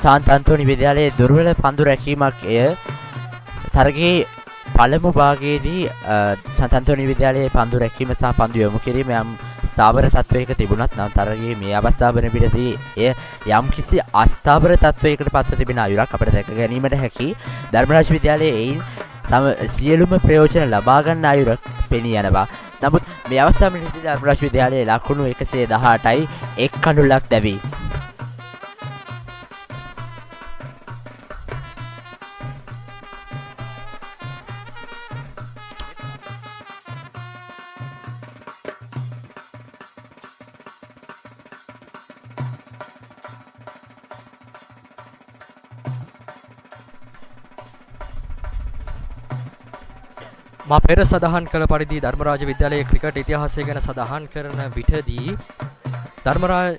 සාන්ත අන්තෝනි විද්‍යාලයේ දුර්වල පන්දු රැකීමක් එය තරගයේ පළමු භාගයේදී සාන්ත අන්තෝනි විද්‍යාලයේ පන්දු රැකීම සහ පන්දු යොමු කිරීම යම් ස්ථාවර තත්වයක තිබුණත් නම් තරගයේ මේ අවස්ථාව වන විටදී එය යම් කිසි අස්ථාවර තත්වයකට පත්ව තිබෙන අයුරක් අපිට දැක ගැනීමට හැකි. ධර්මරාජ විද්‍යාලයේ එයින් තම සියලුම ප්‍රයෝජන ලබා ගන්න අයුරක් පෙනී යනවා. නමුත් මේ අවස්ථාවේදී ධර්මරාජ විද්‍යාලයේ ලකුණු 118යි එක් කඩුල්ලක් දැවි. මා පෙර සඳහන් කළ පරිදි ධර්මරාජ විද්‍යාලයේ ක්‍රිකට් ඉතිහාසය ගැන සඳහන් කරන විටදී ධර්මරාජ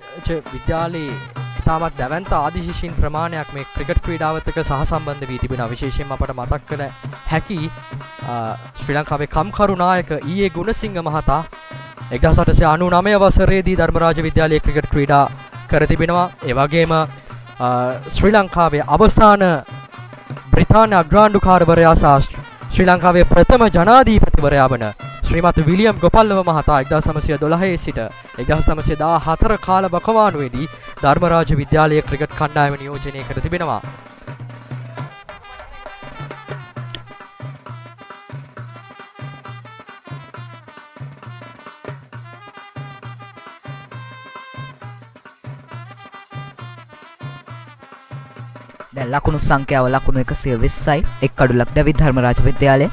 විද්‍යාලයේ ඉතාමත් දැවැන්ත ආදි ශිෂ්‍යයින් ප්‍රමාණයක් මේ ක්‍රිකට් ක්‍රීඩාවත් එක්ක සහසම්බන්ධ වී තිබෙනවා. විශේෂයෙන්ම අපට මතක් කළ හැකි ශ්‍රී ලංකාවේ කම්කරු නායක ඊ.ඒ. ගුණසිංහ මහතා 1899 වසරේදී ධර්මරාජ විද්‍යාලයේ ක්‍රිකට් ක්‍රීඩා කර තිබෙනවා. ඒ වගේම ශ්‍රී ලංකාවේ අවසාන බ්‍රිතාන්‍ය අග්‍රාණ්ඩුකාරවරයා සහ ශ්‍රී ලංකාවේ ප්‍රථම ජනාධිපතිවරයා වන ශ්‍රීමත් විලියම් ගෝපල්ලව මහතා 1912 සිට 1914 කාල වකවානුවේදී ධර්මරාජ විද්‍යාලයේ ක්‍රිකට් කණ්ඩායම නියෝජනය කර තිබෙනවා. දැන් ලකුණු සංඛ්‍යාව ලකුණු 120යි. එක් කඩුලක් දැවි ධර්මරාජ විද්‍යාලය.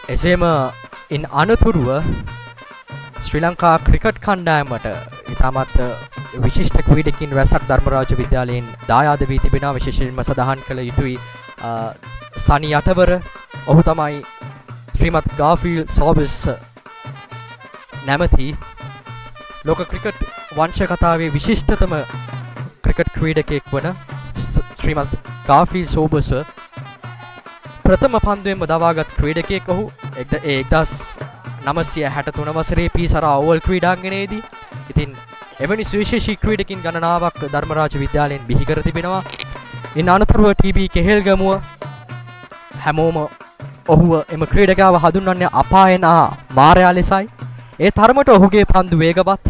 එසේම ඉන් අනතුරුව ශ්‍රී ලංකා ක්‍රිකට් කණ්ඩායමට ඉතාමත් විශිෂ්ට ක්‍රීඩකින් රැසක් ධර්මරාජ විද්‍යාලයෙන් දායාද වී තිබෙනවා. විශේෂයෙන්ම සඳහන් කළ යුතුයි සනි යටවර ඔහු තමයි ශ්‍රීමත් ගාෆීල් සෝබස් නැමැති ලෝක ක්‍රිකට් වංශ කතාවේ විශිෂ්ටතම ක්‍රිකට් ක්‍රීඩකයෙක් වන ශ්‍රීමත් ගාෆීල් සෝබස් ප්‍රථම පන්දුවෙන්ම දවාගත් ක්‍රීඩකයෙක් ඔහු 1963 වසරේ පීසරා ඕවල් ක්‍රීඩාංගණයේදී. ඉතින් එවැනි සුවිශේෂී ක්‍රීඩකින් ගණනාවක් ධර්මරාජ විද්‍යාලයෙන් බිහි කර තිබෙනවා. ඉන් අනතුරුව ටීබී කෙහෙල්ගමුව හැමෝම ඔහුව එම ක්‍රීඩකාව හඳුන්වන්නේ අපායන මාරයා ලෙසයි. ඒ තරමට ඔහුගේ පන්දු වේගවත්.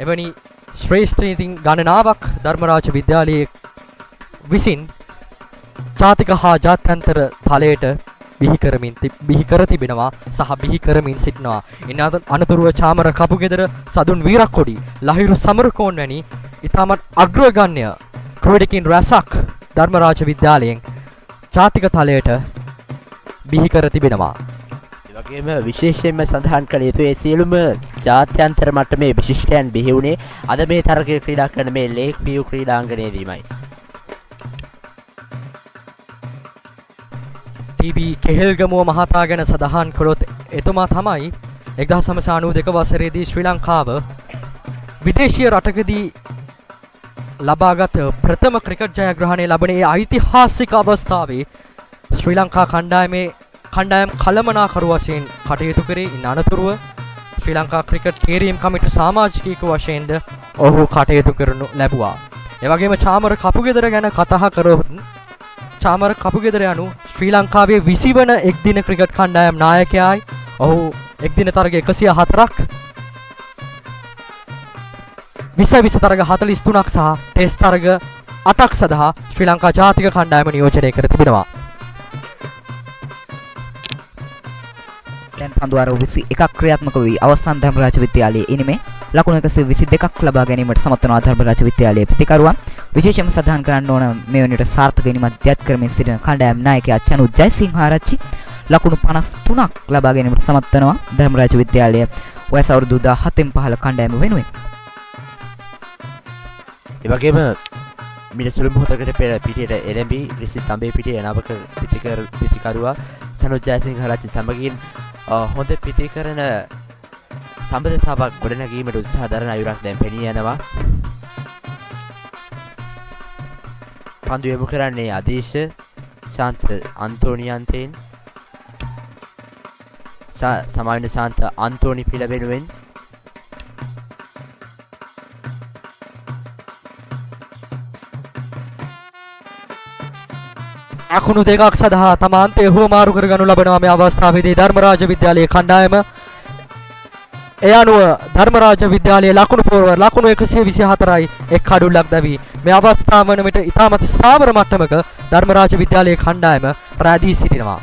එවැනි ශ්‍රේෂ්ඨ ගණනාවක් ධර්මරාජ විද්‍යාලයේ විසින් ජාතික හා ජාත්‍යන්තර තලයට බිහි කර තිබෙනවා සහ බිහි කරමින් සිටිනවා. ඉන් අනතුරුව චාමර කපුගෙදර සදුන් වීරක්කොඩි ලහිරු සමරකෝන් වැනි ඉතාමත් අග්‍රගණ්‍ය ක්‍රීඩකින් රැසක් ධර්මරාජ විද්‍යාලයෙන් ජාතික තලයට බිහි කර තිබෙනවා. ඒ වගේම විශේෂයෙන්ම සඳහන් කළ යුතු ඒ සියලුම ජාත්‍යන්තර මට්ටමේ විශිෂ්ටයන් බිහි වුණේ අද මේ තරගයේ ක්‍රීඩා කරන මේ ලේක් විව් ක්‍රීඩාංගණයේදීමයි. ටීබී කෙහෙල්ගමුව මහතා ගැන සඳහන් කළොත් එතුමා තමයි 1992 වසරේදී ශ්‍රී ලංකාව විදේශීය රටකදී ලබාගත් ප්‍රථම ක්‍රිකට් ජයග්‍රහණය ලබන ඒ ඓතිහාසික අවස්ථාවේ ශ්‍රී ලංකා කණ්ඩායම් කළමනාකරු වශයෙන් කටයුතු කරේ. ඉන් අනතුරුව ශ්‍රී ලංකා ක්‍රිකට් තේරීම් කමිටු සමාජිකයෙකු වශයෙන්ද ඔහු කටයුතු කරනු ලැබුවා. ඒ වගේම චාමර කපුගෙදර ගැන කතා කරොත් චාමර කපුගෙදර යනු ශ්‍රී ලංකාවේ 20 වන එක්දින ක්‍රිකට් කණ්ඩායම් නායකයායි. ඔහු එක්දින තරග 104ක් 20 තරග 43ක් සහ ටෙස්ට් තරග 8ක් සඳහා ශ්‍රී ලංකා ජාතික කණ්ඩායම නියෝජනය කර තිබෙනවා. දැන් පන්දුවාර 21ක් ක්‍රියාත්මක වී අවසන් ධර්මරාජ විද්‍යාලයේ ඉනිමේ ලකුණු 122ක් ලබා ගැනීමට සමත් වන ධර්මරාජ විද්‍යාලයේ ප්‍රතිකරුවන් විශේෂයෙන්ම සඳහන් කරන්න ඕන මේ වනිට සාර්ථක ඉනිමක් දියත් කරමින් සිටින කණ්ඩායම් නායකයා චනුත් ජයසිංහාරච්චි ලකුණු 53ක් ලබා ගැනීමට සමත් වෙනවා ධර්මරාජ විද්‍යාලයේ වයස අවුරුදු 17න් පහළ කණ්ඩායම වෙනුවෙන්. ඒ වගේම මිනිසුළු මොහොතකට පෙර පිටියට එළඹි රිසිත් අඹේපිටිය නවක පිටිකරුවා චනුත් ජයසිංහාරච්චි සමගින් හොඳ පිටිකරන සම්බන්ධතාවක් ගොඩනැගීමට උත්සාහ දරන අයුරක් දැන් පෙනී යනවා. පන්දු යොමු කරන්නේ ආදේශ ශාන්ත අන්තෝනියන්තෙන් සමාවෙන ශාන්ත අන්තෝනි පිළ වෙනුවෙන් ලකුණු දෙකක් සඳහා තම අන්තය හුවමාරු කරගනු ලබනවා මේ අවස්ථාවේදී ධර්මරාජ විද්‍යාලයේ කණ්ඩායම. ඒ අනුව ධර්මරාජ විද්‍යාලයේ ලකුණු පොරව ලකුණු 124යි එක් කඩුල්ලක් දැවි මේ අවස්ථාව වන විට ඉතාමත් ස්ථාවර මට්ටමක ධර්මරාජ විද්‍යාලයේ කණ්ඩායම රැඳී සිටිනවා.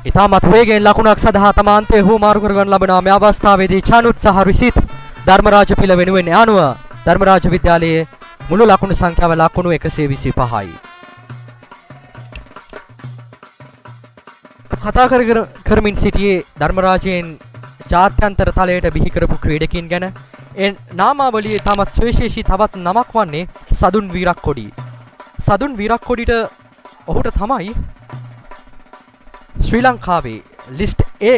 ඉතාමත් වේගයෙන් ලකුණක් සඳහා තම අන්තය හුවමාරු කරගනු ලබනවා මේ අවස්ථාවේදී චනුත් සහ රිසිත් ධර්මරාජ පිළ වෙනුවෙන් අනුව ධර්මරාජ විද්‍යාලයේ මුළු ලකුණු සංඛ්‍යාව ලකුණු 125යි. කතා කරමින් සිටියේ ධර්මරාජයෙන් ජාත්‍යන්තර තලයට බිහි කරපු ක්‍රීඩකින් ගැන. ඒ නාමාවලියේ තමත් සුවිශේෂී තවත් නමක් වන්නේ සදුන් වීරක්කොඩි. සදුන් වීරක්කොඩිට ඔහුට තමයි ශ්‍රී ලංකාවේ ලිස්ට් A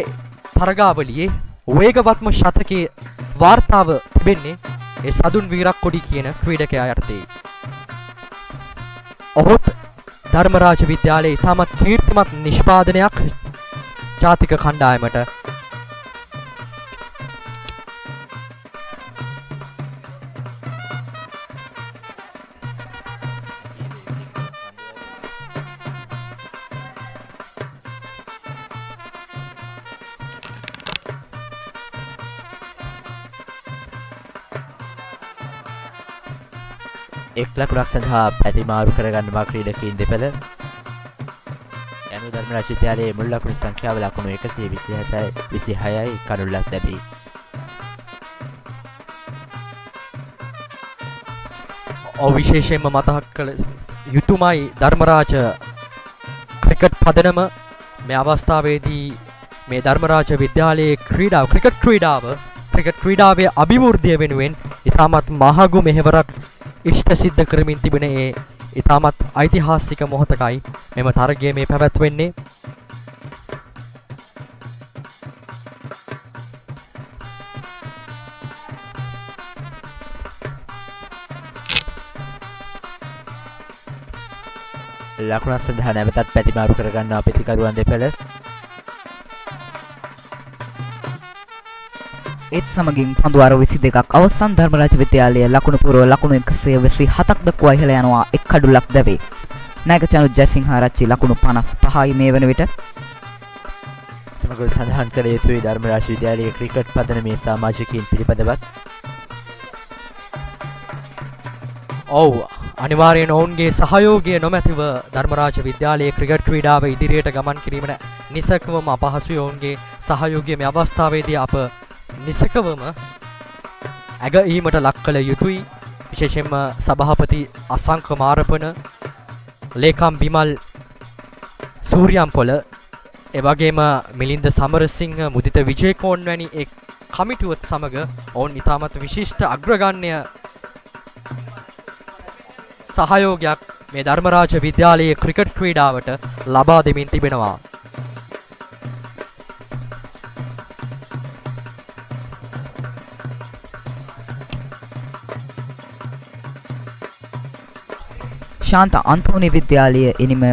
තරගාවලියේ වේගවත්ම ශතකයේ වාර්තාව තිබෙන්නේ ඒ සදුන් වීරක්කොඩි කියන ක්‍රීඩකයා යටතේ. ඔහුත් ධර්මරාජ විද්‍යාලයේ ඉතාමත් කීර්තිමත් නිෂ්පාදනයක් ජාතික කණ්ඩායමට එක් ලකුණක් සඳහා පැතිමාරු කරගන්නවා ක්‍රීඩකයින් දෙපළ. අනුව ධර්මරාජ විද්‍යාලයේ මුල් ලකුණු සංඛ්‍යාව ලකුණු 127යි 26යි කඩු ලැබී විශේෂයෙන්ම මතක් කළ යුතුමයි ධර්මරාජ ක්‍රිකට් පදනම මේ අවස්ථාවේදී මේ ධර්මරාජ විද්‍යාලයේ ක්‍රිකට් ක්‍රීඩාවේ අභිවෘද්ධිය වෙනුවෙන් ඉතාමත් මහඟු මෙහෙවරක් ඉෂ්ට සිද්ධ කරමින් තිබෙන ඒ ඉතාමත් ඓතිහාසික මොහොතකයි මෙම තරගය මේ පැවැත්වෙන්නේ. ලකුණක් සඳහා නැවතත් පැතිමාරු කරගන්නවා පිතිකරුවන් දෙපළ. ඒත් සමගින් පන්දුවාර 22ක් අවසන් ධර්මරාජ විද්‍යාලය ලකුණු පුරව ලකුණු 127ක් දක්වා ඉහළ යනවා එක් කඩුලක් දැවේ. නායක චනුත් ජයසිංහාරච්චි ලකුණු 55යි මේ වන විට. සමග සඳහන් කළ යුතුයි ධර්මරාජ විද්‍යාලයේ ක්‍රිකට් පදනමේ සමාජිකයින් පිළිපදවත්. අනිවාර්යෙන් ඔවුන්ගේ සහයෝගය නොමැතිව ධර්මරාජ විද්‍යාලයේ ක්‍රිකට් ක්‍රීඩාව ඉදිරියට ගමන් කිරීමට නිසකවම අපහසුයි. ඔවුන්ගේ සහයෝගය මේ අවස්ථාවේදී අප නිසකවම ඇගීමට ලක් කළ යුතුයි. විශේෂයෙන්ම සභාපති අසංක මාරපන, ලේකම් බිමල් සූරියම්පොල, එවැගේම මිලින්ද සමරසිංහ, මුදිත විජේකෝන් වැනි එක් කමිටුවත් සමග ඔවුන් ඉතාමත් විශිෂ්ට අග්‍රගණ්‍ය සහයෝගයක් මේ ධර්මරාජ විද්‍යාලයේ ක්‍රිකට් ක්‍රීඩාවට ලබා දෙමින් තිබෙනවා. ශාන්ත අන්තෝනි විද්‍යාලය ඉනිම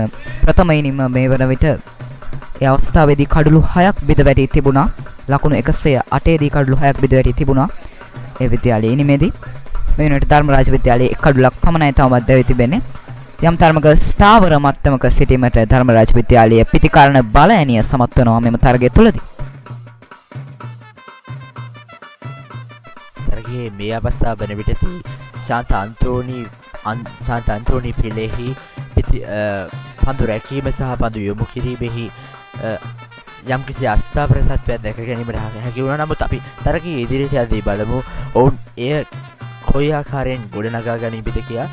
ප්‍රථම ඉනිම මේ වන විට ඒ අවස්ථාවේදී කඩලු 6ක් බිඳ වැටී තිබුණා. ලකුණු 108 දී කඩලු 6ක් බිඳ වැටී තිබුණා ඒ විද්‍යාලයේ ඉනිමේදී. මේ වෙනකොට ධර්මරාජ විද්‍යාලයේ එක් කඩුලක් පමණයි තවමත් දැවී තිබෙන්නේ. යම් තරමක ස්ථාවර මට්ටමක සිටීමට ධර්මරාජ විද්‍යාලයේ පිතිකාරණ බලඇණිය සමත් වෙනවා මෙම තරගය තුලදී. තරගයේ මේ අවස්ථාව වන විටදී ශාන්ත අන්තෝනි පිළෙහි පන්දු රැකීම සහ පන්දු යොමු කිරීමෙහි යම්කිසි අස්ථාවර තත්ත්වයක් දැක ගැනීමට හැකි වුණා. නමුත් අපි තරගයේ ඉදිරියට යද්දී බලමු ඔවුන් එය කොයි ආකාරයෙන් ගොඩනගා ගනිමිද කියා.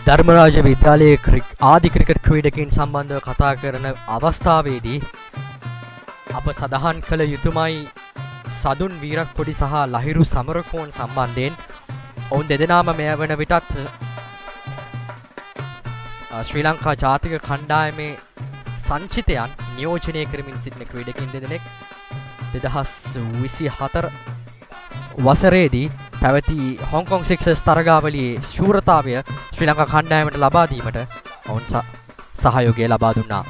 ධර්මරාජ විද්‍යාලයේ ආදි ක්‍රිකට් ක්‍රීඩකයන් සම්බන්ධව කතා කරන අවස්ථාවේදී අප සඳහන් කළ යුතුමයි සදුන් වීරක්කොඩි සහ ලහිරු සමරකෝන් සම්බන්ධයෙන්. ඔවුන් දෙදෙනාම මෙය වන විටත් ශ්‍රී ලංකා ජාතික කණ්ඩායමේ සංචිතයන් නියෝජනය කරමින් සිටින ක්‍රීඩකයන් දෙදෙනෙක්. 2024 වසරේදී පැවති හොංකොං සික්සර්ස් තරගාවලියේ ශූරතාවය ශ්‍රී ලංකා කණ්ඩායමට ලබා දීමට ඔවුන් සහයෝගය ලබා දුන්නා.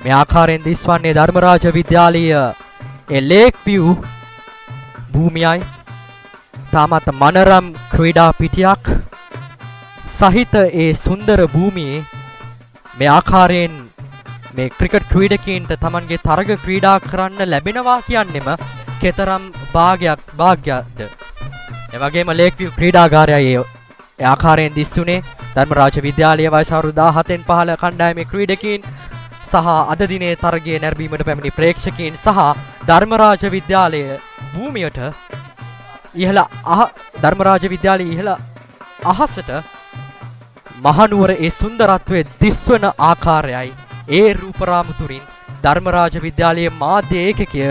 මේ ආකාරයෙන් දිස්වන්නේ ධර්මරාජ විද්‍යාලීය ලේක් විව් භූමියයි තාමත් මනරම් ක්‍රීඩා පිටියක් සහිත ඒ සුන්දර භූමියේ මේ ආකාරයෙන් මේ ක්‍රිකට් ක්‍රීඩකයන්ට තමන්ගේ තරග ක්‍රීඩා කරන්න ලැබෙනවා කියන්නෙම කෙතරම් භාග්‍යද. එවැගේම ලේක් විව් ක්‍රීඩාගාරයයි ඒ ආකාරයෙන් දිස්සුනේ ධර්මරාජ විද්‍යාලයේ වයස අවුරුදු 17න් පහළ කණ්ඩායමේ ක්‍රීඩකයන් සහ අද දිනේ තරගයේ නැරඹීමට පැමිණි ප්‍රේක්ෂකයන් සහ ධර්මරාජ විද්‍යාලයේ භූමියට ධර්මරාජ විද්‍යාලයේ ඉහළ අහසට මහනුවර ඒ සුන්දරත්වයේ දිස්වන ආකාරයයි ඒ රූපරාමු තුරින් ධර්මරාජ විද්‍යාලයේ මාධ්‍ය ඒකකය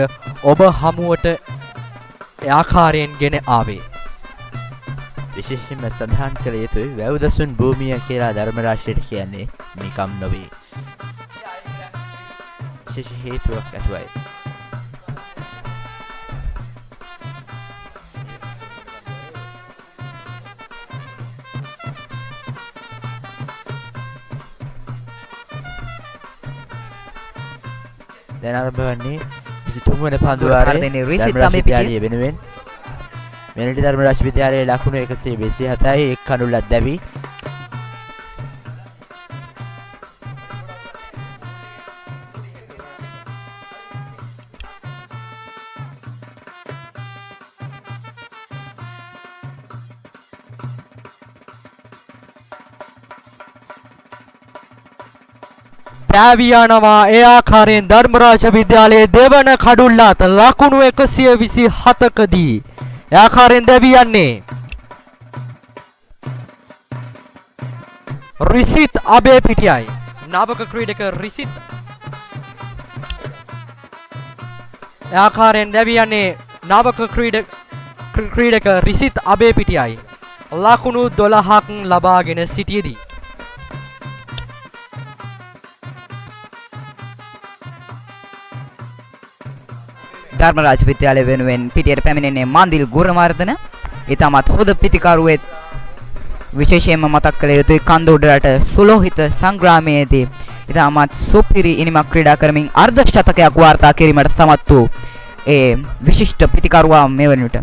ඔබ හමුවට ඒ ආකාරයෙන් ගෙන ආවේ. විශේෂයෙන්ම සඳහන් කළ යුතුයි වැව්දසුන් භූමිය කියලා ධර්මරාජයට කියන්නේ නිකම් නොවේ. විශේෂ හේතුවක් ඇතුවයි. දැන් ආරම්භ වන්නේ 23 වන පන්දුවාරේ Sechitha Ambepitiya වෙනුවෙන් මෙරට ධර්මරාජ විද්‍යාලයේ ලකුණු 127යි එක් කඩුලක් දැවි. පෑවී යනවා. ඒ ආකාරයෙන් ධර්මරාජ විද්‍යාලයේ දෙවන කඩුල්ලත් ලකුණු 127කදී ඒ ආකාරයෙන් දැවී යන්නේ. රිසිත් අබේපිටියයි. නවක ක්‍රීඩක රිසිත් ඒ ආකාරයෙන් දැවී යන්නේ නවක ක්‍රීඩක රිසිත් අබේපිටියයි. ලකුණු 12ක් ලබාගෙන සිටියේදී ධර්මරාජ විද්‍යාලය වෙනුවෙන් පිටියට පැමිණෙන්නේ මන්දිල් ගුණවර්ධන. ඊටමත් හොඳ පිටිකරුවෙක් විශේෂයෙන්ම මතක් කළ යුතුයි කන්ද උඩරට සුලෝහිත සංග්‍රාමයේදී ඊටමත් සුපිරි ඉනිමක් ක්‍රීඩා කරමින් අර්ධ ශතකයක් වාර්තා කිරීමට සමත් වූ ඒ විශිෂ්ට පිටිකරුවා මේ වෙනුවට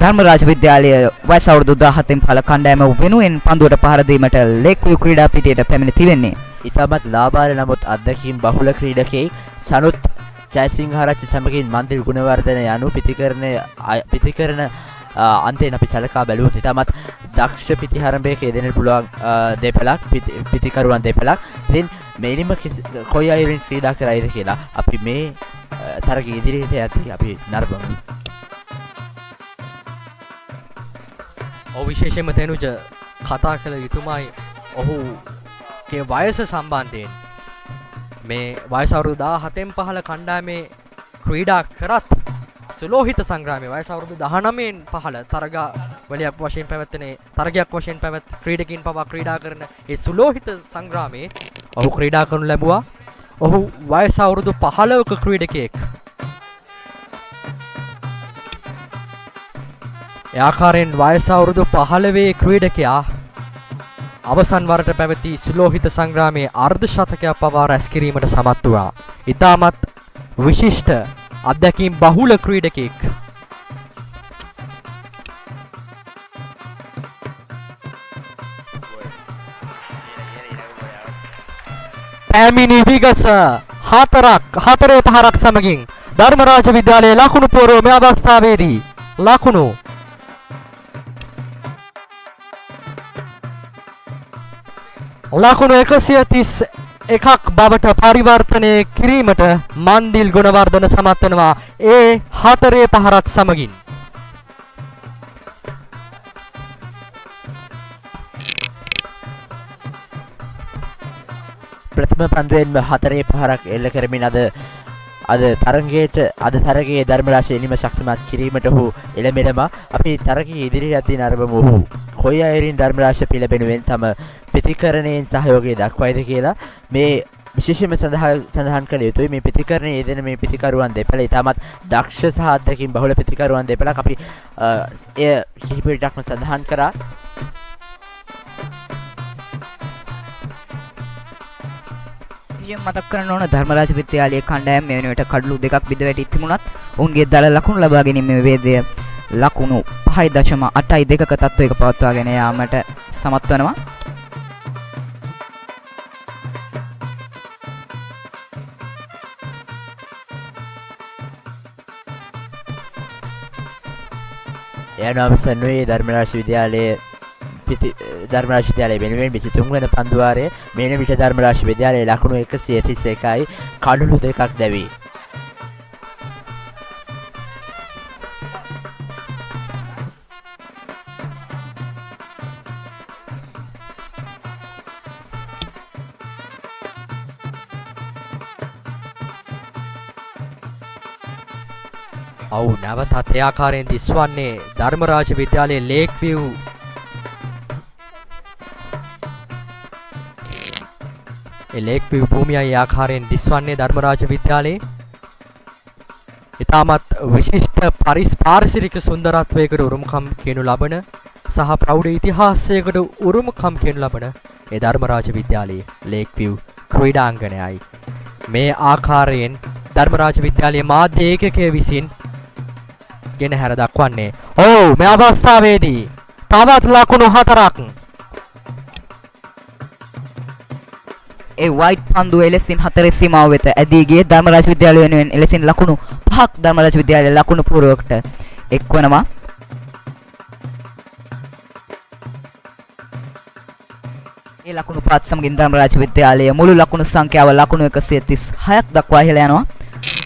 ධර්මරාජ විද්‍යාලය වයස අවුරුදු 17න් පහළ කණ්ඩායම වෙනුවෙන් පන්දුවට පහර දීමට ලේක්විව් ක්‍රීඩා පිටියට පැමිණ තිබෙන්නේ. ඉතාමත් ලාභාල නමුත් අත්දැකීම් බහුල ක්‍රීඩකයෙක් චනුත් ජයසිංහාරච්චි සමගින් මන්දිල් ගුණවර්ධන යනු පිතිකරන අන්තයෙන් අපි සලකා බැලුවොත් ඉතාමත් දක්ෂ පිතිහරඹයක යෙදෙන්න පුළුවන් දෙපළක් පිතිකරුවන් දෙපළක්. ඉතින් මේනිම කොයි අයුරින් ක්‍රීඩා කරයිද කියලා අපි මේ තරගයේ ඉදිරියට යද්දී අපි නරඹමු. ඔහු විශේෂයෙන්ම තෙනුජ කතා කළ යුතුමයි ඔහුගේ වයස සම්බන්ධයෙන්. මේ වයස අවුරුදු 17න් පහළ කණ්ඩායමේ ක්‍රීඩා කරත් සුලෝහිත සංග්‍රාමයේ වයස අවුරුදු 19න් පහළ තරගයක් වශයෙන් පැවැත් ක්‍රීඩකින් පවා ක්‍රීඩා කරන ඒ සුලෝහිත සංග්‍රාමයේ ඔහු ක්‍රීඩා කරනු ලැබුවා. ඔහු වයස අවුරුදු 15ක ක්‍රීඩකයෙක්. ඒ ආකාරයෙන් වයස අවුරුදු 15 ක්‍රීඩකයා අවසන් වරට පැවති සුලෝහිත සංග්‍රාමයේ අර්ධ ශතකයක් පවා රැස් කිරීමට සමත් වුණා. ඉතාමත් විශිෂ්ට අත්දැකීම් බහුල ක්‍රීඩකයෙක්. පැමිණි විගස හතරේ පහරක් සමගින් ධර්මරාජ විද්‍යාලයේ ලකුණු පුරව මේ අවස්ථාවේදී ලකුණු ලකුණු 131ක් බවට පරිවර්තනය කිරීමට මන්දිල් ගුණවර්ධන සමත් වෙනවා ඒ හතරේ පහරත් සමගින්. ප්‍රථම පන්දුවෙන්ම හතරේ පහරක් එල්ල කරමින් අද තරගයේ ධර්මරාජ එනිම ශක්තිමත් කිරීමට ඔහු එළඹෙනවා. අපි තරගයේ ඉදිරියට යද්දී නරඹමු ඔහු කොයි අයුරින් ධර්මරාජ පිළිබෙනුවෙන් තම පිතිකරණයෙන් සහයෝගය දක්වයිද කියලා. මේ විශේෂයෙන්ම සඳහන් කළ යුතුයි මේ පිතිකරණයේ යෙදෙන මේ පිතිකරුවන් දෙපළ ඉතාමත් දක්ෂ සහ අත්දැකීම් බහුල පිතිකරුවන් දෙපළක්. අපි එය කිහිප විටක්ම සඳහන් කරා. මතක් කරන්න ඕන ධර්මරාජ විද්‍යාලයේ කණ්ඩායම මේ වෙනුවට කඩලු දෙකක් බිඳ වැටි තිබුණත් ඔවුන්ගේ දල ලකුණු ලබා ගැනීමේ වේදය ලකුණු 5.82ක තත්ත්වයක පවත්වාගෙන යාමට සමත් වෙනවා. යනවසන් වේ ධර්මරාජ විද්‍යාලයේ වෙනුවෙන් 23 වන පන්දුවාරයේ මේන විට ධර්මරාජ විද්‍යාලයේ ලකුණු 131යි කඩලු දෙකක් දැවි. ඔව් නැවතත් ඒ ආකාරයෙන් දිස්වන්නේ ධර්මරාජ විද්‍යාලයේ ලේක්විව් ලේක්විව් භූමියයි ආකාරයෙන් දිස්වන්නේ ධර්මරාජ විද්‍යාලයේ ඉතාමත් විශිෂ්ට පාරිසරික සුන්දරත්වයකට උරුමකම් කියනු ලබන සහ ප්‍රෞಢ ඉතිහාසයකට උරුමකම් කියනු ලබන ඒ ධර්මරාජ විද්‍යාලයේ ලේක්විව් ක්‍රීඩාංගණයයි. මේ ආකාරයෙන් ධර්මරාජ විද්‍යාලයේ මාධ්‍ය ඒකකය විසින් ගෙන හැර දක්වන්නේ මේ අවස්ථාවේදී තවත් ලකුණු 4ක් ඒ වයිට් පන්දුව එලෙසින් හතරේ සීමාව වෙත ඇදී ගියේ ධර්මරාජ විද්‍යාලය වෙනුවෙන් එලෙසින් ලකුණු 5ක් ධර්මරාජ විද්‍යාලයේ ලකුණු පූර්වකට එක්වනවා. ඒ ලකුණු පාත් සමගින් ධර්මරාජ විද්‍යාලය මුළු ලකුණු සංඛ්‍යාව ලකුණු 136ක් දක්වා ඉහළ යනවා.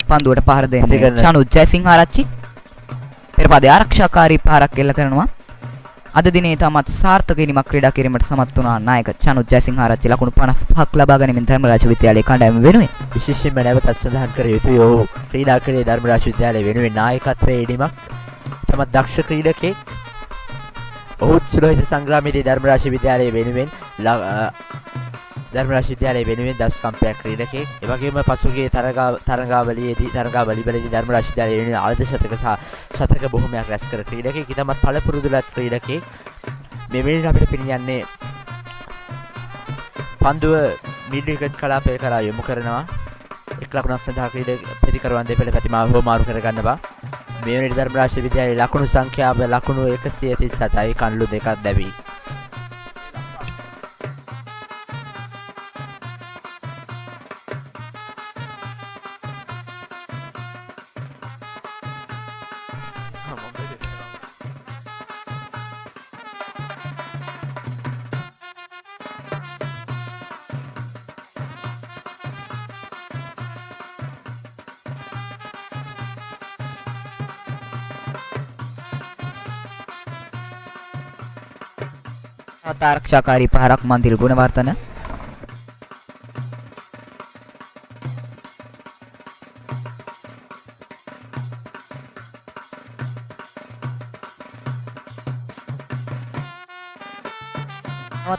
පන්දුවට පහර දෙන්නේ චනුත් ජයසිංහාරච්චි. පෙරපදේ ආරක්ෂාකාරී පහරක් එල්ල කරනවා. අද දිනේ තමත් සාර්ථක ඉනිමක් ක්‍රීඩා කිරීමට සමත් වුණා නායක චනුත් ජයසිංහාරච්චි ලකුණු 55ක් ලබා ගැනීමෙන් ධර්මරාජ විද්‍යාලයේ කණ්ඩායම වෙනුවෙන් විශේෂයෙන්ම නැවතත් සඳහන් කර යුතුයි ඔහු ක්‍රීඩා කළේ ධර්මරාජ විද්‍යාලයේ වෙනුවෙන් නායකත්වයේ ඉනිමක් තමත් දක්ෂ ක්‍රීඩකෙක් ඔහුත් සුලහිත සංග්‍රාමයේදී ධර්මරාජ විද්‍යාලයේ වෙනුවෙන් ධර්මරාජ විද්‍යාලයේ වෙනුවෙන් දශකම්පයක් ක්‍රීඩකෙක් ඒ වගේම පසුගිය තරඟාවලියේදී ධර්මරාජ විද්‍යාලයේ වෙනුවෙන් අර්ධ ශතක සහ ශතක බොහොමයක් රැස් කර ක්‍රීඩකෙක් ඊටමත් පළපුරුදුලත් ක්‍රීඩකෙක් මේ වෙලාවේ අපිට පිළිගන්නේ පන්දුව මිඩ් විකට් කලාපය කරා යොමු කරනවා එක් ලකුණක් සඳහා ප්‍රතිකරුවන් දෙපළ ප්‍රතිමාව හොමාරු කර ගන්නවා මේ වෙනට ධර්මරාජ විද්‍යාලයේ ලකුණු සංඛ්‍යාව ලකුණු 137යි කණ්ඩු දෙකක් දැවි ආරක්ෂාකාරී පහරක් මන්දිල් ගුණවර්ධන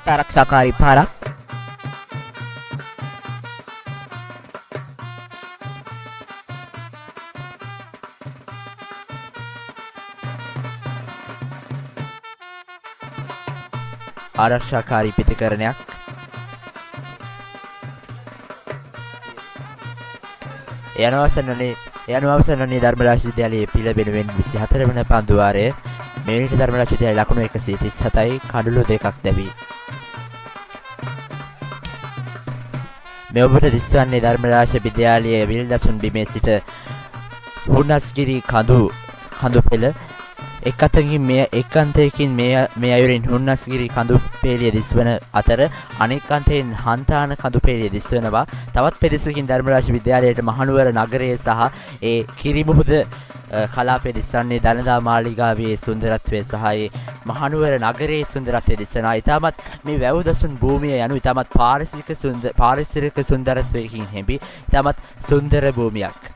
ආරක්ෂාකාරී පහරක් ආරක්ෂාකාරී ප්‍රතිකරණයක් යනවසනනේ ධර්මරාජ විද්‍යාලයේ පිළ වෙනුවෙන් 24 වන පන්දු වාරයේ මේ වෙනට ධර්මරාජ විද්‍යාලයේ ලකුණු 137යි කඩලු දෙකක් දැවි මේ ඔබට දිස්වන්නේ ධර්මරාජ විද්‍යාලයේ විල්දසුන් බිමේ සිට හුන්නස්ගිරි කඳු පෙළ එක්කන්තයකින් මේ අයුරින් හුන්නස්ගිරි කඳු පෙළිය දිස්වන අතර අනෙක් අන්තයෙන් හන්තාන කඳු පෙළිය දිස්වනවා. තවත් පෙදෙසකින් ධර්මරාජ විද්‍යාලයට මහනුවර නගරයේ සහ ඒ කිරිමුහුද කලාපයේ දිස්වන්නේ දනදා මාලිගාවේ සුන්දරත්වය සහ ඒ මහනුවර නගරයේ සුන්දරත්වය දිස්වනවා. ඊටමත් මේ වැව්දසුන් භූමිය යනු ඊටමත් පාරිසරික සුන්දරත්වයකින් හෙබි ඊටමත් සුන්දර භූමියක්.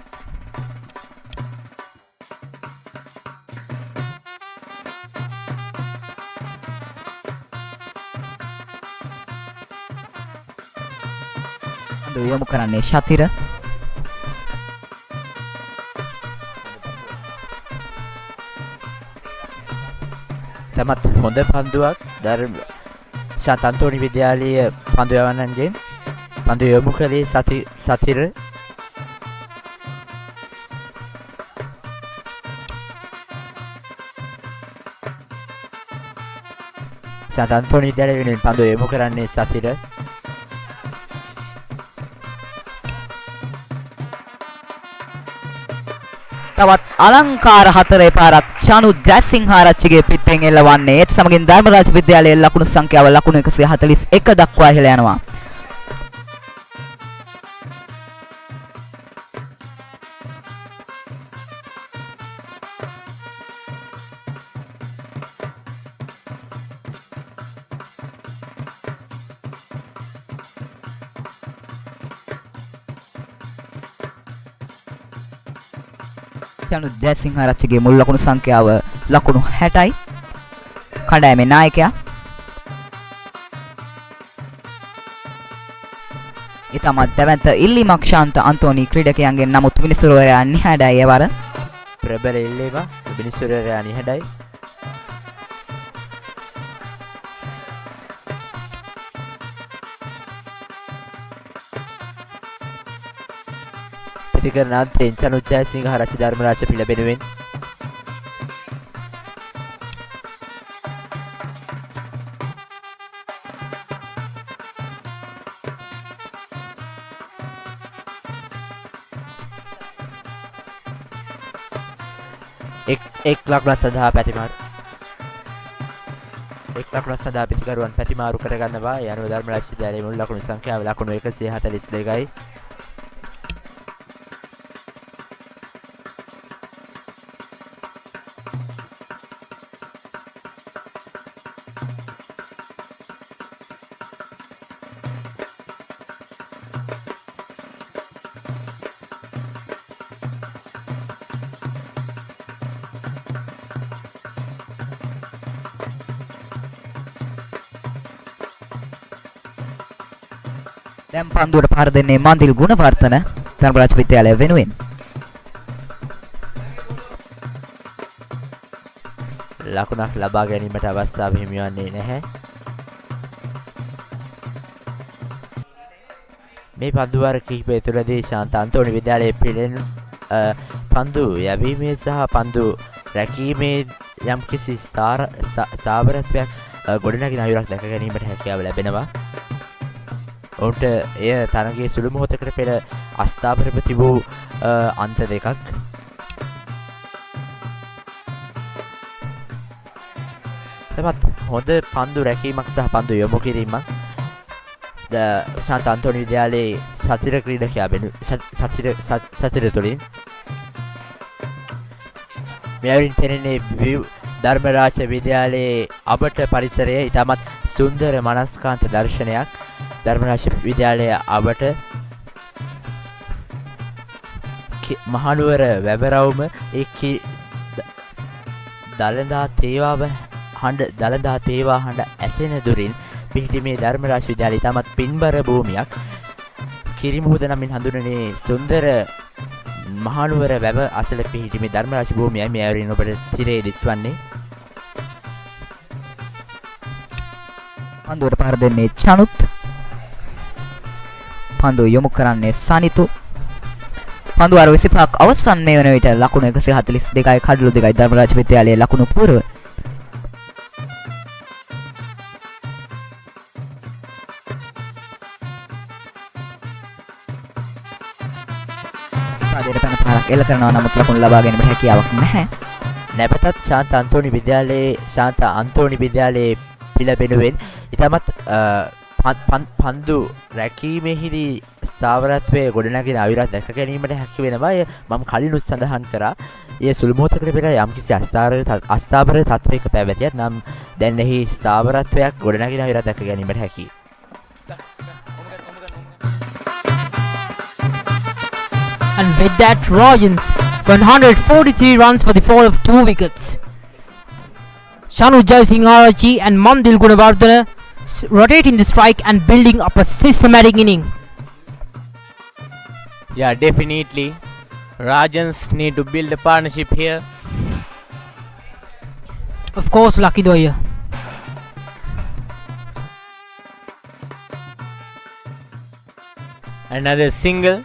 යොමු කරන්නේ ශතිර තමත් හොඳ පන්දුවක් ශාන්ත අන්තෝනි විද්‍යාලීය පන්දු යවන්නන්ගෙන් පන්දු යොමු කළේ සතිර ශාන්ත අන්තෝනි විද්‍යාලය වෙනුවෙන් පන්දු යොමු කරන්නේ සතිර තවත් අලංකාර හතරේ පාරක් චනුත් ජයසිංහාරච්චිගේ පිටෙන් එල්ලවන්නේ ඒත් සමගින් ධර්මරාජ විද්‍යාලයේ ලකුණු සංඛ්‍යාව ලකුණු 141 දක්වා ඉහළ යනවා. චනුත් ජයසිංහාරච්චිගේ මුල් ලකුණු සංඛ්‍යාව ලකුණු 60යි. කණ්ඩායමේ නායකයා ඊටමත් දැවැන්ත ඉල්ලීමක් ශාන්ත අන්තෝනි ක්‍රීඩකයන්ගෙන් නමුත් විනිසුරුවරයා නිහඬයි එවර ප්‍රබල ඉල්ලීම විනිසුරුවරයා නිහඬයි ප්‍රතිකරණාන්තයෙන් චනුත් ජයසිංහාරච්චි ධර්මරාජ පිළ වෙනුවෙන් එක් ලකුණක් සඳහා පැතිමාරු එක් ලකුණක් සඳහා පිටිකරුවන් පැතිමාරු කරගන්නවා. ඒ අනුව ධර්මරාජ විද්‍යාලයේ මුල් ලකුණු සංඛ්‍යාව ලකුණු 142යි. දැන් පන්දුවට පහර දෙන්නේ මන්දිල් ගුණවර්ධන ධර්මරාජ විද්‍යාලය වෙනුවෙන්. ලකුණක් ලබා ගැනීමට අවස්ථාව හිමි වන්නේ නැහැ. මේ පන්දු වාර කිහිපය තුළදී ශාන්ත අන්තෝනි විද්‍යාලයේ පිළිෙන පන්දු යැවීමේ සහ පන්දු රැකීමේ යම්කිසි ස්ථාවරත්වයක් ගොඩනැගෙන අයුරක් දැක ගැනීමට හැකියාව ලැබෙනවා. ඔවුන්ට එය තරගයේ සුළු මොහොතකට පෙර අස්ථාපරව තිබූ අන්ත දෙකක්. තමත් හොඳ පන්දු රැකීමක් සහ පන්දු යොමු කිරීමක් ශාන්ත අන්තෝනි විද්‍යාලයේ සතිර ක්‍රීඩකයා සතිර තුළින් මෙවරින් පෙනෙන්නේ ධර්මරාජ විද්‍යාලයේ අපට පරිසරය ඉතාමත් සුන්දර මනස්කාන්ත දර්ශනයක්. ධර්මරාජ විද්‍යාලය අපට මහනුවර වැවරවුම දළදා තේවා හඬ ඇසෙන දුරින් පිහිටි මේ ධර්මරාජ විද්‍යාලය ඉතාමත් පින්බර භූමියක්. කිරිමුහුද නමින් හඳුනනේ සුන්දර මහනුවර වැව අසල පිහිටි මේ ධර්මරාජ භූමියයි මේ අයුරින් ඔබට තිරේ දිස්වන්නේ. පන්දුවට පහර දෙන්නේ චනුත්. පන්දුව යොමු කරන්නේ සනිතු. පන්දුව අර 25ක් අවසන් මේ වන විට ලකුණු 142යි කඩලු 2යි ධර්මරාජ විද්‍යාලයේ ලකුණු පුරව. පාදයට පැන පාරක් එල්ල කරනවා නමුත් ලකුණු ලබා ගැනීමට හැකියාවක් නැහැ. නැවතත් ශාන්ත අන්තෝනි විද්‍යාලයේ පිළපෙනුවෙන් ඉතාමත් පන්දු රැකීමෙහිදී ස්ථාවරත්වය ගොඩනැගෙන අයුරක් දැක ගැනීමට හැකි වෙනවා. මම කලිනුත් සඳහන් කරා ඒ සුළු මොහොතකට පෙර යම්කිසි අස්ථාවර තත්වයක පැවතියත් නම් දැන් එහි ස්ථාවරත්වයක් ගොඩනැගෙන අයුරක් දැක ගැනීමට හැකියි. And with that, Rajans 143 runs for the fall of 2 wickets. Chanuth, Jayasinghearachchi and Mandil Gunawardhana rotating the strike and building up a systematic inning. Yeah, definitely. Rajans need to build a partnership here. Of course, Lucky Doya. Another single.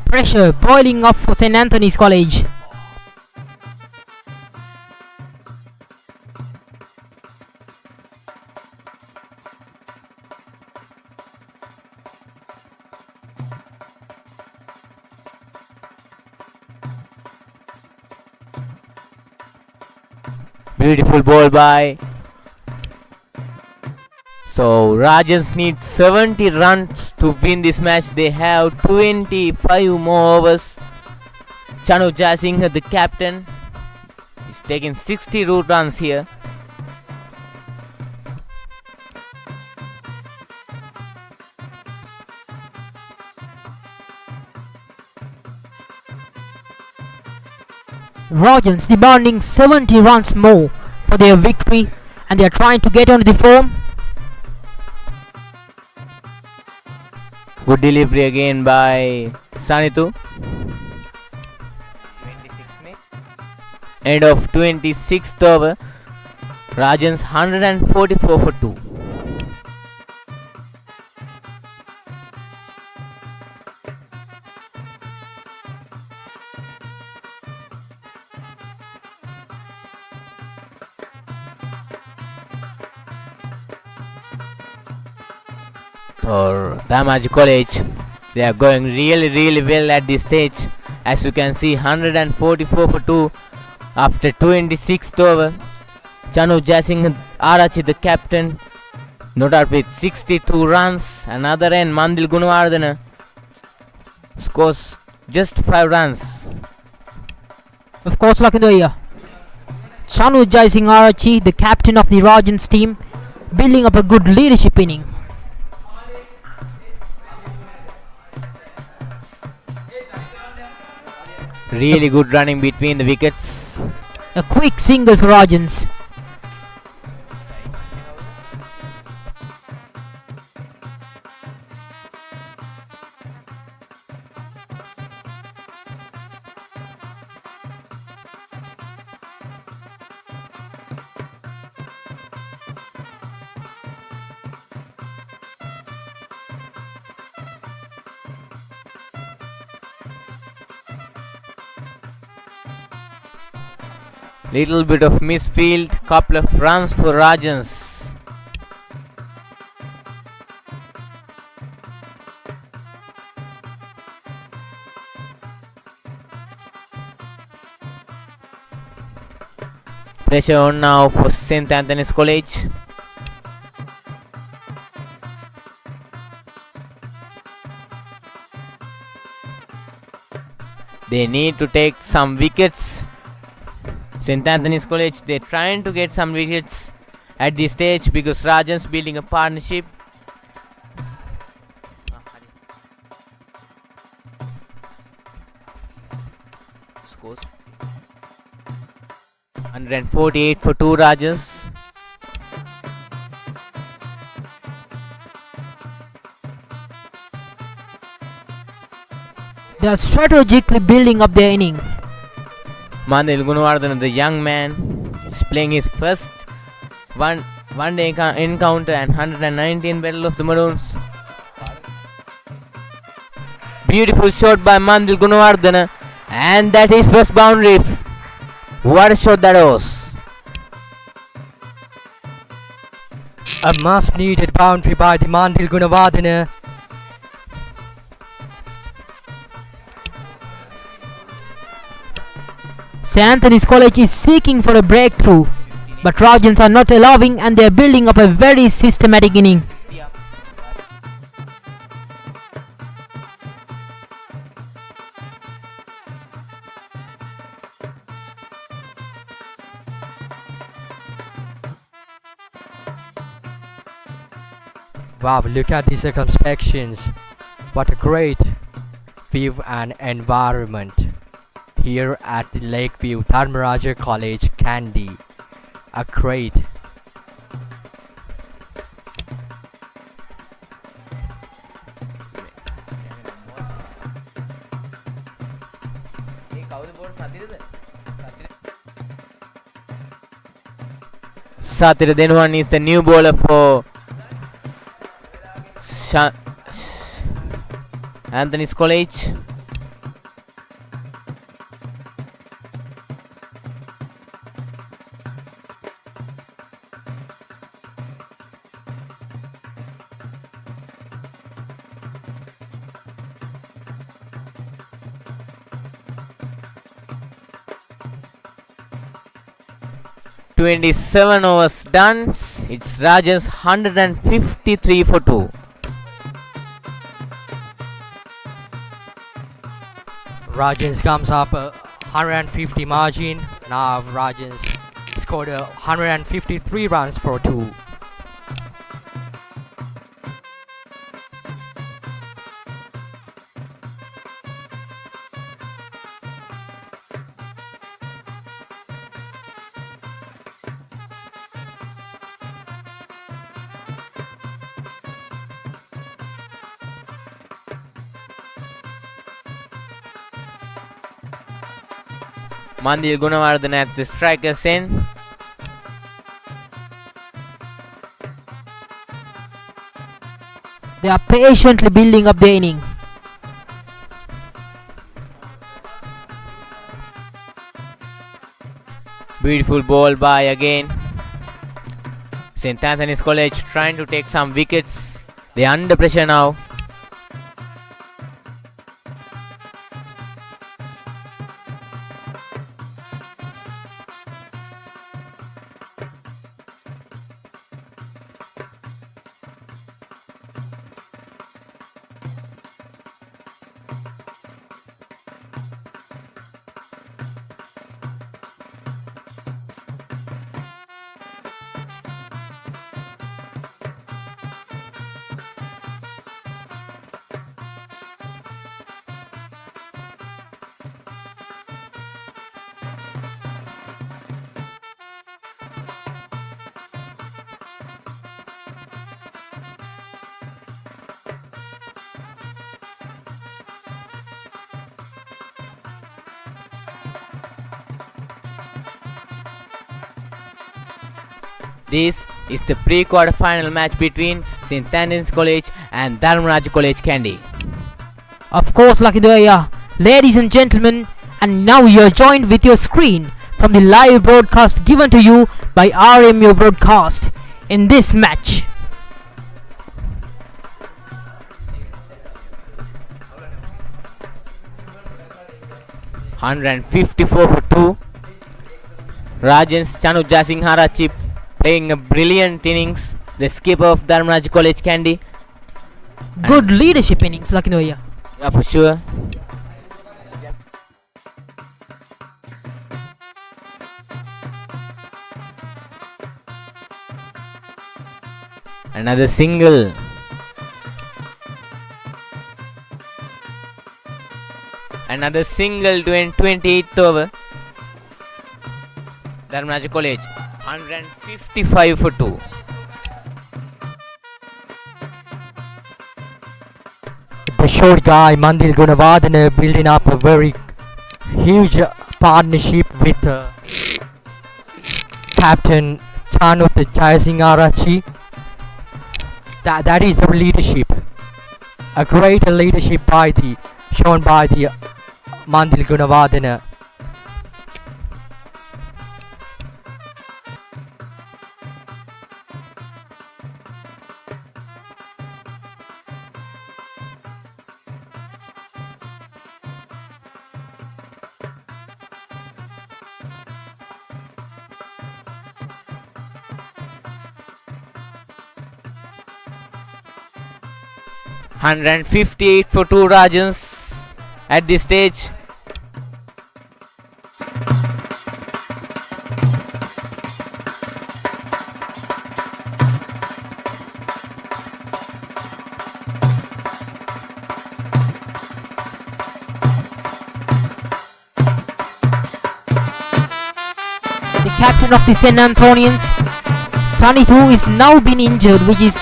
Pressure boiling up for St. Anthony's College. Beautiful ball by. So Rajans need 70 runs to win this match. They have 25 more overs. Chanuth Jayasinghe, the captain, is taking 60 root runs here. Rajans demanding 70 runs more for their victory, and they are trying to get onto the form. Good delivery again by Sanitu. End of 26th over. Rajans 144 for 2. For Dharmaraja College, they are going really well at this stage. As you can see, 144 for 2. After 26th over, Chanuth Jayasinghearachchi, the captain, not out with 62 runs. Another end, Mandil Gunawardhana scores just 5 runs. Of course, Lakindoya. Chanuth Jayasinghearachchi, the captain of the Rajans team, building up a good leadership inning. Really good running between the wickets. A quick single for Rajans. Little bit of misfield, couple of runs for Rajans. Pressure on now for St. Anthony's College. They need to take some wickets. St. Anthony's College, they're trying to get some wickets at this stage because Rajans building a partnership. Scores 148 for 2 Rajans. They are strategically building up their inning. Mandil Gunawardhana, the young man, is playing his first one-day encounter and 119 Battle of the Maroons. Beautiful shot by Mandil Gunawardhana, and that is first boundary. What a shot that was! A much needed boundary by the Mandil Gunawardhana. St. Anthony's College is seeking for a breakthrough, but Rajans are not allowing, and they are building up a very systematic inning. Wow, look at these circumspections. What a great view and environment here at the Lakeview Dharmaraja College, Kandy. A great Sathira Denuwan is the new bowler for Anthony's College. "27 overs done. It's Rajans 153 for 2. Rajans comes up a 150 margin. Now Rajans scored 153 runs for 2. Mandil Gunawardhana at the striker's end. They are patiently building up their inning. Beautiful ball by again. St. Anthony's College trying to take some wickets. They are under pressure now. This is the pre-quarter final match between St. Anthony's College and Dharmaraja College Kandy. Of course, Lucky Doya. Ladies and gentlemen, and now you're joined with your screen from the live broadcast given to you by RMU Broadcast in this match. $154 for 2. Rajans Jayasinghearachchi playing a brilliant innings. The skipper of Dharmaraja College Kandy. Good leadership innings, Lucky Doya. Yeah, for sure. Another single. Another single to end 28th over. Dharmaraja College 155 for 2. The short guy Mandil Gunawardhana building up a very huge partnership with Captain Chanuth Jayasinghearachchi. That is the leadership. A great leadership shown by the Mandil Gunawardhana. $158 for 2 Rajans at this stage. The captain of the St. Anthonians, Sanithu, is now been injured, which is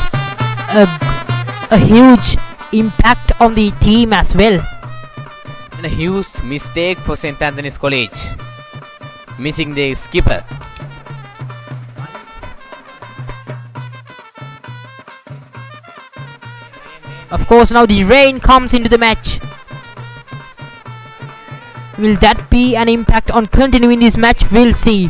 a huge impact on the team as well. And a huge mistake for St. Anthony's College, missing the skipper. Of course, now the rain comes into the match. Will that be an impact on continuing this match? We'll see.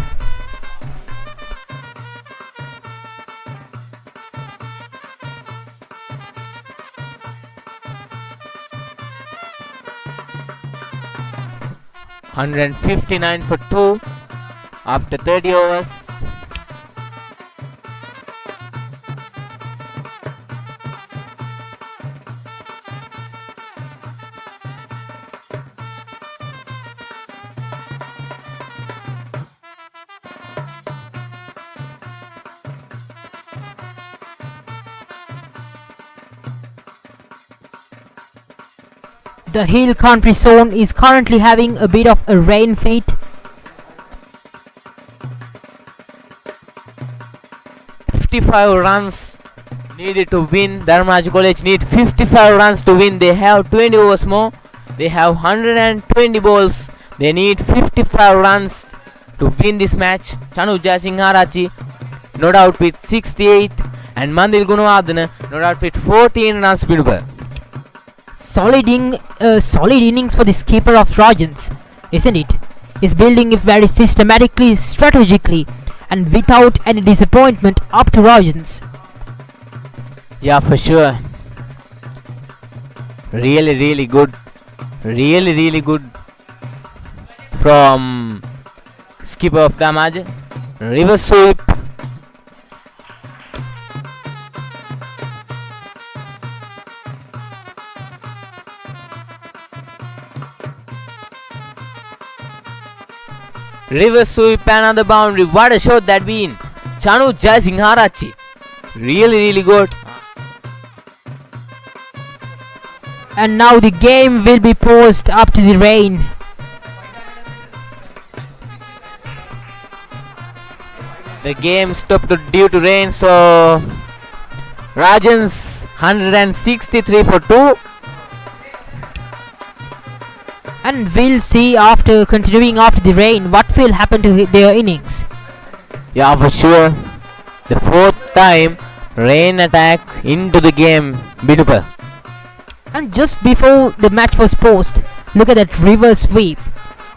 $159 for 2 after 30 overs. The hill country zone is currently having a bit of a rain feat. $55 runs needed to win. Dharmaraja College need 55 runs to win. They have 20 overs more. They have 120 balls. They need 55 runs to win this match. Chanuth Jayasinghearachchi not out with 68 and Mandil Gunawardhana not out with 14 runs per. Solid innings for the skipper of Rajans, isn't it? He's building it very systematically, strategically, and without any disappointment up to Rajans. Yeah, for sure. Really good. Really good from skipper of Dharmaraja. Reverse sweep. Reverse sweep, another boundary. What a shot that been. Chanuth Jayasinghearachchi. Really good. And now the game will be paused up to the rain. The game stopped due to rain, so Rajans 163 for 2. And we'll see after continuing after the rain what will happen to their innings. Yeah, for sure. The fourth time rain attack into the game, Binupa. And just before the match was paused, look at that reverse sweep.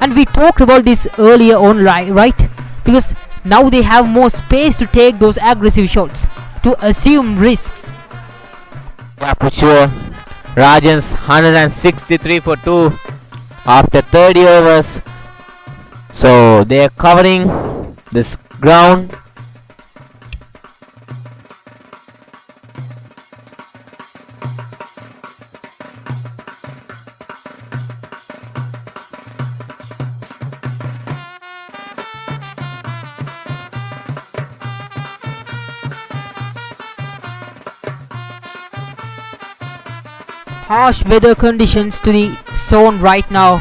And we talked about this earlier on, right? Because now they have more space to take those aggressive shots, to assume risks. Yeah, for sure. Rajans 163 for 2 after 30 overs. So they are covering this ground. Harsh weather conditions to the zone right now.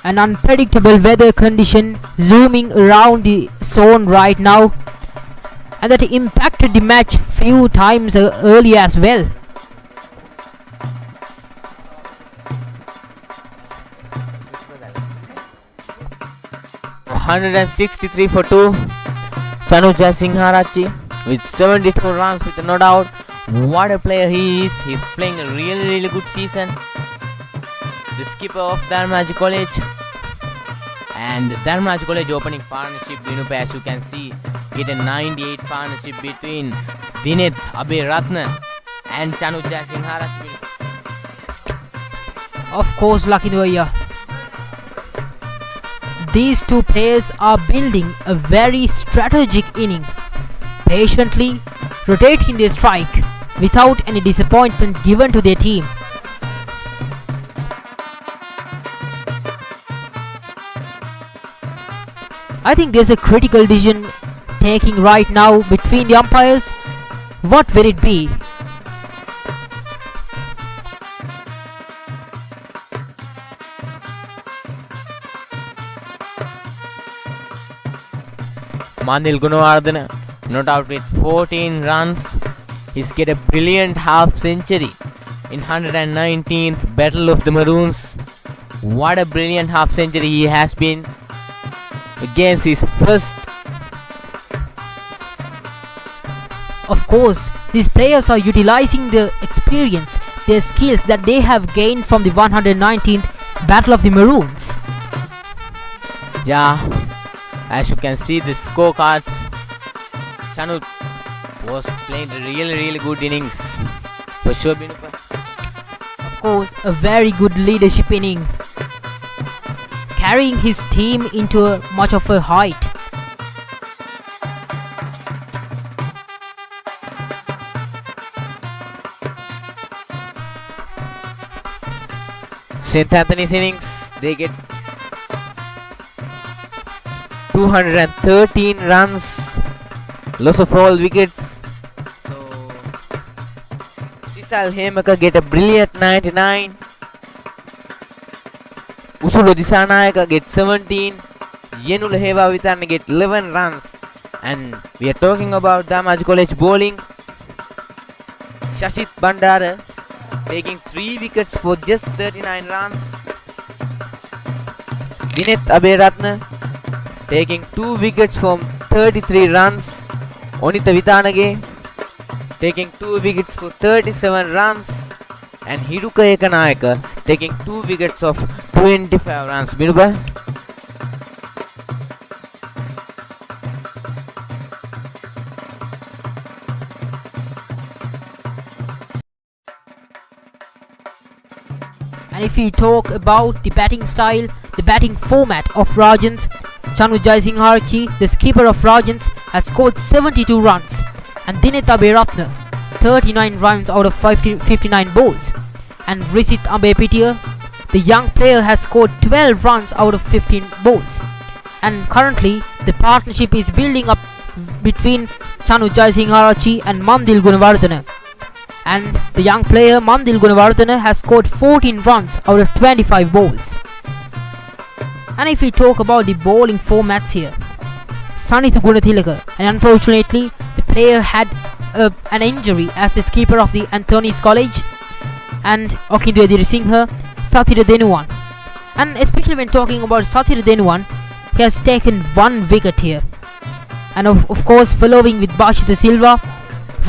An unpredictable weather condition zooming around the zone right now, and that impacted the match few times earlier as well. $163 for 2. Chanuth Jayasinghearachchi with 72 runs with no doubt. What a player he is. He's playing a really good season. The skipper of Dharmaraja College. And Dharmaraja College opening partnership, as you can see, get a 98 partnership between Dewmith Abeyrathna and Chanuth Jayasinghearachchi. Of course, Lucky Noya. These two players are building a very strategic inning, patiently rotating their strike without any disappointment given to their team. I think there's a critical decision taking right now between the umpires. What will it be? Mandil Gunawardhana not out with 14 runs. He's get a brilliant half century in 119th Battle of the Maroons. What a brilliant half century he has been against his first. Of course, these players are utilizing the experience, their skills that they have gained from the 119th Battle of the Maroons. Yeah, as you can see the scorecards, Chanuth was playing really good innings for sure. Of course, a very good leadership inning, carrying his team into much of a height. St. Anthony's innings, they get 213 runs, loss of all wickets. So Sisal Hemaka get a brilliant 99. Usulu Disanayaka get 17. Yenula Heva Vitan get 11 runs. And we are talking about Dharmaraja College bowling. Sashith Bandara taking 3 wickets for just 39 runs. Dewmith Abeyrathna taking 2 wickets from 33 runs. Onitha Insara taking 2 wickets for 37 runs. And Isuru Samarathunga taking 2 wickets of 25 runs. Binuba? And if we talk about the batting style, the batting format of Rajans, Chanuth Jayasinghearachchi, the skipper of Rajans, has scored 72 runs, and Dewmith Abeyrathna 39 runs out of 59 balls. And Sechitha Ambepitiya, the young player, has scored 12 runs out of 15 balls. And currently the partnership is building up between Chanuth Jayasinghearachchi and Mandil Gunawardhana. And the young player Mandil Gunawardhana has scored 14 runs out of 25 balls. And if we talk about the bowling formats here, Sanitha Gunathilaka, and unfortunately the player had an injury as the skipper of the Anthony's College, and Onitha Insara, Sachitha Ambepitiya. And especially when talking about Sachitha Ambepitiya, he has taken 1 wicket here. And of course following with Bashita Silva,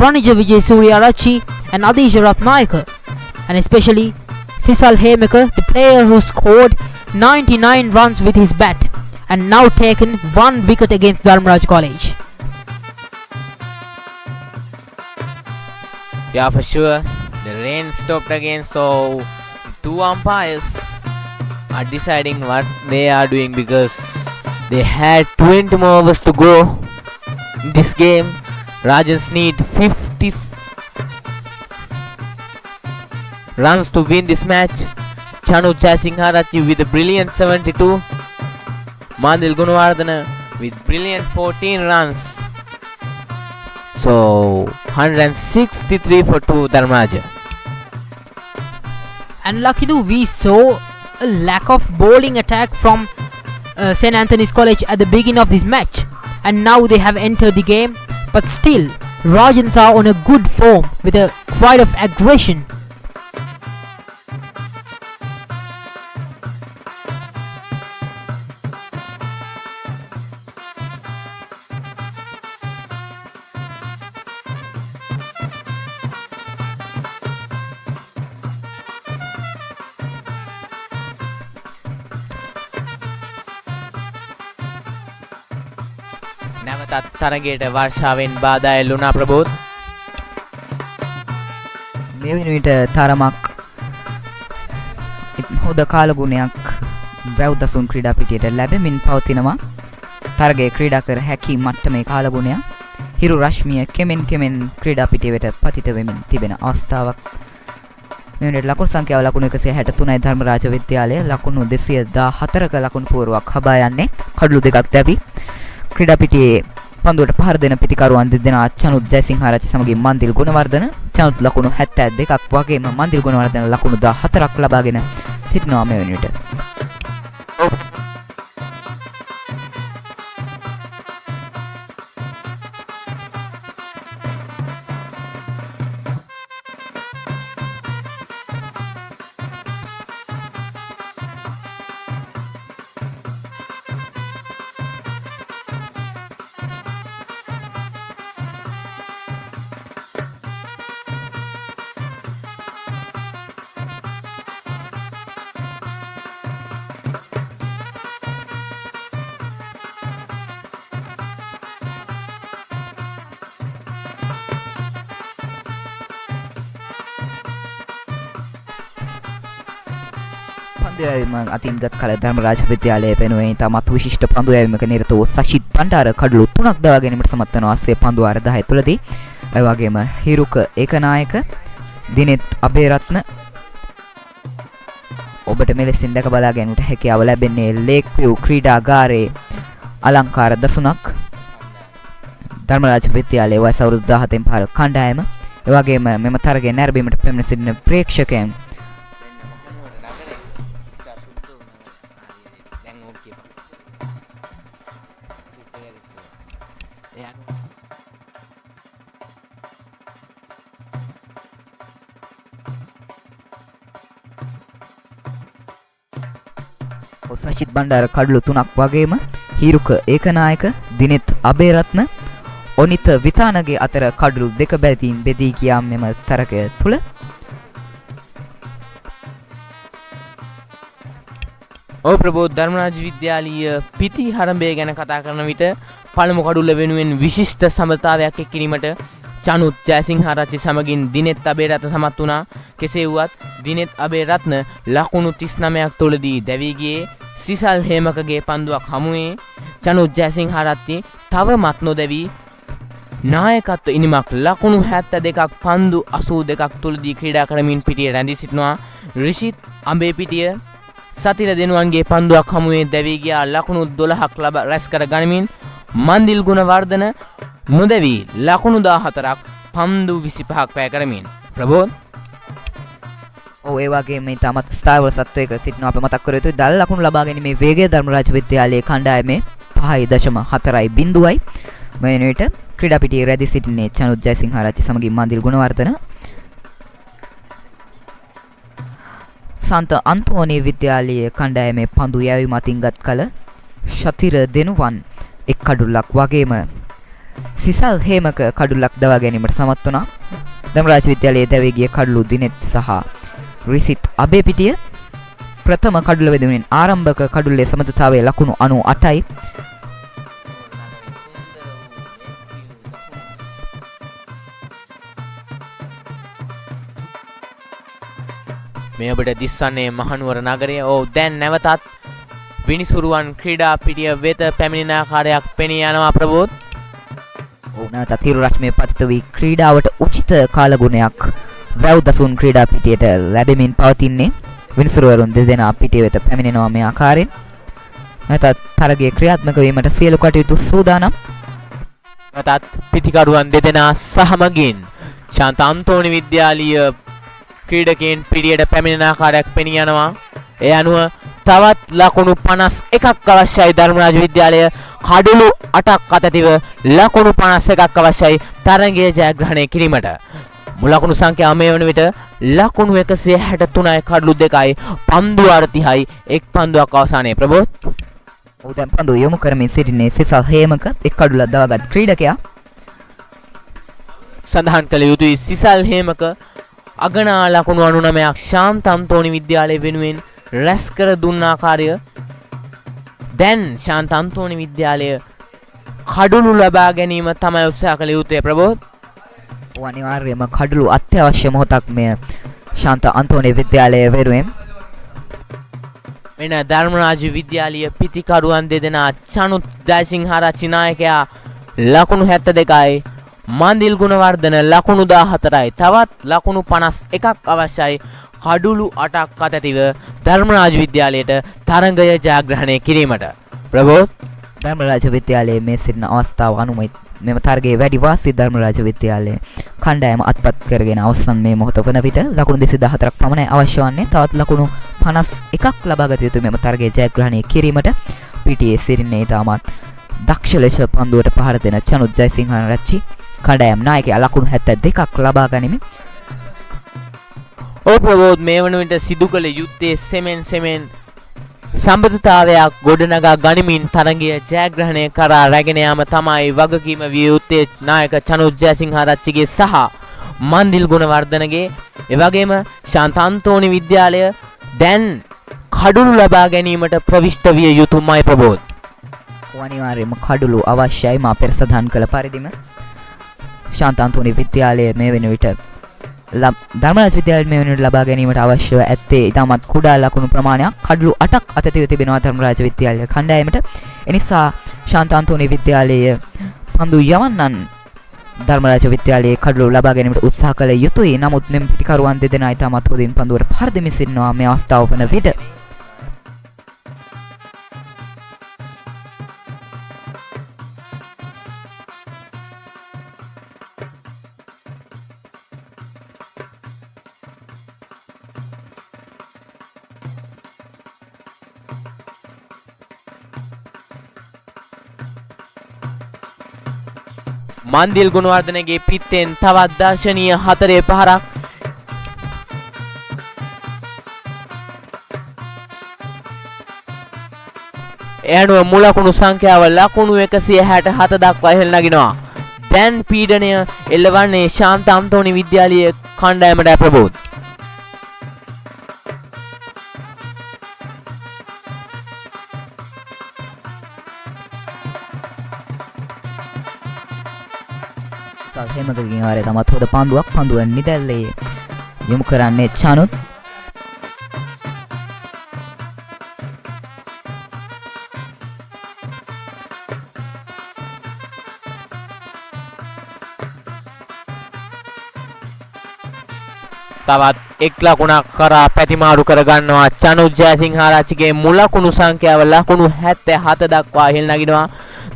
Ranija Vijayasinghearachchi and Adisha Ratnayaka, and especially Sisal Hemeka, the player who scored 99 runs with his bat and now taken 1 wicket against Dharmaraja College. Yeah, for sure. The rain stopped again, so 2 umpires are deciding what they are doing because they had 20 more overs to go in this game. Rajans need 50 runs to win this match. Chanuth Jayasinghearachchi with a brilliant 72. Mandil Gunawardhana with brilliant 14 runs. So 163 for 2 Dharmaraja. And Lakidu, we saw a lack of bowling attack from St. Anthony's College at the beginning of this match, and now they have entered the game, but still Rajans are on a good form with a quite of aggression. නැවතත් තරගයට වර්ෂාවෙන් බාධා එල්ලුණා ප්‍රබෝධ්. මේ වෙනුවට තරමක් හොඳ කාලගුණයක් වැව්දසුන් ක්‍රීඩා පිටියට ලැබෙමින් පවතිනවා. තරගයේ ක්‍රීඩා කර හැකි මට්ටමේ කාලගුණය හිරු රශ්මිය කෙමෙන් ක්‍රීඩා පිටියට පතිත වෙමින් තිබෙන අවස්ථාවක්. මේ වෙනුවට ලකුණු සංඛ්‍යාව ලකුණු 163යි ධර්මරාජ විද්‍යාලය ලකුණු 214ක ලකුණු පුවරුවක් හබා යන්නේ. කඩලු දෙකක් දැවි ක්‍රීඩා පිටියේ පන්දුවට පහර දෙන පිටිකරුවන් දෙදෙනා චනුත් ජයසිංහාරච්චි සමගින් මන්දිල් ගුණවර්ධන. චනුත් ලකුණු 72ක් වගේම මන්දිල් ගුණවර්ධන ලකුණු 14ක් ලබාගෙන සිටිනවා මේ වෙනුවට. අතින්ගත් කල ධර්මරාජ විද්‍යාලයේ පෙනුවේ තමත් විශිෂ්ට පන්දු යැවීමක නිරත වූ සශිත් බණ්ඩාර කඩලු 3ක් දවා ගැනීමට සමත් වන අස්සේ පන්දු වාර 10 තුලදී ඒ වගේම හිරුක ඒකනායක දිනෙත් අබේරත්න ඔබට මෙලෙසින් දැක බලා ගැනීමට හැකියාව ලැබෙන්නේ ලේක් විව් ක්‍රීඩාගාරයේ අලංකාර දසුණක් ධර්මරාජ විද්‍යාලයේ වයස අවුරුදු 17න් පහළ කණ්ඩායම ඒ වගේම මෙම තරගය නැරඹීමට පැමිණ සිටින ප්‍රේක්ෂකයන් සචිත් බණ්ඩාර කඩලු 3ක් වගේම හිරුක ඒකනායක දිනෙත් අබේරත්න ඔනිත විතානගේ අතර කඩලු 2 බැතින් බෙදී ගියා මෙම තරගය තුල. ඔව් ප්‍රබෝධ ධර්මරාජ විද්‍යාලීය පිටි හරඹය ගැන කතා කරන විට පළමු කඩුල්ල වෙනුවෙන් විශිෂ්ට සමතාවයක් එක් කිරීමට චනුත් ජයසිංහාරච්චි සමගින් දිනෙත් අබේරත්න සමත් වුණා. කෙසේ වුවත් දිනෙත් අබේරත්න ලකුණු 39ක් තුලදී දැවී ගියේ සිසල් හේමකගේ පන්දුවක් හමුවේ. චනුත් ජයසිංහාරච්චි තවමත් නොදැවී නායකත්ව ඉනිමක් ලකුණු 72ක් පන්දු 82ක් තුලදී ක්‍රීඩා කරමින් පිටියේ රැඳී සිටිනවා. රිෂිත් අඹේපිටිය සතිර දෙනුවන්ගේ පන්දුවක් හමුවේ දැවී ගියා. ලකුණු 12ක් රැස් කර ගනිමින් මන්දිල් ගුණවර්ධන නොදැවී ලකුණු 14ක් පන්දු 25ක් පෑ කරමින් ප්‍රබෝධ් ඒ වගේ මේ තමත් ස්ථාවර සත්වයක සිටිනවා. අප මතක් කර යුතුයි දල් ලකුණු ලබා ගැනීමේ වේගය ධර්මරාජ විද්‍යාලයේ කණ්ඩායමේ 5.4 මේ වෙනවිට ක්‍රීඩා පිටියේ රැඳී සිටින්නේ චනුත් ජයසිංහාරච්චි සමගින් මන්දිල් ගුණවර්ධන. සන්ත අන්තෝනි විද්‍යාලයේ කණ්ඩායමේ පන්දු යැවීම අතින්ගත් කල ශතිර දෙනුවන් එක් කඩුල්ලක් වගේම සිසල් හේමක කඩුල්ලක් දවා ගැනීමට සමත් වුණා. ධර්මරාජ විද්‍යාලයේ දැවී ගිය කඩුළු දිනෙත් සහ රිසිත් අබේපිටිය ප්‍රථම කඩුල්ල වෙනුවෙන් ආරම්භක කඩුල්ලේ සමතතාවයේ ලකුණු 98යි. මේ ඔබට දිස්වන්නේ මහනුවර නගරය. දැන් නැවතත් විනිසුරුවන් ක්‍රීඩා පිටිය වෙත පැමිණෙන ආකාරයක් පෙනී යනවා ප්‍රබෝධ්. නැවතත් හිරු රශ්මිය පතිත වී ක්‍රීඩාවට උචිත කාලගුණයක් වැව් දසුන් ක්‍රීඩා පිටියට ලැබෙමින් පවතින්නේ. විනිසුරුවරුන් දෙදෙනා පිටිය වෙත පැමිණෙනවා මේ ආකාරයෙන්. නැවතත් තරගයේ ක්‍රියාත්මක වීමට සියලු කටයුතු සූදානම්. නැවතත් පිටිකරුවන් දෙදෙනා සහමගින් ශාන්ත අන්තෝනි විද්‍යාලීය ක්‍රීඩකයන් පිටියට පැමිණෙන ආකාරයක් පෙනී යනවා. ඒ අනුව තවත් ලකුණු 51ක් අවශ්‍යයි ධර්මරාජ විද්‍යාලය කඩුළු 8ක් අතතිව ලකුණු 51ක් අවශ්‍යයි තරගය ජයග්‍රහණය කිරීමට. මුල් ලකුණු සංඛ්‍යාව මේ වන විට ලකුණු 163යි කඩුළු 2යි පන්දු 30යි එක් පන්දුවක් අවසානයේ ප්‍රබෝධ්. දැන් පන්දු යොමු කරමින් සිටින්නේ සිසල් හේමක එක් කඩුල්ලක් දවාගත් ක්‍රීඩකයා. සඳහන් කළ යුතුයි සිසල් හේමක අගනා ලකුණු 99ක් ශාන්ත අන්තෝනි විද්‍යාලය වෙනුවෙන් රැස් කර දුන්න ආකාරය. දැන් ශාන්ත අන්තෝනි විද්‍යාලය කඩුළු ලබා ගැනීම තමයි උත්සාහ කළ යුත්තේ ප්‍රබෝධ්. අනිවාර්යයෙන්ම කඩුළු අත්‍යවශ්‍ය මොහොතක් මේ ශාන්ත අන්තෝනි විද්‍යාලය වෙනුවෙන්. මෙන්න ධර්මරාජ විද්‍යාලීය පිටිකරුවන් දෙදෙනා චනුත් ජයසිංහාරච්චි නායකයා ලකුණු 72යි මන්දිල් ගුණවර්ධන ලකුණු 14යි තවත් ලකුණු 51ක් අවශ්‍යයි කඩුළු 8ක් අතතිව ධර්මරාජ විද්‍යාලයට තරගය ජයග්‍රහණය කිරීමට. ප්‍රබෝධ් ධර්මරාජ විද්‍යාලයේ මේ සිටින අවස්ථාව අනුමයි මෙම තරගයේ වැඩි වාසී ධර්මරාජ විද්‍යාලයේ කණ්ඩායම අත්පත් කරගෙන අවසන් මේ මොහොත වන විට ලකුණු 214ක් පමණයි අවශ්‍ය වන්නේ. තවත් ලකුණු 51ක් ලබා ගත යුතු මෙම තරගයේ ජයග්‍රහණය කිරීමට පිටියේ සිටින්නේ තාමත් දක්ෂ ලෙස පන්දුවට පහර දෙන චනුත් ජයසිංහාරච්චි කණ්ඩායම් නායකයා ලකුණු 72ක් ලබා ගනිමින් ප්‍රබෝධ් මේ වන විට සිදු කළ යුත්තේ සෙමෙන් සම්බන්ධතාවයක් ගොඩනගා ගනිමින් තරගය ජයග්‍රහණය කරා රැගෙන යාම තමයි වගකීම විය යුත්තේ නායක චනුත් ජයසිංහාරච්චිගේ සහ මන්දිල් ගුණවර්ධනගේ. එවැගේම ශාන්ත අන්තෝනි විද්‍යාලය දැන් කඩුළු ලබා ගැනීමට ප්‍රවිෂ්ඨ විය යුතුමයි ප්‍රබෝධ්. අනිවාර්යයෙන්ම කඩුළු අවශ්‍යයි. මා පෙර සඳහන් කළ පරිදිම ශාන්ත අන්තෝනි විද්‍යාලය මේ වෙන විට ධර්මරාජ විද්‍යාලය මේ වෙන විට ලබා ගැනීමට අවශ්‍යව ඇත්තේ ඉතාමත් කුඩා ලකුණු ප්‍රමාණයක් කඩුළු 8ක් අතතිව තිබෙනවා ධර්මරාජ විද්‍යාලය කණ්ඩායමට. එනිසා ශාන්ත අන්තෝනි විද්‍යාලයේ පන්දු යවන්නන් ධර්මරාජ විද්‍යාලයේ කඩුළු ලබා ගැනීමට උත්සාහ කළ යුතුයි. නමුත් මෙම පිටිකරුවන් දෙදෙනා ඉතාමත් හොඳින් පන්දුවට පහර දෙමින් සිටිනවා මේ අවස්ථාව වන විට. මන්දිල් ගුණවර්ධනගේ පිත්තෙන් තවත් දර්ශනීය 4 පහරක්. එයනුව මුල ලකුණු සංඛ්‍යාව ලකුණු 167 දක්වා ඉහළ නගිනවා. දැන් පීඩනය එල්ලවන්නේ ශාන්ත අන්තෝනි විද්‍යාලීය කණ්ඩායමට ප්‍රබෝධ්. හේමකගේ ආරේ තමත් හොඳ පන්දුවක් පන්දුව නිදැල්ලේ යොමු කරන්නේ චනුත්. තවත් එක් ලකුණක් කරා පැතිමාරු කර ගන්නවා චනුත් ජයසිංහාරච්චිගේ මුල් ලකුණු සංඛ්‍යාව ලකුණු 77 දක්වා ඉහළ නගිනවා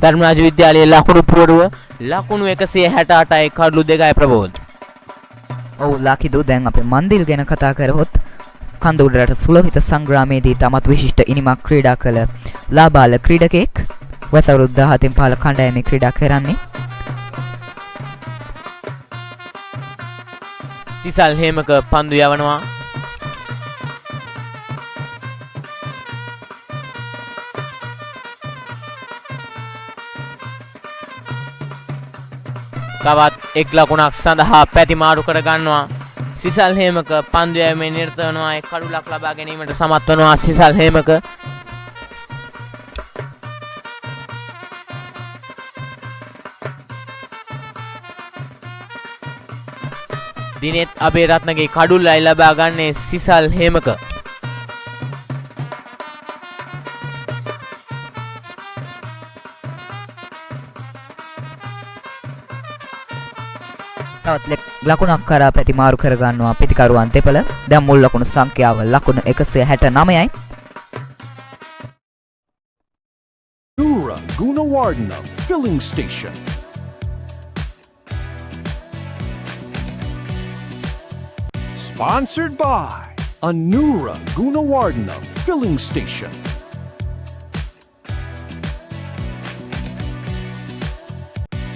ධර්මරාජ විද්‍යාලයේ ලකුණු පුවරුව ලකුණු 168යි කඩලු 2යි ප්‍රබෝධ්. ඔව් ලකිදු දැන් අපි මන්දිල් ගැන කතා කරහොත් කඳුරට සුලභිත සංග්‍රාමයේදී තමත් විශිෂ්ට ඉනිමක් ක්‍රීඩා කළ ලාබාල ක්‍රීඩකෙක් වයස අවුරුදු 17 15 කණ්ඩායමේ ක්‍රීඩා කරන්නේ. තිසල් හේමක පන්දු යවනවා. තවත් එක් ලකුණක් සඳහා පැතිමාරු කර ගන්නවා. සිසල් හේමක පන්දු යැවීමේ නිරත වෙනවා. එක් කඩුලක් ලබා ගැනීමට සමත් වෙනවා සිසල් හේමක. දිනෙත් අබේරත්නගේ කඩුල්ලයි ලබා ගන්නේ සිසල් හේමක. තවත් ලකුණක් කරා පැතිමාරු කර ගන්නවා පිටිකරුවන් දෙපළ. දැන් මුල් ලකුණු සංඛ්‍යාව ලකුණු 169යි. Isuru Gunawardhana Filling Station. Sponsored by Isuru Gunawardhana Filling Station.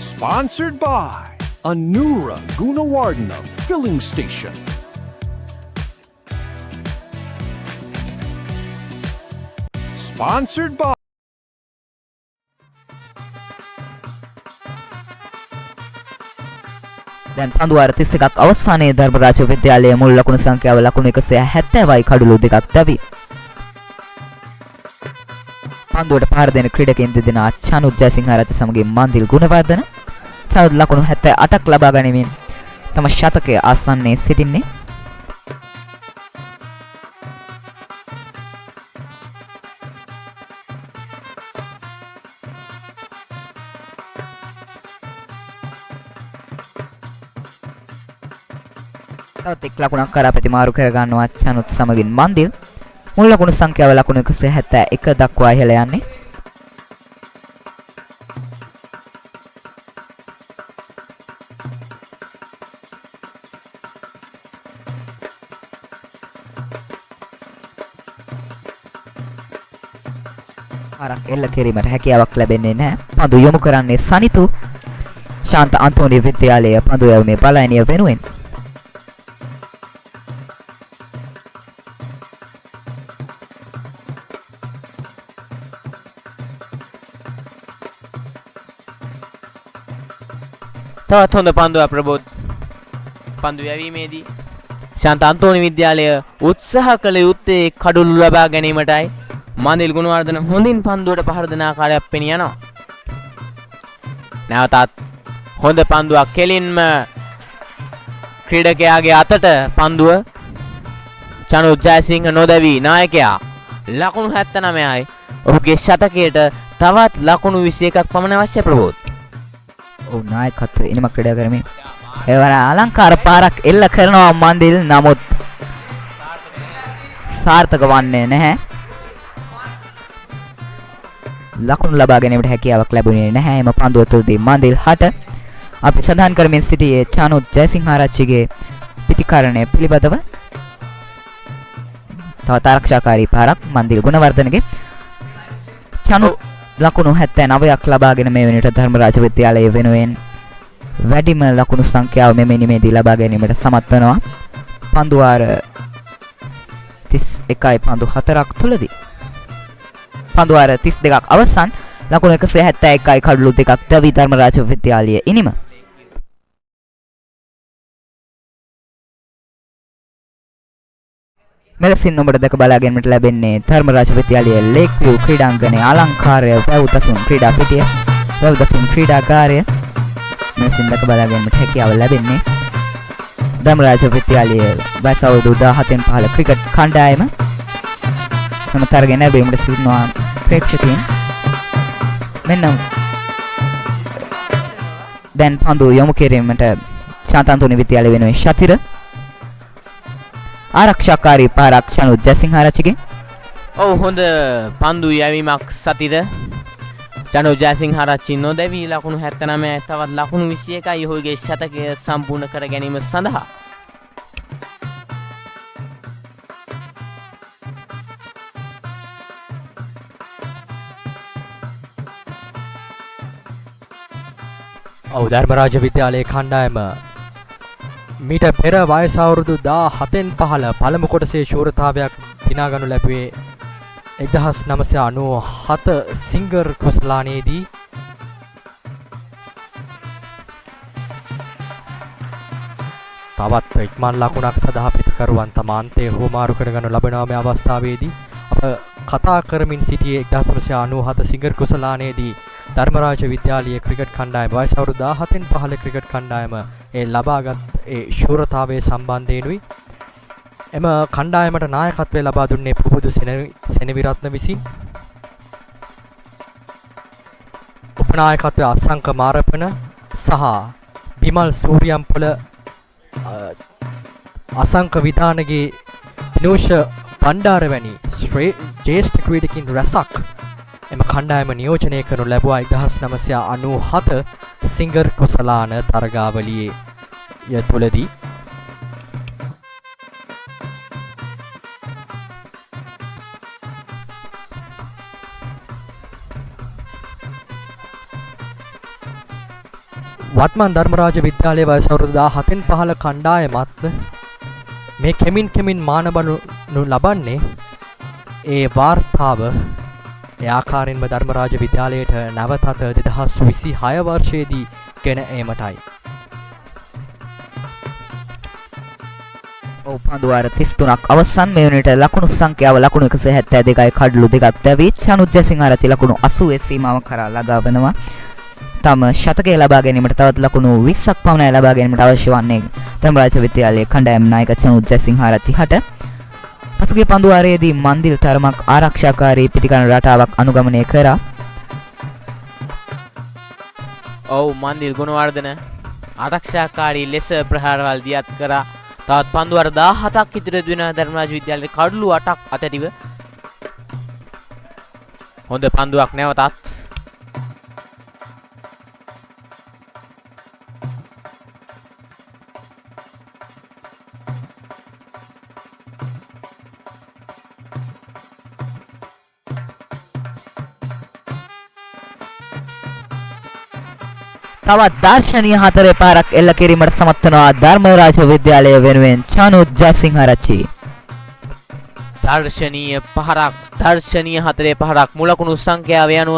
Sponsored by Isuru Gunawardhana Filling Station. Sponsored by දැන් පන්දු වාර 31ක් අවසානයේ ධර්මරාජ විද්‍යාලයේ මුල් ලකුණු සංඛ්‍යාව ලකුණු 170යි කඩලු 2ක් දැවි. පන්දුවට පාර දෙන ක්‍රීඩකයන් දෙදෙනා චනුත් ජයසිංහාරච්චි සමග මන්දිල් ගුණවර්ධන. චනුත් ලකුණු 78ක් ලබා ගැනීමෙන් තම ශතකයේ ආසන්නයේ සිටින්නේ. තවත් එක් ලකුණක් කරා ප්‍රතිමාරු කර ගන්නවා චනුත් සමගින් මන්දිල්. මුල් ලකුණු සංඛ්‍යාව ලකුණු 171 දක්වා ඉහළ යන්නේ. ආරක් එල්ල කිරීමට හැකියාවක් ලැබෙන්නේ නැහැ. පන්දු යොමු කරන්නේ සනිතු ශාන්ත අන්තෝනි විද්‍යාලයේ පන්දු යැවීමේ බලයනිය වෙනුවෙන්. තවත් හොඳ පන්දුවක් ප්‍රබෝධ්. පන්දු යැවීමේදී ශාන්ත අන්තෝනි විද්‍යාලය උත්සාහ කළ යුත්තේ කඩුළු ලබා ගැනීමටයි. මන්දිල් ගුණවර්ධන හොඳින් පන්දුවට පහර දෙන ආකාරයක් පෙනී යනවා. නැවතත් හොඳ පන්දුවක් කෙලින්ම ක්‍රීඩකයාගේ අතට පන්දුව. චනුත් ජයසිංහ නොදැවි නායකයා ලකුණු 79යි. ඔහුගේ ශතකයට තවත් ලකුණු 21ක් පමණ අවශ්‍ය ප්‍රබෝධ්. ඔව් නායකත්වය ඉනිමක් ක්‍රීඩා කරමින් එවර අලංකාර පාරක් එල්ල කරනවා මන්දිල්. නමුත් සාර්ථක වන්නේ නැහැ. ලකුණු ලබා ගැනීමට හැකියාවක් ලැබුණේ නැහැ. එම පන්දුව තුළදී මන්දිල් 6 අපි සඳහන් කරමින් සිටියේ චනුත් ජයසිංහාරච්චිගේ පිටිකරණය පිළිබඳව. තවත් ආරක්ෂාකාරී පාරක් මන්දිල් ගුණවර්ධනගේ. චනුත් ලකුණු 79ක් ලබාගෙන මේ වෙනට ධර්මරාජ විද්‍යාලය වෙනුවෙන් වැඩිම ලකුණු සංඛ්‍යාව මෙම ඉනිමේදී ලබා ගැනීමට සමත් වෙනවා. පන්දු වාර 31යි පන්දු 4ක් තුලදී. පන්දු වාර 32ක් අවසන් ලකුණු 171යි කඩලු 2ක් දැවි ධර්මරාජ විද්‍යාලයේ ඉනිම. මෙලෙසින් ඔබට දැක බලා ගැනීමට ලැබෙන්නේ ධර්මරාජ විද්‍යාලයේ ලේක් විව් ක්‍රීඩාංගණයේ අලංකාරය වැව්දසුන් ක්‍රීඩා පිටිය වැව්දසුන් ක්‍රීඩාගාරය මෙලෙසින් දැක බලා ගැනීමට හැකියාව ලැබෙන්නේ ධර්මරාජ විද්‍යාලයේ වයස අවුරුදු 17න් 15 ක්‍රිකට් කණ්ඩායම. මම තරගෙන බැලීමට සිටිනවා ප්‍රේක්ෂකයන්. මෙන්න දැන් පන්දු යොමු කිරීමට ශාන්ත අන්තෝනි විද්‍යාලය වෙනුවෙන් ශතිර. ආරක්ෂාකාරී පහරක් චනුත් ජයසිංහාරච්චිගෙන්. ඔව් හොඳ පන්දු යැවීමක් සතිද චනුත් ජයසිංහාරච්චි නොදැවී ලකුණු 79 තවත් ලකුණු 21යි ඔහුගේ ශතකය සම්පූර්ණ කර ගැනීම සඳහා. ඔව් ධර්මරාජ විද්‍යාලයේ කණ්ඩායම මීට පෙර වයස අවුරුදු 17න් පහළ පළමු කොටසේ ශූරතාවයක් දිනා ගනු ලැබුවේ 1997 සිංගර් කුසලානේදී. තවත් ඉක්මන් ලකුණක් සඳහා පිටකරුවන් තම අන්තය හුවමාරු කරගනු ලබනවා මේ අවස්ථාවේදී. අප කතා කරමින් සිටියේ 1997 සිංගර් කුසලානේදී ධර්මරාජ විද්‍යාලීය ක්‍රිකට් කණ්ඩායම වයස අවුරුදු 17න් පහළ ක්‍රිකට් කණ්ඩායම ඒ ලබාගත් ඒ ශූරතාවයේ සම්බන්ධයෙන්ුයි. එම කණ්ඩායමට නායකත්වය ලබා දුන්නේ පුබුදු සෙනවිරත්න විසින්. උපනායකත්වය අසංක මාරපන සහ බිමල් සූරියම්පොළ අසංක විධානගේ දිනෝෂ බණ්ඩාර වැනි ජ්‍යෙෂ්ඨ ක්‍රීඩකින් රැසක් එම කණ්ඩායම නියෝජනය කරනු ලැබුවා 1997 සිංගර් කුසලාන තරගාවලියේ තුලදී. වත්මන් ධර්මරාජ විද්‍යාලයේ වයස අවුරුදු 17න් පහළ කණ්ඩායමත් මේ කෙමින් මානබනු ලබන්නේ ඒ වාර්තාව ඒ ආකාරයෙන්ම ධර්මරාජ විද්‍යාලයට නැවතත් 2026 වර්ෂයේදී ගෙන ඒමටයි. පන්දු වාර 33ක් අවසන්. මේ වනට ලකුණු සංඛ්‍යාව ලකුණු 172යි කඩලු දෙකක් දැවී චනුත් ජයසිංහාරච්චි ලකුණු 80 සීමාව කරා ළඟා වෙනවා. තම ශතකය ලබා ගැනීමට තවත් ලකුණු 20ක් පමණ ලබා ගැනීමට අවශ්‍ය වන්නේ ධර්මරාජ විද්‍යාලයේ කණ්ඩායම් නායක චනුත් ජයසිංහාරච්චි හට. පසුගිය පන්දු වාරයේදී මන්දිල් තරමක් ආරක්ෂාකාරී පිටිකන රටාවක් අනුගමනය කරා. ඔව් මන්දිල් ගුණවර්ධන ආරක්ෂාකාරී ලෙස ප්‍රහාරවල් දියත් කරා. තවත් පන්දු වාර 17ක් ඉදිරියට වෙන ධර්මරාජ විද්‍යාලයේ කඩලු 8ක් අතැතිව හොඳ පන්දුවක් නැවතත් තවත් දර්ශනීය 4 පාරක් එල්ල කිරීමට සමත් වෙනවා ධර්මරාජ විද්‍යාලය වෙනුවෙන් චනුත් ජයසිංහාරච්චි. දර්ශනීය 4 පහරක් මුලකුණු සංඛ්‍යාව යනුව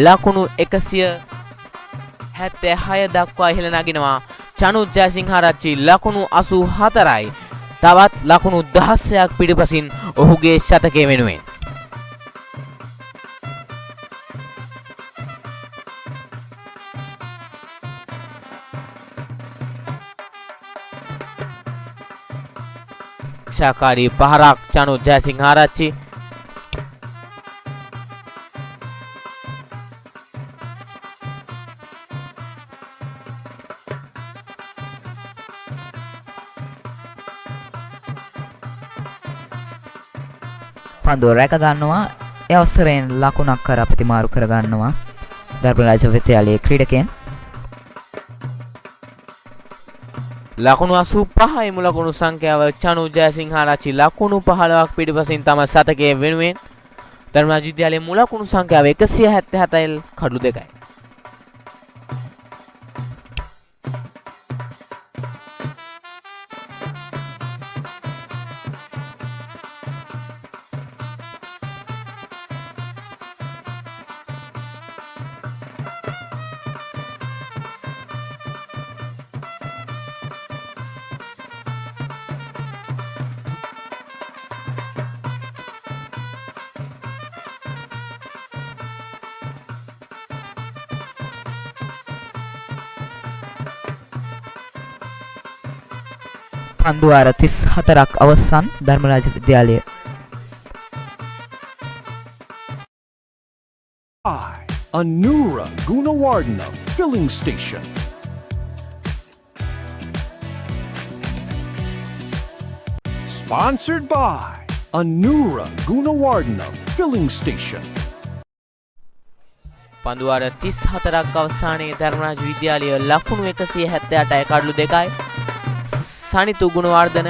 ලකුණු 176 දක්වා ඉහළ නගිනවා චනුත් ජයසිංහාරච්චි ලකුණු 84යි. තවත් ලකුණු 16ක් පිටුපසින් ඔහුගේ ශතකය වෙනුවෙන්. ආරක්ෂාකාරී පහරක් චනුත් ජයසිංහාරච්චි. පන්දුව රැක ගන්නවා. ඒ අවසරයෙන් ලකුණක් කර ප්‍රතිමාරු කර ගන්නවා ධර්මරාජ විද්‍යාලයේ ක්‍රීඩකයන්. ලකුණු 85යි මුලකුණු සංඛ්‍යාව චනුත් ජයසිංහාරච්චි ලකුණු 15ක් පිටුපසින් තම ශතකයේ වෙනුවෙන් ධර්මරාජ විද්‍යාලයේ මුලකුණු සංඛ්‍යාව 177යි කඩලු 2යි. පන්දු වාර 34ක් අවසන් ධර්මරාජ විද්‍යාලය. Isuru Gunawardhana filling station. Sponsored by Anura Gunawardhana Filling Station. පන්දුවාර 34ක් අවසානයේ ධර්මරාජ විද්‍යාලය ලකුණු 178යි කඩලු 2යි. සනිතු ගුණවර්ධන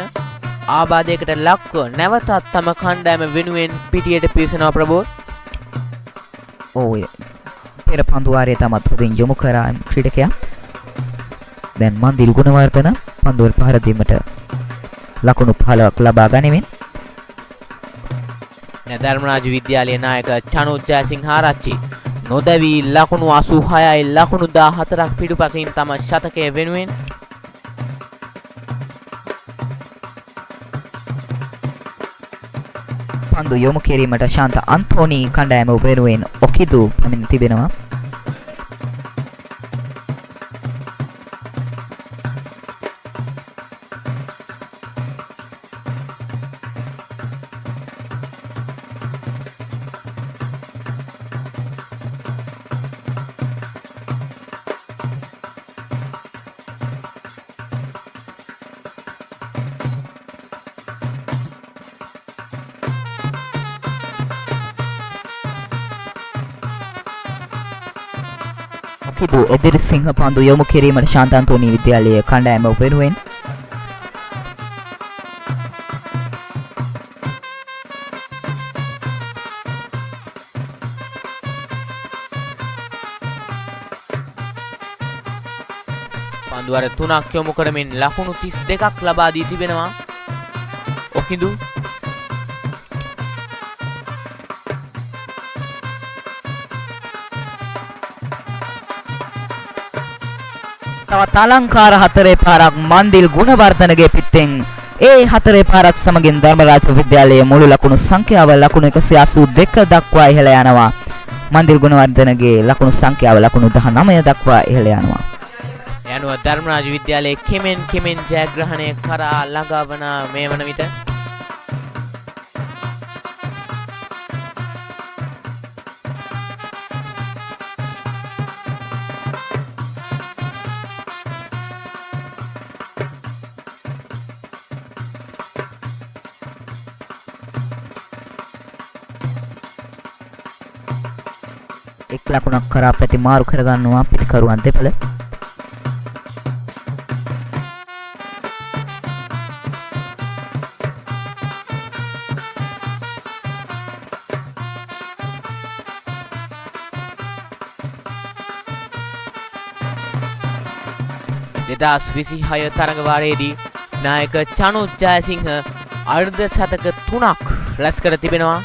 ආබාධයකට ලක්ව නැවතත් තම කණ්ඩායම වෙනුවෙන් පිටියට පිවිසෙනවා ප්‍රබෝධ්. ඔය පෙර පන්දුවාරයේ තමත් හොඳින් යොමු කරා ක්‍රීඩකයා. දැන් මන්දිල් ගුණවර්ධන පන්දුවට පහර දීමට ලකුණු 15ක් ලබා ගනිමින් ධර්මරාජ විද්‍යාලයේ නායක චනුත් ජයසිංහාරච්චි නොදැවී ලකුණු 86යි ලකුණු 14ක් පිටුපසින් තම ශතකය වෙනුවෙන් පන්දු යොමු කිරීමට ශාන්ත අන්තෝනි කණ්ඩායම වෙනුවෙන් ඔකිදු පැමිණ තිබෙනවා. Methvindu Edirisinghe පන්දු යොමු කිරීමට ශාන්ත අන්තෝනි විද්‍යාලයේ කණ්ඩායම වෙනුවෙන් පන්දුවර 3ක් යොමු කරමින් ලකුණු 32ක් ලබා දී තිබෙනවා. ඔකිඳු තවත් අලංකාර හතරේ පාරක් මන්දිල් ගුණවර්ධනගේ පිටෙන් ඒ හතරේ පාරත් සමගින් ධර්මරාජ විද්‍යාලයේ මුළු ලකුණු සංඛ්‍යාව ලකුණු 182 දක්වා ඉහළ යනවා. මන්දිල් ගුණවර්ධනගේ ලකුණු සංඛ්‍යාව ලකුණු 19 දක්වා ඉහළ යනවා. යනුව ධර්මරාජ විද්‍යාලයේ කෙමෙන් ජයග්‍රහණය කරා ළඟා වන මේ වන විට එක් ලකුණක් කරා ප්‍රතිමාරු කරගන්නවා පිටිකරුවන් දෙපළ. දෙදස් 26 තරඟවාරයේදී නායක චනුත් ජයසිංහ අර්ධ ශතක 3ක් රැස් කර තිබෙනවා.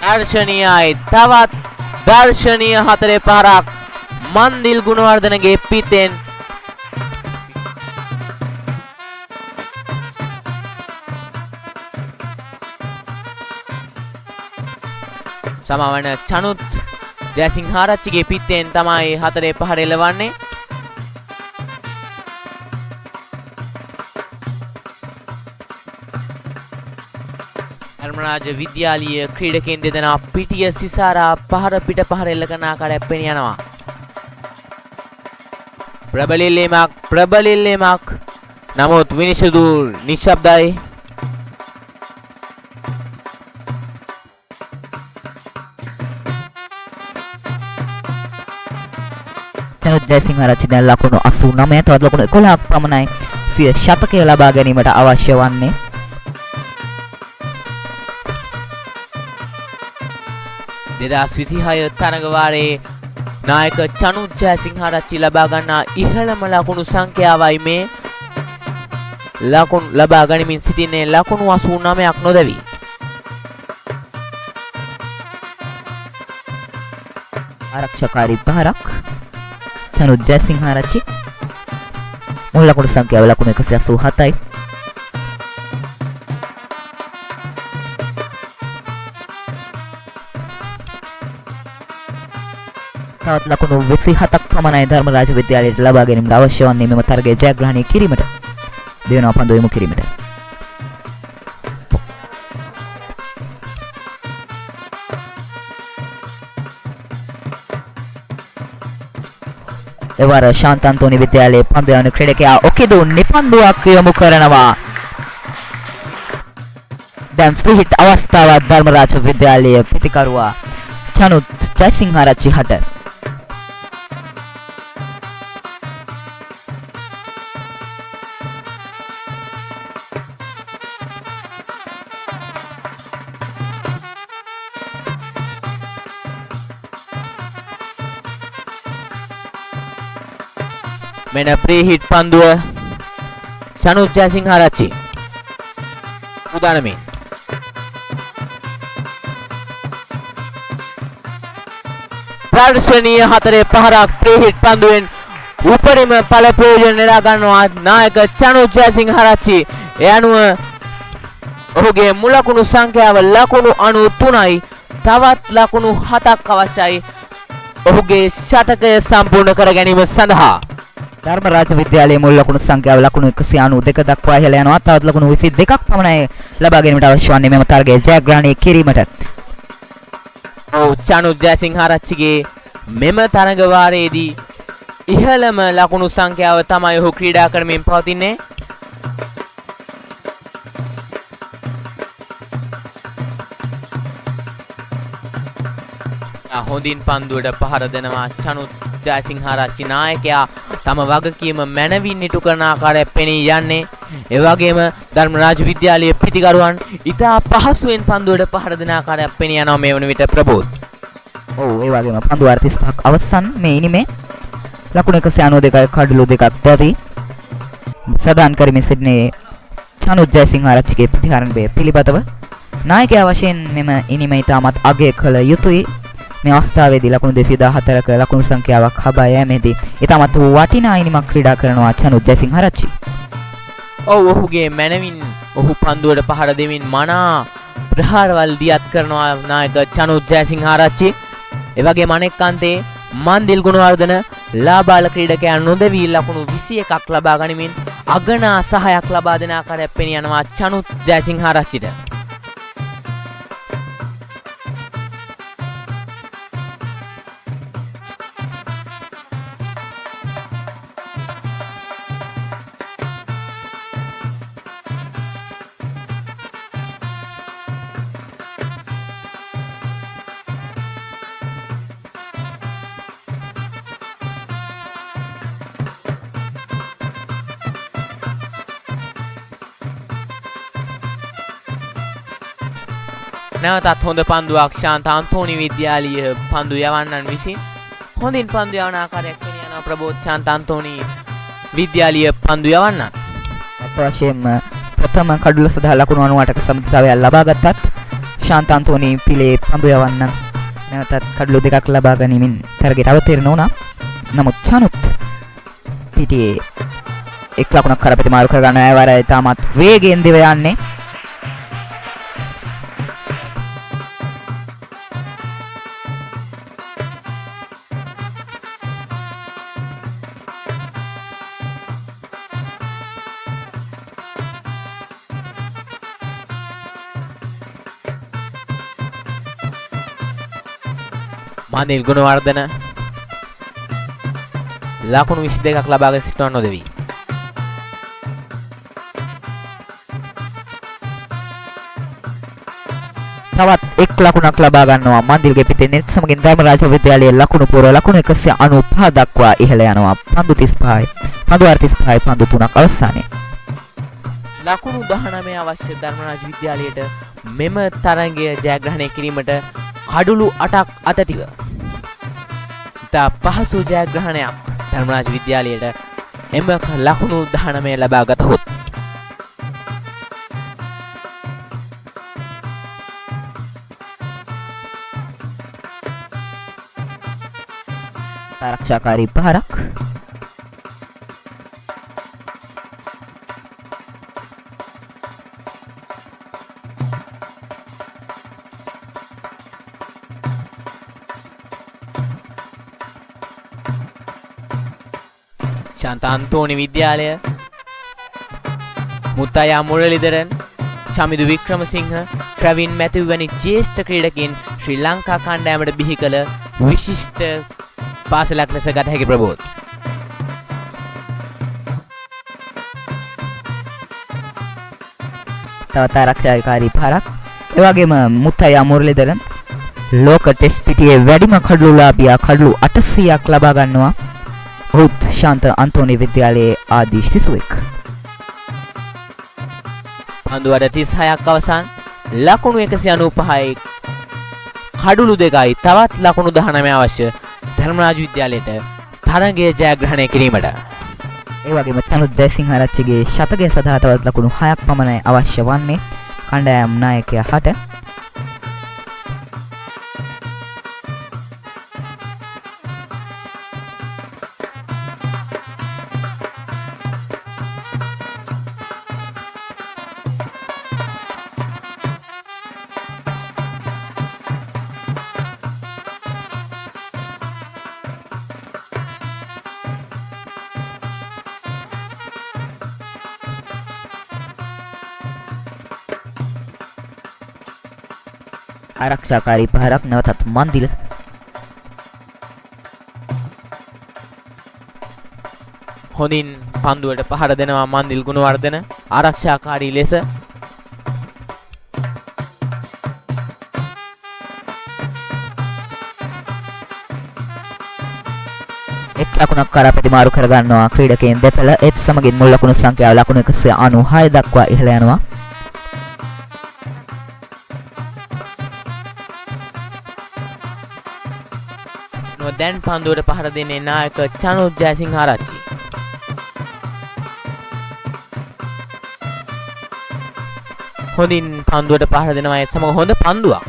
දර්ශනීයයි තවත් දර්ශනීය හතරේ පාරක් මන්දිල් ගුණවර්ධනගේ පිටෙන් සමවන චනුත් ජයසිංහාරච්චිගේ පිටෙන් තමයි හතරේ පහර එළවන්නේ. ධර්මරාජ විද්‍යාලීය ක්‍රීඩකයන් දෙදෙනා පිටිය සිසාරා පහර පිට පහර එල්ල කරන ආකාරයක් පෙනී යනවා. ප්‍රබලිල්ලීමක් නමුත් විනිසුදු නිශ්ශබ්දයි. චනුත් ජයසිංහාරච්චි දැන් ලකුණු 89 තවත් ලකුණු 11ක් පමණයි සිය ශතකය ලබා ගැනීමට අවශ්‍ය වන්නේ. දෙදස් 26 තරඟවාරයේ නායක චනුත් ජයසිංහාරච්චි ලබා ගන්නා ඉහළම ලකුණු සංඛ්‍යාවයි මේ ලකුණු ලබා ගනිමින් සිටින්නේ ලකුණු 89ක් නොදැවි. ආරක්ෂකාරී පහරක් චනුත් ජයසිංහාරච්චි මුල් ලකුණු සංඛ්‍යාව ලකුණු 187යි. තවත් ලකුණු 27ක් පමණයි ධර්මරාජ විද්‍යාලයට ලබා ගැනීමට අවශ්‍ය වන්නේ මෙම තරගය ජයග්‍රහණය කිරීමට. දෙවන පන්දු යොමු කිරීමට. එවර ශාන්ත අන්තෝනි විද්‍යාලයේ පන්දු යවන ක්‍රීඩකයා ඔකිදු නිපන්දුවක් යොමු කරනවා. දැන් ෆ්‍රී හිට් අවස්ථාවක් ධර්මරාජ විද්‍යාලයේ පිටිකරුවා චනුත් ජයසිංහාරච්චි හට. මෙන්න ප්‍රී හිට් පන්දුව චනුත් ජයසිංහාරච්චි උදානමින් ප්‍රදර්ශනීය හතරේ පහරක් ප්‍රී හිට් පන්දුවෙන් උපරිම ඵල ප්‍රයෝජන නෙලා ගන්නවා නායක චනුත් ජයසිංහාරච්චි. ඒ අනුව ඔහුගේ මුල ලකුණු සංඛ්‍යාව ලකුණු 93යි. තවත් ලකුණු 7ක් අවශ්‍යයි ඔහුගේ ශතකය සම්පූර්ණ කර ගැනීම සඳහා. ධර්මරාජ විද්‍යාලයේ මුල් ලකුණු සංඛ්‍යාව ලකුණු 192 දක්වා ඉහළ යනවා. තවත් ලකුණු 22ක් පමණයි ලබා ගැනීමට අවශ්‍ය වන්නේ මෙම තරගයේ ජයග්‍රහණය කිරීමට. චනුත් ජයසිංහාරච්චිගේ මෙම තරග වාරයේදී ඉහළම ලකුණු සංඛ්‍යාව තමයි ඔහු ක්‍රීඩා කරමින් පවතින්නේ. හොඳින් පන්දුවට පහර දෙනවා චනුත් ජයසිංහාරච්චි නායකයා තම වගකීම මැනවින් ඉටු කරන ආකාරය පෙනී යන්නේ. ඒ වගේම ධර්මරාජ විද්‍යාලයේ පිටිකරුවන් ඉතා පහසුවෙන් පන්දුවට පහර දෙන ආකාරයක් පෙනී යනවා මේ වන විට ප්‍රබෝධ්. ඔව් ඒ වගේම පන්දු 35ක් අවසන් මේ ඉනිමේ ලකුණු 192යි කඩලු දෙකක් දැවි සදාන් කරමින් සිටිනේ චනුත් ජයසිංහාරච්චිගේ ප්‍රතිහරණය පිළිබඳව නායකයා වශයෙන් මෙම ඉනිමේ තාමත් අගය කළ යුතුයි. මේ අවස්ථාවේදී ලකුණු 214ක ලකුණු සංඛ්‍යාවක් හබා යෑමේදී ඊටමත් වටිනා ඉනිමක් ක්‍රීඩා කරනවා චනුත් ජයසිංහාරච්චි. ඔහුගේ මැනවින් ඔහු පන්දුවට පහර දෙමින් මනා ප්‍රහාරවල් දියත් කරනවා නායක චනුත් ජයසිංහාරච්චි. ඒ වගේම අනෙක් අන්තේ මන්දිල් ගුණවර්ධන ලාබාල ක්‍රීඩකයා නොදවි ලකුණු 21ක් ලබා ගනිමින් අගනා සහායක් ලබා දෙන ආකාරයක් පෙනී යනවා චනුත් ජයසිංහාරච්චිට. නැවතත් හොඳ පන්දුවක් ශාන්ත අන්තෝනි විද්‍යාලීය පන්දු යවන්නන් විසින් හොඳින් පන්දු යවන ආකාරයක් පෙනී යනවා ප්‍රබෝධ් ශාන්ත අන්තෝනි විද්‍යාලීය පන්දු යවන්නන්. අපවශ්‍යම ප්‍රථම කඩුල සඳහා ලකුණු 98ක සමථතාවය ලබා ගත්තත් ශාන්ත අන්තෝනි පිලේ පන්දු යවන්නන් නැවතත් කඩුළු දෙකක් ලබා ගැනීමෙන් තරගයට අවතීර්ණ වුණා. නමුත් චනුත් පිටියේ එක් ලකුණක් කරපිට මාරු කර ගන්න අයවර තාමත් වේගයෙන් දිව යන්නේ. මන්දිල් ගුණවර්ධන ලකුණු 22ක් ලබාගෙන සිටවන්න නොදෙවි. තවත් එක් ලකුණක් ලබා ගන්නවා මන්දිල්ගේ පිටේ net සමගින් ධර්මරාජ විද්‍යාලයේ ලකුණු පුරව ලකුණු 195 දක්වා ඉහළ යනවා. පන්දු 35යි පන්දු 35යි පන්දු 3ක් අවසානයේ. ලකුණු 19 අවශ්‍ය ධර්මරාජ විද්‍යාලයට මෙම තරගය ජයග්‍රහණය කිරීමට කඩුළු 8ක් අතතිව ඉතා පහසු ජයග්‍රහණයක් ධර්මරාජ විද්‍යාලයට එම ලකුණු 19 ලබා ගතහොත්. ආරක්ෂාකාරී පහරක් ශාන්ත අන්තෝනි විද්‍යාලය මුත්තයා මුරලිදරන් චමිදු වික්‍රමසිංහ ප්‍රවීන් මැතිව් වැනි ජ්‍යෙෂ්ඨ ක්‍රීඩකින් ශ්‍රී ලංකා කණ්ඩායමට බිහි කළ විශිෂ්ට පාසලක් ලෙස ගත හැකි ප්‍රබෝධ්. තවත් ආරක්ෂාකාරී පහරක්. ඒ වගේම මුත්තයා මුරලිදරන් ලෝක ටෙස්ට් පිටියේ වැඩිම කඩලුලාභියා කඩලු 800ක් ලබා ගන්නවා. ඔහුත් ශාන්ත අන්තෝනි විද්‍යාලයේ ආදීශ් 31. පන්දුවර 36ක් අවසන් ලකුණු 195යි කඩුළු 2යි තවත් ලකුණු 19 අවශ්‍ය ධර්මරාජ විද්‍යාලයට තරගය ජයග්‍රහණය කිරීමට. ඒ වගේම චනුත් ජයසිංහාරච්චිගේ ශතකය සඳහා තවත් ලකුණු 6ක් පමණයි අවශ්‍ය වන්නේ කණ්ඩායම් නායකයා හට. ආරක්ෂාකාරී පහරක් නැවතත් මන්දිල්. හොඳින් පන්දුවට පහර දෙනවා මන්දිල් ගුණවර්ධන ආරක්ෂාකාරී ලෙස. එක් ලකුණක් කරා ප්‍රතිමාරු කරගන්නවා ක්‍රීඩකයන් දෙපළ. ඒත් සමගින් මුල් ලකුණු සංඛ්‍යාව ලකුණු 196 දක්වා ඉහළ යනවා. දැන් පන්දුවට පහර දෙන්නේ නායක චනුත් ජයසිංහාරච්චි. හොඳින් පන්දුවට පහර දෙනවා ඒත් සමග හොඳ පන්දුවක්.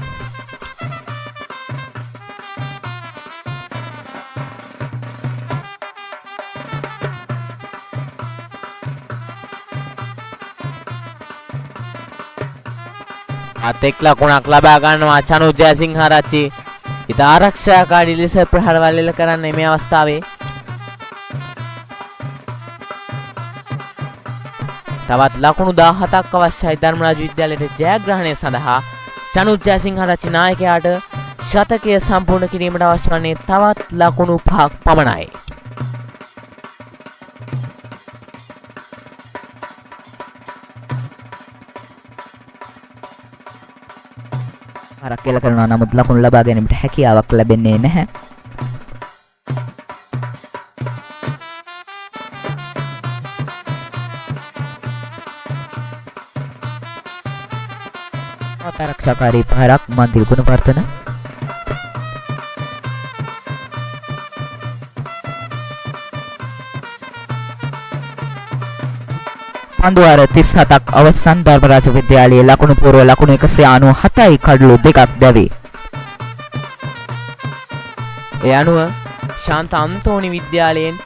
අතෙක් ලකුණක් ලබා ගන්නවා චනුත් ජයසිංහාරච්චි. ඉත ආරක්ෂාකාරී ලෙස ප්‍රහාරවල් එල්ල කරන්නේ මේ අවස්ථාවේ. තවත් ලකුණු 17ක් අවශ්‍යයි ධර්මරාජ විද්‍යාලයේ ජයග්‍රහණය සඳහා. චනුත් ජයසිංහාරච්චි නායකයාට ශතකය සම්පූර්ණ කිරීමට අවශ්‍ය වන්නේ තවත් ලකුණු 5ක් පමණයි. හරක් කියලා කරනවා නමුත් ලකුණු ලබා ගැනීමට හැකියාවක් ලැබෙන්නේ නැහැ. ආරක්ෂාකාරී පහරක් මන්දිල් ගුණවර්ධන. පන්දුවාර 37ක් අවසන් ධර්මරාජ විද්‍යාලයේ ලකුණු පූර්ව ලකුණු 197යි කඩලු 2ක් දැවේ. ඒ අනුව ශාන්ත අන්තෝනි විද්‍යාලයෙන්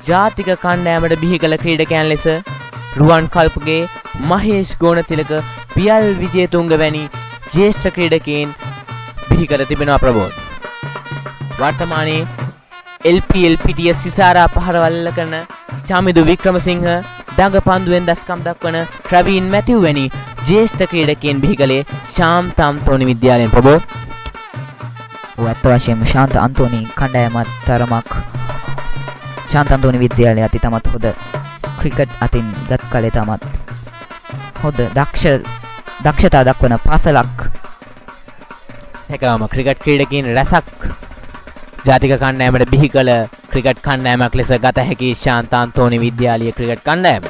ජාතික කණ්ඩායමට බිහි කළ ක්‍රීඩකයන් ලෙස රුවන් කල්පගේ මහේෂ් ගෝණතිලක පියල් විජේතුංග වැනි ජ්‍යෙෂ්ඨ ක්‍රීඩකයන් බිහි කර තිබෙනවා ප්‍රබෝධ. වර්තමානයේ LPL පිටිය සිසාරා පහරවල් කරන චමිදු වික්‍රමසිංහ දඟ පන්දුවෙන් දස්කම් දක්වන ට්‍රැවින් මැතිව් වැනි ජ්‍යෙෂ්ඨ ක්‍රීඩකයන් බිහි කළේ ශාන්ත අන්තෝනි විද්‍යාලයෙන් ප්‍රබෝධ. ඔයත් වශයෙන්ම ශාන්ත අන්තෝනි කණ්ඩායමත් තරමක් ශාන්ත අන්තෝනි විද්‍යාලය අති තමත් හොඳ ක්‍රිකට් අතින් ගත් කලේ තමත් හොඳ දක්ෂතා දක්වන පාසලක්. එකම ක්‍රිකට් ක්‍රීඩකයන් රැසක් ජාතික කණ්ඩායමට බිහි කළ ක්‍රිකට් කණ්ඩායමක් ලෙස ගත හැකි ශාන්ත අන්තෝනි විද්‍යාලීය ක්‍රිකට් කණ්ඩායම.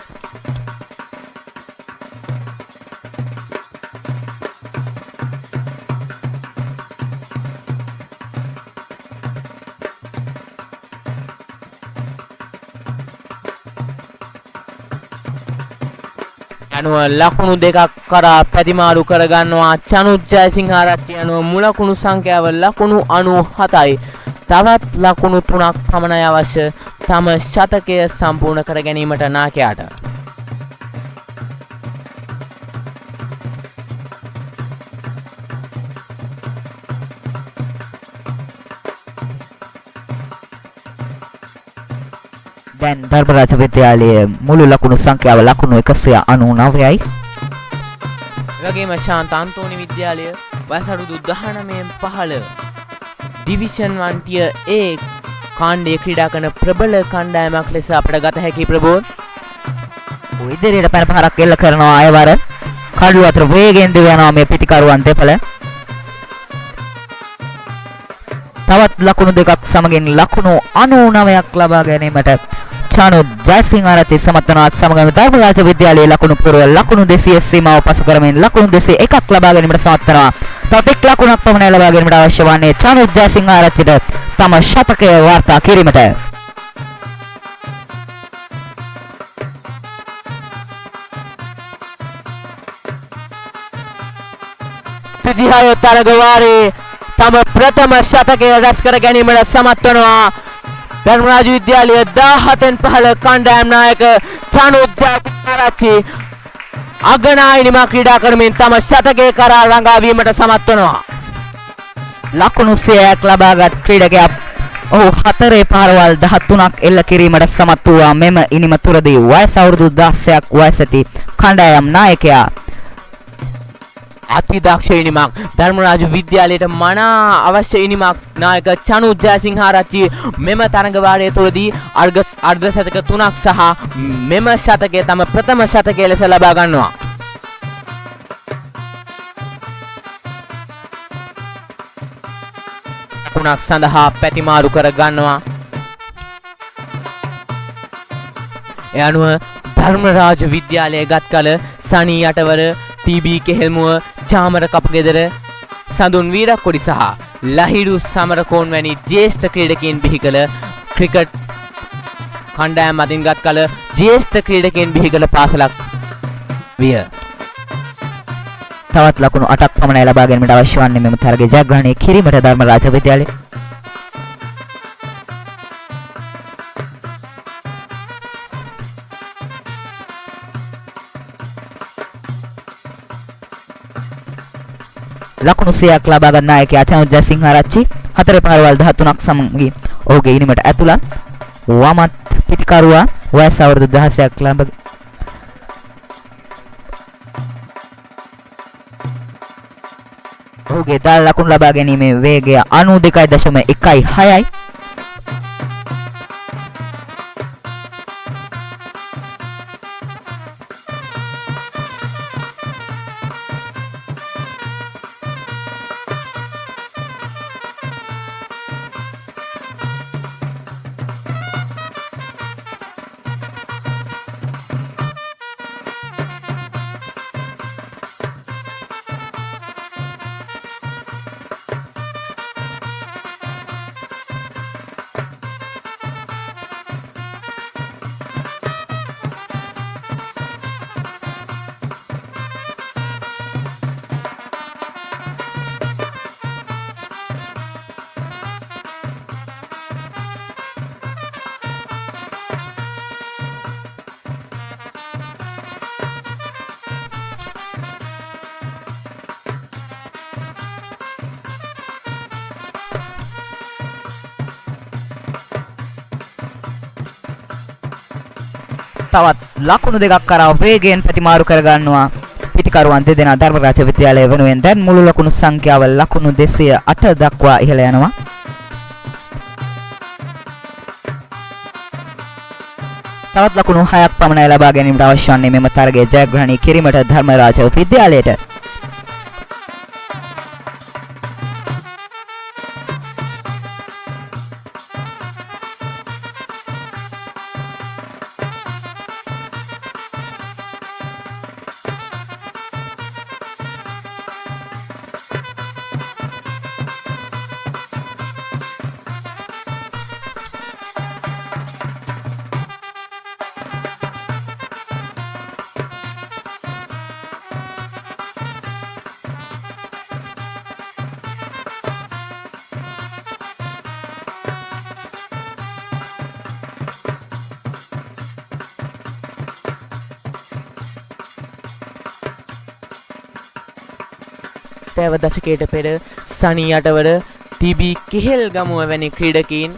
අනුව ලකුණු දෙකක් කරා පැතිමාරු කරගන්නවා චනුත් ජයසිංහාරච්චි. අනුව මුලකුණු සංඛ්‍යාව ලකුණු 97යි. තවත් ලකුණු 3ක් පමණයි අවශ්‍ය තම ශතකය සම්පූර්ණ කර ගැනීමට නායකයාට. දැන් ධර්මරාජ විද්‍යාලයේ මුළු ලකුණු සංඛ්‍යාව ලකුණු 199යි. එවැගේම ශාන්ත අන්තෝනි විද්‍යාලය වයස අවුරුදු 19න් පහළ ඩිවිෂන් 1 ටියර් A කාණ්ඩයේ ක්‍රීඩා කරන ප්‍රබල කණ්ඩායමක් ලෙස අපට ගත හැකි ප්‍රබෝධ. ඉදිරියට පැන පහරක් එල්ල කරනවා අයවර. කඩළු අතර වේගයෙන් දිව යනවා මේ පිටිකරුවන් දෙපළ. තවත් ලකුණු දෙකක් සමගින් ලකුණු 99ක් ලබා ගැනීමට චානුත් ජයසිංහාරච්චි සමත් වනවා. සමගම ධර්මරාජ විද්‍යාලයේ ලකුණු පුරව ලකුණු 200 සීමාව පසු කරමින් ලකුණු 201ක් ලබා ගැනීමට සමත් වනවා. තවත් එක් ලකුණක් පමණ ලබා ගැනීමට අවශ්‍ය වන්නේ චානුත් ජයසිංහාරච්චිට තම ශතකය වාර්තා කිරීමට. තිහය තරගවාරේ තම ප්‍රථම ශතකය රැස් කර ගැනීමට සමත් වනවා. ධර්මරාජ විද්‍යාලය 17න් පහළ කණ්ඩායම් නායක චනුත් ජයසිංහාරච්චි අගනායනිමා ක්‍රීඩා කරමින් තම ශතකය කරා රඟාවීමට සමත් වනවා. ලකුණු 100ක් ලබාගත් ක්‍රීඩකයා ඔහු 4 පාරවල් 13ක් එල්ල කිරීමට සමත් වූවා. මෙම ඉනිම තුරදී වයස අවුරුදු 16ක් වයස ඇති කණ්ඩායම් නායකයා අතිදක්ෂ ඉනිමක් ධර්මරාජ විද්‍යාලයට මනා අවශ්‍ය ඉනිමක් නායක චනුත් ජයසිංහාරච්චි මෙම තරඟවාරය තුළදී අර්ධ ශතක 3ක් සහ මෙම ශතකය තම ප්‍රථම ශතකය ලෙස ලබා ගන්නවා. ලකුණක් සඳහා පැතිමාරු කර ගන්නවා. ඒ අනුව ධර්මරාජ විද්‍යාලය ගත් කල සනී යටවර ටීබී කෙහෙල්මුව චාමර කපුගෙදර සඳුන් වීරක්කොඩි සහ ලහිරු සමරකෝන් වැනි ජ්‍යෙෂ්ඨ ක්‍රීඩකයන් බිහි කළ ක්‍රිකට් කණ්ඩායම් අතින් ගත් කල ජ්‍යෙෂ්ඨ ක්‍රීඩකයන් බිහි කළ පාසලක් විය. තවත් ලකුණු 8ක් පමණ ලබා ගැනීමට අවශ්‍ය වන්නේ මෙම තරගයේ ජයග්‍රහණය කිරීමට ධර්මරාජ විද්‍යාලය. ලකුණු 100ක් ලබා ගන්න නායකයා චනුත් ජයසිංහාරච්චි 4 පාරවල් 13ක් සමගින් ඔහුගේ ඉනිමට ඇතුළත්. වමත් පිටිකරුවා වයස අවුරුදු 16ක් ලබ ඔහුගේ දාල ලකුණු ලබා ගැනීමේ වේගය 92.16යි. තවත් ලකුණු දෙකක් කරා වේගයෙන් ප්‍රතිමාරු කර ගන්නවා පිටිකරුවන් දෙදෙනා ධර්මරාජ විද්‍යාලය වෙනුවෙන්. දැන් මුළු ලකුණු සංඛ්‍යාව ලකුණු 208 දක්වා ඉහළ යනවා. තවත් ලකුණු 6ක් පමණ ලබා ගැනීමට අවශ්‍ය වන්නේ මෙම තරගයේ ජයග්‍රහණය කිරීමට ධර්මරාජ විද්‍යාලයට. පැව දශකයට පෙර සනී යටවර ටීබී කෙහෙල් ගමුව වැනි ක්‍රීඩකීන්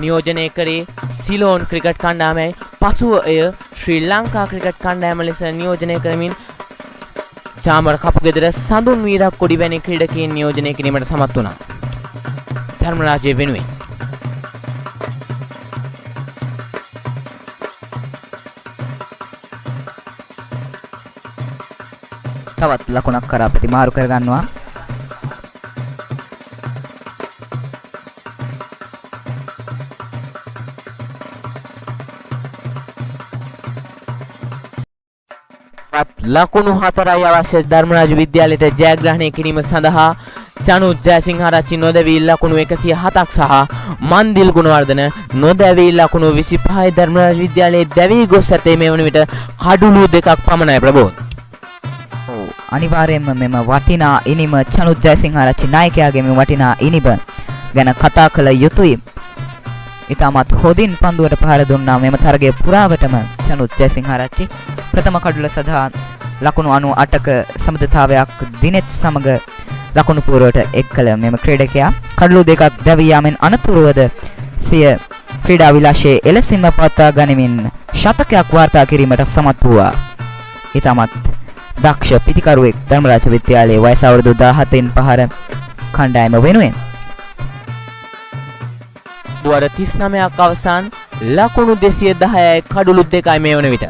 නියෝජනය කරේ සිලෝන් ක්‍රිකට් කණ්ඩායමයි. පසුව එය ශ්‍රී ලංකා ක්‍රිකට් කණ්ඩායම ලෙස නියෝජනය කරමින් චාමර කපුගෙදර සඳුන් වීරක්කොඩි වැනි ක්‍රීඩකීන් නියෝජනය කිරීමට සමත් වුණා ධර්මරාජය වෙනුවෙන්. තවත් ලකුණක් කරා ප්‍රතිමාරු කරගන්නවා. ලකුණු 4යි අවශ්‍ය ධර්මරාජ විද්‍යාලයට ජයග්‍රහණය කිරීම සඳහා චනුත් ජයසිංහාරච්චි නොදැවී ලකුණු 107ක් සහ මන්දිල් ගුණවර්ධන නොදැවී ලකුණු 25යි ධර්මරාජ විද්‍යාලයේ දැවී ගොස් ඇතේ මේ වන විට කඩුළු දෙකක් පමණයි ප්‍රබෝධ. අනිවාර්යයෙන්ම මෙම වටිනා ඉනිම චනුත් ජයසිංහාරච්චි නායකයාගේ මේ වටිනා ඉනිම ගැන කතා කළ යුතුයි. ඉතාමත් හොදින් පන්දුවට පහර දුන්නා මෙම තරගය පුරාවටම චනුත් ජයසිංහාරච්චි. ප්‍රථම කඩුල සඳහා ලකුණු 98ක සමදතාවයක් දිනෙත් සමග ලකුණු පුරවට එක් කළ මෙම ක්‍රීඩකයා කඩලු දෙකක් දැවී යාමෙන් අනතුරුවද සිය ක්‍රීඩා විලාසයේ එලෙසින්ම පවත්වා ගනිමින් ශතකයක් වාර්තා කිරීමට සමත් වූවා. ඉතාමත් දක්ෂ පිතිකරුවෙක් ධර්මරාජ විද්‍යාලයේ වයස අවුරුදු 17න් පහර කණ්ඩායම වෙනුවෙන්. දුවර 39ක් අවසන් ලකුණු 210යි කඩුළු 2යි මේ වන විට.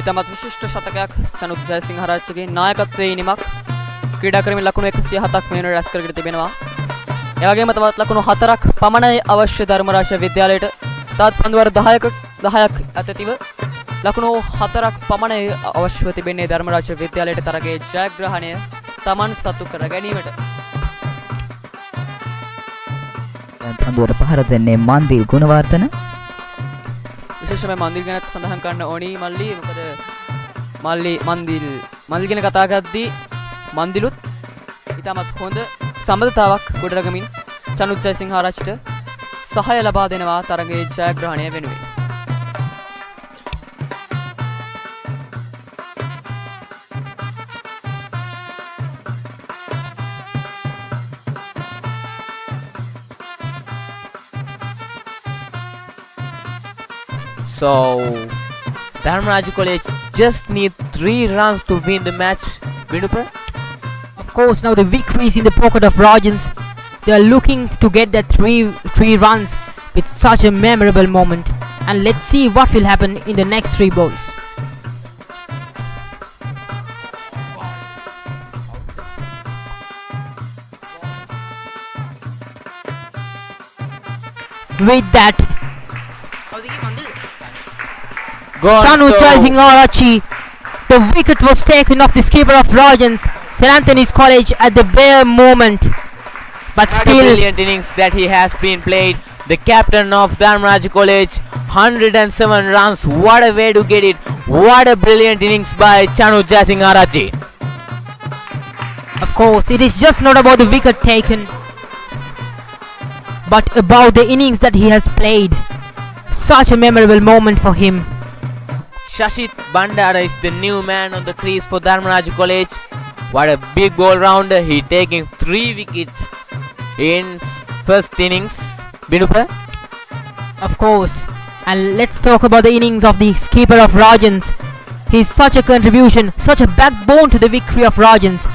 ඉතාමත් විශිෂ්ට ශතකයක් චනුත් ජයසිංහාරච්චිගේ නායකත්වයේ ඉනිමක් ක්‍රීඩා කරමින් ලකුණු 107ක් මේ වෙනකොට රැස් කරගෙන තිබෙනවා. ඒ වගේම තවත් ලකුණු 4ක් පමණයි අවශ්‍ය ධර්මරාජ විද්‍යාලයට. තවත් පන්දුවර 10ක් අතතිව ලකුණු 4ක් පමණයි අවශ්‍යව තිබෙන්නේ ධර්මරාජ විද්‍යාලයට තරගයේ ජයග්‍රහණය Taman සතු කර ගැනීමට. පන්දුවට පහර දෙන්නේ මන්දිල් ගුණවර්ධන. විශේෂයෙන්ම මන්දිල් ගැන සඳහන් කරන්න ඕනි මල්ලි. මොකද මන්දිල් ගැන කතා කරද්දී මන්දිලුත් ඉතාමත් හොඳ සම්බන්ධතාවක් ගොඩනගමින් චනුත් ජයසිංහාරච්චිට සහාය ලබා දෙනවා තරගයේ ජයග්‍රහණය වෙනුවෙන්. So, Dharmaraja College just need 3 runs to win the match. Vinupa? Of course, now the victory is in the pocket of Rajans. They are looking to get that three runs with such a memorable moment. And let's see what will happen in the next 3 balls. With that, Chanuth Jayasinghearachchi, the wicket was taken off the skipper of Rajans St. Anthony's College at the bare moment. But what still, a brilliant innings that he has been played. The captain of Dharmaraja College, 107 runs. What a way to get it. What a brilliant innings by Chanuth Jayasinghearachchi. of course, it is just not about the wicket taken, but about the innings that he has played. Such a memorable moment for him. Sashith Bandara is the new man on the crease for Dharmaraja College. What a big all-rounder. He taking 3 wickets in first innings. Binupa? Of course. And let's talk about the innings of the skipper of Rajans. He's such a contribution, such a backbone to the victory of Rajans.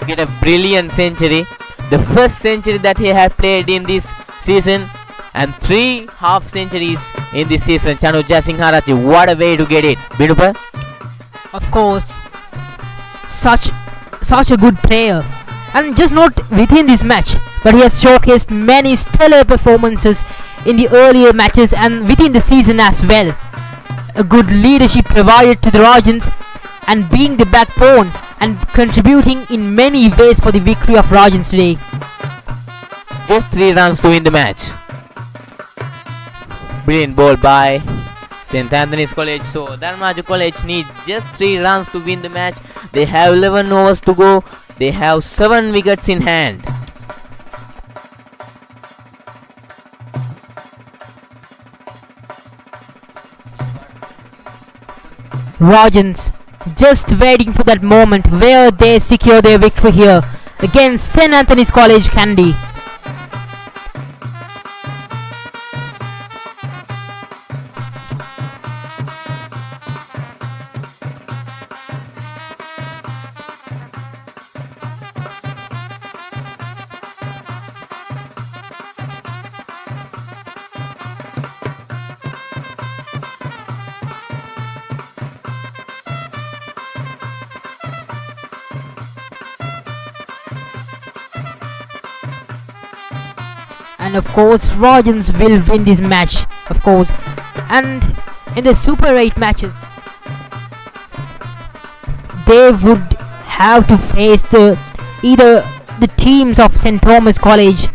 Get a brilliant century. The first century that he has played in this season, and 3 half centuries in this season. Chanuth Jayasinghearachchi, what a way to get it. Binupa? Of course. Such a good player. And just not within this match, but he has showcased many stellar performances in the earlier matches and within the season as well. A good leadership provided to the Rajans and being the backbone and contributing in many ways for the victory of Rajans today. Just 3 runs to win the match. Brilliant ball by St. Anthony's College. So Dharmaraja College needs just 3 runs to win the match. They have 11 overs to go. They have 7 wickets in hand. Rajans just waiting for that moment where they secure their victory here against St. Anthony's College, Kandy. and of course Rajans will win this match, of course. And in the Super 8 matches, they would have to face either the teams of St. Thomas College,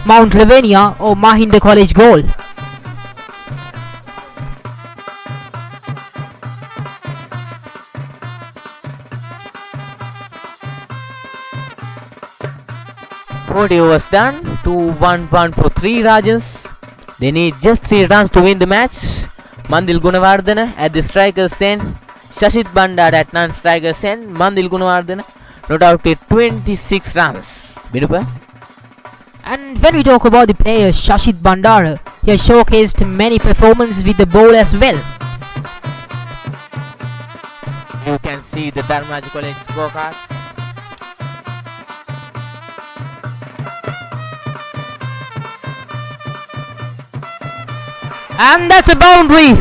Mount Lavinia or Mahinda College Goal. Was done. 2-1-1 for 3 Rajans. They need just 3 runs to win the match. Mandil Gunawardhana at the striker's end. Sashith Bandara at non-striker's end. Mandil Gunawardhana not out with 26 runs. Birupa. And when we talk about the player Sashith Bandara, he has showcased many performances with the ball as well. You can see the Dharmaraja College scorecard. And that's a boundary,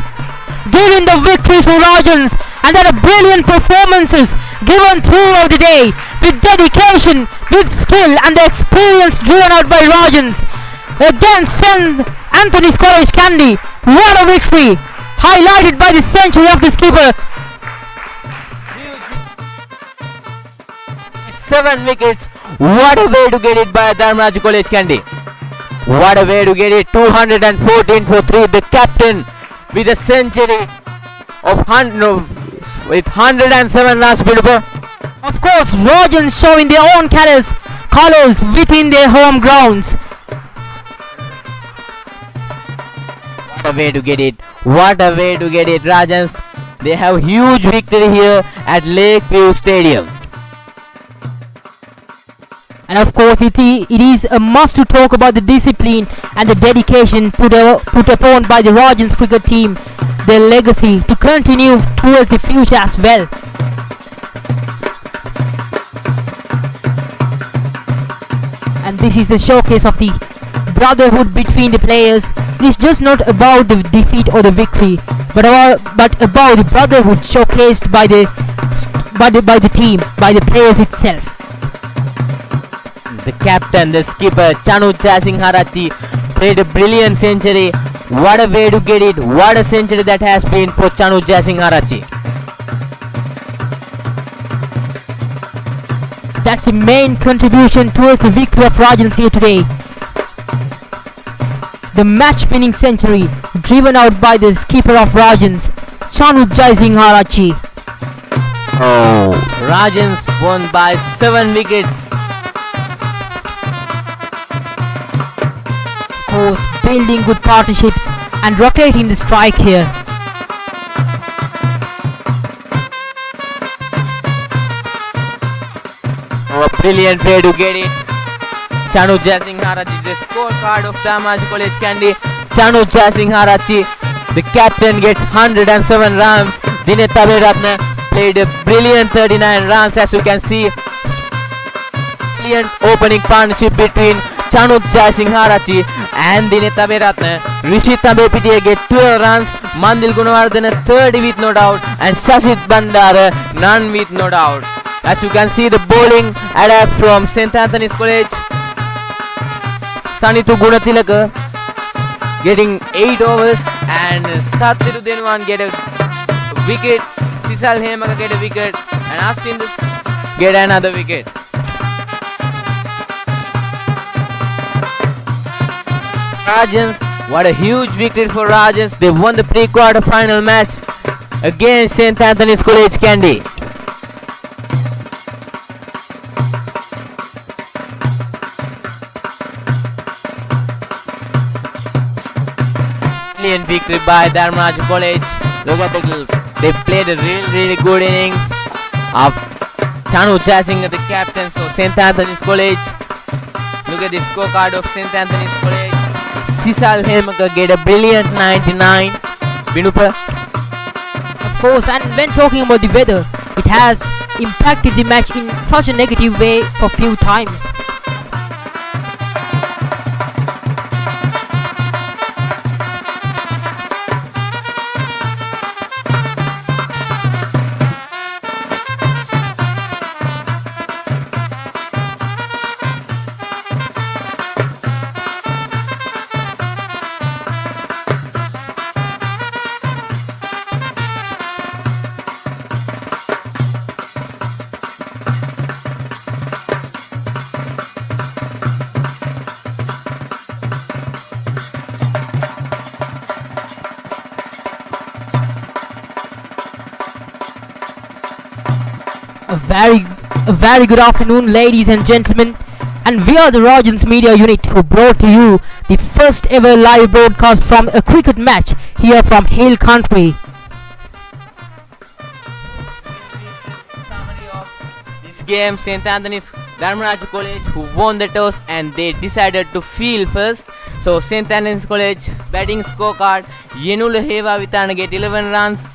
giving the victory to Rajans. And there are brilliant performances given throughout the day, with dedication, with skill and the experience driven out by Rajans against St. Anthony's College Kandy. What a victory, highlighted by the century of the skipper. 7 wickets. What a way to get it by Dharmaraja College Kandy. What a way to get it. 214 for 3. The captain with a century of 107 runs. Of course, Rajans showing their own colors within their home grounds. What a way to get it. What a way to get it, Rajans. They have huge victory here at Lakeview Stadium. And of course, it is a must to talk about the discipline and the dedication put upon by the Rajans cricket team, their legacy to continue towards the future as well. And this is the showcase of the brotherhood between the players. It is just not about the defeat or the victory, but about the brotherhood showcased by the team, by the players itself. The captain, the skipper, Chanuth Jayasinghearachchi played a brilliant century. What a way to get it. What a century that has been for Chanuth Jayasinghearachchi. That's the main contribution towards the victory of Rajans here today. The match-winning century driven out by the skipper of Rajans, Chanuth Jayasinghearachchi. Oh, Rajans won by 7 wickets. Course, building good partnerships and rotating the strike here. Oh, a brilliant way to get it. Chanuth Jayasinghearachchi, the scorecard of Dharmaraja College Kandy. Chanuth Jayasinghearachchi, the captain, gets 107 runs. Dewmith Abeyrathna played a brilliant 39 runs, as you can see. Brilliant opening partnership between Chanuth Jayasinghearachchi and Dewmith Abeyrathna. Sechitha Ambepitiya get 12 runs. Mandil Gunawardhana 30 with no doubt, and Sashith Bandara none with no doubt. As you can see, the bowling adapt from St. Anthony's College. Sanithu Gunathilaka getting 8 overs, and Sathiru Denwan get a wicket. Sisal Hemaka get a wicket, and Astin get another wicket. Rajans, what a huge victory for Rajans. They won the pre-quarter final match against St. Anthony's College Kandy. Brilliant victory by Dharmaraja College. Look at they played a really good innings of Chanuth Jayasinghe, the captain of St. Anthony's College. Look at the scorecard of St. Anthony's College. Sisal Hemaka get a brilliant 99. Binupa. Of course, and when talking about the weather, it has impacted the match in such a negative way for few times. A very good afternoon, ladies and gentlemen, and we are the Rajans Media Unit who brought to you the first ever live broadcast from a cricket match here from Hill Country. This game, St. Anthony's Dharmaraja College who won the toss and they decided to field first. So St. Anthony's College batting scorecard, Yenula Heva Vitana get 11 runs,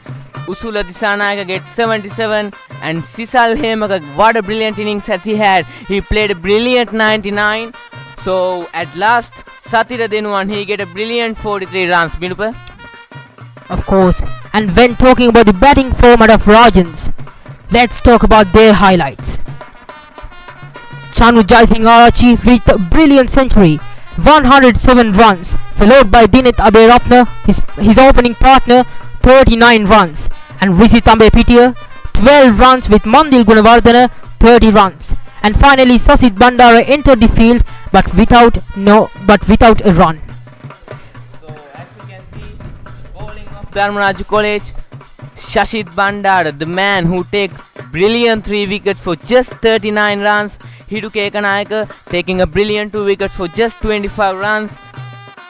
Usula Disanayaka gets 77, and Sisal Hemaka, what a brilliant innings has he had. He played a brilliant 99. So at last, Sathira Denuwan, he get a brilliant 43 runs. Binupa? Of course, and when talking about the batting format of Rajans, let's talk about their highlights. Chanuth Jayasinghearachchi with a brilliant century, 107 runs, followed by Dewmith Abeyrathna, his opening partner, 39 runs, and Sechitha Ambepitiya, 12 runs with Mandil Gunawardhana, 30 runs, and finally Sashith Bandara entered the field but without a run. So as you can see, bowling of Dharmaraja College, Sashith Bandara, the man who takes brilliant 3 wickets for just 39 runs. Methvindu Ekanayake taking a brilliant 2 wickets for just 25 runs.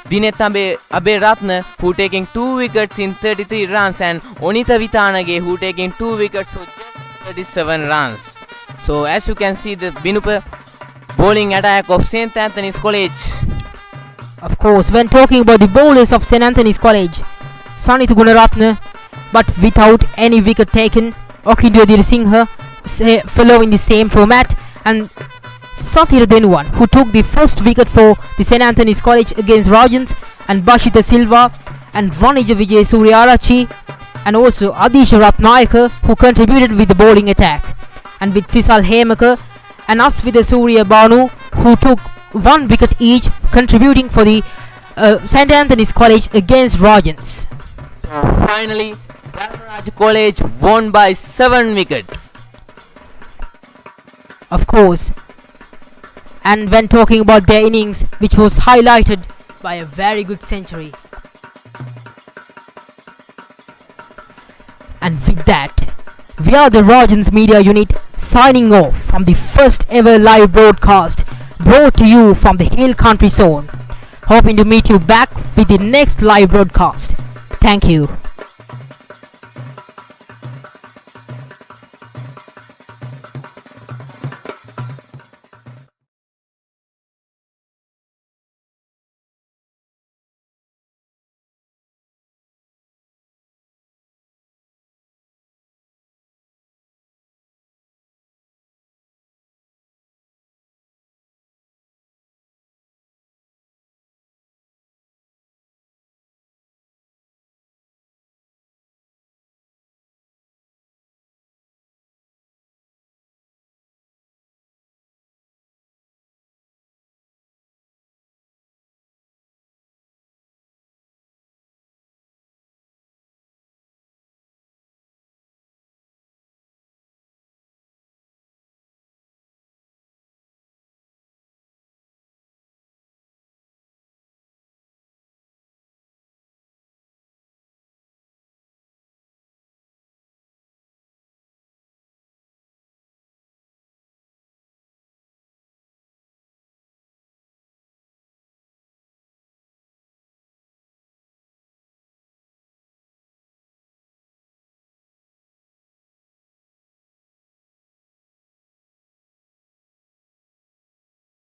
Dewmith Abeyrathna who taking 2 wickets in 33 runs, and Onitha Insara who taking 2 wickets for just 37 runs. So as you can see, the Binupa bowling attack of St. Anthony's College. Of course, when talking about the bowlers of St. Anthony's College, Mandil Gunawardhana, but without any wicket taken, Methvindu Abeyrathna following the same format, and Sathira Denuwan who took the first wicket for the St. Anthony's College against Rajans, and Bashita Silva and Vanija Suryaarachchi, and also Adisha Ratnayaka who contributed with the bowling attack, and with Sisal Hemaka and Aswida Surya Banu who took 1 wicket each, contributing for the St. Anthony's College against Rajans. Finally, Dharmaraja College won by 7 wickets. Of course, and when talking about their innings, which was highlighted by a very good century. And with that, we are the Rajans Media Unit signing off from the first ever live broadcast brought to you from the Hill Country Zone. Hoping to meet you back with the next live broadcast. Thank you.